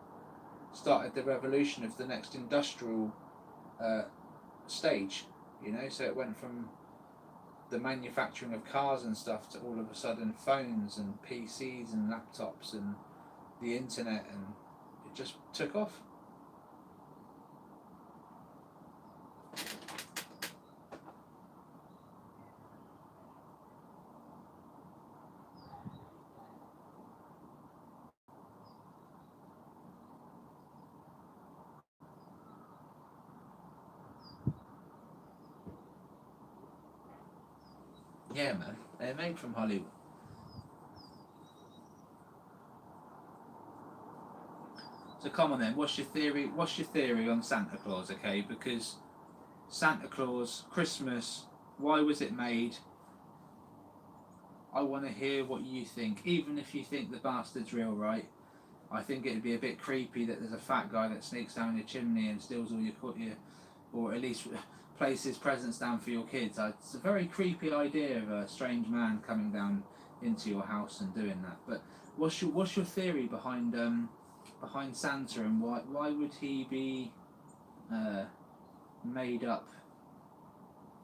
started the revolution of the next industrial stage, you know. So it went from the manufacturing of cars and stuff to all of a sudden phones and PCs and laptops and the internet, and it just took off. Yeah, man, they're made from Hollywood. So come on then, what's your theory? What's your theory on Santa Claus? Okay, because Santa Claus, Christmas, why was it made? I want to hear what you think, even if you think the bastard's real, right? I think it'd be a bit creepy that there's a fat guy that sneaks down your chimney and steals all your or at least places presents down for your kids. It's a very creepy idea of a strange man coming down into your house and doing that. But what's your theory behind Santa, and why would he be made up?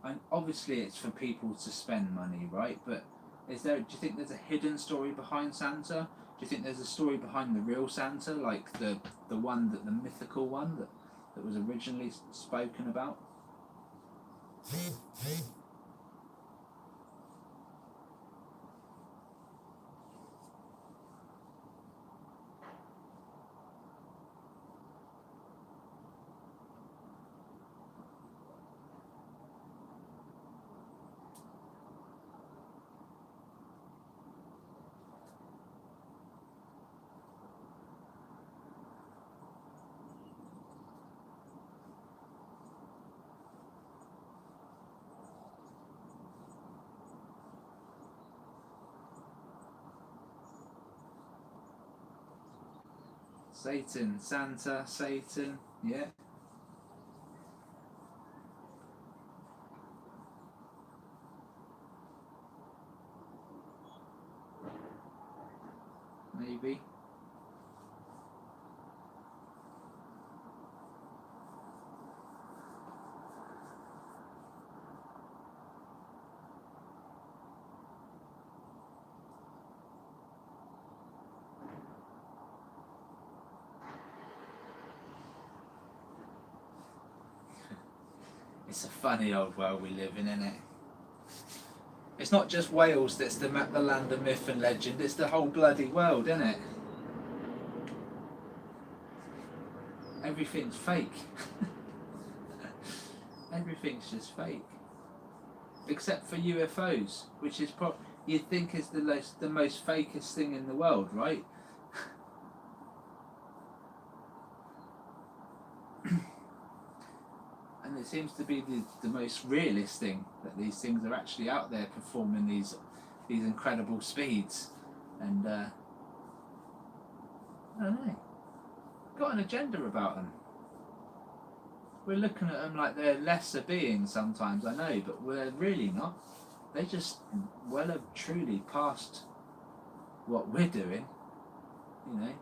And obviously it's for people to spend money, right? But do you think there's a hidden story behind Santa? Do you think there's a story behind the real Santa, like the mythical one that was originally spoken about? Satan, Santa, Satan, yeah, maybe. It's a funny old world we live in, isn't it? It's not just Wales that's the land of myth and legend, it's the whole bloody world, isn't it? Everything's fake. Everything's just fake. Except for UFOs, which is you'd think is the most fakest thing in the world, right? And it seems to be the most realist thing, that these things are actually out there performing these incredible speeds, and I don't know, got an agenda about them. We're looking at them like they're lesser beings sometimes, I know, but we're really not. They just well have truly passed what we're doing, you know.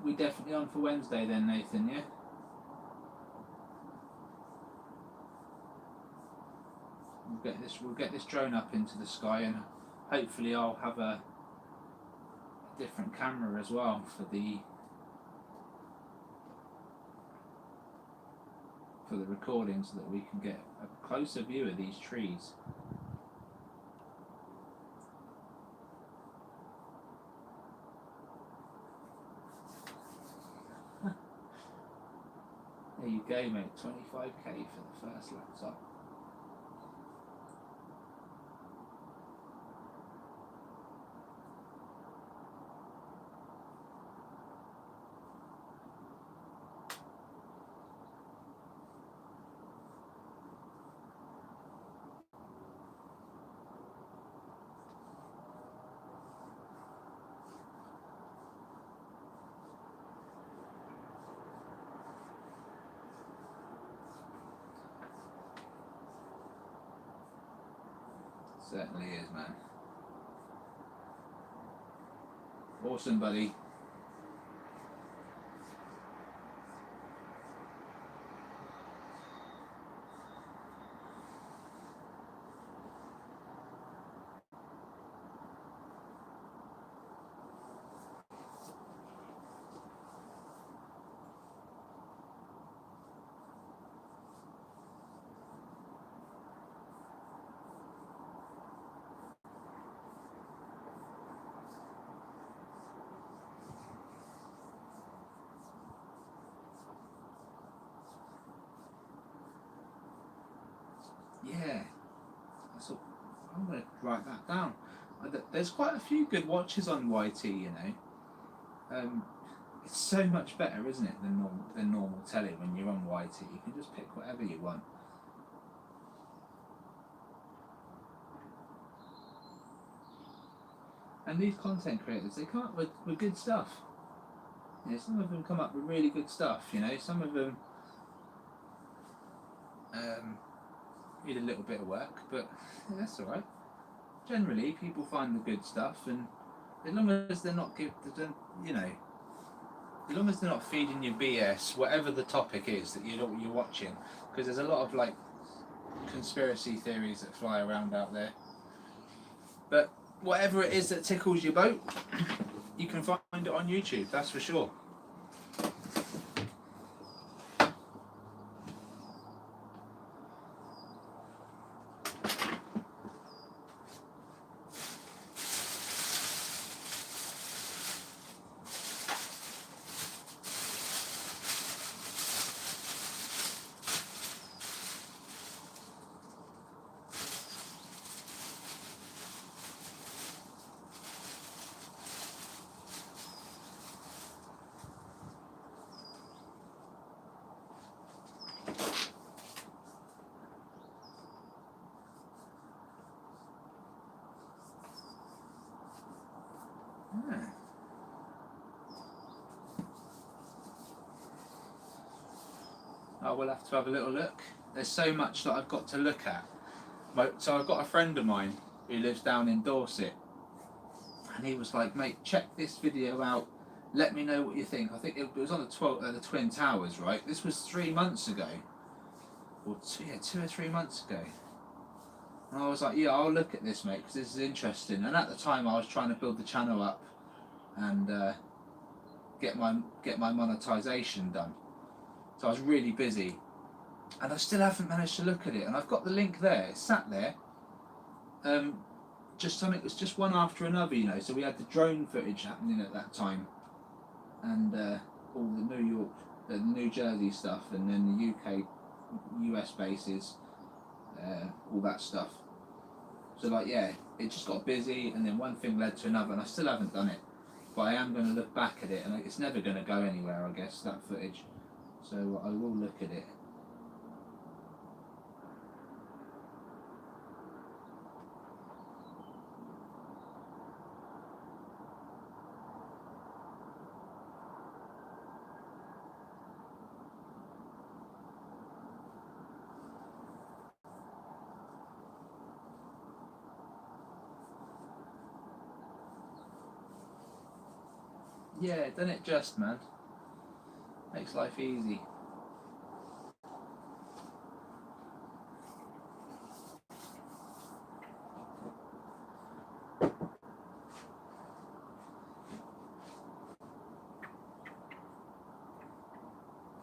We definitely on for Wednesday then, Nathan, yeah? We'll get this drone up into the sky, and hopefully I'll have a different camera as well for the for the recording so that we can get a closer view of these trees. There you go, mate. 25k for the first laptop. Certainly is, man. Awesome, buddy. Yeah, I'm going to write that down. There's quite a few good watches on YT, you know. It's so much better, isn't it, than normal telly when you're on YT. You can just pick whatever you want. And these content creators, they come up with good stuff. You know, some of them come up with really good stuff, you know. Some of them need a little bit of work, but yeah, that's alright. Generally, people find the good stuff, and as long as they're not you know, as long as they're not feeding you BS, whatever the topic is that you're watching, because there's a lot of like conspiracy theories that fly around out there. But whatever it is that tickles your boat, you can find it on YouTube, that's for sure. I will have to have a little look. There's so much that I've got to look at. So I've got a friend of mine who lives down in Dorset, and he was like, mate, check this video out, let me know what you think. I think it was on the Twin Towers, right? This was 3 months ago, or 2 or 3 months ago. And I was like, yeah, I'll look at this, mate, because this is interesting. And at the time I was trying to build the channel up and get my monetization done. So I was really busy, and I still haven't managed to look at it. And I've got the link there, it's sat there. Just something, it was just one after another, you know. So we had the drone footage happening at that time, and all the New York, the New Jersey stuff, and then the UK, US bases, all that stuff. So like, yeah, it just got busy, and then one thing led to another, and I still haven't done it. But I am going to look back at it, and it's never going to go anywhere, I guess, that footage. So I will look at it. Yeah, done it just, man. Makes life easy.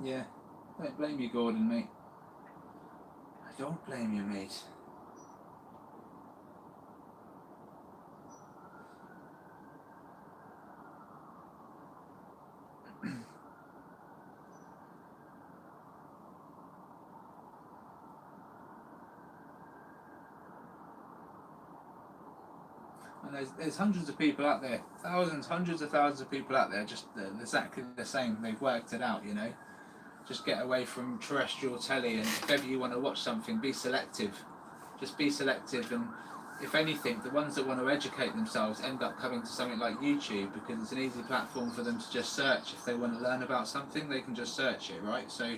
Yeah, don't blame you, Gordon, mate. I don't blame you, mate. And there's hundreds of people out there, thousands, hundreds of thousands of people out there, just exactly the same. They've worked it out, you know. Just get away from terrestrial telly, and if ever you want to watch something, be selective. Just be selective, and if anything, the ones that want to educate themselves end up coming to something like YouTube, because it's an easy platform for them to just search. If they want to learn about something, they can just search it, right? So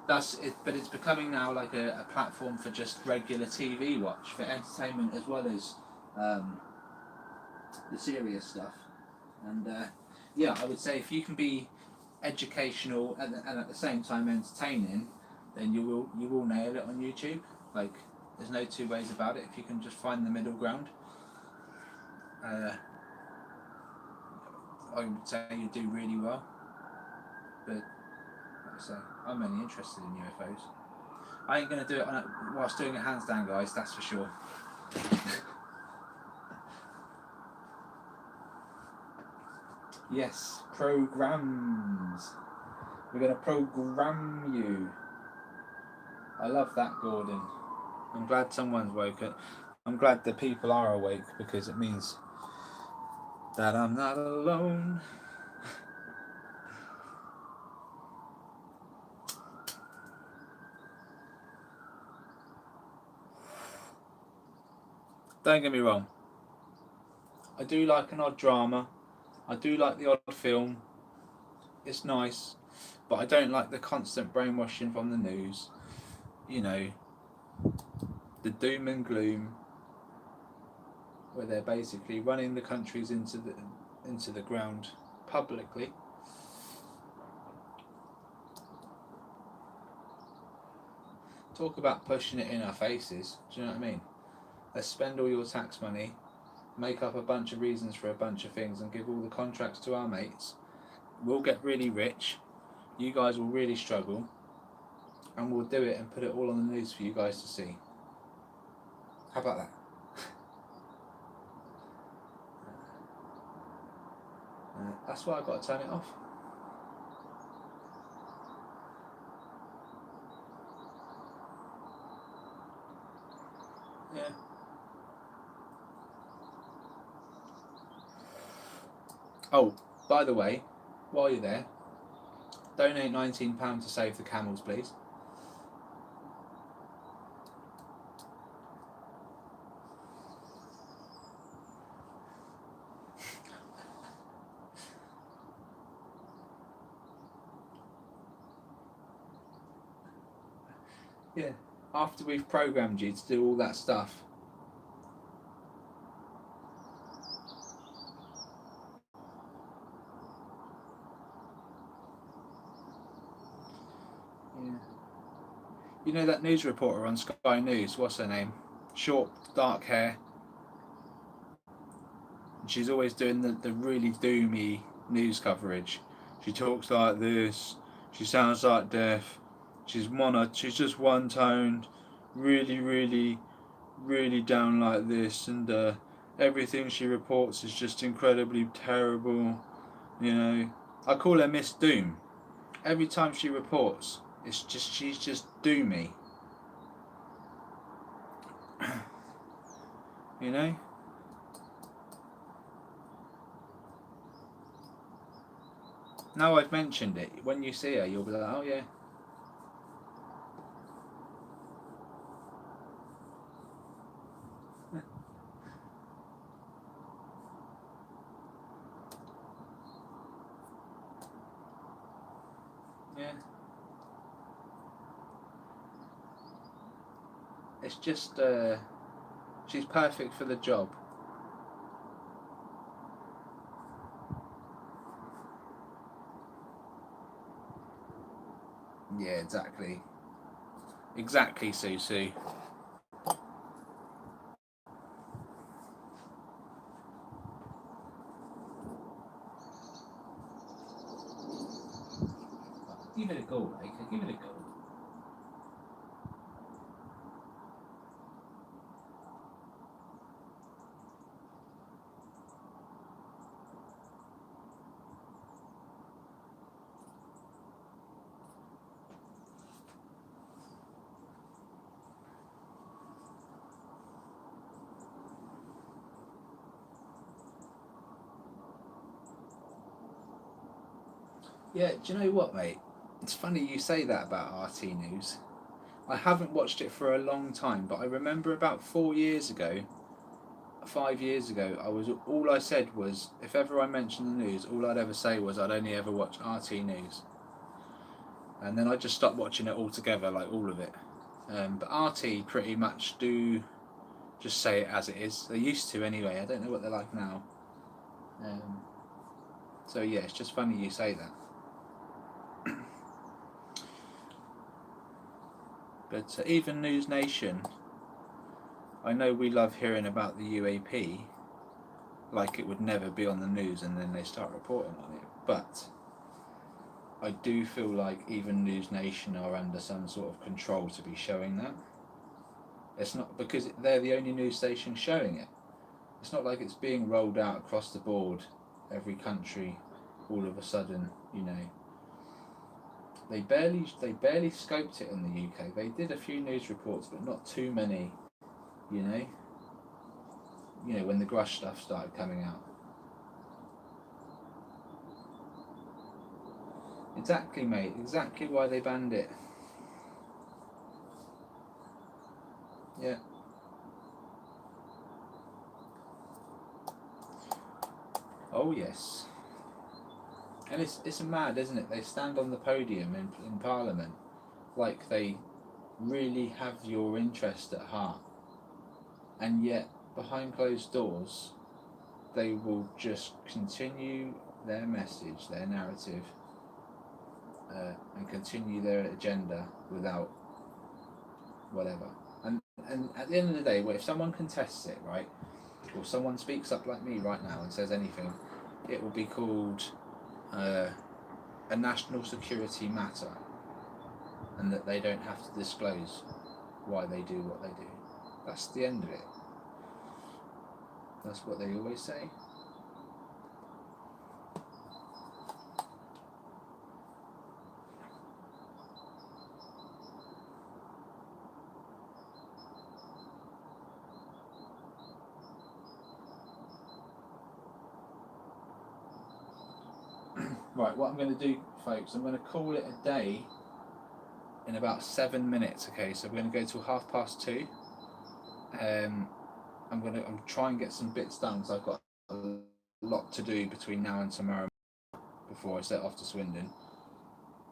that's it. But it's becoming now like a platform for just regular TV watch, for entertainment as well as the serious stuff. And yeah, I would say if you can be educational and at the same time entertaining, then you will nail it on YouTube. Like, there's no two ways about it. If you can just find the middle ground, I would say you do really well. But like I say, I'm only interested in UFOs. I ain't gonna do it whilst doing a handstand, guys. That's for sure. Yes, programs. We're going to program you. I love that, Gordon. I'm glad someone's woken. I'm glad the people are awake, because it means that I'm not alone. Don't get me wrong. I do like an odd drama. I do like the odd film. It's nice. But I don't like the constant brainwashing from the news. You know, the doom and gloom, where they're basically running the countries into the ground publicly. Talk about pushing it in our faces. Do you know what I mean? Let's spend all your tax money, make up a bunch of reasons for a bunch of things, and give all the contracts to our mates. We'll get really rich. You guys will really struggle, and we'll do it and put it all on the news for you guys to see. How about that? That's why I've got to turn it off. Yeah. Oh, by the way, while you're there, donate £19 to save the camels, please. Yeah. After we've programmed you to do all that stuff. Yeah. You know that news reporter on Sky News, what's her name? Short, dark hair. And she's always doing the really doomy news coverage. She talks like this, she sounds like death, she's just one-toned, really, really, really down like this, and everything she reports is just incredibly terrible, you know. I call her Miss Doom. Every time she reports, she's just doomy. You know? Now I've mentioned it, when you see her, you'll be like, oh yeah. Yeah. It's just, she's perfect for the job. Yeah, exactly. Exactly, Susu. Give it a go, like, give it a go. Yeah, do you know what, mate? It's funny you say that about RT News. I haven't watched it for a long time, but I remember about 4 years ago, 5 years ago, all I said was, if ever I mentioned the news, all I'd ever say was I'd only ever watch RT News, and then I just stopped watching it altogether, like all of it. But RT pretty much do just say it as it is. They used to anyway. I don't know what they're like now. So yeah, it's just funny you say that. But even News Nation, I know we love hearing about the UAP, like it would never be on the news, and then they start reporting on it. But I do feel like even News Nation are under some sort of control to be showing that. It's not because they're the only news station showing it. It's not like it's being rolled out across the board, every country, all of a sudden. They barely scoped it in the UK. They did a few news reports, but not too many. You know, when the Grush stuff started coming out. Exactly, mate. Exactly why they banned it. Yeah. Oh yes. And it's mad, isn't it? They stand on the podium in Parliament like they really have your interest at heart, and yet behind closed doors they will just continue their message, their narrative, and continue their agenda without whatever. And at the end of the day, if someone contests it, right, or someone speaks up like me right now and says anything, it will be called a national security matter, and that they don't have to disclose why they do what they do. That's the end of it. That's what they always say. Right, what I'm going to do, folks, I'm going to call it a day in about 7 minutes. Okay, so we're going to go till 2:30. I'm try and get some bits done because I've got a lot to do between now and tomorrow before I set off to Swindon.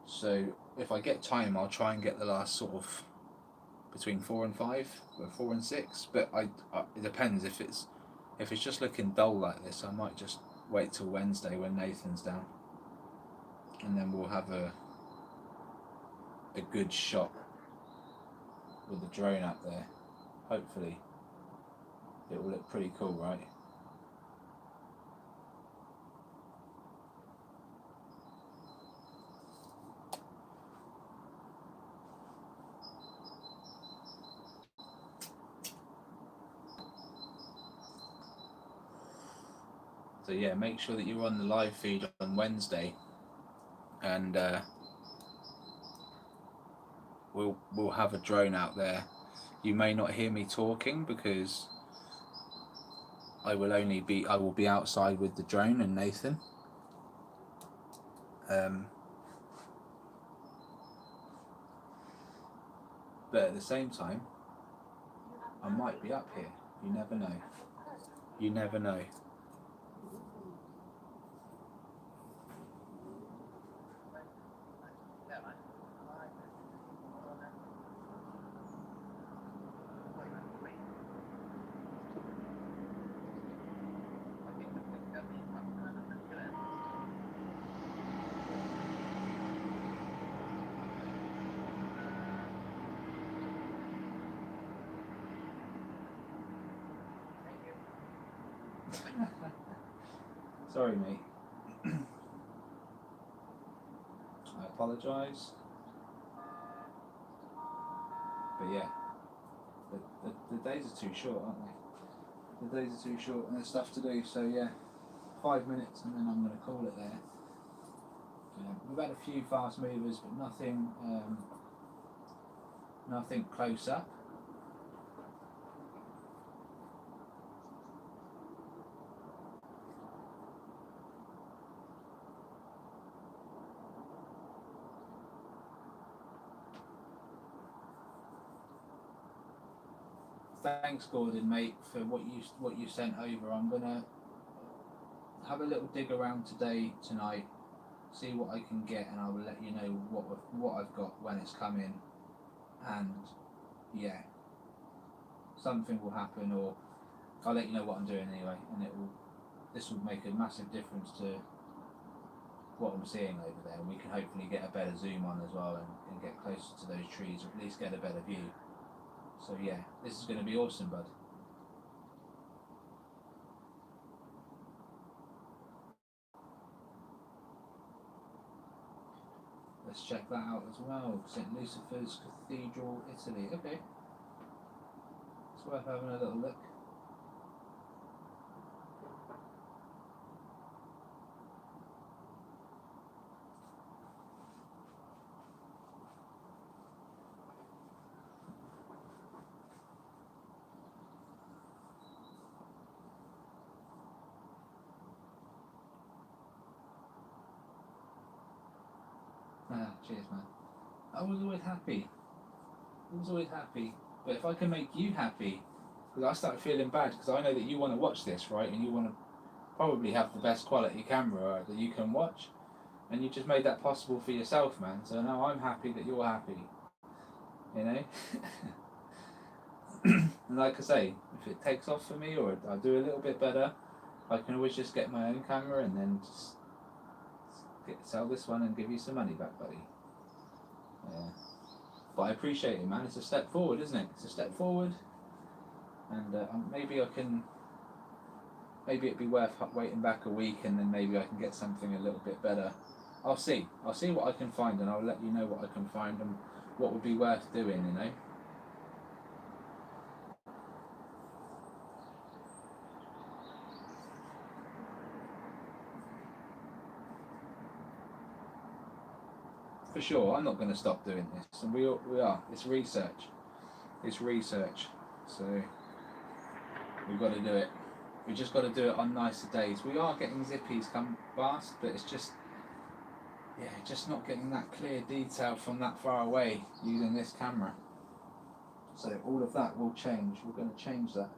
So if I get time, I'll try and get the last sort of between 4 and 5, or 4 and 6. But it depends if it's just looking dull like this. I might just wait till Wednesday when Nathan's down, and then we'll have a good shot with the drone up there. Hopefully, it will look pretty cool, right? So yeah, make sure that you're on the live feed on Wednesday, and we'll have a drone out there. You may not hear me talking because I will be outside with the drone and Nathan. But at the same time, I might be up here. You never know. You never know. Sorry, mate. I apologise. But yeah, the days are too short, aren't they? The days are too short and there's stuff to do. So yeah, 5 minutes and then I'm going to call it there. We've had a few fast movers, but nothing close up. thanks, Gordon, mate, for what you sent over. I'm gonna have a little dig around tonight, see what I can get, and I will let you know what I've got when it's come in. And yeah, something will happen, or I'll let you know what I'm doing anyway, and this will make a massive difference to what I'm seeing over there, and we can hopefully get a better zoom on as well, and get closer to those trees, or at least get a better view. So yeah, this is going to be awesome, bud. Let's check that out as well. St. Lucifer's Cathedral, Italy. Okay, it's worth having a little look. Cheers, man. I was always happy. But if I can make you happy, because I start feeling bad, because I know that you want to watch this, right? And you want to probably have the best quality camera that you can watch. And you just made that possible for yourself, man. So now I'm happy that you're happy. You know? And like I say, if it takes off for me, or I do a little bit better, I can always just get my own camera and then just sell this one and give you some money back, buddy. Yeah. But I appreciate it, man. It's a step forward, isn't it? It's a step forward, and maybe it'd be worth waiting back a week, and then maybe I can get something a little bit better. I'll see what I can find, and I'll let you know what I can find and what would be worth doing, you know. For sure, I'm not going to stop doing this, and we are. It's research. So we've got to do it. We just got to do it on nicer days. We are getting zippies come past, but it's just not getting that clear detail from that far away using this camera. So all of that will change. We're going to change that.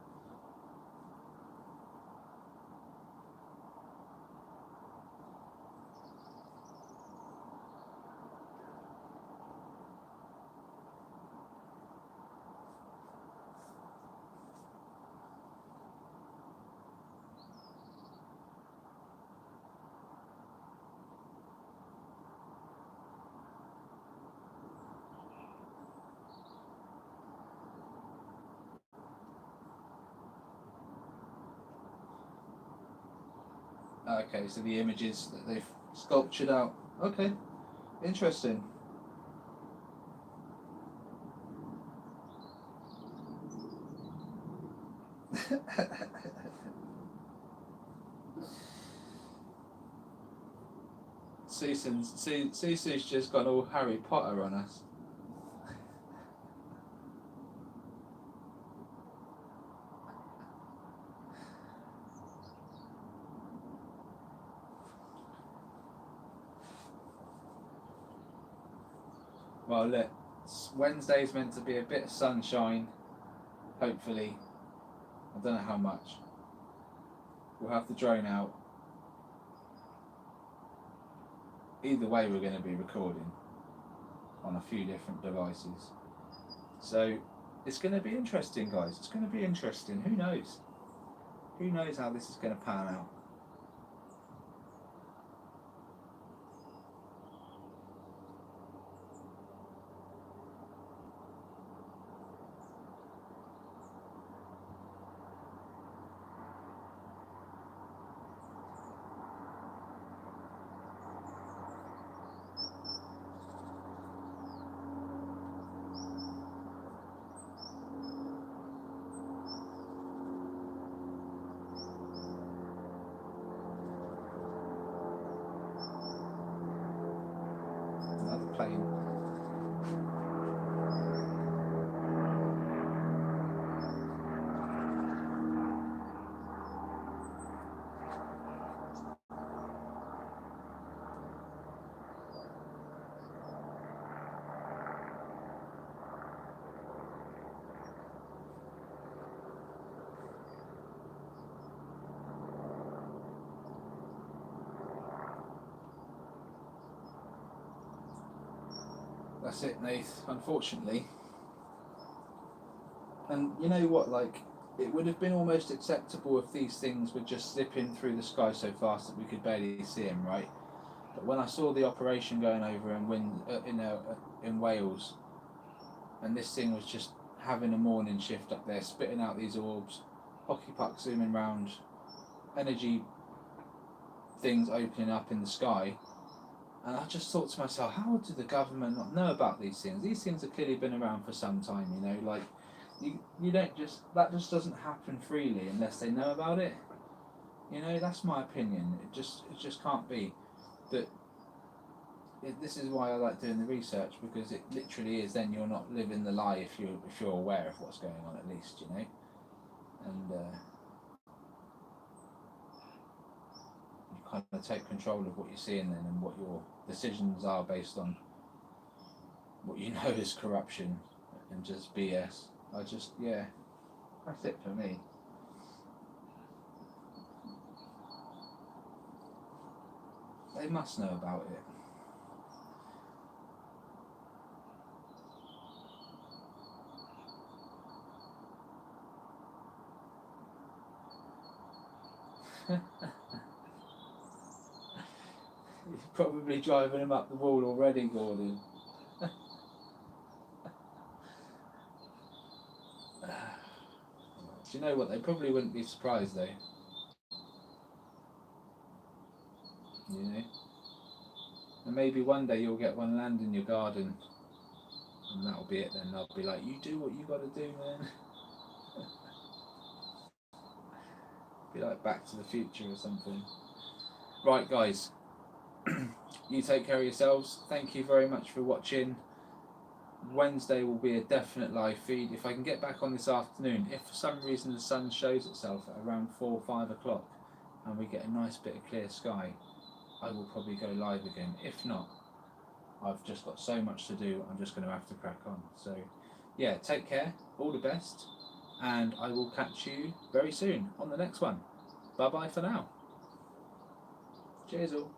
Okay, so the images that they've sculptured out. Okay, interesting. Susan's just gone all Harry Potter on us. Well, look, Wednesday's meant to be a bit of sunshine, hopefully. I don't know how much. We'll have the drone out. Either way, we're going to be recording on a few different devices. So it's going to be interesting, guys. It's going to be interesting. Who knows? Who knows how this is going to pan out? Another plane. That's it, Nath, unfortunately. And you know what, like, it would have been almost acceptable if these things were just slipping through the sky so fast that we could barely see them, right? But when I saw the operation going over in Wales, and this thing was just having a morning shift up there, spitting out these orbs, hockey puck zooming round, energy things opening up in the sky, and I just thought to myself, how do the government not know about these things? These things have clearly been around for some time, you know, like, you don't just, that just doesn't happen freely unless they know about it. You know, that's my opinion. It just can't be. But this is why I like doing the research, because it literally is, then you're not living the lie if you're aware of what's going on, at least, you know. And you kind of take control of what you're seeing then, and what your decisions are based on what you know is corruption and just BS. Yeah, that's it for me. They must know about it. You're probably driving him up the wall already, Gordon. Do you know what? They probably wouldn't be surprised though. You know? And maybe one day you'll get one land in your garden, and that'll be it then. They'll be like, you do what you gotta do, man. Be like Back to the Future or something. Right, guys. You take care of yourselves. Thank you very much for watching. Wednesday will be a definite live feed. If I can get back on this afternoon, if for some reason the sun shows itself at around 4 or 5 o'clock and we get a nice bit of clear sky, I will probably go live again. If not, I've just got so much to do, I'm just going to have to crack on. So yeah, take care, all the best, and I will catch you very soon on the next one. Bye bye for now. Cheers all.